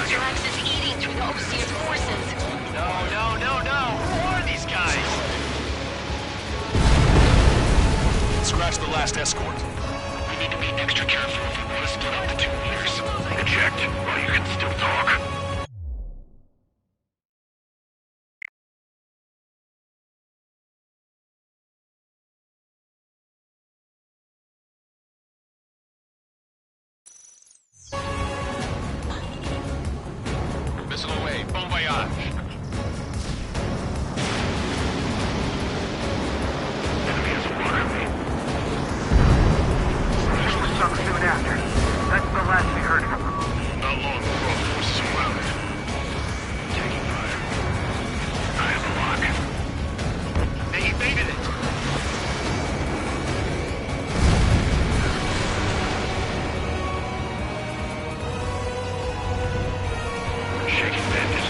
Mr. X is eating through the Ocean forces. No. Who are these guys? Scratch the last escort. We need to be extra careful if we want to split up the 2 leaders. Eject while you can still talk. Missile away. Bon voyage. Sunk soon after. That's the last we heard of him. Not long before our forces are routed. Taking fire. I have a lock. They evaded it. Shaking bandit.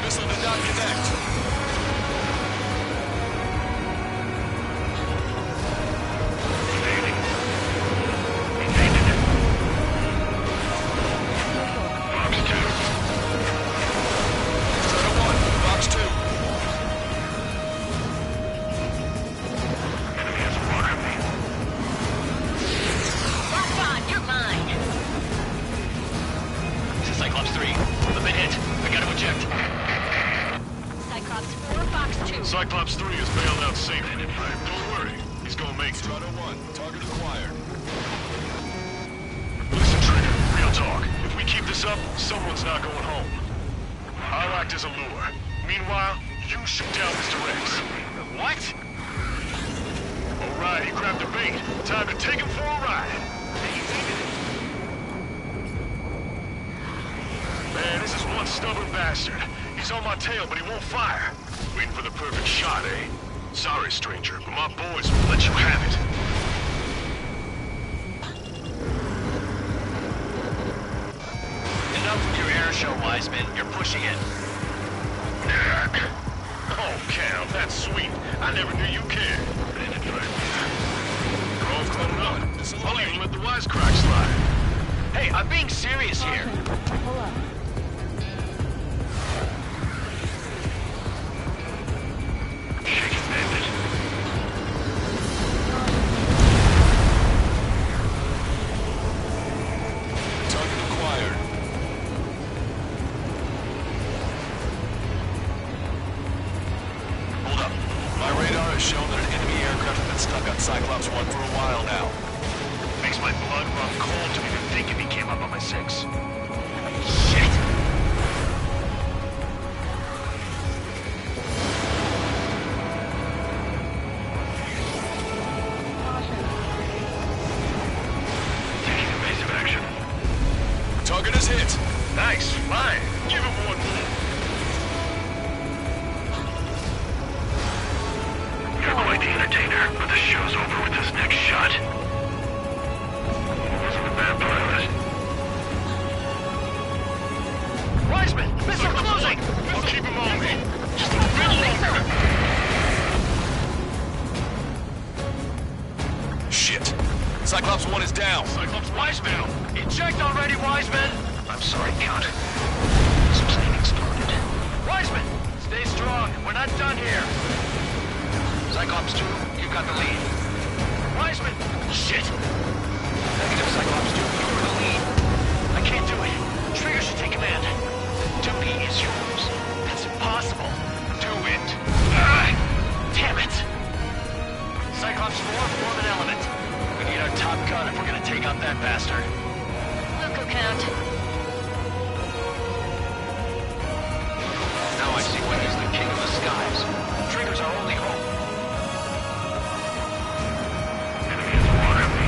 Missile did not connect. Cyclops 3, I've been hit. I gotta eject. Cyclops 4, Fox 2. Cyclops 3 is bailed out safely. Don't worry, he's gonna make it. Strider 1, target acquired. Listen, Trigger, real talk. If we keep this up, someone's not going home. I'll act as a lure. Meanwhile, you shoot down Mr. X. What? Alright, he grabbed the bait. Time to take him for a ride. Man, this is one stubborn bastard. He's on my tail, but he won't fire. Waiting for the perfect shot, eh? Sorry, stranger, but my boys will let you have it. Enough with your air show, Wiseman. You're pushing it. Oh, Cal, that's sweet. I never knew you cared. You're all caught up. I'll even let the wisecrack slide. Hey, I'm being serious here. Pull up. Shaking bandit. Target acquired. Hold up. My radar has shown that an enemy aircraft has been stuck on Cyclops 1 for a while now. Makes my blood run cold to even think if he came up on my 6. Shit! Taking evasive action. Target is hit. Nice, fine. Give him one more. You're quite the entertainer, but the show's over with this next shot. Wasn't a bad pilot. Wiseman, missile closing! I'll keep him on me. Just a bit longer. Shit. Cyclops 1 is down. Cyclops Wiseman! Eject already, Wiseman! I'm sorry, Count. This plane exploded. Wiseman! Stay strong. We're not done here. Cyclops 2, you've got the lead. Wiseman! Shit! Negative, Cyclops 2. You're in the lead. I can't do it. Trigger should take command. Duty is yours. That's impossible. Do it. Damn it! Cyclops 4, form an element. We need our top gun if we're gonna take out that bastard. Local count. Now I see why he's the king of the skies. Trigger's our only hope. Enemy is water me.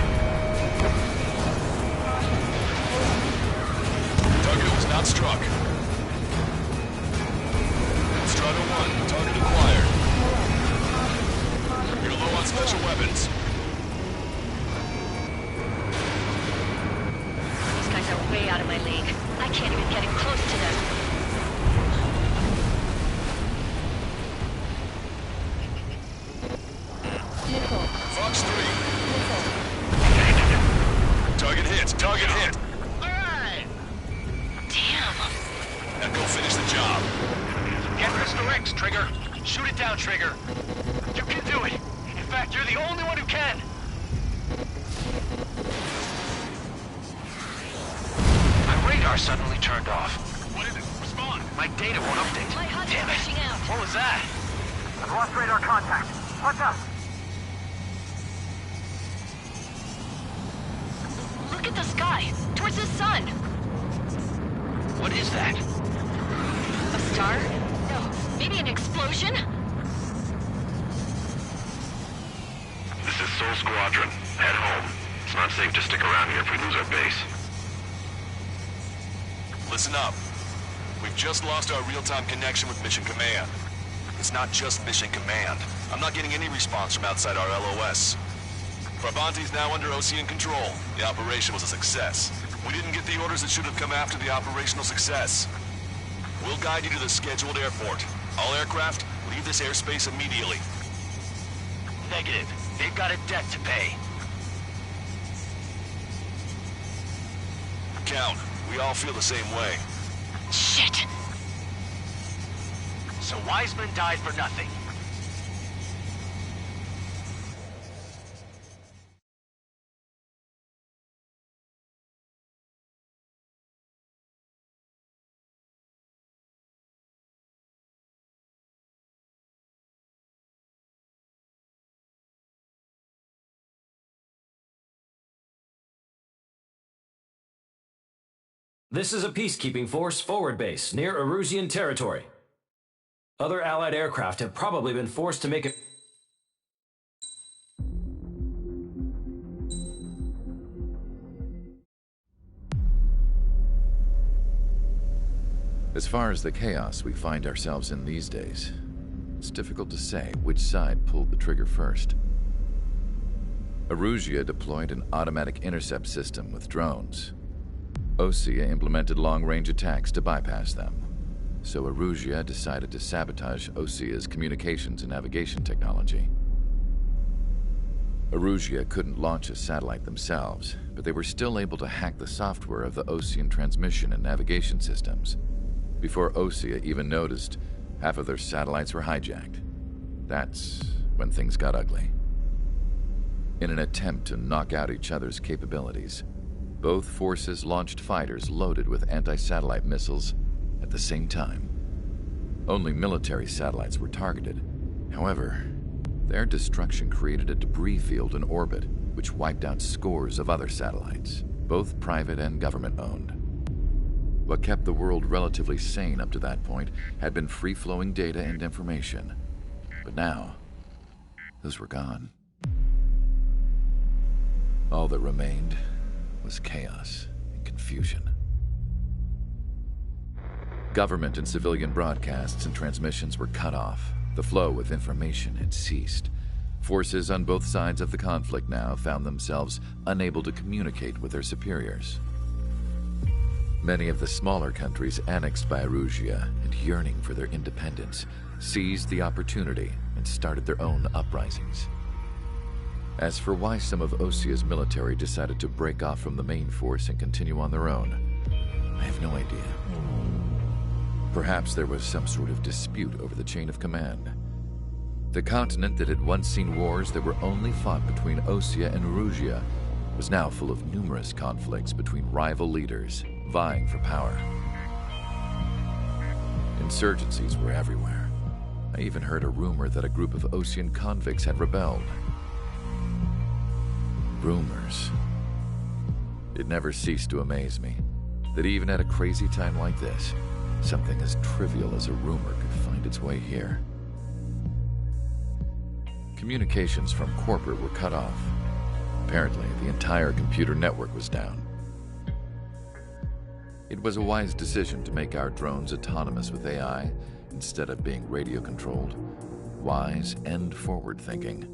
job. Get Mr. X, Trigger. Shoot it down, Trigger. You can do it. In fact, you're the only one who can. My radar suddenly turned off. What is it? Respond. My data won't update. My HUD's Damn it. pushing out. What was that? I've lost radar contact. What's up? Look at the sky, towards the sun. What is that? A star? No, maybe an explosion? This is Soul Squadron. Head home. It's not safe to stick around here if we lose our base. Listen up. We've just lost our real-time connection with Mission Command. It's not just Mission Command. I'm not getting any response from outside our LOS. Brabant's now under Ocean control. The operation was a success. We didn't get the orders that should have come after the operational success. We'll guide you to the scheduled airport. All aircraft, leave this airspace immediately. Negative. They've got a debt to pay. Count, we all feel the same way. Shit. So Wiseman died for nothing. This is a peacekeeping force forward base near Erusian territory. Other Allied aircraft have probably been forced to make it. As far as the chaos we find ourselves in these days, it's difficult to say which side pulled the trigger first. Erusia deployed an automatic intercept system with drones. Osea implemented long-range attacks to bypass them, so Erusia decided to sabotage Osea's communications and navigation technology. Erusia couldn't launch a satellite themselves, but they were still able to hack the software of the Osean transmission and navigation systems. Before Osea even noticed, half of their satellites were hijacked. That's when things got ugly. In an attempt to knock out each other's capabilities, both forces launched fighters loaded with anti-satellite missiles at the same time. Only military satellites were targeted. However, their destruction created a debris field in orbit, which wiped out scores of other satellites, both private and government-owned. What kept the world relatively sane up to that point had been free-flowing data and information. But now, those were gone. All that remained was chaos and confusion. Government and civilian broadcasts and transmissions were cut off. The flow of information had ceased. Forces on both sides of the conflict now found themselves unable to communicate with their superiors. Many of the smaller countries annexed by Erusia and yearning for their independence seized the opportunity and started their own uprisings. As for why some of Osea's military decided to break off from the main force and continue on their own, I have no idea. Perhaps there was some sort of dispute over the chain of command. The continent that had once seen wars that were only fought between Osea and Erusia was now full of numerous conflicts between rival leaders vying for power. Insurgencies were everywhere. I even heard a rumor that a group of Osean convicts had rebelled. Rumors. It never ceased to amaze me that even at a crazy time like this, something as trivial as a rumor could find its way here. Communications from corporate were cut off. Apparently, the entire computer network was down. It was a wise decision to make our drones autonomous with AI instead of being radio-controlled. Wise and forward-thinking.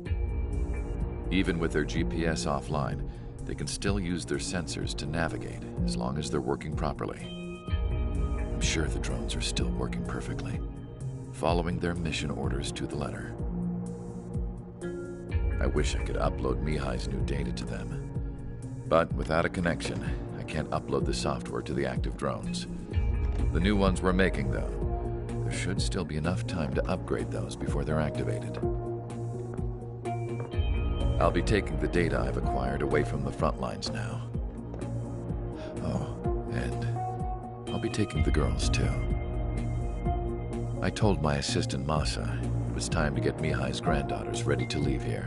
Even with their GPS offline, they can still use their sensors to navigate as long as they're working properly. I'm sure the drones are still working perfectly, following their mission orders to the letter. I wish I could upload Mihai's new data to them. But without a connection, I can't upload the software to the active drones. The new ones we're making, though, there should still be enough time to upgrade those before they're activated. I'll be taking the data I've acquired away from the front lines now. Oh, and I'll be taking the girls too. I told my assistant Masa it was time to get Mihai's granddaughters ready to leave here.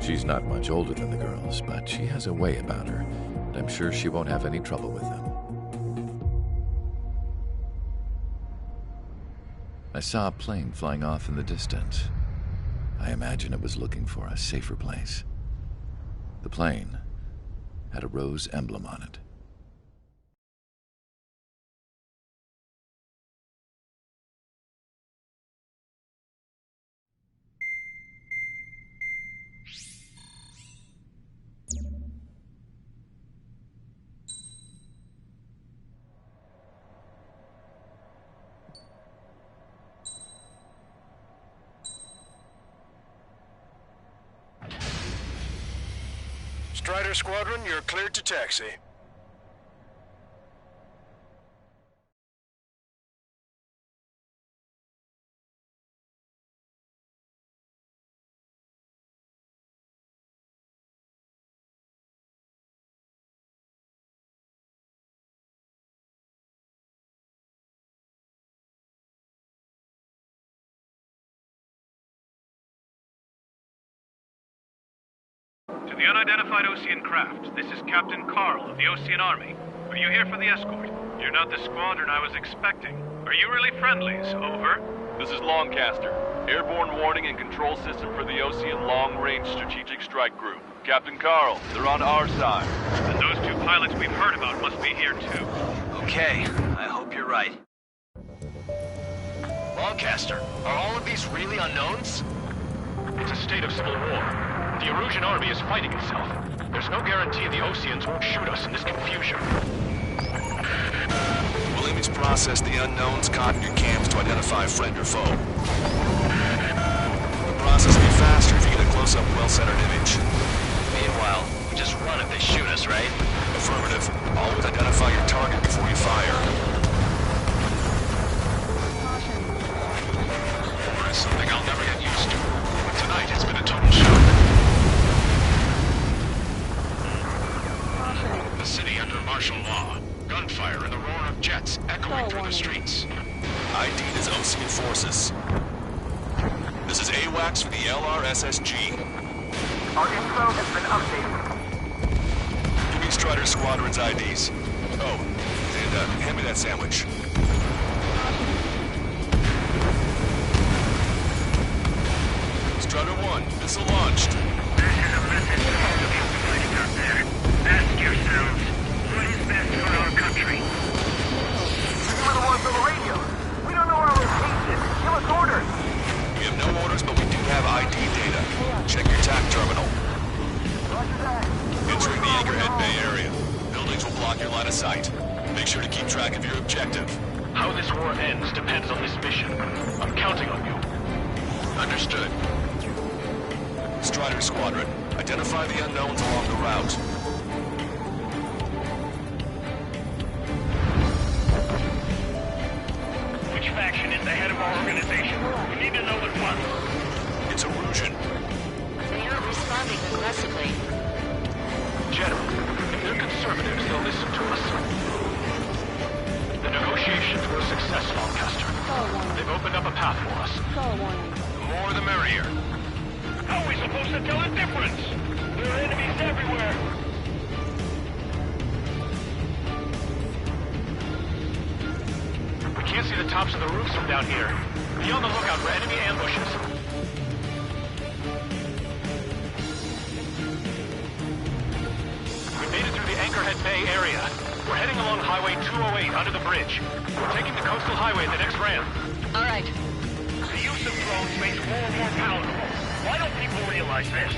She's not much older than the girls, but she has a way about her, and I'm sure she won't have any trouble with them. I saw a plane flying off in the distance. I imagine it was looking for a safer place. The plane had a rose emblem on it. Strider Squadron, you're cleared to taxi. To the unidentified Ocean craft, this is Captain Carl of the Ocean Army. Are you here for the escort? You're not the squadron I was expecting. Are you really friendlies? Over. This is Longcaster. Airborne warning and control system for the Ocean Long-Range Strategic Strike Group. Captain Carl, they're on our side. And those two pilots we've heard about must be here too. Okay, I hope you're right. Longcaster, are all of these really unknowns? It's a state of civil war. The Erusian army is fighting itself. There's no guarantee the Oceans won't shoot us in this confusion. We'll image process the unknowns caught in your cams to identify friend or foe. The process will be faster if you get a close-up, well-centered image. Meanwhile, we just run if they shoot us, right? Affirmative. Always identify your target before you fire. It's something I'll never get used to. Tonight it's been a total shock. The city under martial law. Gunfire and the roar of jets echoing through the streets. ID'd as Ocean forces. This is AWACS for the LRSSG. Our info has been updated. Give me Strider Squadron's IDs. Oh, and hand me that sandwich. Strider 1, missile launched. This is a message to all of you fighting out there. Ask yourselves, what is best for our country? You were the ones on the radio. We don't know our location. Give us orders. We have no orders, but we do have ID data. Check your TAC terminal. Entering the Anchorhead Bay area. Buildings will block your line of sight. Make sure to keep track of your objective. How this war ends depends on this mission. I'm counting on you. Understood. Strider Squadron, identify the unknowns along the route. Which faction is the head of our organization? We need to know at once. It's Erusian. They aren't responding aggressively. General, if they're conservatives, they'll listen to us. The negotiations were a success, Longcaster. They've opened up a path for us. The more the merrier. How are we supposed to tell the difference? There are enemies everywhere. We can't see the tops of the roofs from down here. Be on the lookout for enemy ambushes. We made it through the Anchorhead Bay area. We're heading along Highway 208 under the bridge. We're taking the coastal highway at the next ramp. All right. The use of drones makes war more palatable. Why don't people realize this?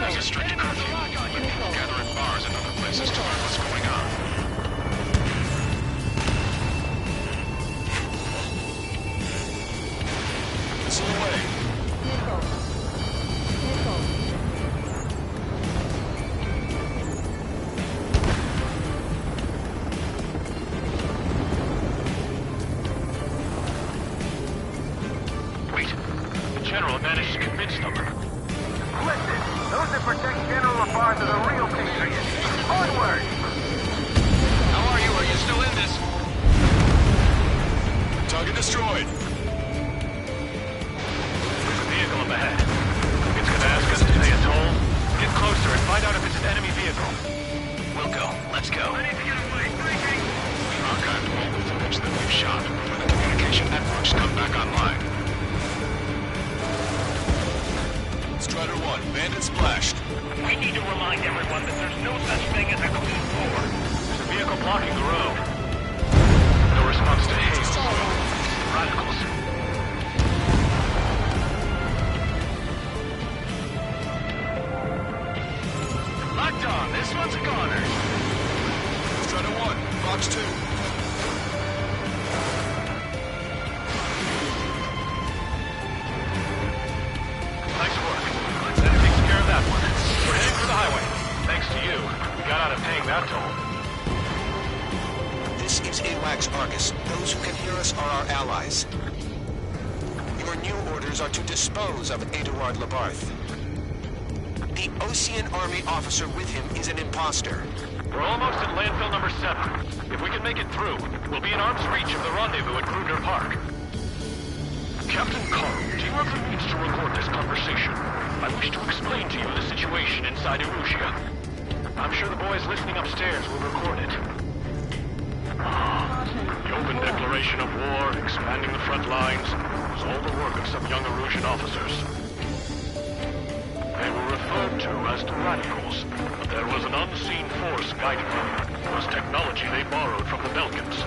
There's a strict curfew, but people gather in bars and other places to learn what's going on. Missile away. convince them. Listen, those that protect General Labarge are the real patriots. Onward! How are you? Are you still in this? Target destroyed. There's a vehicle up ahead. It's gonna ask us to pay a toll. Get closer and find out if it's an enemy vehicle. We'll go. Let's go. I need to get away. Breaking! We archived all the footage that we've shot when the communication networks come back online. Strider 1, bandit splashed. We need to remind everyone that there's no such thing as a clean floor. There's a vehicle blocking the road. No response to haste. Radicals. Locked on. This one's a goner. Strider 1, Fox 2. Nice work. That takes care of that one. We're heading for the highway. Thanks to you, we got out of paying that toll. This is AWACS Argus. Those who can hear us are our allies. Your new orders are to dispose of Eduard Labarth. The Ocean Army officer with him is an imposter. We're almost at landfill number 7. If we can make it through, we'll be in arm's reach of the rendezvous at Kruger Park. Captain Carl, do you have the means to record this conversation? I wish to explain to you the situation inside Erusia. I'm sure the boys listening upstairs will record it. The open declaration of war, expanding the front lines, was all the work of some young Erusian officers. They were referred to as the Radicals, but there was an unseen force guiding them. It was technology they borrowed from the Belkans.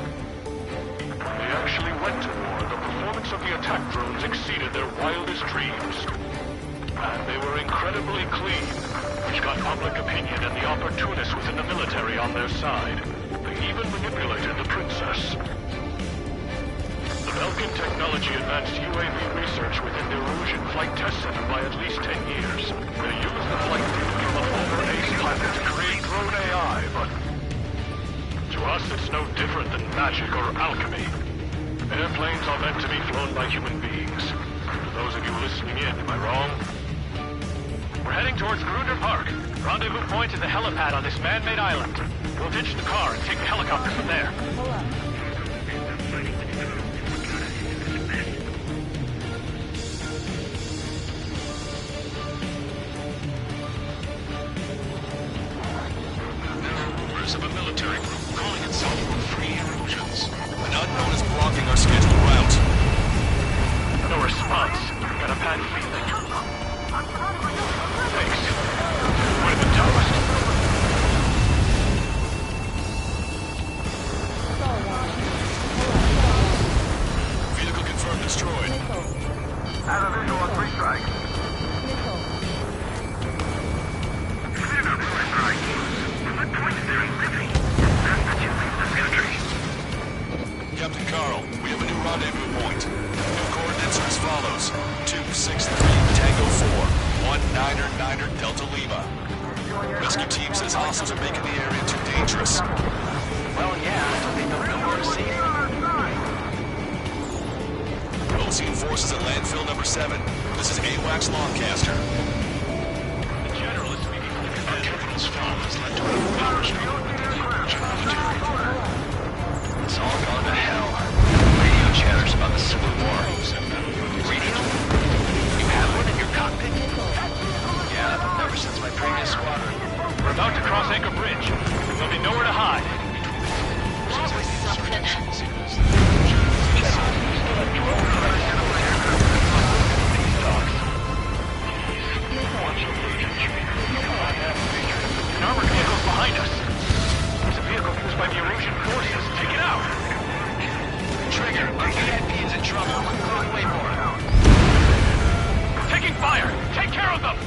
When they actually went to war, the performance of the attack drones exceeded their wildest dreams. And they were incredibly clean, which got public opinion and the opportunists within the military on their side. They even manipulated the princess. The Belkan technology advanced UAV research within the Erusian Flight Test Center by at least 10 years. They used the flight data from a former Ace pilot to create drone AI, but to us it's no different than magic or alchemy. Airplanes are meant to be flown by human beings. For those of you listening in, am I wrong? We're heading towards Gruner Park. Rendezvous point is the helipad on this man-made island. We'll ditch the car and take the helicopter from there. There are rumors of a military group calling itself Free Erusians. An unknown is blocking our scheduled route. No response. Got a bad feeling. Thanks. Would have been toast. Vehicle confirmed destroyed. Have a visual on 3 strike. Captain Carl, we have a new rendezvous point. New coordinates are as follows. 263 Tango 4, 1999 Delta Lima. Rescue team says hostiles are making the area too dangerous. Well, yeah, they don't know where to see it. Ocean forces at landfill number 7. This is AWACS Longcaster. The General is speaking. Our capital's fall has led to a power struggle with the Erusian military. It's all gone to hell. Radio chatters about the Civil War. Radio? You have one in your cockpit? Yeah, ever since my previous squadron. We're about to cross Anchor Bridge. There'll be nowhere to hide. That was something. An armored vehicle's behind us. It's a vehicle used by the Erusian forces. Take it out! Trigger, our VIP is in trouble. Go away for it. Taking fire! Take care of them!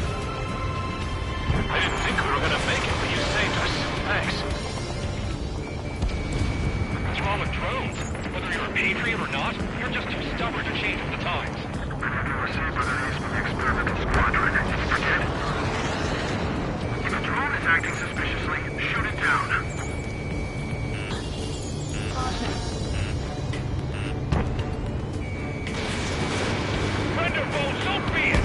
I didn't think we were gonna make it, but you saved us. Thanks. What's wrong with drones? Whether you're a patriot or not, you're just too stubborn to change with the times. Received by the experimental squadron. Forget it. If a drone is acting suspiciously, shoot it down. Thunderbolt, so be it!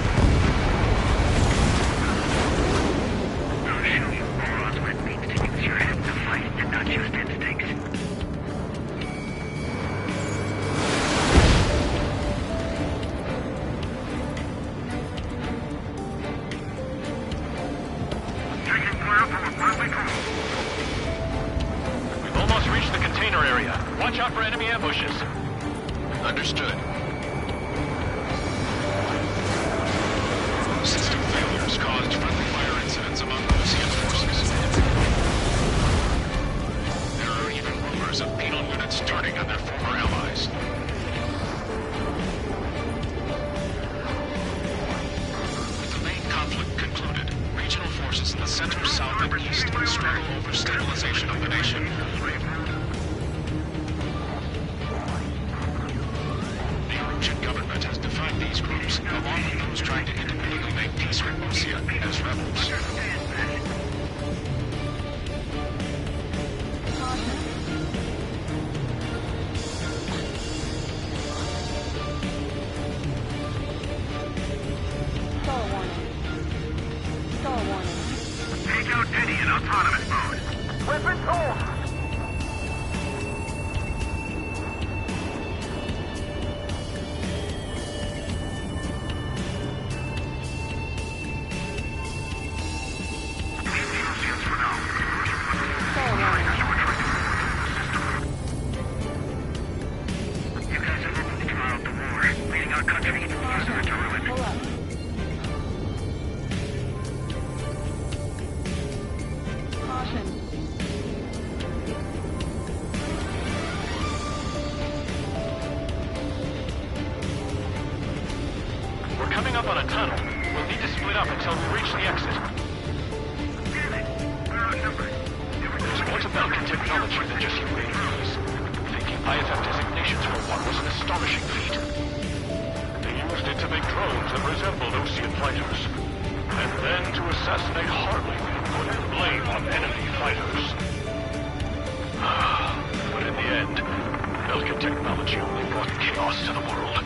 container area. Watch out for enemy ambushes. Understood. System failures caused friendly fire incidents among Ocean forces. There are even rumors of penal units turning on their former allies. With the main conflict concluded, regional forces in the center, south, and east struggle over stabilization of the nation. The Erusian government has defined these groups, along with those trying to independently make peace with Ocean, as rebels. Take out Eddie in autonomous mode. Weapons hold! You guys are looking to draw out the war, leading our country into further into ruin. We're coming up on a tunnel. We'll need to split up until we reach the exit. There's more to Belkin technology than just UAVs. Thinking IFF designations for one was an astonishing feat. They used it to make drones that resembled Ocean fighters. And then to assassinate Harley, putting blame on enemy fighters. But in the end, Belkin technology only brought chaos to the world.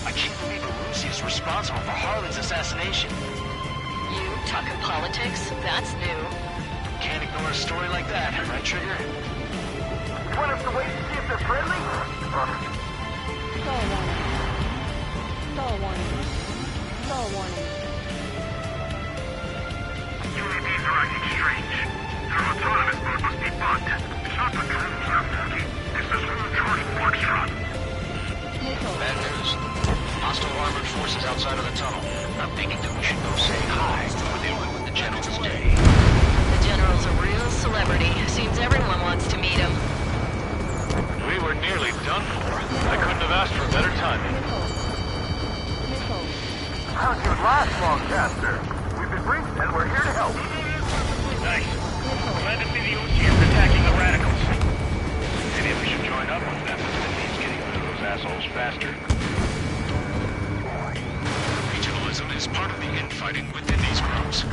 I can't believe Arusi is responsible for Harlan's assassination. You talking politics? That's new. Can't ignore a story like that, right, Trigger? You want us to wait to see if they're friendly? UAVs are acting strange. Their autonomous mode must be bugged. It's not the drones that are faulty. It's the small charge works from. Bad news. Hostile armored forces outside of the tunnel. I'm thinking that we should go say hi before they ruin the General's day. The General's a real celebrity. Seems everyone wants to meet him. We were nearly done for. I couldn't have asked for better timing. How's your last long caster? We've been briefed and we're here to help. Nice. Glad to see the Oceans attacking the radicals. Maybe we should join up with them. It means getting rid of those assholes faster. Regionalism is part of the infighting within these groups.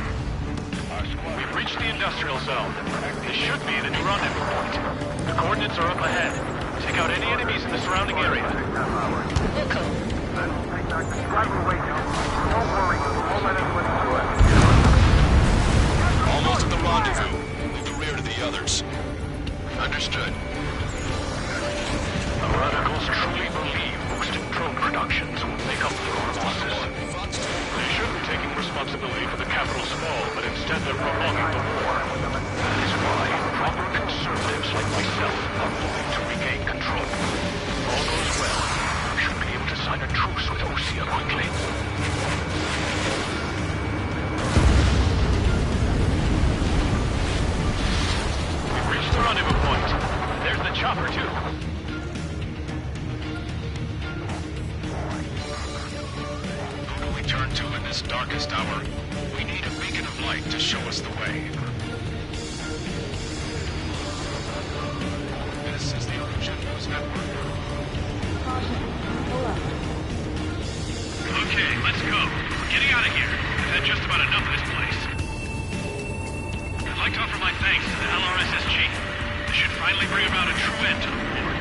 We've reached the industrial zone. This should be the new rendezvous point. The coordinates are up ahead. Take out any enemies in the surrounding area. Don't worry, we'll let everyone through it. Almost at the rendezvous. Leave the rear to the others. Understood. The radicals truly believe boosting drone productions will make up for our losses. They should be taking responsibility for the capital's fall, but instead they're prolonging the war. That is why proper conservatives like myself are moving to regain control. If all goes well, we should be able to sign a truce with Osea quickly. We've reached the rendezvous point. There's the chopper, too. Who do we turn to in this darkest hour? We need a beacon of light to show us the way. This is the Erusian News Network. Okay, let's go. We're getting out of here. We've had just about enough of this place. I'd like to offer my thanks to the LRSSG. This should finally bring about a true end to the war.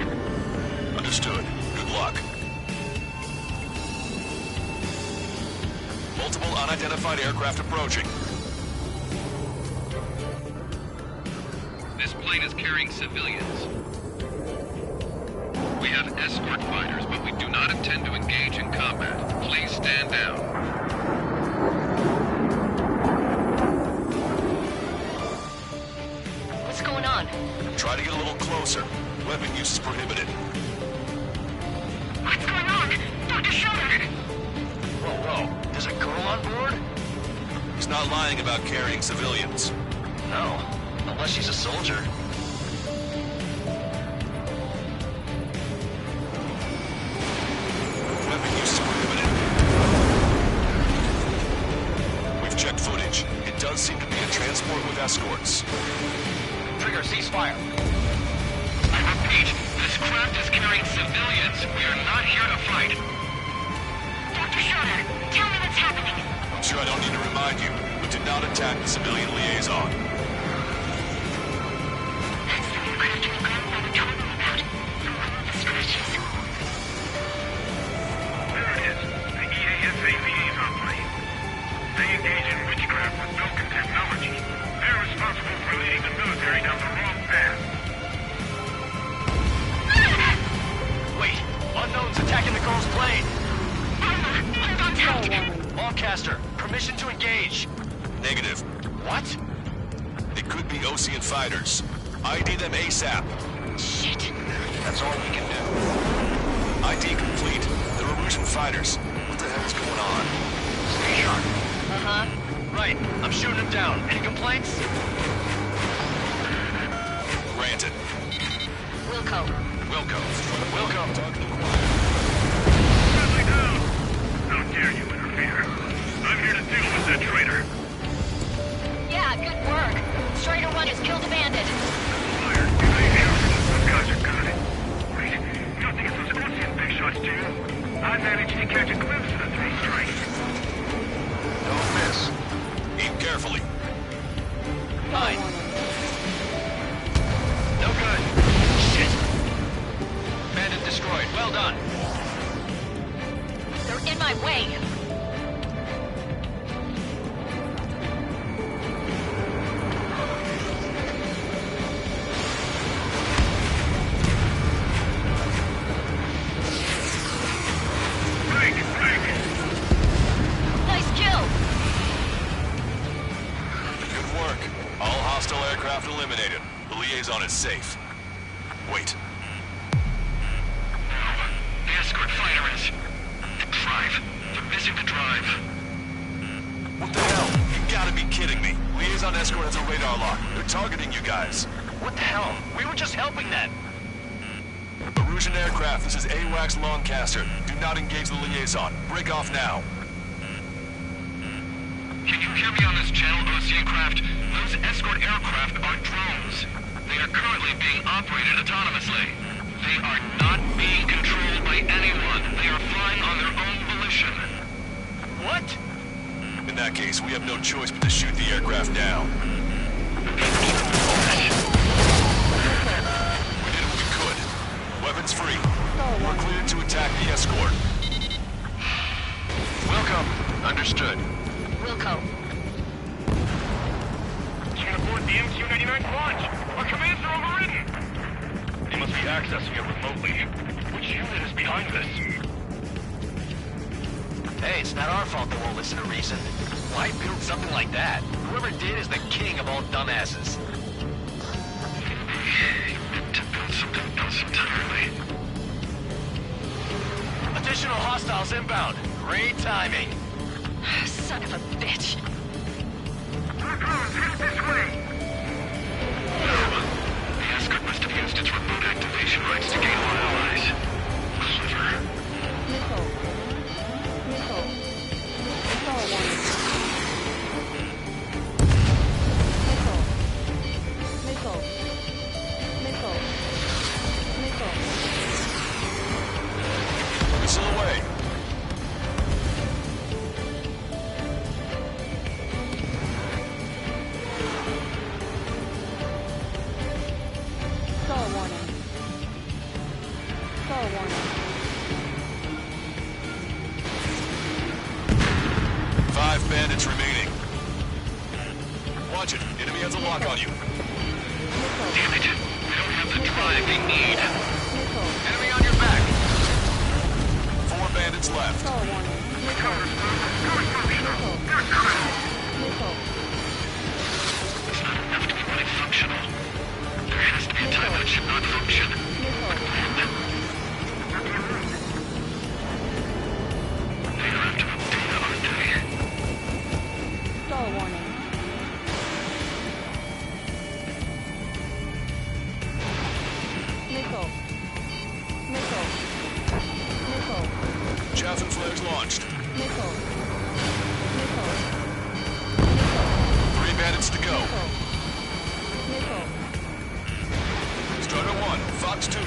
Understood. Good luck. Multiple unidentified aircraft approaching. This plane is carrying civilians. We have escort fighters, but we do not intend to engage in combat. Please stand down. What's going on? Try to get a little travel closer. Weapon use is prohibited. What's going on? Dr. Sheldon! Whoa. There's a girl on board? He's not lying about carrying civilians. No. Unless she's a soldier. Weapon use is prohibited. We've checked footage. It does seem to be a transport with escorts. Trigger, ceasefire. I repeat, this craft is carrying civilians. We are not here to fight. Dr. Schroeder, tell me what's happening. I'm sure I don't need to remind you, but do not attack the civilian liaison. That's the new craft your grandfather told me about. From one of the scratches. There it is. The EASA liaison plane. They engage in witchcraft with Belkin technology. They're responsible for leading the military down the wrong path. Wait. Unknown's attacking the girl's plane. Hold on tight. Longcaster, permission to engage. Negative. What? It could be Ocean fighters. ID them ASAP. Shit. That's all we can do. ID complete. They're Erusian fighters. What the hell's going on? Stay sharp. Uh-huh. Right. I'm shooting him down. Any complaints? Granted. Wilco. Wilco. Talk to the choir. Friendly down! How dare you interfere? I'm here to deal with that traitor. Yeah, good work. Strider 1 has killed a bandit. Fired. Stay careful. Those guys are good. Wait, you don't think it's those Ocean big shots, do you? I managed to catch a glimpse of the three strikes. Don't miss. Aim carefully. 9. No good. Shit. Bandit destroyed. Well done. They're in my way. Nice kill. Good work. All hostile aircraft eliminated. The liaison is safe. Wait. The escort fighter is... The drive. They're missing the drive. What the hell? You gotta be kidding me. Liaison escort has a radar lock. They're targeting you guys. What the hell? We were just helping them. Erusian aircraft, this is AWACS Longcaster. Do not engage the liaison. Break off now. Can you hear me on this channel, Ocean craft? Those escort aircraft are drones. They are currently being operated autonomously. They are not being controlled by anyone. They are flying on their own volition. What? In that case, we have no choice but to shoot the aircraft down. We did what we could. Weapons free. We're cleared to attack the escort. Welcome. Understood. Wilco. Can't abort the MQ-99 launch. Our commands are overridden. They must be accessing it remotely. Which unit is behind this? Hey, it's not our fault they won't listen to reason. Why build something like that? Whoever did is the king of all dumbasses. To build something else entirely. Additional hostiles inbound. Great timing. Son of a bitch. Our drones headed this way. The escort must have used its remote activation rights to gain more allies. Clever. Missile. Missile. Missile warning. Missile. Missile. Missile. Missile. Missile away. Skull warning. Skull warning. 5 bandits remaining. Watch it. Enemy has a lock on you. Damn it. We don't have the drive they need. Enemy on your back. 4 bandits left. Skull warning. Missile. Missile. It's not enough to be fully functional. There has to be a time when it should Chaffin flares launched. Nickel. 3 bandits to go. Nickel. Strider 1, Fox 2.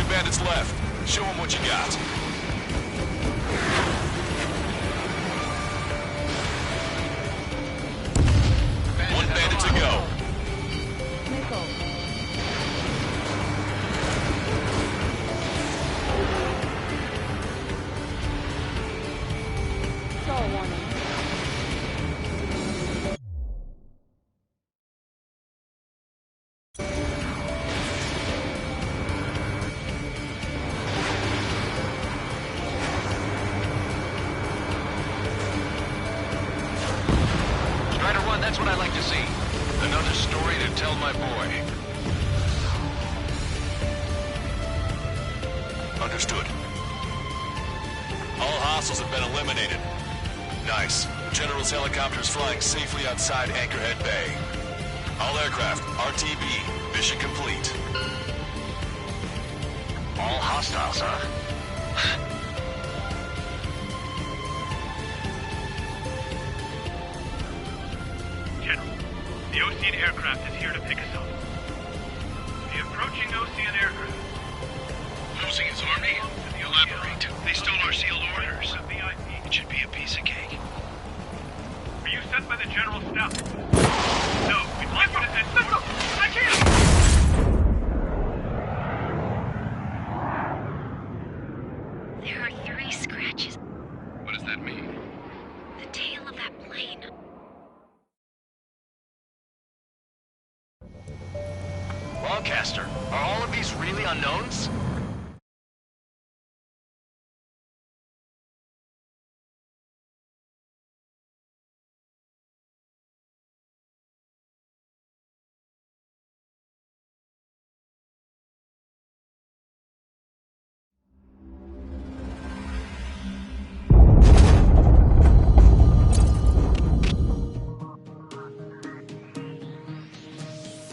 2 bandits left. Show them what you got. One bandit to go. Nickel. Stall warning. Strider 1, that's what I like to see. Another story to tell my boy. Understood. All hostiles have been eliminated. Nice. The General's helicopter is flying safely outside Anchorhead Bay. All aircraft, RTB, mission complete. All hostiles, huh? General, the Ocean aircraft is here to pick us up. The approaching Ocean aircraft. Losing his army? Elaborate. They stole our sealed orders. It should be a piece of cake. Are you sent by the General's staff? No, we'd like you to escort. I can't! There are 3 scratches. What does that mean? The tail of that plane. Lancaster, are all of these really unknowns?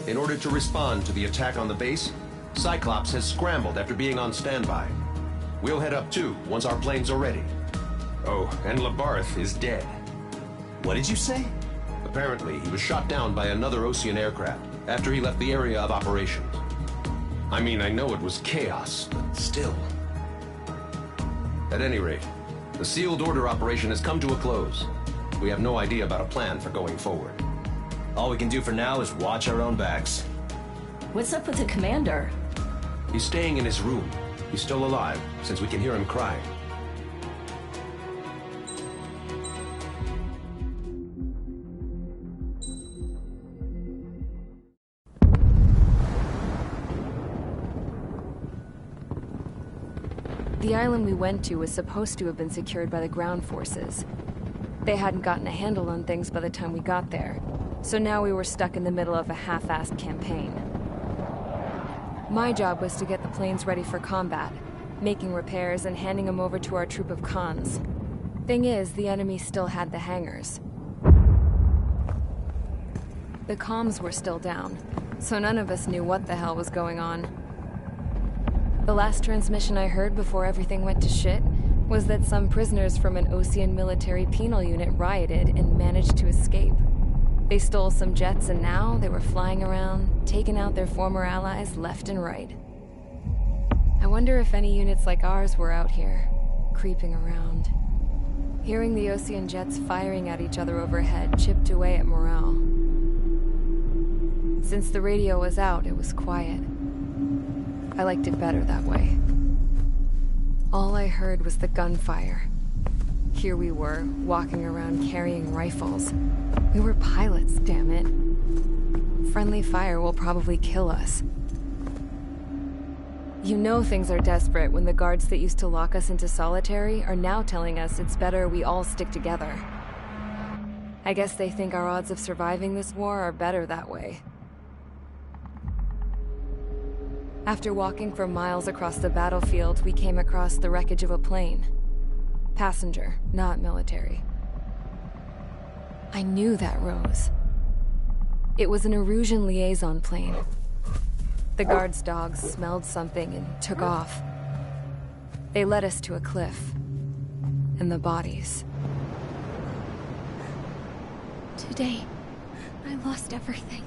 In order to respond to the attack on the base, Cyclops has scrambled after being on standby. We'll head up too, once our planes are ready. Oh, and Labarth is dead. What did you say? Apparently, he was shot down by another Ocean aircraft after he left the area of operations. I mean, I know it was chaos, but still. At any rate, the sealed order operation has come to a close. We have no idea about a plan for going forward. All we can do for now is watch our own backs. What's up with the commander? He's staying in his room. He's still alive, since we can hear him cry. The island we went to was supposed to have been secured by the ground forces. They hadn't gotten a handle on things by the time we got there, so now we were stuck in the middle of a half-assed campaign. My job was to get the planes ready for combat, making repairs and handing them over to our troop of cons. Thing is, the enemy still had the hangars. The comms were still down, so none of us knew what the hell was going on. The last transmission I heard before everything went to shit was that some prisoners from an Ocean military penal unit rioted and managed to escape. They stole some jets and now they were flying around, taking out their former allies left and right. I wonder if any units like ours were out here, creeping around. Hearing the Ocean jets firing at each other overhead chipped away at morale. Since the radio was out, it was quiet. I liked it better that way. All I heard was the gunfire. Here we were, walking around carrying rifles. We were pilots, damn it. Friendly fire will probably kill us. You know things are desperate when the guards that used to lock us into solitary are now telling us it's better we all stick together. I guess they think our odds of surviving this war are better that way. After walking for miles across the battlefield, we came across the wreckage of a plane. Passenger, not military. I knew that rose. It was an Erusian liaison plane. The guard's dogs smelled something and took off. They led us to a cliff. And the bodies. Today, I lost everything.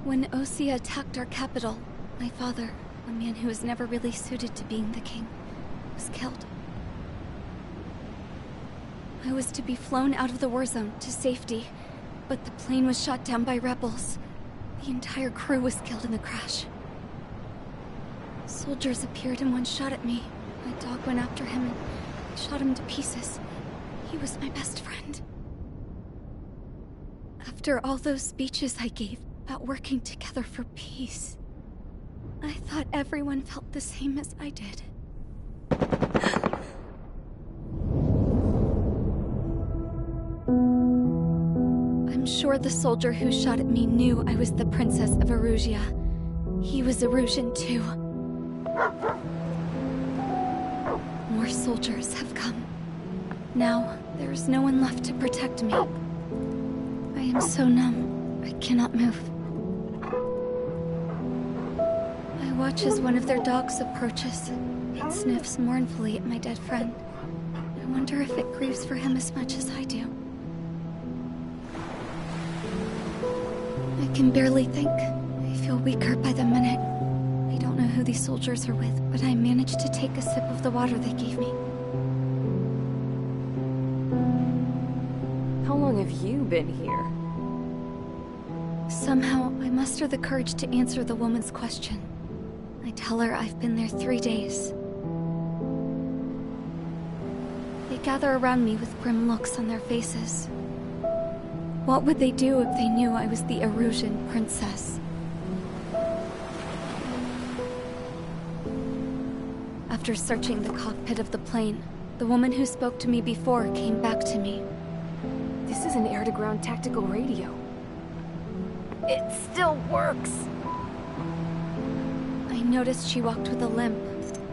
When Osea attacked our capital, my father, a man who was never really suited to being the king, was killed. I was to be flown out of the war zone to safety, but the plane was shot down by rebels. The entire crew was killed in the crash. Soldiers appeared and one shot at me. My dog went after him and shot him to pieces. He was my best friend. After all those speeches I gave about working together for peace, I thought everyone felt the same as I did. I'm sure the soldier who shot at me knew I was the Princess of Erusia. He was Erusian too. More soldiers have come. Now, there is no one left to protect me. I am so numb, I cannot move. I watch as one of their dogs approaches. It sniffs mournfully at my dead friend. I wonder if it grieves for him as much as I do. I can barely think. I feel weaker by the minute. I don't know who these soldiers are with, but I managed to take a sip of the water they gave me. How long have you been here? Somehow, I muster the courage to answer the woman's question. I tell her I've been there 3 days. They gather around me with grim looks on their faces. What would they do if they knew I was the Erusian princess? After searching the cockpit of the plane, the woman who spoke to me before came back to me. This is an air-to-ground tactical radio. It still works! I noticed she walked with a limp.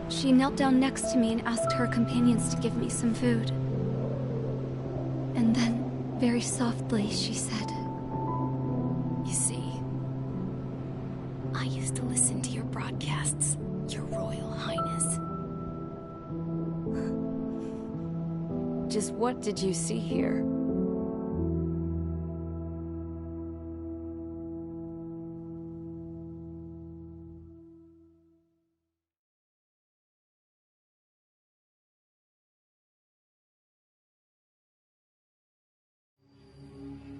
She knelt down next to me and asked her companions to give me some food. And then, very softly, she said, "You see, I used to listen to your broadcasts, Your Royal Highness." Just what did you see here?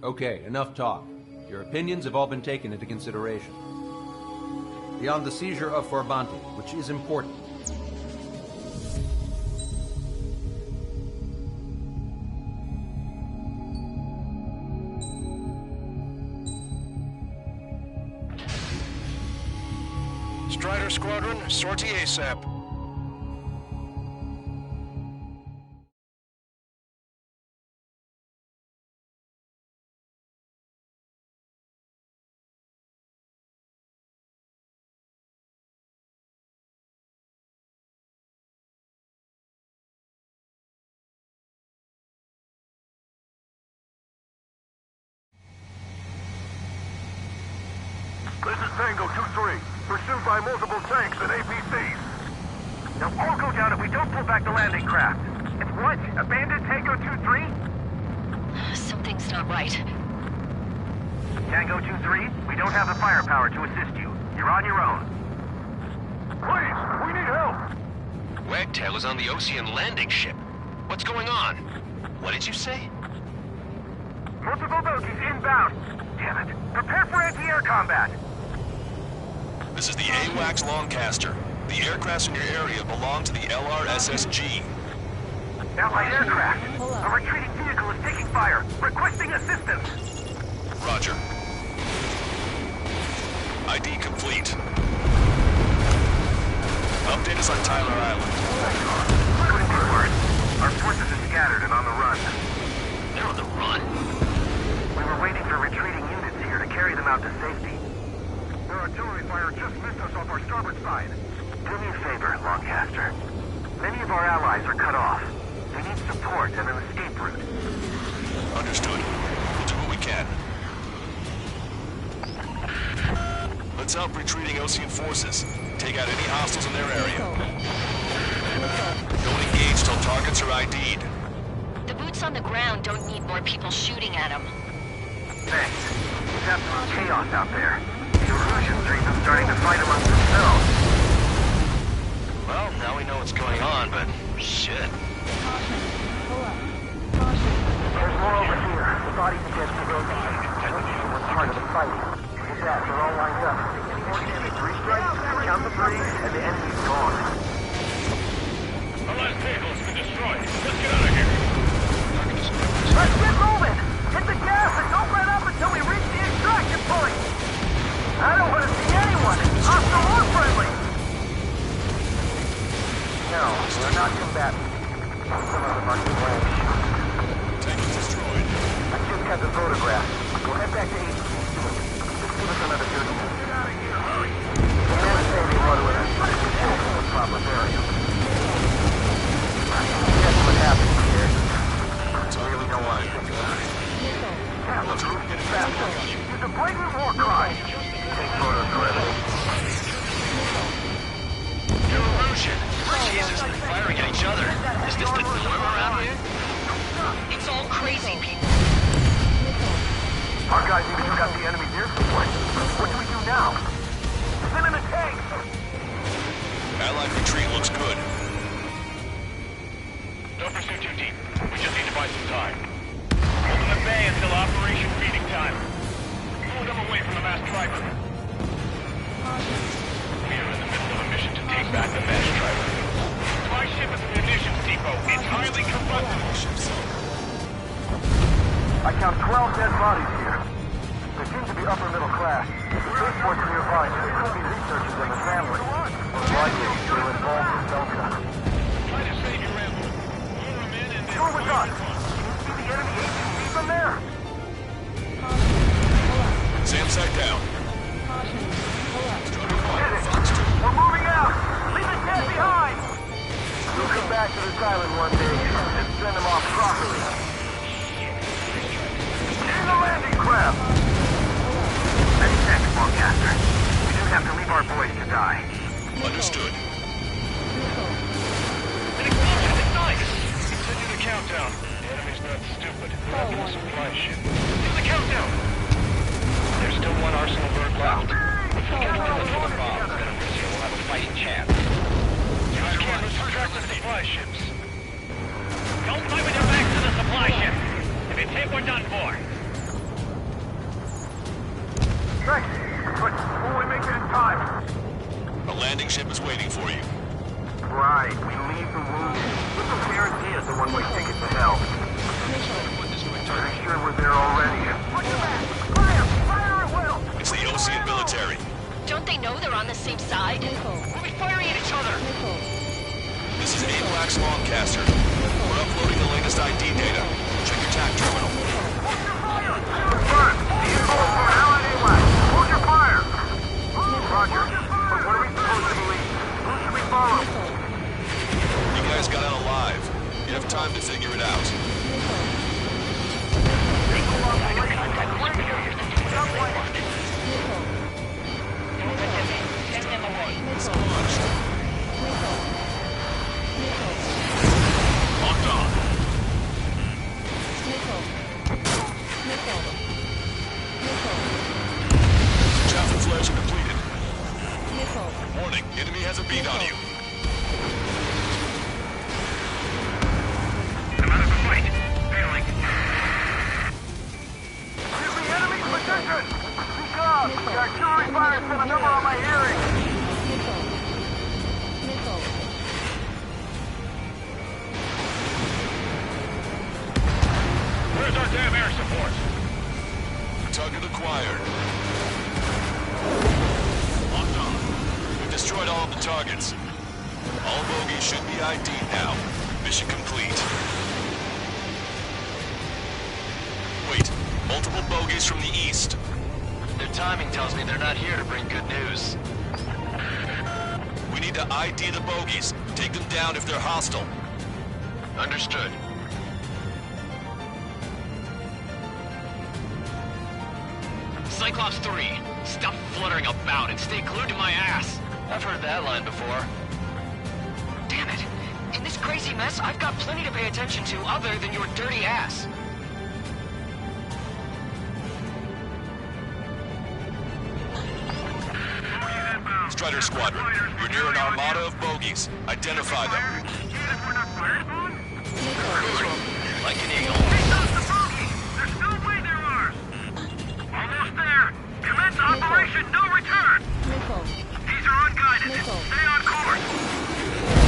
Okay, enough talk. Your opinions have all been taken into consideration. Beyond the seizure of Forbanti, which is important. Strider Squadron, sortie ASAP. This is Tango 2-3, pursued by multiple tanks and APCs. They'll all go down if we don't pull back the landing craft. It's what? Abandoned Tango 2-3? Something's not right. Tango 2-3, we don't have the firepower to assist you. You're on your own. Please, we need help! Wagtail is on the Ocean landing ship. What's going on? What did you say? Multiple bogies inbound. Damn it. Prepare for anti-air combat. This is the AWACS Longcaster. The aircrafts in your area belong to the LRSSG. Allied aircraft. A retreating vehicle is taking fire. Requesting assistance. Roger. ID complete. Update us on Tyler Island. Couldn't be worse. Our forces are scattered and on the run. They're on the run? We were waiting for retreating units here to carry them out to safety. Their artillery fire just missed us off our starboard side. Do me a favor, Longcaster. Many of our allies are cut off. We need support and an escape route. Understood. We'll do what we can. Let's help retreating Ocean forces. Take out any hostiles in their area. Don't engage till targets are ID'd. The boots on the ground don't need more people shooting at them. Thanks. It's absolute chaos out there. The illusion streams are starting to fight amongst themselves. Well, now we know what's going on, but shit. There's more over here. The bodies of dead civilians were part of the fighting. With that, they're all lined up. 3 strikes, count the 3, and the enemy's gone. Our last vehicle's been destroyed. Let's get out of here. Let's get moving! Hit the gas and don't let up until we reach the extraction point! I don't want to see anyone, hostile or friendly! No, we're not combatants. Some of them are too blank. Tank is destroyed. I just got the photograph. We'll head back to HQ soon. Just give us another 30 minutes. Get out of here, hurry! The man's saving water with us, but it's in the proper burial. Guess what happened here? I really don't want to think about it. Yeah, let's move it faster. It's a blatant war crime. Take photos forever. Illusion! Jesus, they're firing at each other. Is this the norm around here? It's all crazy people. Our guys even took out the enemy's air support. What do we do now? Send in a tank! Allied retreat looks good. Don't pursue too deep. We just need to buy some time. Hold them at bay until Operation Feeding Time. Pull them away from the mass driver. We are in the middle of a mission to take back the mass driver. My ship is a munitions depot. It's highly combustible. I count 12 dead bodies here. They seem to be upper middle class. Spaceports nearby, so there could be researchers and their families. Most likely, they're involved in Delta. Try to save your ammo. Lure them in and then... You're with us! Can you see the enemy ATV from there? Sam site down. We're moving out! Leave the dead behind! We'll come back to this island one day and send them off properly. In the landing craft! Many thanks, Forecaster. We do have to leave our boys to die. Understood. An explosion! Ignite! Continue the countdown. The enemy's not stupid. They're up in a supply ship. Do the countdown! There's still one arsenal bird left. If we get to the full bomb, then Elysia will have a fighting chance. Use cameras to track the supply ships. Don't fight with your backs to the supply ship. If it's hit, we're done for. Right, but will we make it in time? A landing ship is waiting for you. Right, we leave the wounded. This will guarantee us a one-way ticket to hell. Pretty sure we're there already. Watch your back! Fire! Fire at will! It's the Ocean military. Don't they know they're on the same side? We'll be firing at each other! This is AWACS Longcaster. We're uploading the latest ID data. Check your TAC terminal. Confirmed. The info is from Allied AWACS. Hold your fire! Roger. But what are we supposed to believe? Who should we follow? You guys got out alive. You have time to figure it out. Send them away. Locked on. Chaff and flares are depleted. Warning, enemy has a beat on you. I'm out of the fight. Failing. Give me enemy position! Speak up! The artillery fire sent a number on my hearing! Where's our damn air support? Target acquired. Locked on. We've destroyed all of the targets. All bogies should be ID'd now. Mission complete. Wait, multiple bogies from the east. Their timing tells me they're not here to bring good news. We need to ID the bogies. Take them down if they're hostile. Understood. Cyclops 3, stop fluttering about and stay glued to my ass. I've heard that line before. Damn it! In this crazy mess, I've got plenty to pay attention to other than your dirty ass. Strider Squadron, you're near an armada of bogies. Identify them. Like an eagle. There's no way they're ours! Almost there! Commence operation, no return! These are unguided. Stay on course!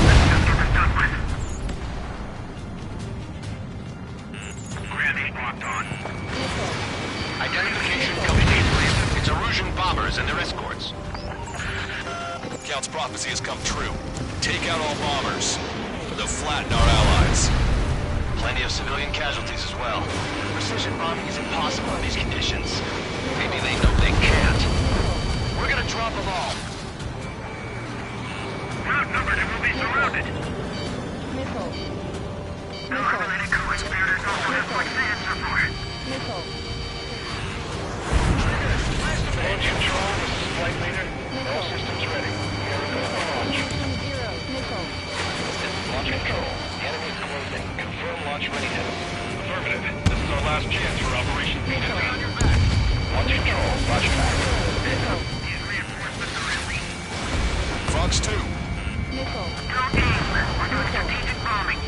Let's just get this done with. Grenade locked on. Identification complete. It's Erusian bombers and their escorts. Count's prophecy has come true. Take out all bombers. They'll flatten our allies. Plenty of civilian casualties as well. Precision bombing is impossible in these conditions. Maybe they know they can't. We're gonna drop them all. We're outnumbered and we'll be surrounded. No eliminated co-conspirators also have points to answer for it. Launch control, this is flight leader. All systems ready. Here we go for launch. Launch control. The enemy is closing. Confirm launch readiness. Affirmative. This is our last chance for Operation Phoenix. On your back. Launch control. Roger that. These reinforcements are in. Fox 2. Go team. We're doing strategic bombing.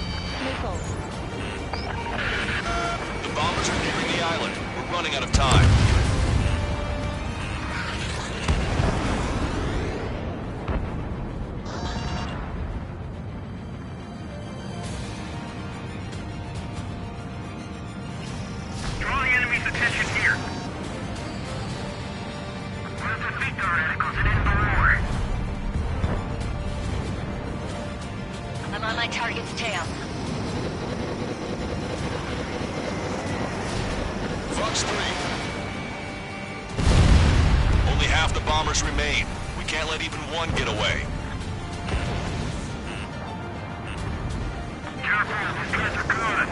The bombers are nearing the island. We're running out of time. Draw the enemy's attention here. We'll defeat the radicals and end the war. I'm on my target's tail. Fox 3. Only half the bombers remain. We can't let even one get away. Careful, these guys are good.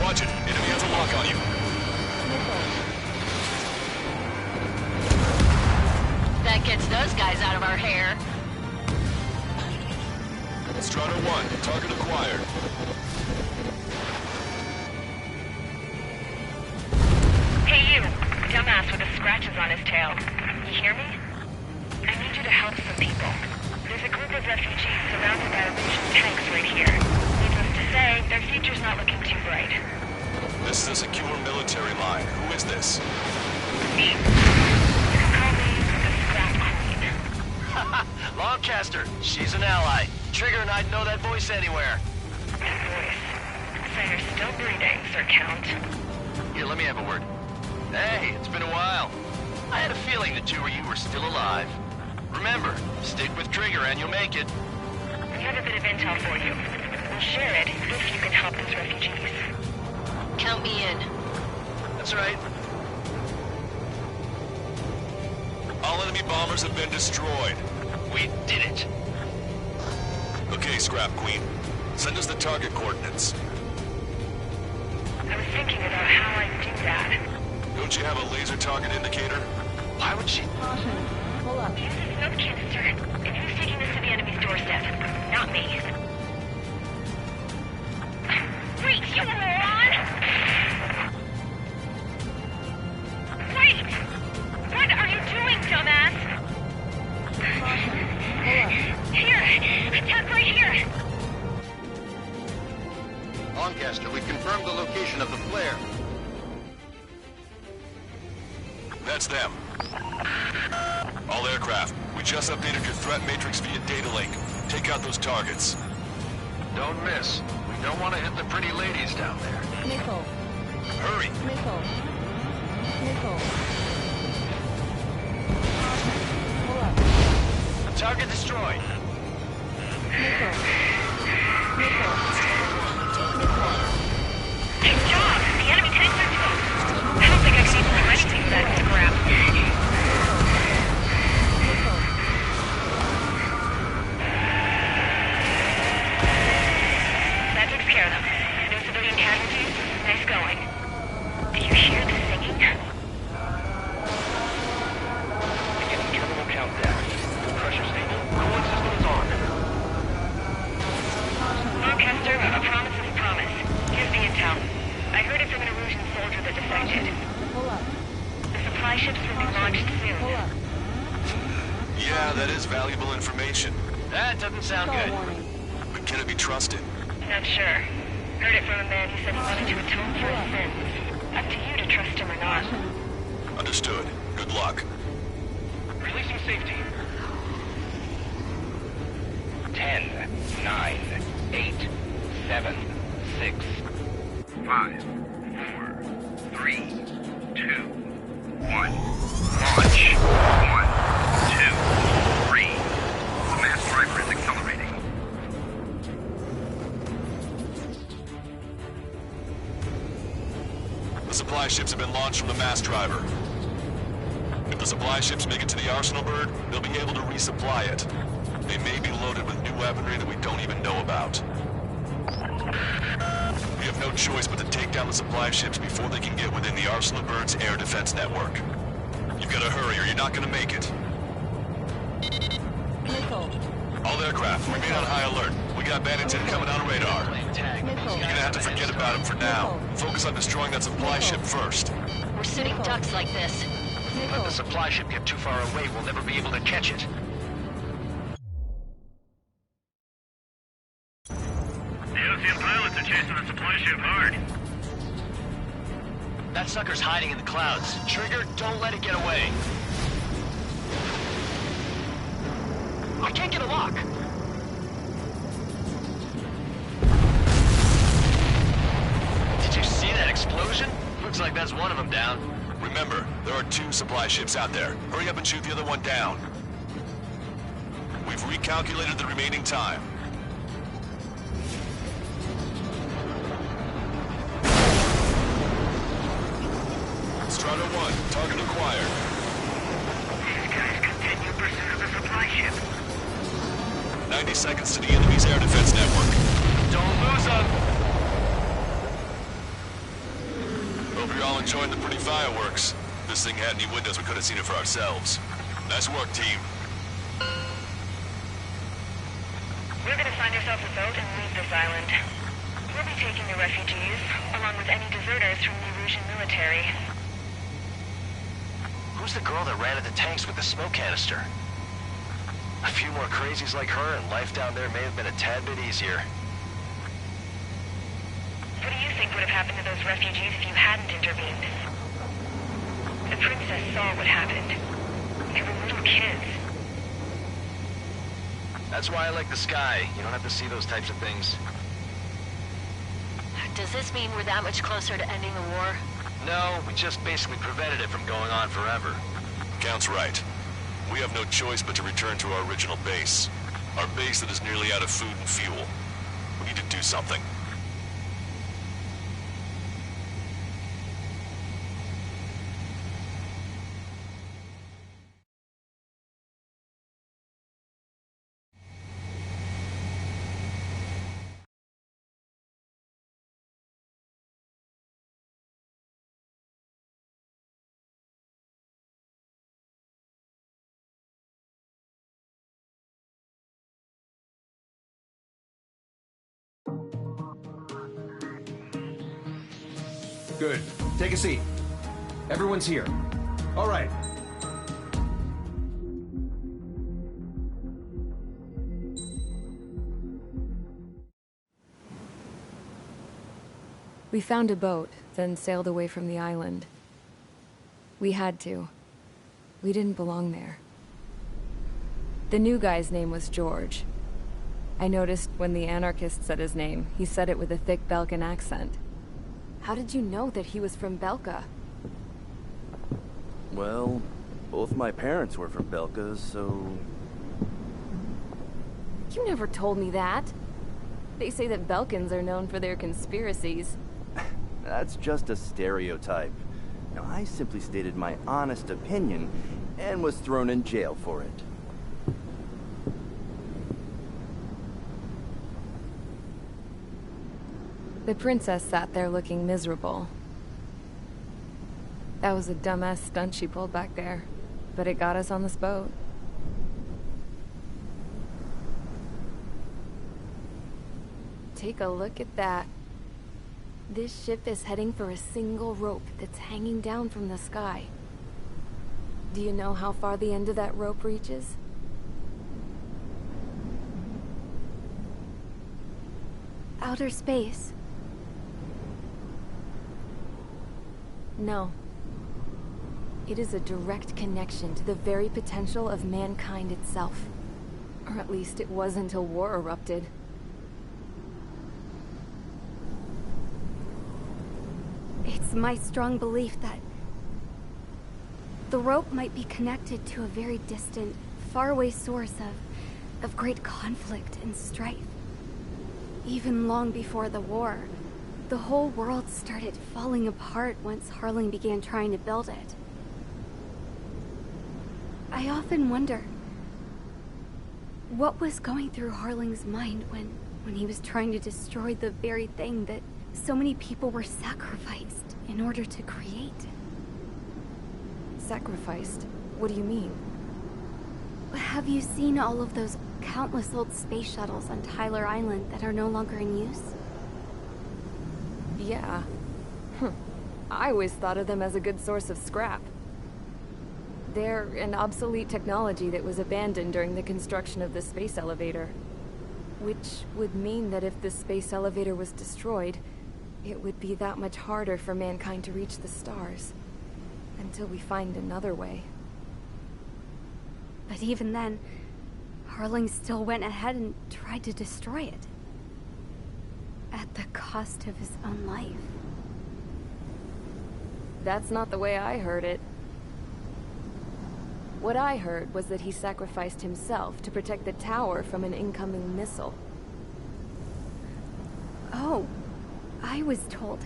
Watch it. Enemy has a lock on you. That gets those guys out of our hair. Strider 1, target acquired. Hey you, dumbass with the scratches on his tail. You hear me? I need you to help some people. There's a group of refugees surrounded by Erusian tanks right here. Needless to say, their future's not looking too bright. This is a secure military line. Who is this? Me. You can call me the Scrap Queen. Longcaster, she's an ally. Trigger and I'd know that voice anywhere. That voice. So you're still breathing, Sir Count. Here, let me have a word. Hey, it's been a while. I had a feeling the two of you were still alive. Remember, stick with Trigger and you'll make it. We have a bit of intel for you. We'll share it if you can help those refugees. Count me in. That's right. All enemy bombers have been destroyed. We did it. Okay, Scrap Queen. Send us the target coordinates. I was thinking about how I'd do that. Don't you have a laser target indicator? Why would she... Hold up. Use a smoke canister. And who's taking this to the enemy's doorstep? Not me. Wait, you moron! Wait! What are you doing, dumbass? Here! Attack right here! Lancaster, we confirmed the location of the flare. That's them. All aircraft, we just updated your threat matrix via data link. Take out those targets. Don't miss. We don't want to hit the pretty ladies down there. Missile. Hurry. Missile. Missile. Target destroyed. Missile. Missile. Good job! The enemy tanks are toast. I don't think I can even do anything with that scrap. That takes care of them. No civilian casualties. Nice going. Do you hear the singing? Beginning terminal countdown. Pressure stable. Cooling system is on. Lancaster, a promise is a promise. Here's the intel. I heard it from an Erusian soldier that defected. The supply ships will be launched soon. Yeah, that is valuable information. That doesn't sound good. But can it be trusted? Not sure. Heard it from a man who said he wanted to atone for his sins. Up to you to trust him or not. Understood. Good luck. Releasing safety. 10, 9, 8, 7, 6, 5, 4, 3, 2, 1. Launch. 1, 2, 3. The mass driver is accelerating. The supply ships have been launched from the mass driver. If the supply ships make it to the arsenal bird, they'll be able to resupply it. They may be loaded with new weaponry that we don't even know about. We have no choice but to take down the supply ships before they can get within the arsenal bird's air defense network. You've got to hurry or you're not going to make it. All aircraft, remain on high alert. We got bandits incoming on radar. You're gonna have to forget about them for now. Focus on destroying that supply ship first. We're sitting ducks like this. Let the supply ship get too far away, we'll never be able to catch it. The Ocean pilots are chasing the supply ship hard. That sucker's hiding in the clouds. Trigger, don't let it get away. I can't get a lock. Did you see that explosion? Looks like that's one of them down. Remember, there are 2 supply ships out there. Hurry up and shoot the other one down. We've recalculated the remaining time. Strata 1, target acquired. These guys continue pursuit of the supply ship. 90 seconds to the enemy's air defense network. Don't lose them. Hope you're all enjoying the pretty fireworks. If this thing had any windows, we could have seen it for ourselves. Nice work, team. We're gonna find ourselves a boat and leave this island. We'll be taking the refugees, along with any deserters from the Erusian military. Who's the girl that ran at the tanks with the smoke canister? A few more crazies like her and life down there may have been a tad bit easier. What do you think would have happened to those refugees if you hadn't intervened? The princess saw what happened. They were little kids. That's why I like the sky. You don't have to see those types of things. Does this mean we're that much closer to ending the war? No, we just basically prevented it from going on forever. Count's right. We have no choice but to return to our original base. Our base that is nearly out of food and fuel. We need to do something. Good. Take a seat. Everyone's here. All right. We found a boat, then sailed away from the island. We had to. We didn't belong there. The new guy's name was George. I noticed when the anarchist said his name, he said it with a thick Belkan accent. How did you know that he was from Belka? Well, both my parents were from Belka, so... You never told me that. They say that Belkans are known for their conspiracies. That's just a stereotype. Now, I simply stated my honest opinion and was thrown in jail for it. The princess sat there looking miserable. That was a dumbass stunt she pulled back there, but it got us on this boat. Take a look at that. This ship is heading for a single rope that's hanging down from the sky. Do you know how far the end of that rope reaches? Outer space. No. It is a direct connection to the very potential of mankind itself. Or at least it was until war erupted. It's my strong belief that the rope might be connected to a very distant, faraway source of great conflict and strife. Even long before the war, the whole world started falling apart once Harling began trying to build it. I often wonder what was going through Harling's mind when he was trying to destroy the very thing that so many people were sacrificed in order to create. Sacrificed? What do you mean? Have you seen all of those countless old space shuttles on Tyler Island that are no longer in use? Yeah. I always thought of them as a good source of scrap. They're an obsolete technology that was abandoned during the construction of the space elevator. Which would mean that if the space elevator was destroyed, it would be that much harder for mankind to reach the stars. Until we find another way. But even then, Harling still went ahead and tried to destroy it. At the cost of his own life. That's not the way I heard it. What I heard was that he sacrificed himself to protect the tower from an incoming missile. Oh, I was told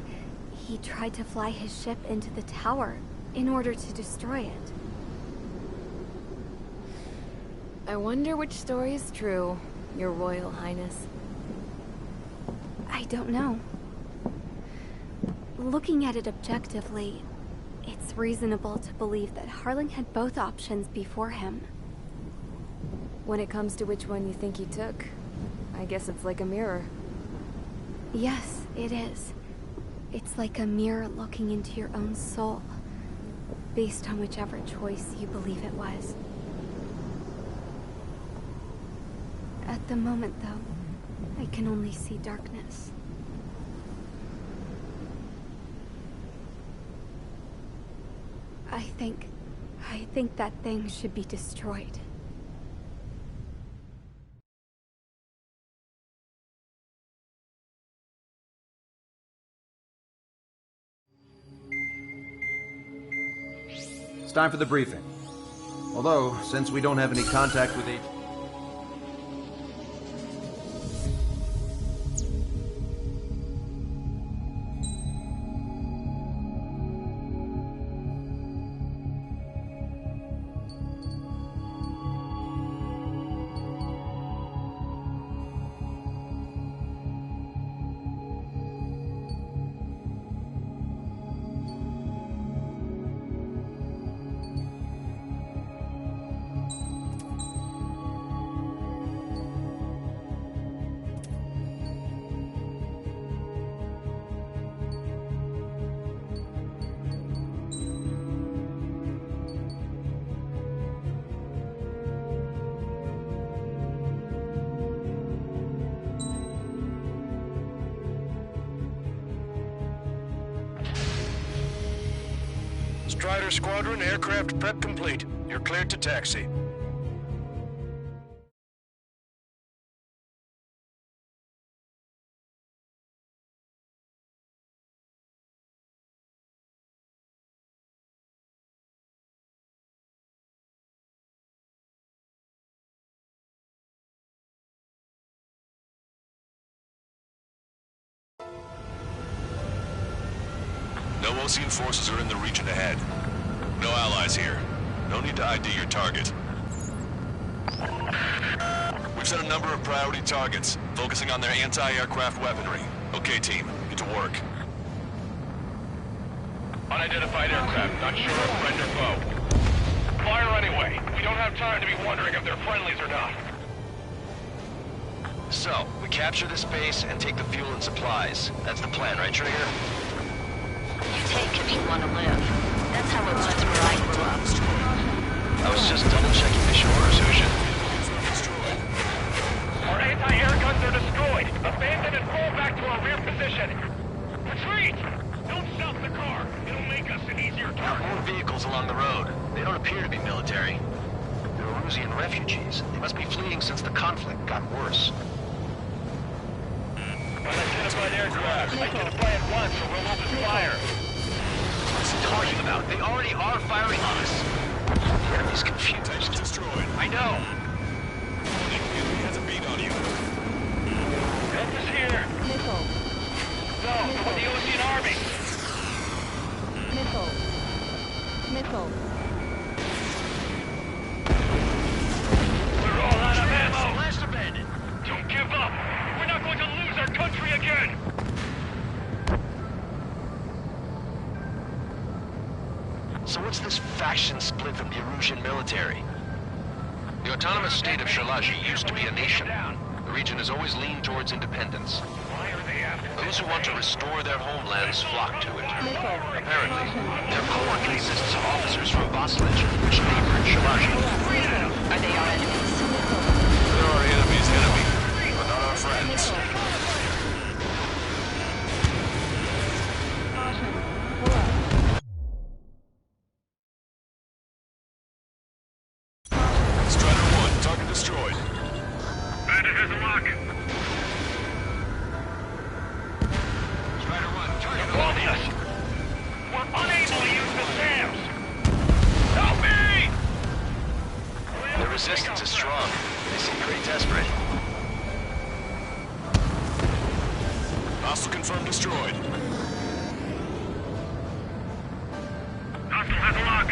he tried to fly his ship into the tower in order to destroy it. I wonder which story is true, Your Royal Highness. I don't know. Looking at it objectively, it's reasonable to believe that Harling had both options before him. When it comes to which one you think he took, I guess it's like a mirror. Yes, it is. It's like a mirror looking into your own soul, based on whichever choice you believe it was. At the moment, though, I can only see darkness. I think that thing should be destroyed. It's time for the briefing. Although, since we don't have any contact with Strider Squadron, aircraft prep complete. You're cleared to taxi. No OCN forces are in the region ahead. No allies here. No need to ID your target. We've set a number of priority targets, focusing on their anti-aircraft weaponry. Okay, team. Get to work. Unidentified aircraft, not sure if friend or foe. Fire anyway. We don't have time to be wondering if they're friendlies or not. So, we capture this base and take the fuel and supplies. That's the plan, right, Trigger? You take if you want to live. That's how it was where I grew up. I was just double-checking mission orders, Hushin. Our anti-air guns are destroyed. Abandon and fall back to our rear position. Retreat! Don't stop the car. It'll make us an easier target. More vehicles along the road. They don't appear to be military. They're Erusian refugees. They must be fleeing since the conflict got worse. Unidentified aircraft. Identify at once or we'll open fire. What's he talking about? They already are firing on us. The enemy's confused. Destroyed. I know. He has a beat on you. Help is here. Missile. No, with the Ocean Army. Missile. Missile. We're all out of ammo. Last abandoned. Don't give up. We're not going to lose our country again. So what's this faction split from the Erusian military? The autonomous state of Shalaji used to be a nation. The region has always leaned towards independence. Why are they after Those who want to restore their homelands flock to it. Apparently, their core consists of officers from Vaslij, which neighbored Shalaji. Are they our enemies? They're our enemy's enemy, but not our friends. Strider 1, target destroyed. Bandit has a lock. Strider 1, target avoiding us. We're unable to use the SAMs. Help me! The resistance is strong. They seem pretty desperate. Hostile confirmed destroyed. Hostile has a lock.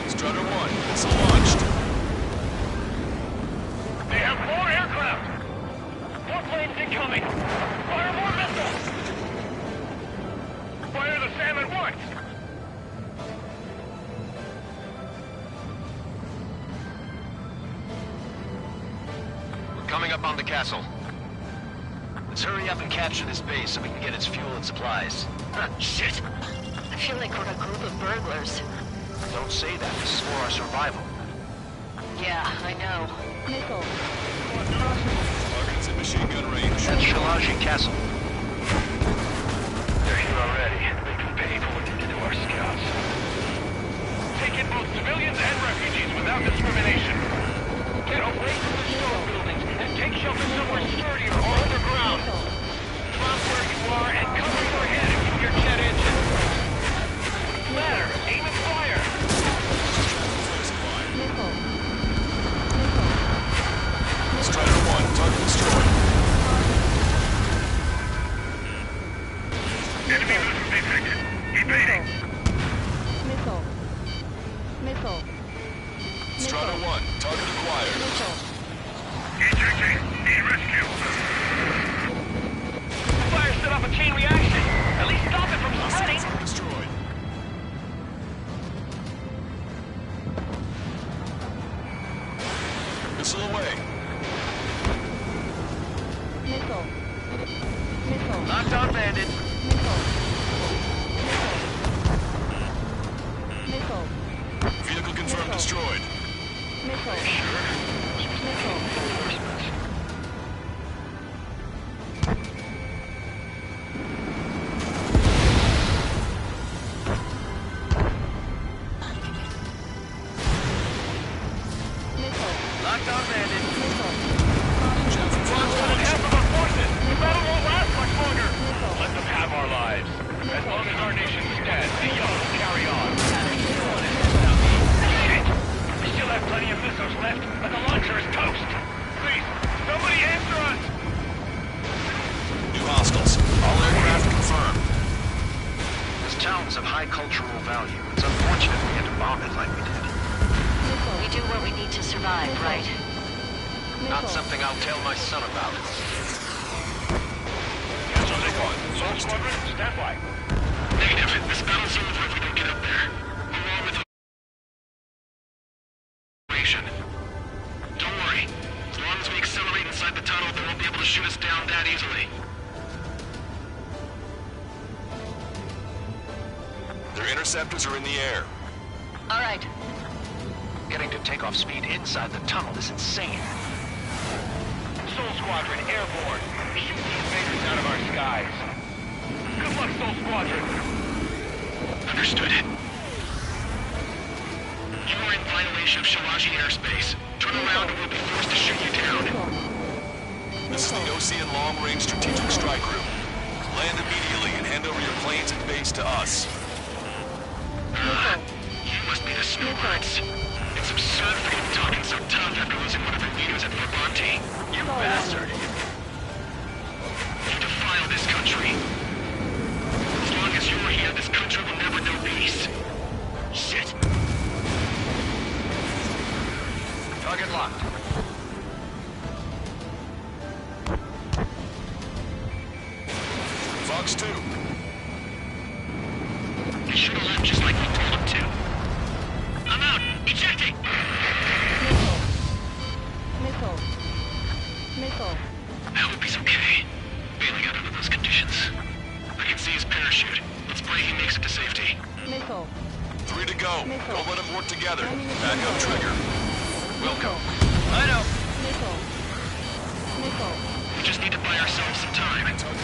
Strider 1, missile launched. They have more aircraft! More planes incoming! Fire more missiles! Fire the SAM at once! We're coming up on the castle. Let's hurry up and capture this base so we can get its fuel and supplies. Shit! I feel like we're a group of burglars. Don't say that. This is for our survival. Yeah, I know. Missile. Targets in machine gun range. That's Shalaji Castle. They're here already. They can pay for what they did to our scouts. Take in both civilians and refugees without discrimination. Get away from the show buildings and take shelter somewhere sturdier or underground. Drop where you are and cover your head if you hear jet engine. Ladder, aim and fire. Missile. Strider 1, target destroyed. Enemy missile detected. Evading. Missile. Missile. Strider 1, target acquired. Missile. Ejecting. Need rescue. Fire set off a chain reaction. At least stop it from spreading. Destroyed. Missile away. Missile. Missile. Locked on bandit. Missile. Missile. Vehicle confirmed destroyed. Missile. Missile. Locked on bandit. Half of our forces. The battle won't last much longer. Let them have something I'll tell my son about. Cancel take on. Soul Squadron, stand by. Negative. This battle's over if we don't get up there. Along with operation. Don't worry. As long as we accelerate inside the tunnel, they won't be able to shoot us down that easily. Their interceptors are in the air. All right. Getting to takeoff speed inside the tunnel is insane. Soul Squadron, airborne. Shoot the invaders out of our skies. Good luck, Soul Squadron. Understood. You are in violation of Shalaji airspace. Turn around or we'll be forced to shoot you down. This is the Ocean Long Range Strategic Strike Group. Land immediately and hand over your planes and base to us. You must be the snowbirds. It's absurd for you talking so tough after losing one of your leaders at Brabante. You bastard! You defile this country. As long as you're here, this country will never know peace. Shit! Target locked. Fox 2. He should have left just like we told him to. I'm out! Ejecting! Missile. I hope he's okay. Bailing out under those conditions. I can see his parachute. Let's pray he makes it to safety. Missile. 3 to go. Don't let them work together. Back up trigger. Wilco. I know. Missile. We just need to buy ourselves some time. Missile.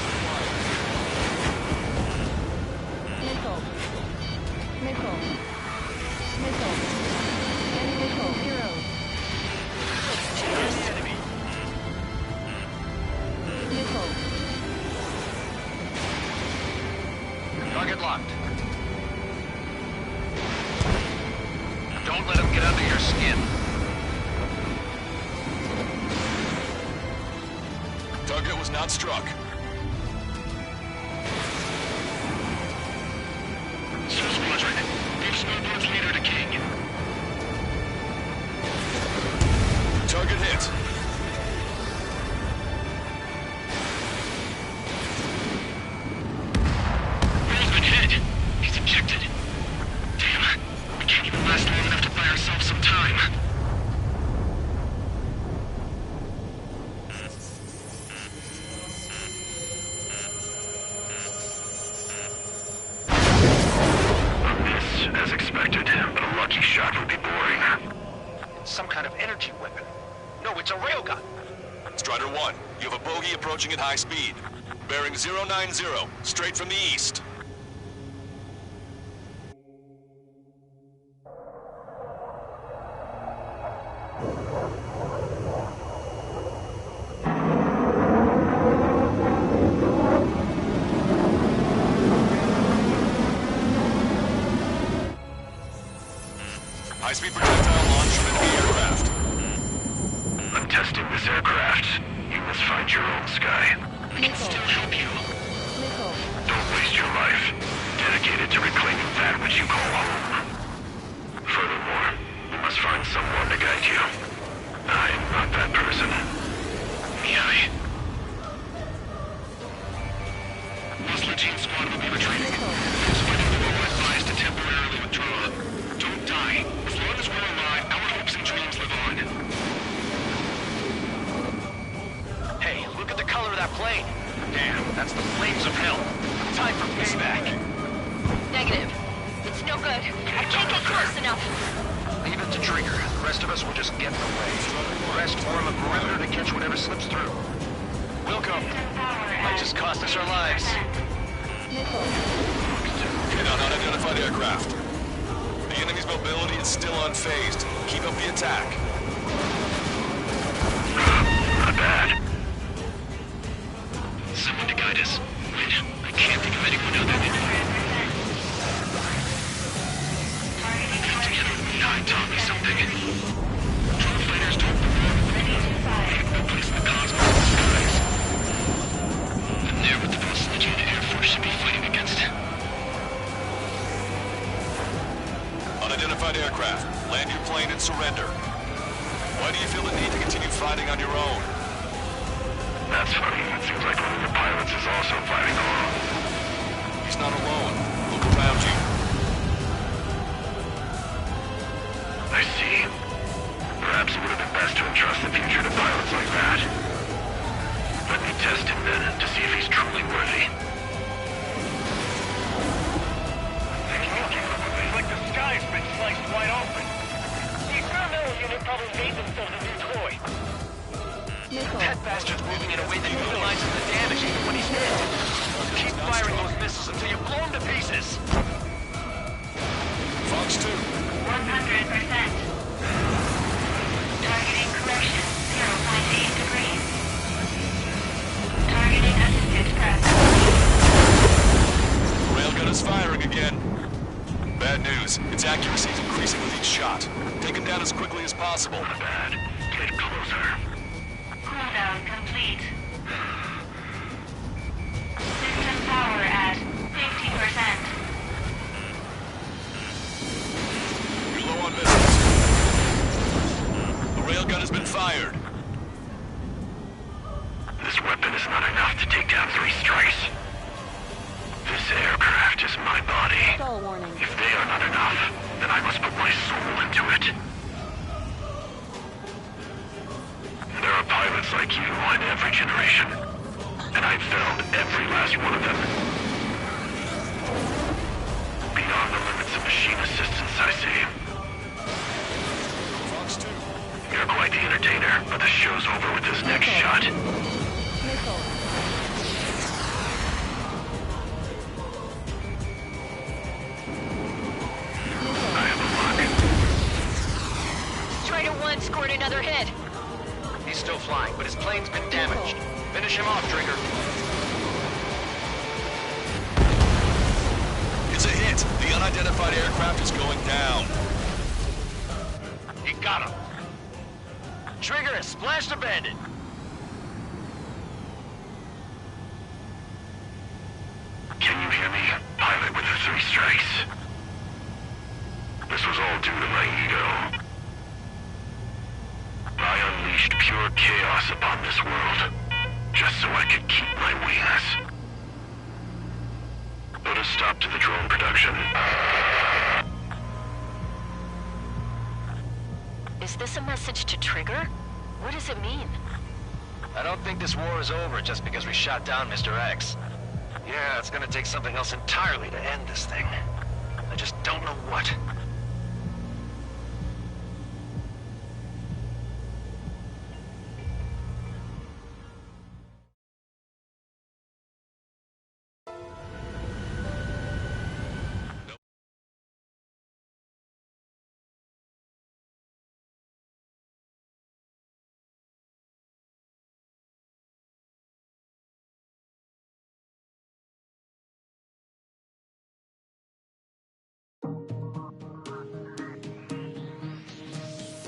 Enemy missile. Zero. Enemy. Missile. Target locked. Don't let him get under your skin. Target was not struck. Soul Squadron, give Snowbird's leader to King. Target hit. Bill's been hit. He's ejected. Damn, we can't even last long enough to buy ourselves some time. As expected, but a lucky shot would be boring. It's some kind of energy weapon. No, it's a railgun. Strider 1, you have a bogey approaching at high speed. Bearing 090, straight from the east. High-speed projectile launch from enemy aircraft. I'm testing this aircraft. You must find your own sky. I can still help you. Don't waste your life. Dedicated to reclaiming that which you call home. Furthermore, you must find someone to guide you. I am not that person. Miai. Muslim squad will be retreating. Those fighting below are advised to temporarily withdraw. Don't die. As long as we're alive, our hopes and dreams live on. Hey, look at the color of that plane. Damn, that's the flames of hell. Time for payback. Negative. It's no good. I can't get close enough. Leave it to Trigger. The rest of us will just get in the way. The rest form a perimeter to catch whatever slips through. Wilco. Might just cost us our lives. Hit on unidentified aircraft. The enemy's mobility is still unfazed. Keep up the attack. Not bad. Someone to guide us. Wait, I can't think of anyone other than you. Damn, taught me something. Drone fighters don't perform. No place in the cosmos in the skies. I'm there with the velocity the Air Force should be fighting against. Unidentified aircraft. Land your plane and surrender. Why do you feel the need to continue fighting on your own? also fighting along. He's not alone. Look around you. I see. Perhaps it would have been best to entrust the future to pilots like that. Let me test him then, to see if he's truly worthy. It's like the sky's been sliced wide open. The experimental unit probably made themselves a new toy. That bastard's moving in a way that minimizes the damage even when he's hit. Keep firing those missiles until you blow him to pieces. Fox 2. 100%. Targeting correction, 0.8 degrees. Targeting assisted prep. Railgun is firing again. Bad news. Its accuracy is increasing with each shot. Take him down as quickly as possible. Not bad. Get closer. Cooldown complete. System power at 50%. You're low on missiles. The railgun has been fired. This weapon is not enough to take down 3 strikes. This aircraft is my body. Stall warning. If they are not enough, then I must put my soul into it. There are pilots like you in every generation, and I've found every last one of them. Beyond the limits of machine assistance, I say. Fox 2. You're quite the entertainer, but the show's over with this next shot. Missile. I have a lock. Strider 1 scored another hit. He's still flying, but his plane's been damaged. Finish him off, Trigger. It's a hit. The unidentified aircraft is going down. He got him. Trigger has splashed a bandit. Can you hear me? Pilot with the 3 strikes. This was all due to my ego. I unleashed pure chaos upon this world, just so I could keep my wings. Put a stop to the drone production. Is this a message to Trigger? What does it mean? I don't think this war is over just because we shot down Mr. X. Yeah, it's gonna take something else entirely to end this thing. I just don't know what.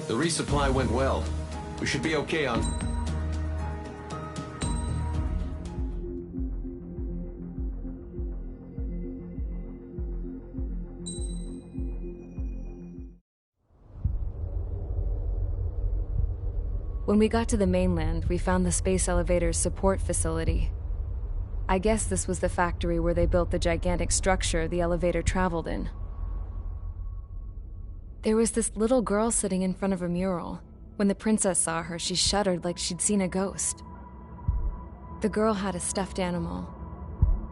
The resupply went well. We should be okay on... When we got to the mainland, we found the space elevator's support facility. I guess this was the factory where they built the gigantic structure the elevator traveled in. There was this little girl sitting in front of a mural. When the princess saw her, she shuddered like she'd seen a ghost. The girl had a stuffed animal.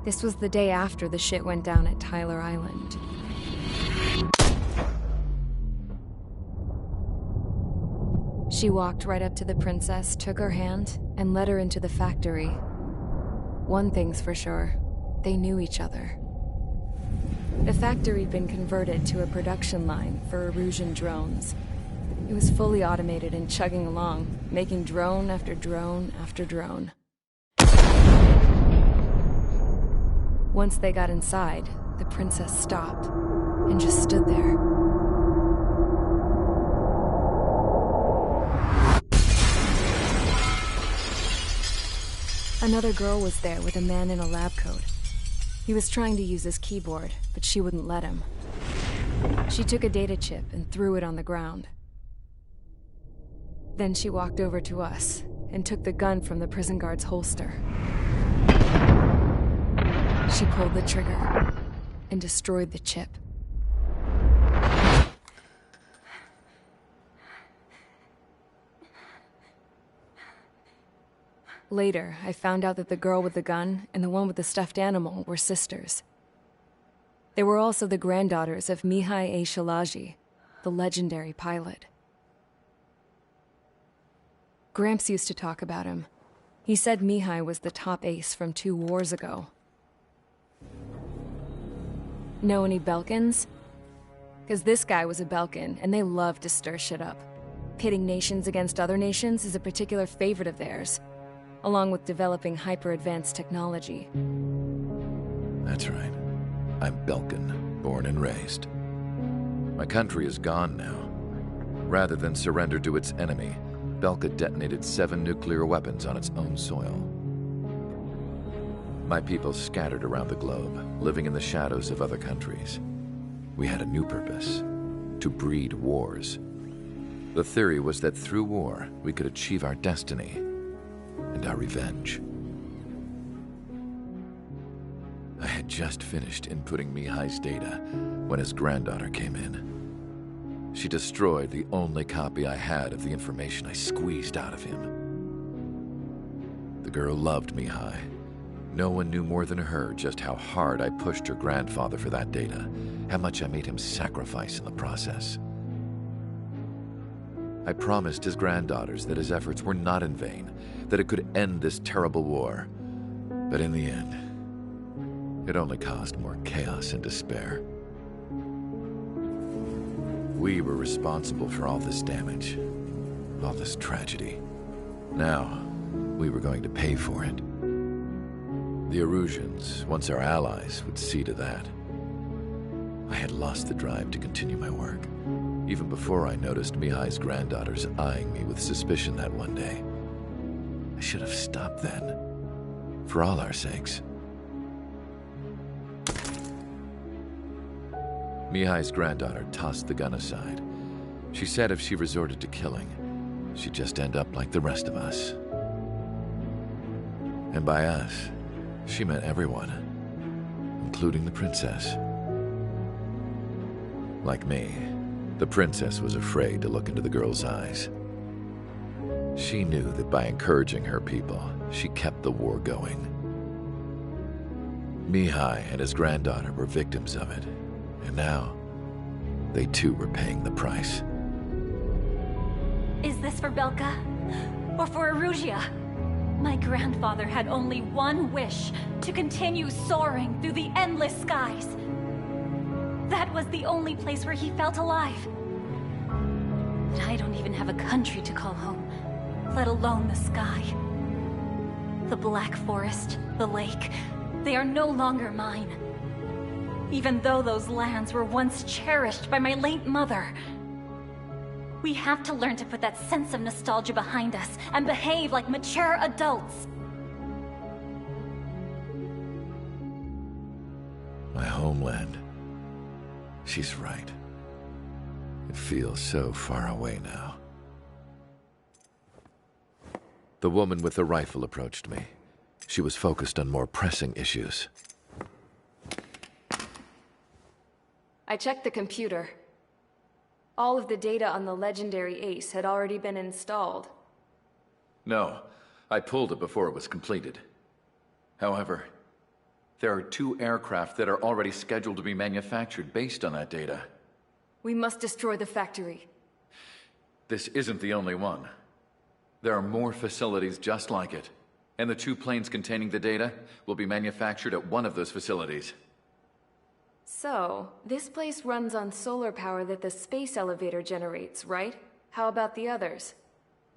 This was the day after the shit went down at Tyler Island. She walked right up to the princess, took her hand, and led her into the factory. One thing's for sure, they knew each other. The factory'd been converted to a production line for Erusian drones. It was fully automated and chugging along, making drone after drone after drone. Once they got inside, the princess stopped and just stood there. Another girl was there with a man in a lab coat. He was trying to use his keyboard, but she wouldn't let him. She took a data chip and threw it on the ground. Then she walked over to us and took the gun from the prison guard's holster. She pulled the trigger and destroyed the chip. Later, I found out that the girl with the gun and the one with the stuffed animal were sisters. They were also the granddaughters of Mihai A. Shalaji, the legendary pilot. Gramps used to talk about him. He said Mihai was the top ace from 2 wars ago. Know any Belkans? Because this guy was a Belkan, and they love to stir shit up. Pitting nations against other nations is a particular favorite of theirs, along with developing hyper-advanced technology. That's right. I'm Belkan, born and raised. My country is gone now. Rather than surrender to its enemy, Belka detonated 7 nuclear weapons on its own soil. My people scattered around the globe, living in the shadows of other countries. We had a new purpose: to breed wars. The theory was that through war, we could achieve our destiny and our revenge. I had just finished inputting Mihai's data when his granddaughter came in. She destroyed the only copy I had of the information I squeezed out of him. The girl loved Mihai. No one knew more than her just how hard I pushed her grandfather for that data, how much I made him sacrifice in the process. I promised his granddaughters that his efforts were not in vain, that it could end this terrible war. But in the end, it only caused more chaos and despair. We were responsible for all this damage, all this tragedy. Now, we were going to pay for it. The Erusians, once our allies, would see to that. I had lost the drive to continue my work, even before I noticed Mihai's granddaughters eyeing me with suspicion that one day. I should have stopped then, for all our sakes. Mihai's granddaughter tossed the gun aside. She said if she resorted to killing, she'd just end up like the rest of us. And by us, she meant everyone, including the princess. Like me, the princess was afraid to look into the girl's eyes. She knew that by encouraging her people, she kept the war going. Mihai and his granddaughter were victims of it, and now, they too were paying the price. Is this for Belka? Or for Erusia? My grandfather had only one wish: to continue soaring through the endless skies. That was the only place where he felt alive. But I don't even have a country to call home, let alone the sky. The Black Forest, the lake, they are no longer mine. Even though those lands were once cherished by my late mother. We have to learn to put that sense of nostalgia behind us and behave like mature adults. My homeland. She's right. It feels so far away now. The woman with the rifle approached me. She was focused on more pressing issues. I checked the computer. All of the data on the legendary Ace had already been installed. No, I pulled it before it was completed. However, there are 2 aircraft that are already scheduled to be manufactured based on that data. We must destroy the factory. This isn't the only one. There are more facilities just like it, and the 2 planes containing the data will be manufactured at one of those facilities. So, this place runs on solar power that the space elevator generates, right? How about the others?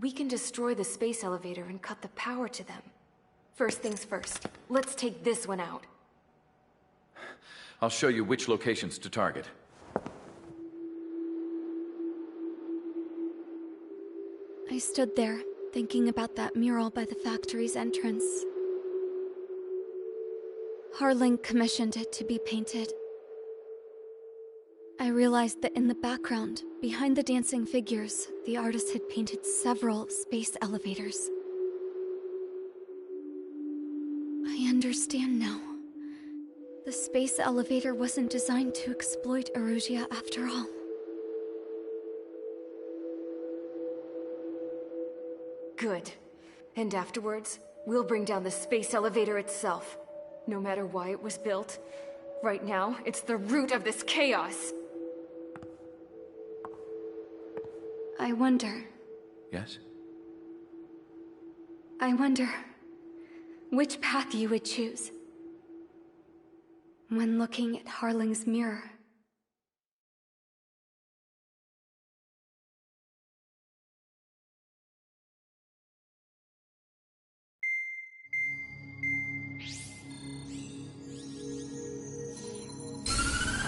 We can destroy the space elevator and cut the power to them. First things first, let's take this one out. I'll show you which locations to target. I stood there, thinking about that mural by the factory's entrance. Harling commissioned it to be painted. I realized that in the background, behind the dancing figures, the artist had painted several space elevators. I understand now. The space elevator wasn't designed to exploit Erusia after all. Good. And afterwards, we'll bring down the space elevator itself. No matter why it was built, right now, it's the root of this chaos. I wonder Yes? which path you would choose when looking at Harling's mirror.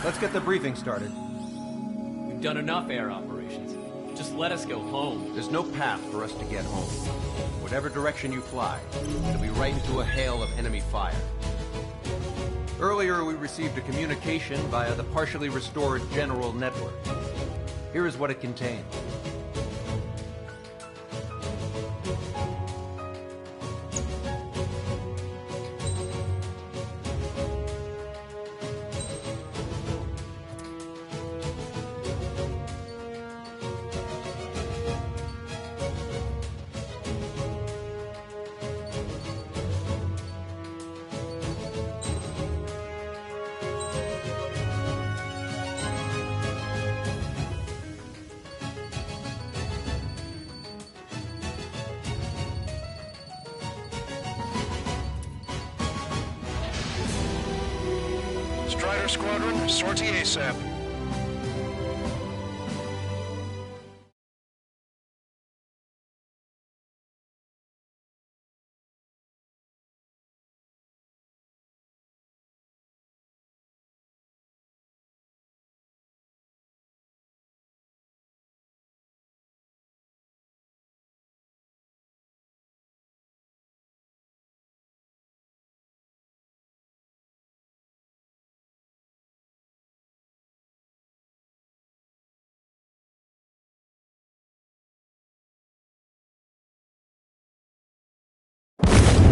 Let's get the briefing started. We've done enough air operations. Just let us go home. There's no path for us to get home. Whatever direction you fly, it'll be right into a hail of enemy fire. Earlier, we received a communication via the partially restored general network. Here is what it contained. Strider Squadron, sortie ASAP.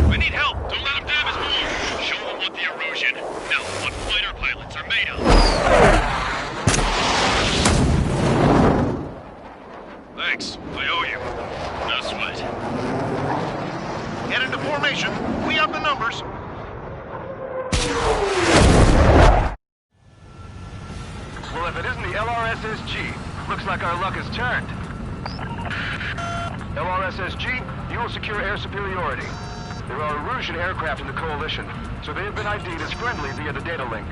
We need help! Don't let them damage more! Show them what the erosion, no, what fighter pilots are made of! Thanks, I owe you. No sweat. Get into formation. We have the numbers. Well, if it isn't the LRSSG, looks like our luck has turned. LRSSG, you will secure air superiority. There are Erusian aircraft in the Coalition, so they have been ID'd as friendly via the data link.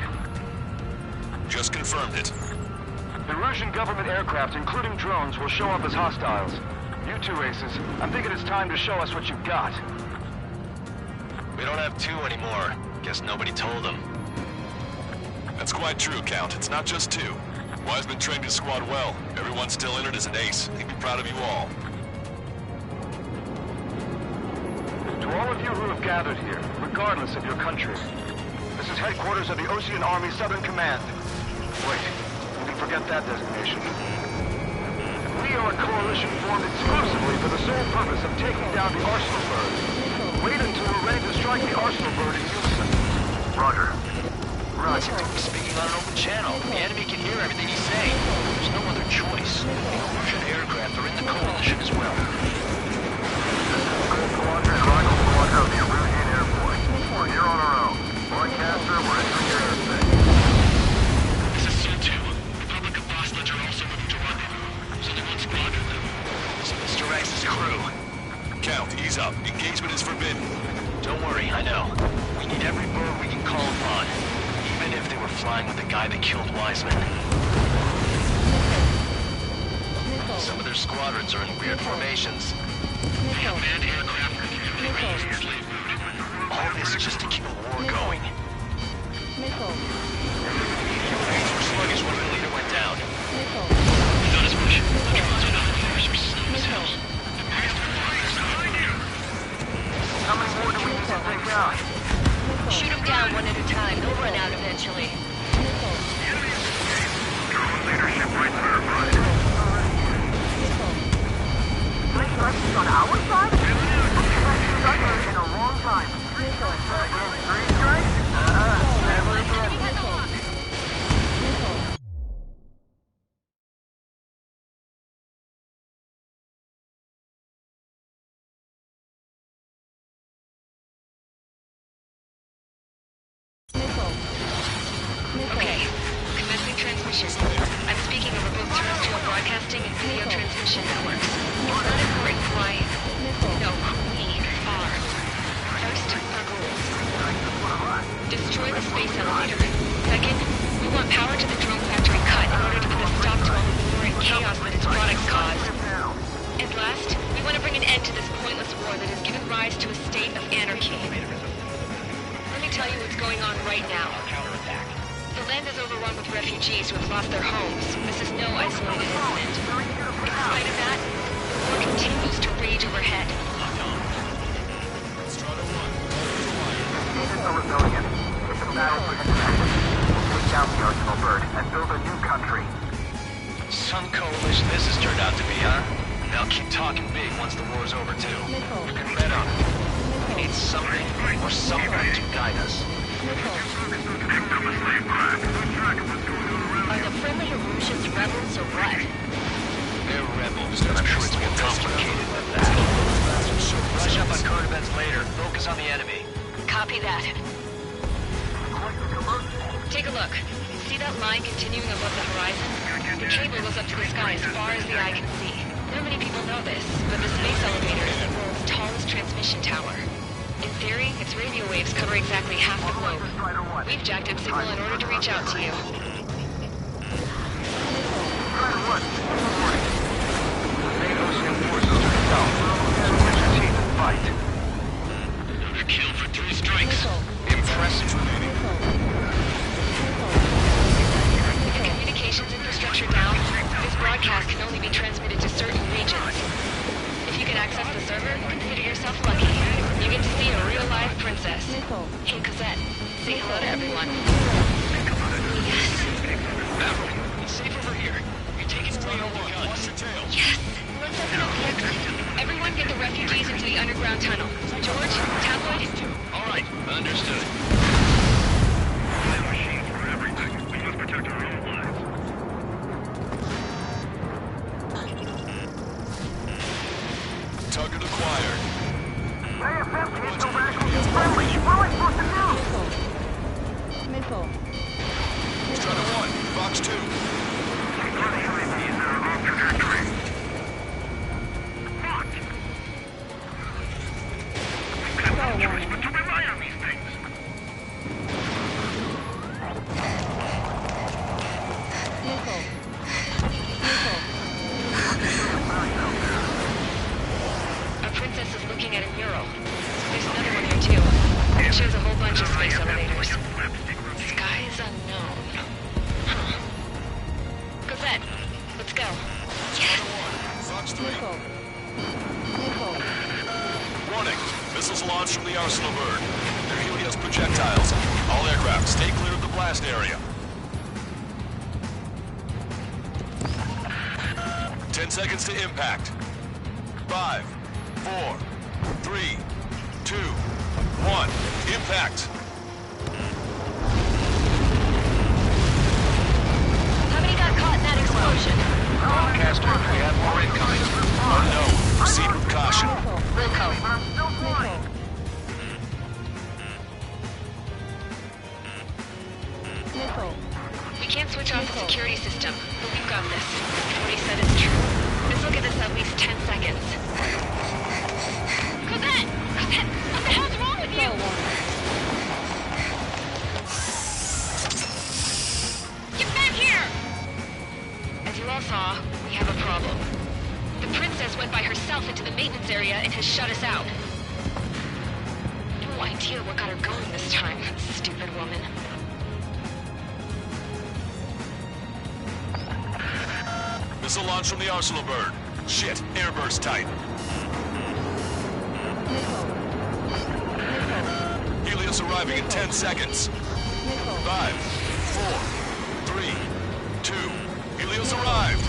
Just confirmed it. The Erusian government aircraft, including drones, will show up as hostiles. You two Aces, I'm thinking it's time to show us what you've got. We don't have two anymore. Guess nobody told them. That's quite true, Count. It's not just two. Wiseman trained his squad well. Everyone still in it as an ace. He'd be proud of you all. To all of you who have gathered here, regardless of your country, this is headquarters of the Ocean Army Southern Command. Wait, you can forget that designation. We are a coalition formed exclusively for the sole purpose of taking down the Arsenal Bird. Wait until we're ready to strike the Arsenal Bird in unison. Roger. Roger. He's speaking on an open channel. The enemy can hear everything he's saying. There's no other choice. The Erusian aircraft are in the coalition as well. Gold Squadron and Rival Squadron of the Erusian Airport. We're here on our own. Broadcaster, we're entering your airspace. This is SO-2. Republic of Bosledge are also moving to rendezvous. There's only one squadron, though. So Mr. X's crew. Count, ease up. Engagement is forbidden. Don't worry, I know. We need every bird we can call upon. Even if they were flying with the guy that killed Wiseman. Some of their squadrons are in weird formations. They have manned aircraft and slave food. All this just to keep a war going. Things were sluggish when the leader went down. Not as much. The drones are not fires were slow as hell. The priest of fires behind you! How many more do we need to take out? Shoot them down one at a time. They'll run out eventually. Drone leadership right verified. He's on our side? He's in a long time. Three strikes? Never again. information. I'm speaking over both terrestrial broadcasting and video transmission networks. It's not important why... No, we are. First, our goals. Destroy the space elevator. Second, we want power to the drone factory cut in order to put a stop to all the war and chaos that its products cause. And last, we want to bring an end to this pointless war that has given rise to a state of anarchy. Let me tell you what's going on right now. The land is overrun with refugees who have lost their homes. This is no isolated incident. In spite of that, the war continues to rage overhead. Nations are rebellion. It's a battle for independence. Take down the Arsenal Bird and build a new country. Some coalition this has turned out to be, huh? They'll keep talking big once the war's over, too. You can bet on it. We need something or someone to guide us. Are the friendly Erusians rebels or what? They're rebels, and I'm sure it's more complicated than that. Brush up on code events later. Focus on the enemy. Copy that. Take a look. See that line continuing above the horizon? The cable goes up to the sky as far as the eye can see. Not many people know this, but the space elevator is the world's tallest transmission tower. In theory, its radio waves cover exactly half the globe. We've jacked its signal in order to reach out to you. Another kill for 3 strikes. Impressive. The communications infrastructure down, this broadcast can only be transmitted to certain regions. If you can access the server, consider yourself lucky. You get to see a real-life princess. Hey, Cosette, say hello to everyone. Yes. It's safe over here. You're taking away all the guns. Watch your tail. Yes. Let's open up the exit. Everyone get the refugees into the underground tunnel. George, Tabloid? All right, understood. Machines for everything. We must protect our own lives. Target acquired. AFM can't go back on friendly. What am I supposed to do? Strata 1, Fox 2. UAVs that are off trajectory. Fuck! We've got no choice but to rely on these things. Our princess is looking at a mural. There's another one here too. It shows a whole bunch of space elevators. Skies unknown. Huh. Cosette, let's go. Yes! Fox 3. Warning. Missiles launched from the Arsenal Bird. They're Helios projectiles. All aircraft, stay clear of the blast area. 10 seconds to impact. 5, 4, 3, 2, 1. Impact. How many got caught in that explosion? Broadcaster, we have more incoming. Unknown. Proceed with caution. Wilco. We can't switch off the security system, but we've got this. What he said is true. This will give us at least 10 seconds. Cosette! Cosette! What the hell's wrong with you? Get back here! As you all saw, we have a problem. The princess went by herself into the maintenance area and has shut us out. No idea what got her going this time, stupid woman. Missile launch from the Arsenal Bird. Shit, airburst tight. Helios arriving in 10 seconds. 5, 4, 3, 2. Helios arrived.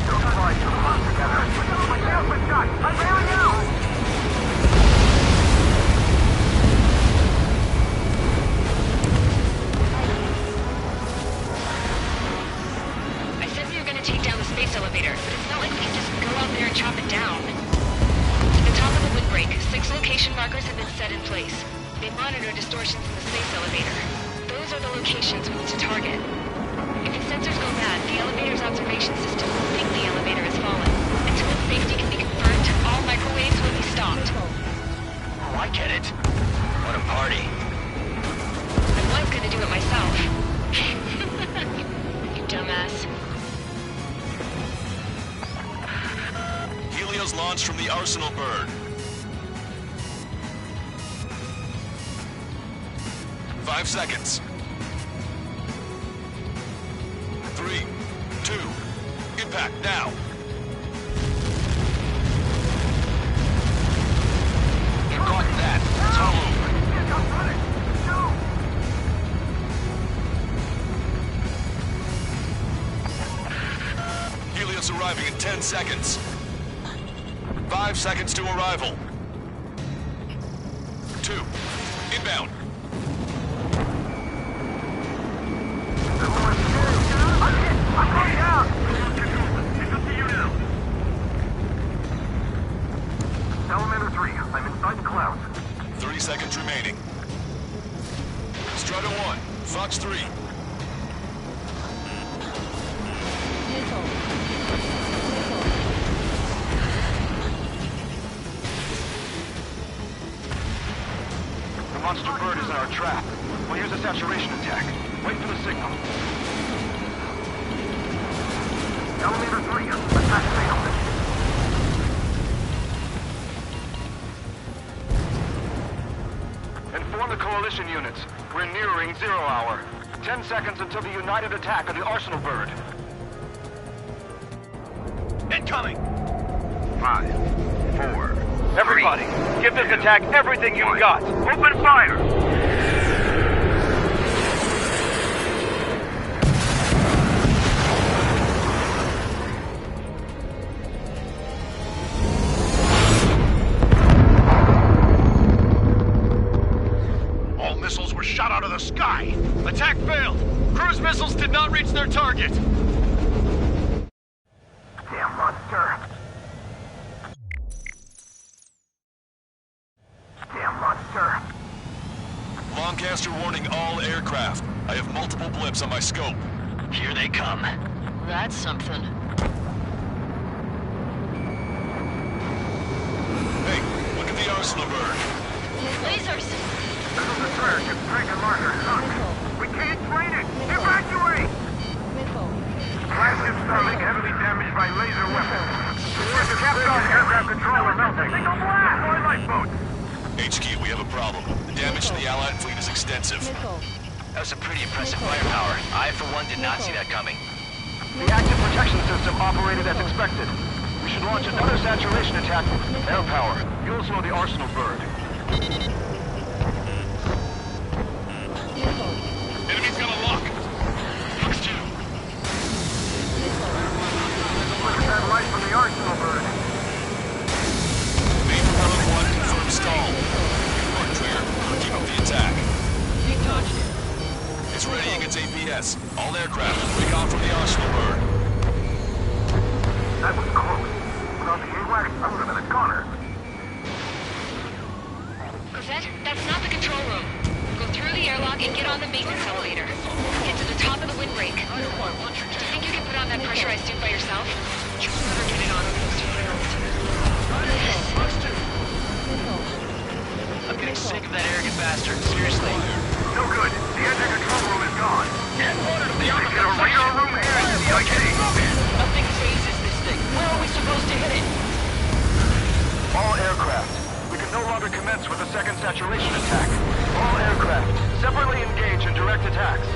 Don't try to work together. My nails were shot. I'm bailing out. Take down the space elevator, but it's not like we can just go out there and chop it down. At the top of the windbreak, 6 location markers have been set in place. They monitor distortions in the space elevator. These are the locations we need to target. If the sensors go bad, the elevator's observation system will think the elevator is falling. Until its safety can be confirmed, all microwaves will be stopped. Oh, I get it. What a party. I was gonna do it myself. You dumbass. Helios launched from the Arsenal bird. 5 seconds. 3, 2, impact now. You got that. It's all over. Helios arriving in 10 seconds. 5 seconds to arrival. 2, inbound. I'm going down! It's up to you now. Salamander 3, I'm inside the clouds. 30 seconds remaining. Strider 1, Fox 3. The monster bird is in our trap. We'll use a saturation attack. Wait for the signal. Salamander 3, attack failed. Inform the coalition units. We're nearing 0 hour. 10 seconds until the united attack of the Arsenal bird. Incoming! 5, 4. Everybody, give this attack everything you've got. Open fire! All missiles were shot out of the sky. Attack failed. Cruise missiles did not reach their target. Damn monster. Damn monster. Lancaster warning all aircraft. I have multiple blips on my scope. Here they come. That's something. Hey, look at the Arsenal bird. Lasers! Missile destroyer keeps breaking marker. We can't train it! Evacuate! Flagship Starlink heavily damaged by laser weapons. The Capcom aircraft controller melting. Single blast! Destroy lifeboats! HQ, we have a problem. The damage to the Allied fleet is extensive. That was some pretty impressive firepower. I, for one, did not see that coming. The active protection system operated as expected. We should launch another saturation attack. Air power. You'll slow the Arsenal bird. Enemy's got a lock. Fox 2. Look at that light from the Arsenal bird. Main pilot 1 confirmed stall. One clear. Keep up the attack. It's readying its APS. All aircraft, break off from the Arsenal bird. That was close. Without the AWACS, I would have been a goner. Cosette, that's not the control room. Go through the airlock and get on the maintenance elevator. Get to the top of the windbreak. Do you think you can put on that pressurized suit by yourself? You better get it on over those 2 minutes. I'm getting sick of that arrogant bastard. Seriously. No good. The engine control room is gone. The Get a radar room here at the CIK. Nothing phases this thing. Where are we supposed to hit it? All aircraft. We can no longer commence with a second saturation attack. All aircraft, separately engage in direct attacks.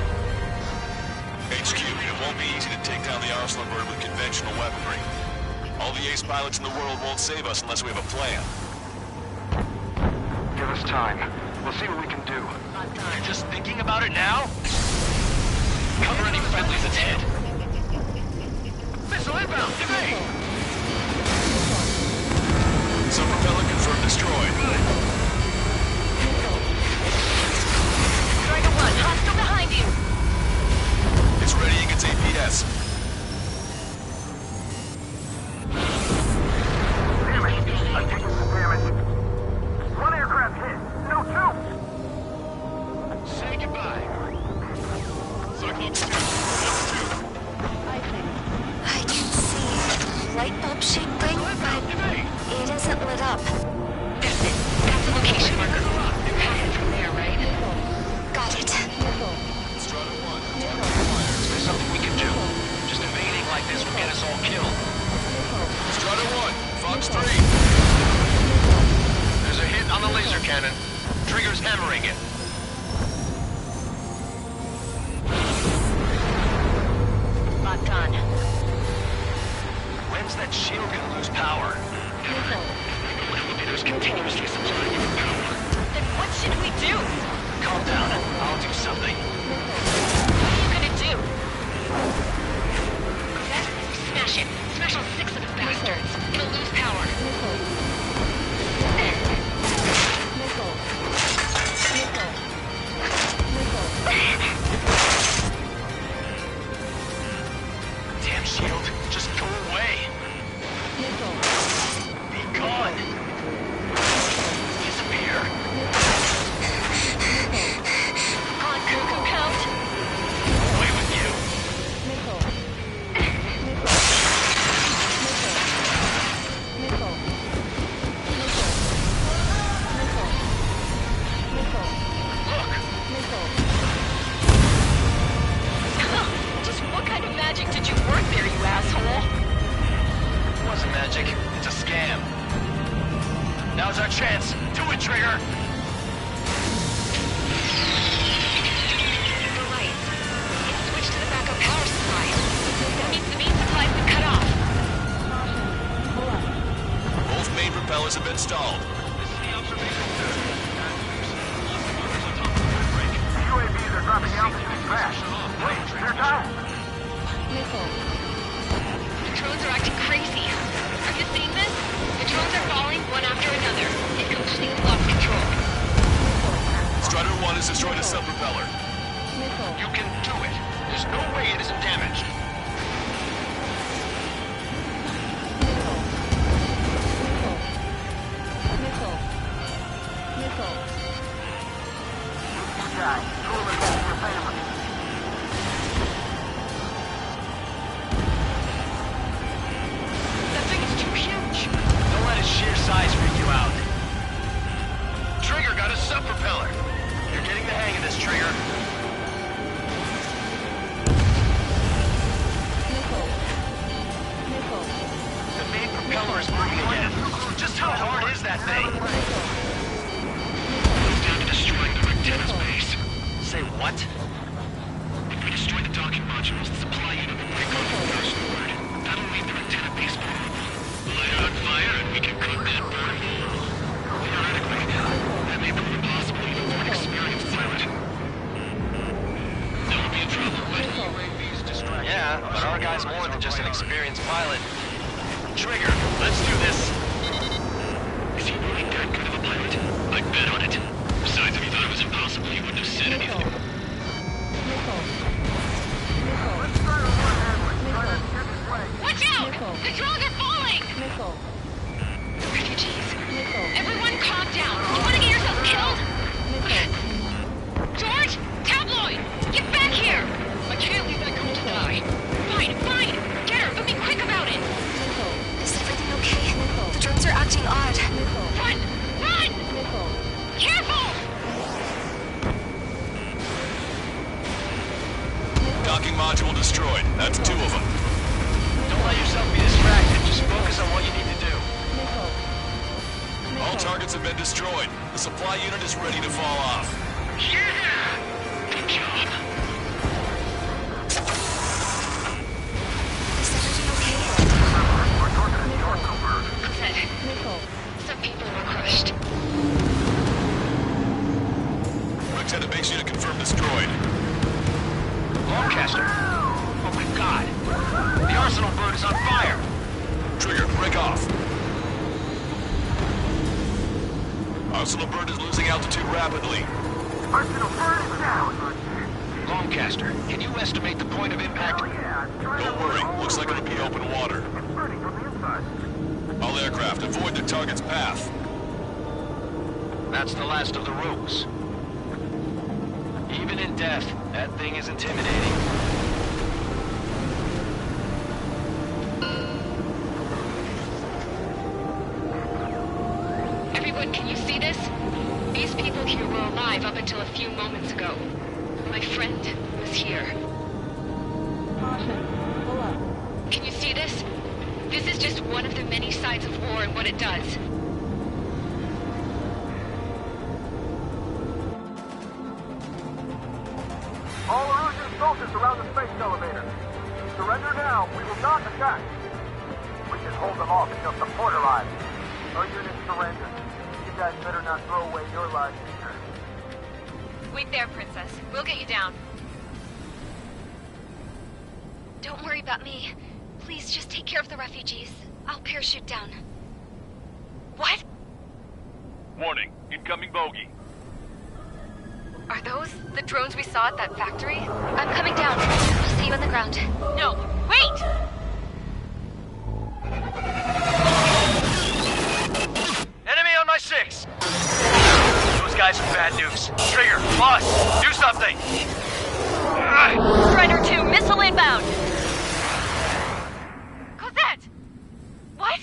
HQ, it won't be easy to take down the Arsenal bird with conventional weaponry. All the ace pilots in the world won't save us unless we have a plan. Give us time. We'll see what we can do. You're just thinking about it now? Cover any friendlies that's hit. Missile inbound! Evade! Sub-propeller confirmed destroyed. Strider 1, hostile behind you! It's readying its APS. Damn it! I'm taking some damage. 1 aircraft hit. No 2! Say goodbye. isn't lit up. That's it. That's the location marker. They're passing from there, right? Got it. Strata 1, is there something we can do? Just invading like this will get us all killed. Strata 1, Fox 3. There's a hit on the laser cannon. Trigger's hammering it. Locked on. When's that shield gonna lose power? Elevators continuously supplying you with power. Then what should we do? Calm down. I'll do something. What are you gonna do? Smash it. Smash all 6 of the bastards. It'll lose power. Damn shield. Just go away. Be gone. Disappear. On cuckoo count. Away with you. Just what kind of magic did you work there, you asshole? It wasn't magic. It's a scam. Now's our chance. Do it, Trigger. The light. It's switched to the backup power supply. That means the main supply's been cut off. Both main propellers have been stalled. UAVs are dropping altitude fast. Wait, they're down. The drones are acting crazy. Are you seeing this? The drones are falling one after another. It completely lost control. Strider 1 has destroyed a sub-propeller. You can do it. There's no way it isn't damaged. That thing is too huge. Don't let its sheer size freak you out. Trigger got a sub-propeller. You're getting the hang of this, Trigger. The main propeller is moving again. Just how hard is that thing? It's down to destroying the antenna's base. Say what? If we destroy the docking modules, the supply unit will break off from first word. That'll leave their antenna base vulnerable. Light it on fire and we can cut that burn. Theoretically, that may prove impossible even for an experienced pilot. There will be a trouble with UAVs distracted. Yeah, but our guy's more than just an experienced pilot. Trigger, let's do this. Is he really that good of a pilot? I'd bet on it. Besides, if he thought it was impossible, he wouldn't have said anything. Watch out! The drones are falling! Refugees. Everyone calm down. You want to get yourself killed? George! Tabloid! Get back here! I can't leave that girl to die. Fine, fine! Get her, but be quick about it! Is everything okay? The drones are acting odd. Run! Run! Careful! Docking module destroyed. That's 2 of them. Don't let yourself be distracted. Just focus on what you need to do. All targets have been destroyed. The supply unit is ready to fall off. Yeah! Good job. Is everything okay? Upset. Some people were crushed. Lieutenant base unit confirmed destroyed. Lancaster. Oh my god. The arsenal bird is on fire. Trigger, break off. Arsenal bird is losing altitude rapidly. Arsenal bird is down. Lancaster, can you estimate the point of impact? Don't worry, looks like it'll be open water. It's burning from the inside. All aircraft, avoid the target's path. That's the last of the rogues. Even in death, that thing is intimidating. Anyone, can you see this? These people here were alive up until a few moments ago. My friend was here. Caution. Pull up. Can you see this? This is just one of the many sides of war and what it does. All Erusian soldiers around the space elevator. Surrender now. We will not attack. We can hold them off until support arrives. Our units surrender. You guys better not throw away your lives either. Wait there, Princess. We'll get you down. Don't worry about me. Please just take care of the refugees. I'll parachute down. What? Warning, incoming bogey. Are those the drones we saw at that factory? I'm coming down. I'll see you on the ground. No, wait! Enemy on my 6! Those guys are bad news. Trigger, boss, do something! Strider 2, missile inbound! Cosette! What?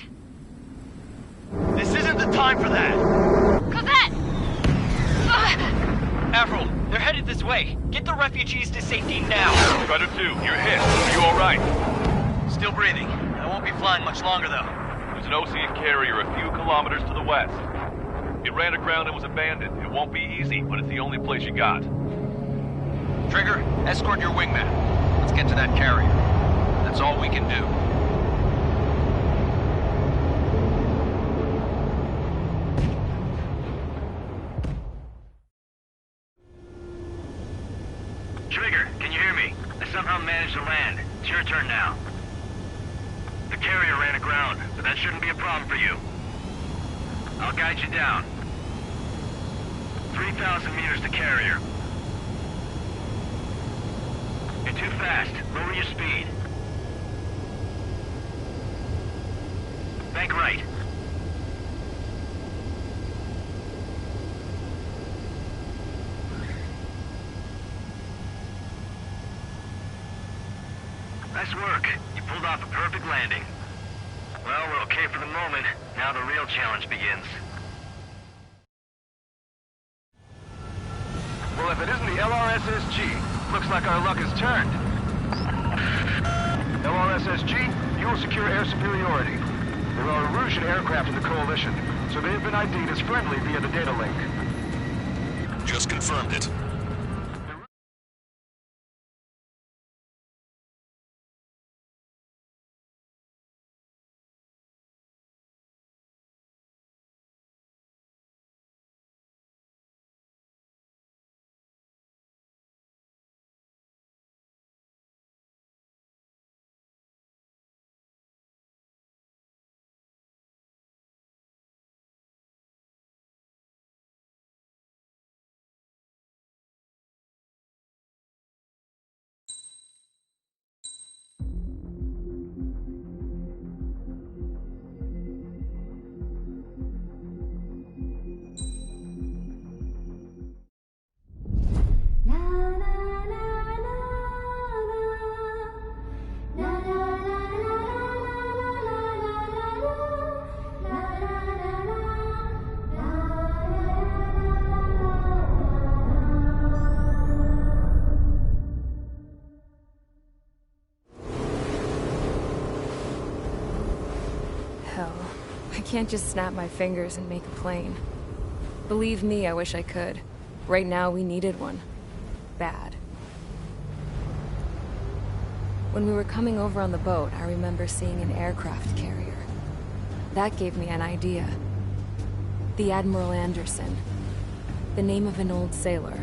This isn't the time for that! Cosette! Avril, they're headed this way. Get the refugees to safety now. Strider 2, you're hit. Are you alright? Still breathing. I won't be flying much longer, though. There's an ocean carrier a few kilometers to the west. It ran aground and was abandoned. It won't be easy, but it's the only place you got. Trigger, escort your wingman. Let's get to that carrier. That's all we can do. Trigger, can you hear me? I somehow managed to land. It's your turn now. The carrier ran aground, but that shouldn't be a problem for you. I'll guide you down. 3,000 meters to carrier. You're too fast. Lower your speed. Bank right. Nice work. You pulled off a perfect landing. Well, we're okay for the moment. Now the real challenge begins. Well, if it isn't the LRSSG, looks like our luck has turned. LRSSG, you will secure air superiority. There are Erusian aircraft in the Coalition, so they have been ID'd as friendly via the data link. Just confirmed it. I can't just snap my fingers and make a plane. Believe me, I wish I could. Right now, we needed one. Bad. When we were coming over on the boat, I remember seeing an aircraft carrier. That gave me an idea. The Admiral Anderson. The name of an old sailor.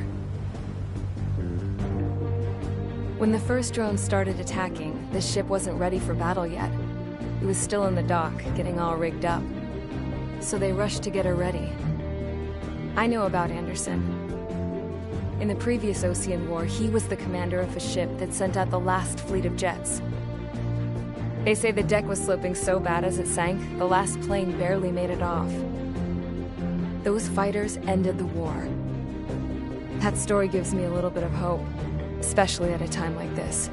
When the first drone started attacking, the ship wasn't ready for battle yet. It was still in the dock, getting all rigged up. So they rushed to get her ready. I know about Anderson. In the previous Ocean War, he was the commander of a ship that sent out the last fleet of jets. They say the deck was sloping so bad as it sank, the last plane barely made it off. Those fighters ended the war. That story gives me a little bit of hope, especially at a time like this.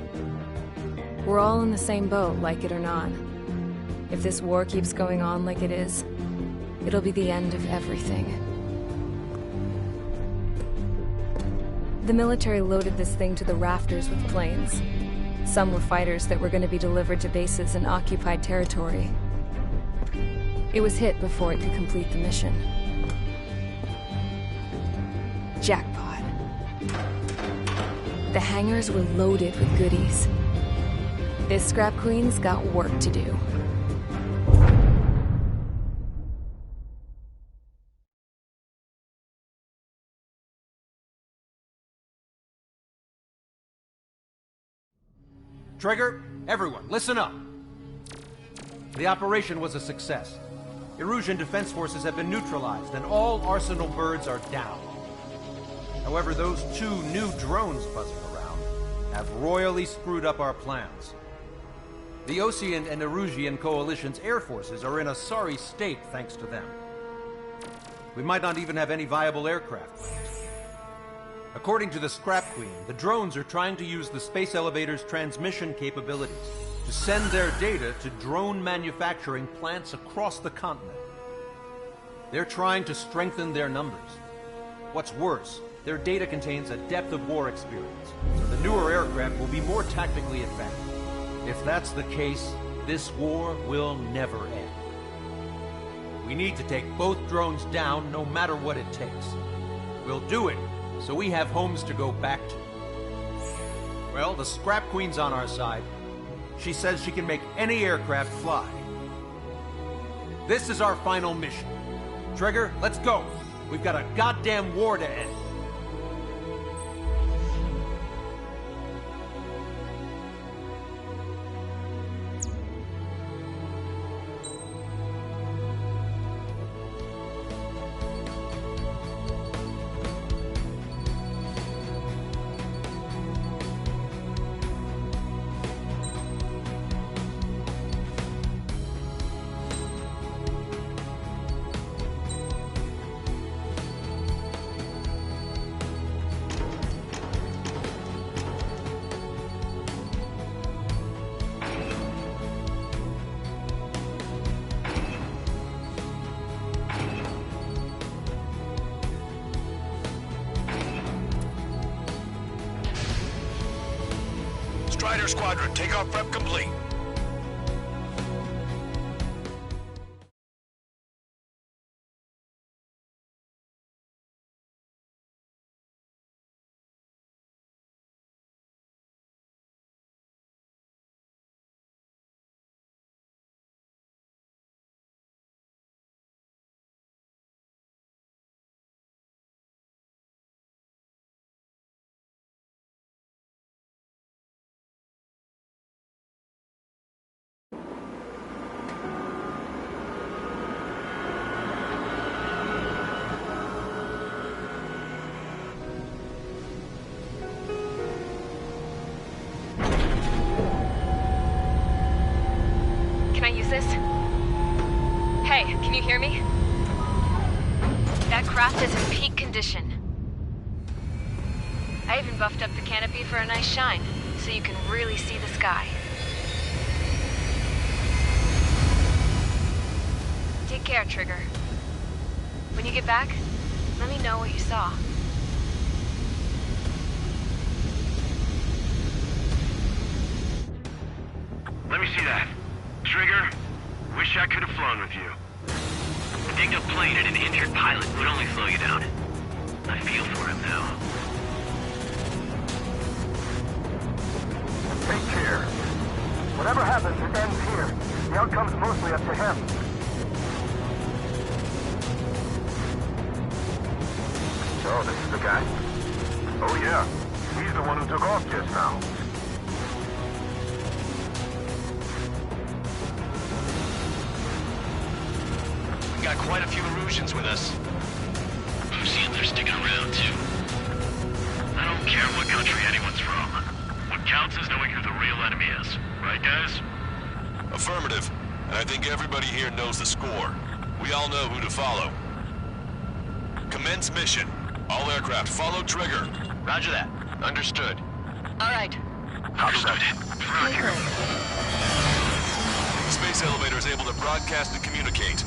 We're all in the same boat, like it or not. If this war keeps going on like it is, it'll be the end of everything. The military loaded this thing to the rafters with planes. Some were fighters that were going to be delivered to bases in occupied territory. It was hit before it could complete the mission. Jackpot. The hangars were loaded with goodies. This scrap queen's got work to do. Trigger, everyone, listen up. The operation was a success. Erusian defense forces have been neutralized, and all Arsenal birds are down. However, those 2 new drones buzzing around have royally screwed up our plans. The Osean and Erusian coalition's air forces are in a sorry state thanks to them. We might not even have any viable aircraft left. According to the Scrap Queen, the drones are trying to use the space elevator's transmission capabilities to send their data to drone manufacturing plants across the continent. They're trying to strengthen their numbers. What's worse, their data contains a depth of war experience, so the newer aircraft will be more tactically advanced. If that's the case, this war will never end. We need to take both drones down no matter what it takes. We'll do it so we have homes to go back to. Well, the Scrap Queen's on our side. She says she can make any aircraft fly. This is our final mission. Trigger, let's go. We've got a goddamn war to end. Strider Squadron, takeoff prep complete. This? Hey, can you hear me? That craft is in peak condition. I even buffed up the canopy for a nice shine, so you can really see the sky. Take care, Trigger. When you get back, let me know what you saw. Let me see that. Trigger, wish I could have flown with you. A dinged up plane and an injured pilot would only slow you down. I feel for him now. Take care. Whatever happens, it ends here. The outcome's mostly up to him. So, this is the guy? Oh yeah, he's the one who took off just now. Got quite a few Erusians with us. Oseans are sticking around, too. I don't care what country anyone's from. What counts is knowing who the real enemy is. Right, guys? Affirmative. And I think everybody here knows the score. We all know who to follow. Commence mission. All aircraft follow Trigger. Roger that. Understood. All right. Understood. Roger. The space elevator is able to broadcast and communicate.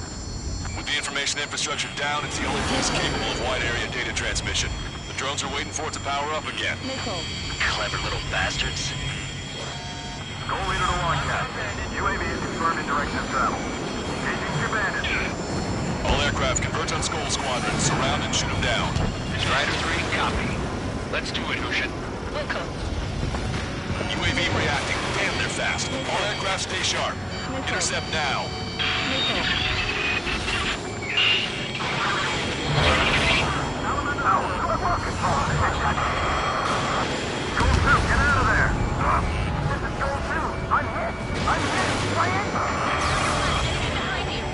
With the information infrastructure down, it's the only place capable of wide area data transmission. The drones are waiting for it to power up again. Clever little bastards. Goal leader to Longcat. UAV is confirmed in direction of travel. Engaging your bandits. All aircraft converge on Skull Squadron. Surround and shoot them down. Strider 3, copy. Let's do it, Hushin. UAV reacting. Damn, they're fast. All aircraft stay sharp. Intercept now.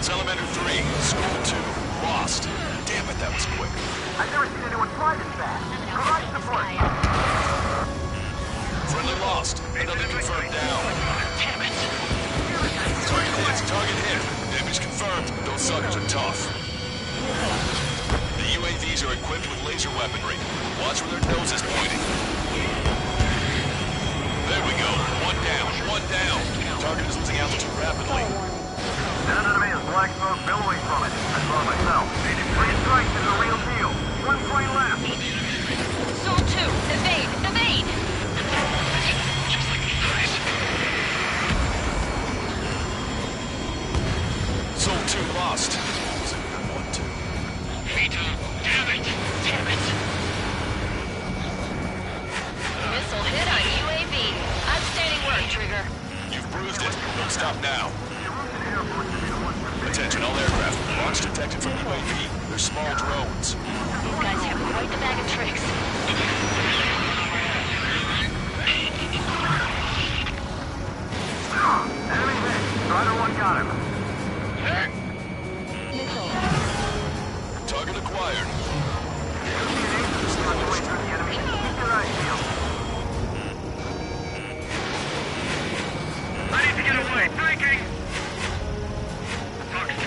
Salamander 3, School 2, lost. Damn it, that was quick. I've never seen anyone fly this fast. Provide support. Friendly lost. Another confirmed down. Damn it. Target hit. Damage confirmed. Those suckers are tough. The UAVs are equipped with laser weaponry. Watch where their nose is pointing. There we go. One down. One down. Target is losing altitude rapidly. An enemy is black smoke billowing from it. I saw it myself. 3 strikes is a real deal. 1 point left. Zone 2, evade, evade! Just like you guys. Zone 2 lost. Was it good one, too? V2, damn it! Damn it! Missile hit on UAV. Outstanding work, Trigger. You've bruised it. Don't stop now. Attention, all aircraft. Launch detected from UAV. They're small drones. These guys have quite the bag of tricks. Enemy hit. Strider 1 got him. Target acquired. Away from the enemy. Keep your eyes peeled. I need to get away. Breaking! Fox 2.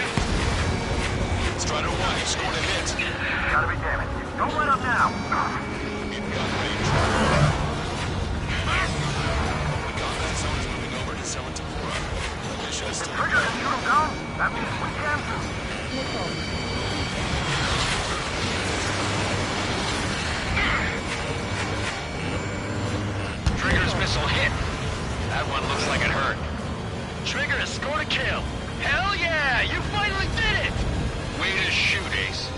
Strider 1, you scored a hit. Gotta be damaged. Don't let up now. In gun range. The combat zone is moving over to Selatura. Militia is still... Trigger can shoot him down. That means we can too. Trigger's missile hit. That one looks like it hurt. Trigger has scored a kill. Hell yeah! You finally did it! Way to shoot, Ace.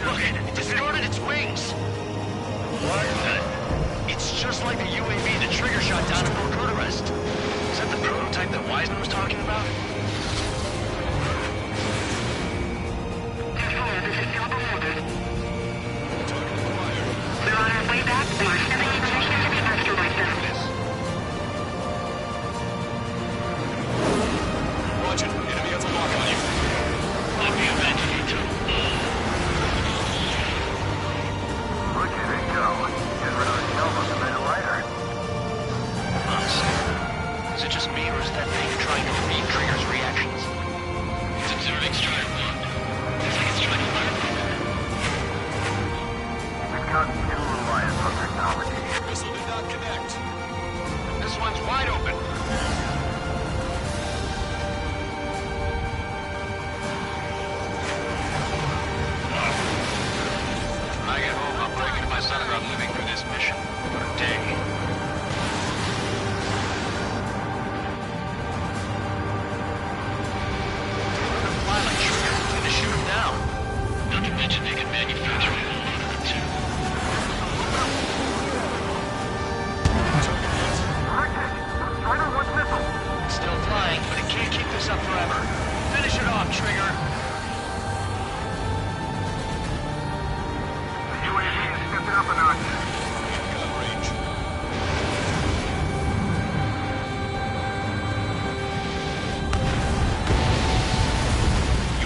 Look, it discarded its wings. What? It's just like the UAV the Trigger shot down at Protest. Is that the prototype that Wiseman was talking about? We're on our way back. We are sending information to the afterlife system. Watch it. Enemy has a lock on you. I'll be eventually too. Look at it go. Get rid of the shell must have made it lighter. Is it just me, or is that thing trying to read Trigger's reactions? It's observing Strider 1. It's like it's trying to learn from it. We've got too reliant on technology. Missile did not connect. This one's wide open. When I get home, I'll break into my son about living through this mission for a day. Fly like Trigger. Need to shoot him down. Not to mention they can manufacture a whole lot of them too. Strider 1's missile. Still flying, but it can't keep this up forever. Finish it off, Trigger. The UAV is stepping up a notch. Gun range.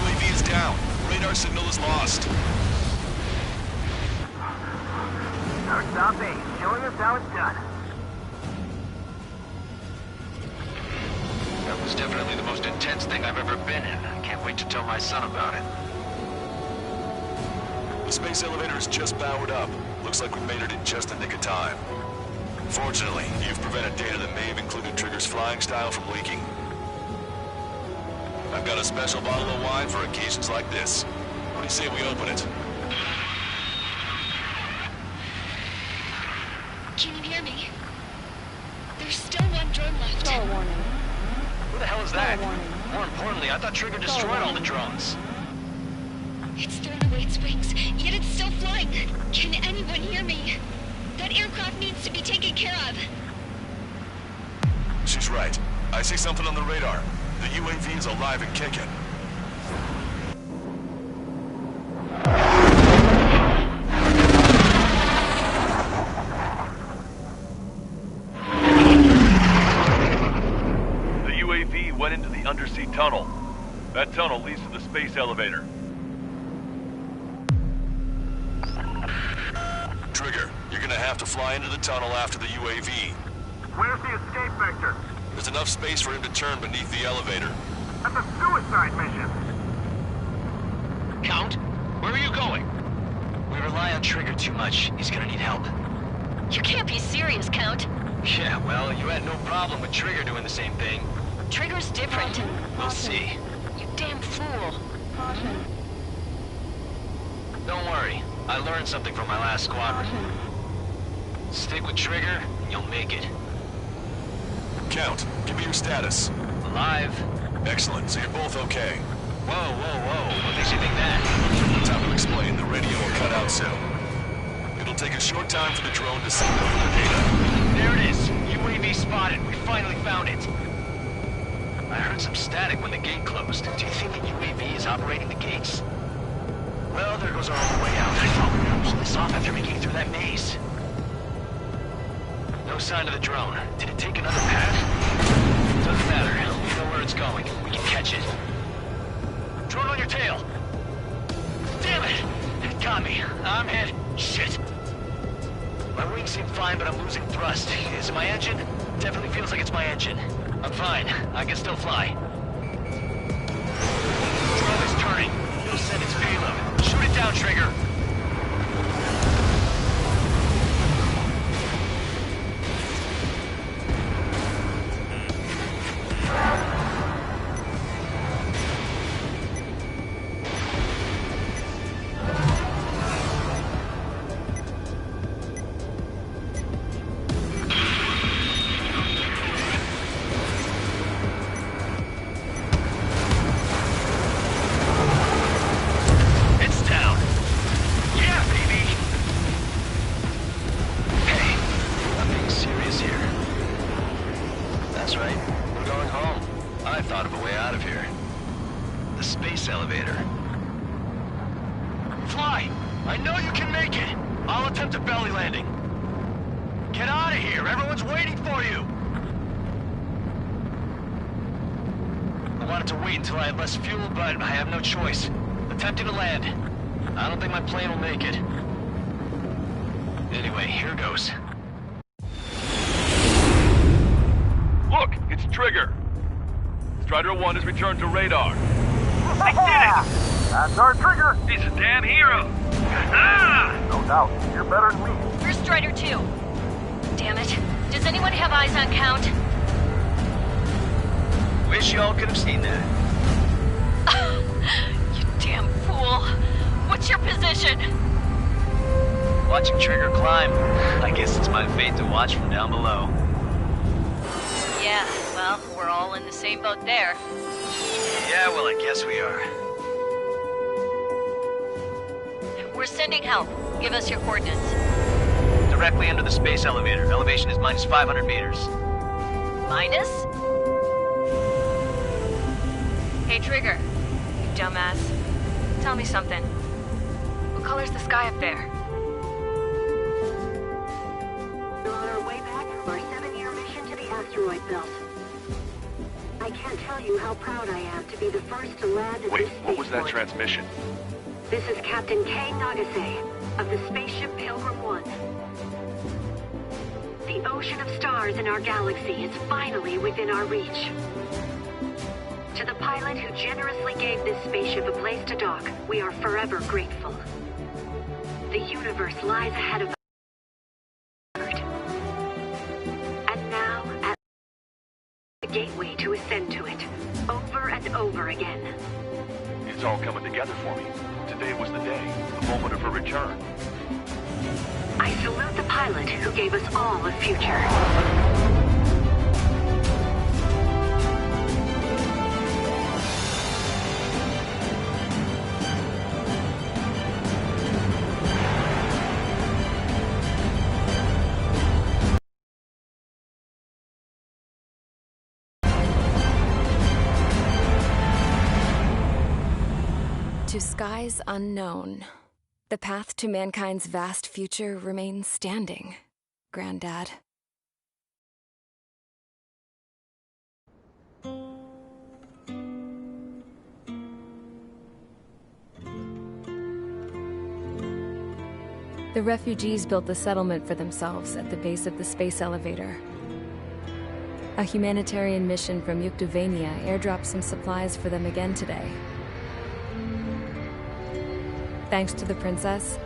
UAV is down. Radar signal is lost. Our stop Ace, showing us how it's done. That It's definitely the most intense thing I've ever been in. I can't wait to tell my son about it. The space elevator is just powered up. Looks like we made it in just the nick of time. Fortunately, you've prevented data that may have included Trigger's flying style from leaking. I've got a special bottle of wine for occasions like this. What do you say we open it? Can you hear me? There's still one drone left. Star warning. Who the hell is that? More importantly, I thought Trigger destroyed all the drones. It's thrown away its wings, yet it's still flying. Can anyone hear me? That aircraft needs to be taken care of. She's right. I see something on the radar. The UAV is alive and kicking. The UAV went into the undersea tunnel. That tunnel leads to the space elevator. Trigger, you're gonna have to fly into the tunnel after the UAV. Where's the escape vector? There's enough space for him to turn beneath the elevator. That's a suicide mission. Count, where are you going? We rely on Trigger too much. He's gonna need help. You can't be serious, Count. Yeah, well, you had no problem with Trigger doing the same thing. Trigger's different. We'll see. You damn fool. Caution. Don't worry. I learned something from my last squadron. Stick with Trigger, and you'll make it. Count, give me your status. Alive. Excellent, so you're both okay. Whoa, whoa, whoa. What makes you think that? Time to explain. The radio will cut out soon. It'll take a short time for the drone to send over the data. There it is. UAV spotted. We finally found it. I heard some static when the gate closed. Do you think the UAV is operating the gates? Well, there goes our only way out. I thought we were gonna pull this off after making it through that maze. No sign of the drone. Did it take another path? Doesn't matter. We know where it's going. We can catch it. Drone on your tail! Damn it! It got me. I'm hit. Shit. My wings seem fine, but I'm losing thrust. Is it my engine? Definitely feels like it's my engine. I'm fine. I can still fly. Drone is turning. It'll send its payload. Shoot it down, Trigger. Choice. Attempting to land. I don't think my plane will make it. Anyway, here goes. Look, it's Trigger. Strider 1 has returned to radar. I did it! That's our Trigger! He's a damn hero! No doubt. You're better than me. Where's Strider 2? Damn it. Does anyone have eyes on Count? Wish y'all could have seen that. You damn fool. What's your position? Watching Trigger climb. I guess it's my fate to watch from down below. Yeah, well, we're all in the same boat there. Yeah, well, I guess we are. We're sending help. Give us your coordinates. Directly under the space elevator. Elevation is minus 500 meters. Minus? Hey, Trigger. You dumbass. Tell me something. What color's the sky up there? We're on our way back from our 7-year mission to the asteroid belt. I can't tell you how proud I am to be the first to land at Wait, this what was that spaceport. transmission? This is Captain Kay Nagase of the spaceship Pilgrim 1. The ocean of stars in our galaxy is finally within our reach. To the pilot who generously gave this spaceship a place to dock, we are forever grateful. The universe lies ahead of us. And now, at the gateway to ascend to it, over and over again. It's all coming together for me. Today was the day, the moment of her return. I salute the pilot who gave us all a future. To skies unknown, the path to mankind's vast future remains standing, Granddad. The refugees built the settlement for themselves at the base of the space elevator. A humanitarian mission from Yuktovania airdropped some supplies for them again today. Thanks to the princess,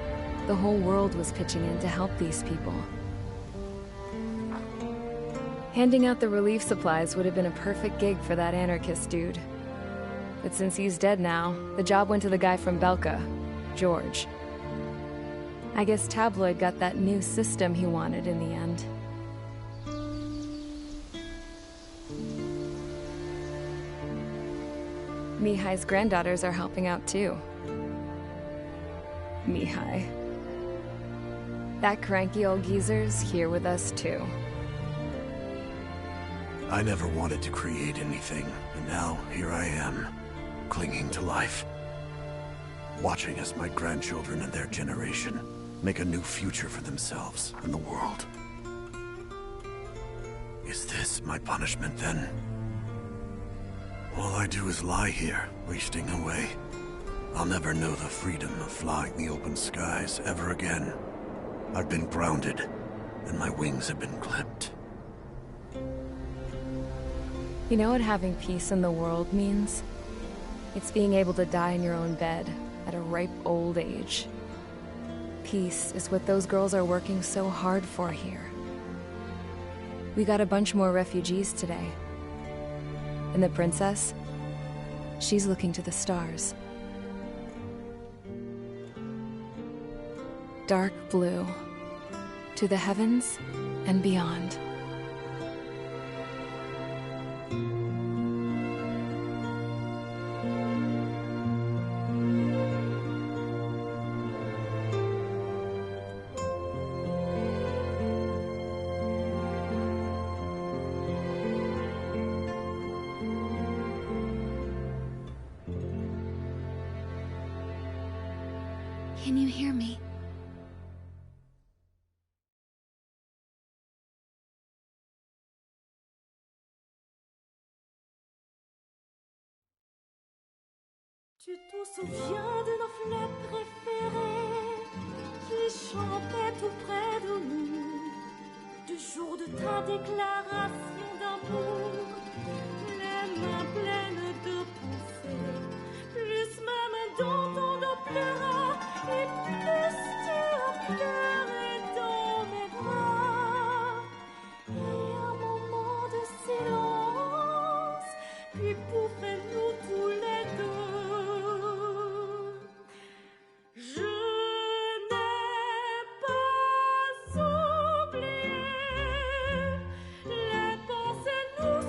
the whole world was pitching in to help these people. Handing out the relief supplies would have been a perfect gig for that anarchist dude. But since he's dead now, the job went to the guy from Belka, George. I guess Tabloid got that new system he wanted in the end. Mihai's granddaughters are helping out too. Mihai. That cranky old geezer's here with us too. I never wanted to create anything, and now here I am, clinging to life. Watching as my grandchildren and their generation make a new future for themselves and the world. Is this my punishment then? All I do is lie here, wasting away. I'll never know the freedom of flying the open skies ever again. I've been grounded, and my wings have been clipped. You know what having peace in the world means? It's being able to die in your own bed at a ripe old age. Peace is what those girls are working so hard for here. We got a bunch more refugees today. And the princess? She's looking to the stars. Dark blue, to the heavens and beyond. Can you hear me? Tu te souviens de nos fleurs préférées qui chantaient tout près de nous, du jour de ta déclaration d'amour, les mains pleines de pensées, plus même dans ton dos pleura, et plus tu as pleuré dans mes bras. Et un moment de silence, puis pouffez-nous tous les deux. Je n'ai pas oublié, les pensées nous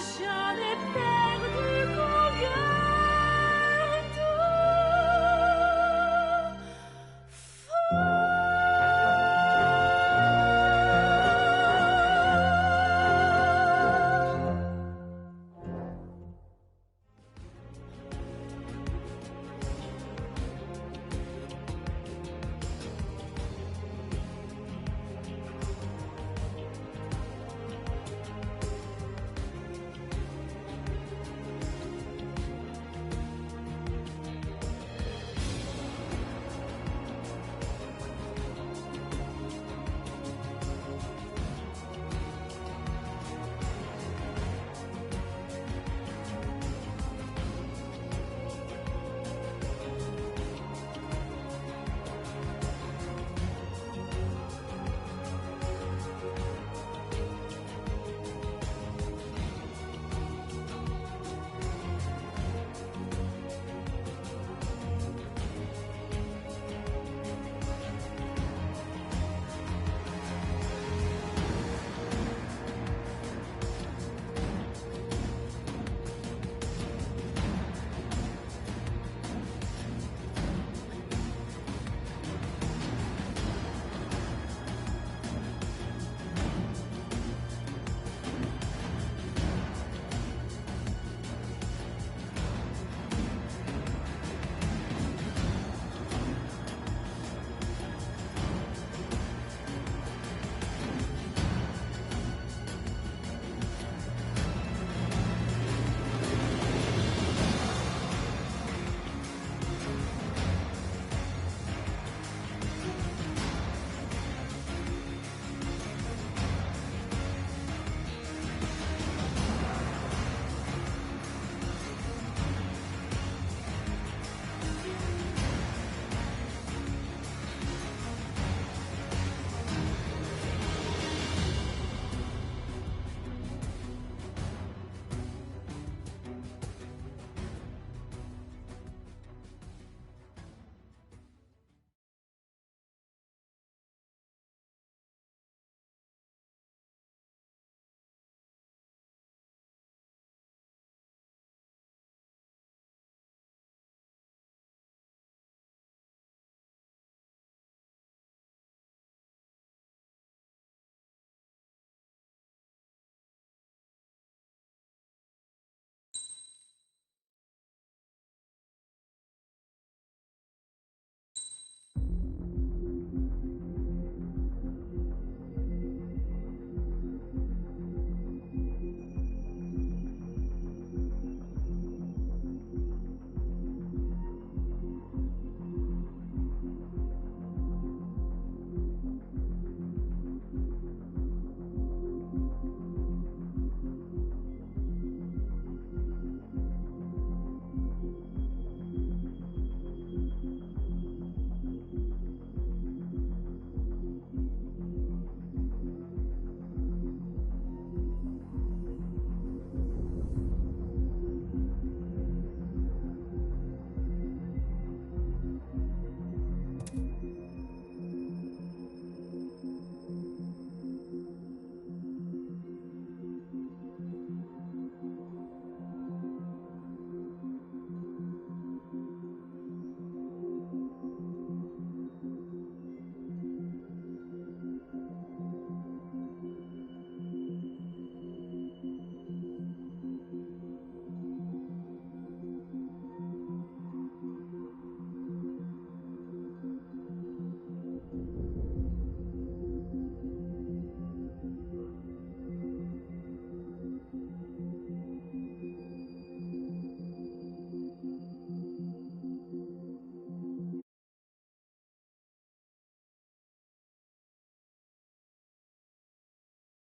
jamais.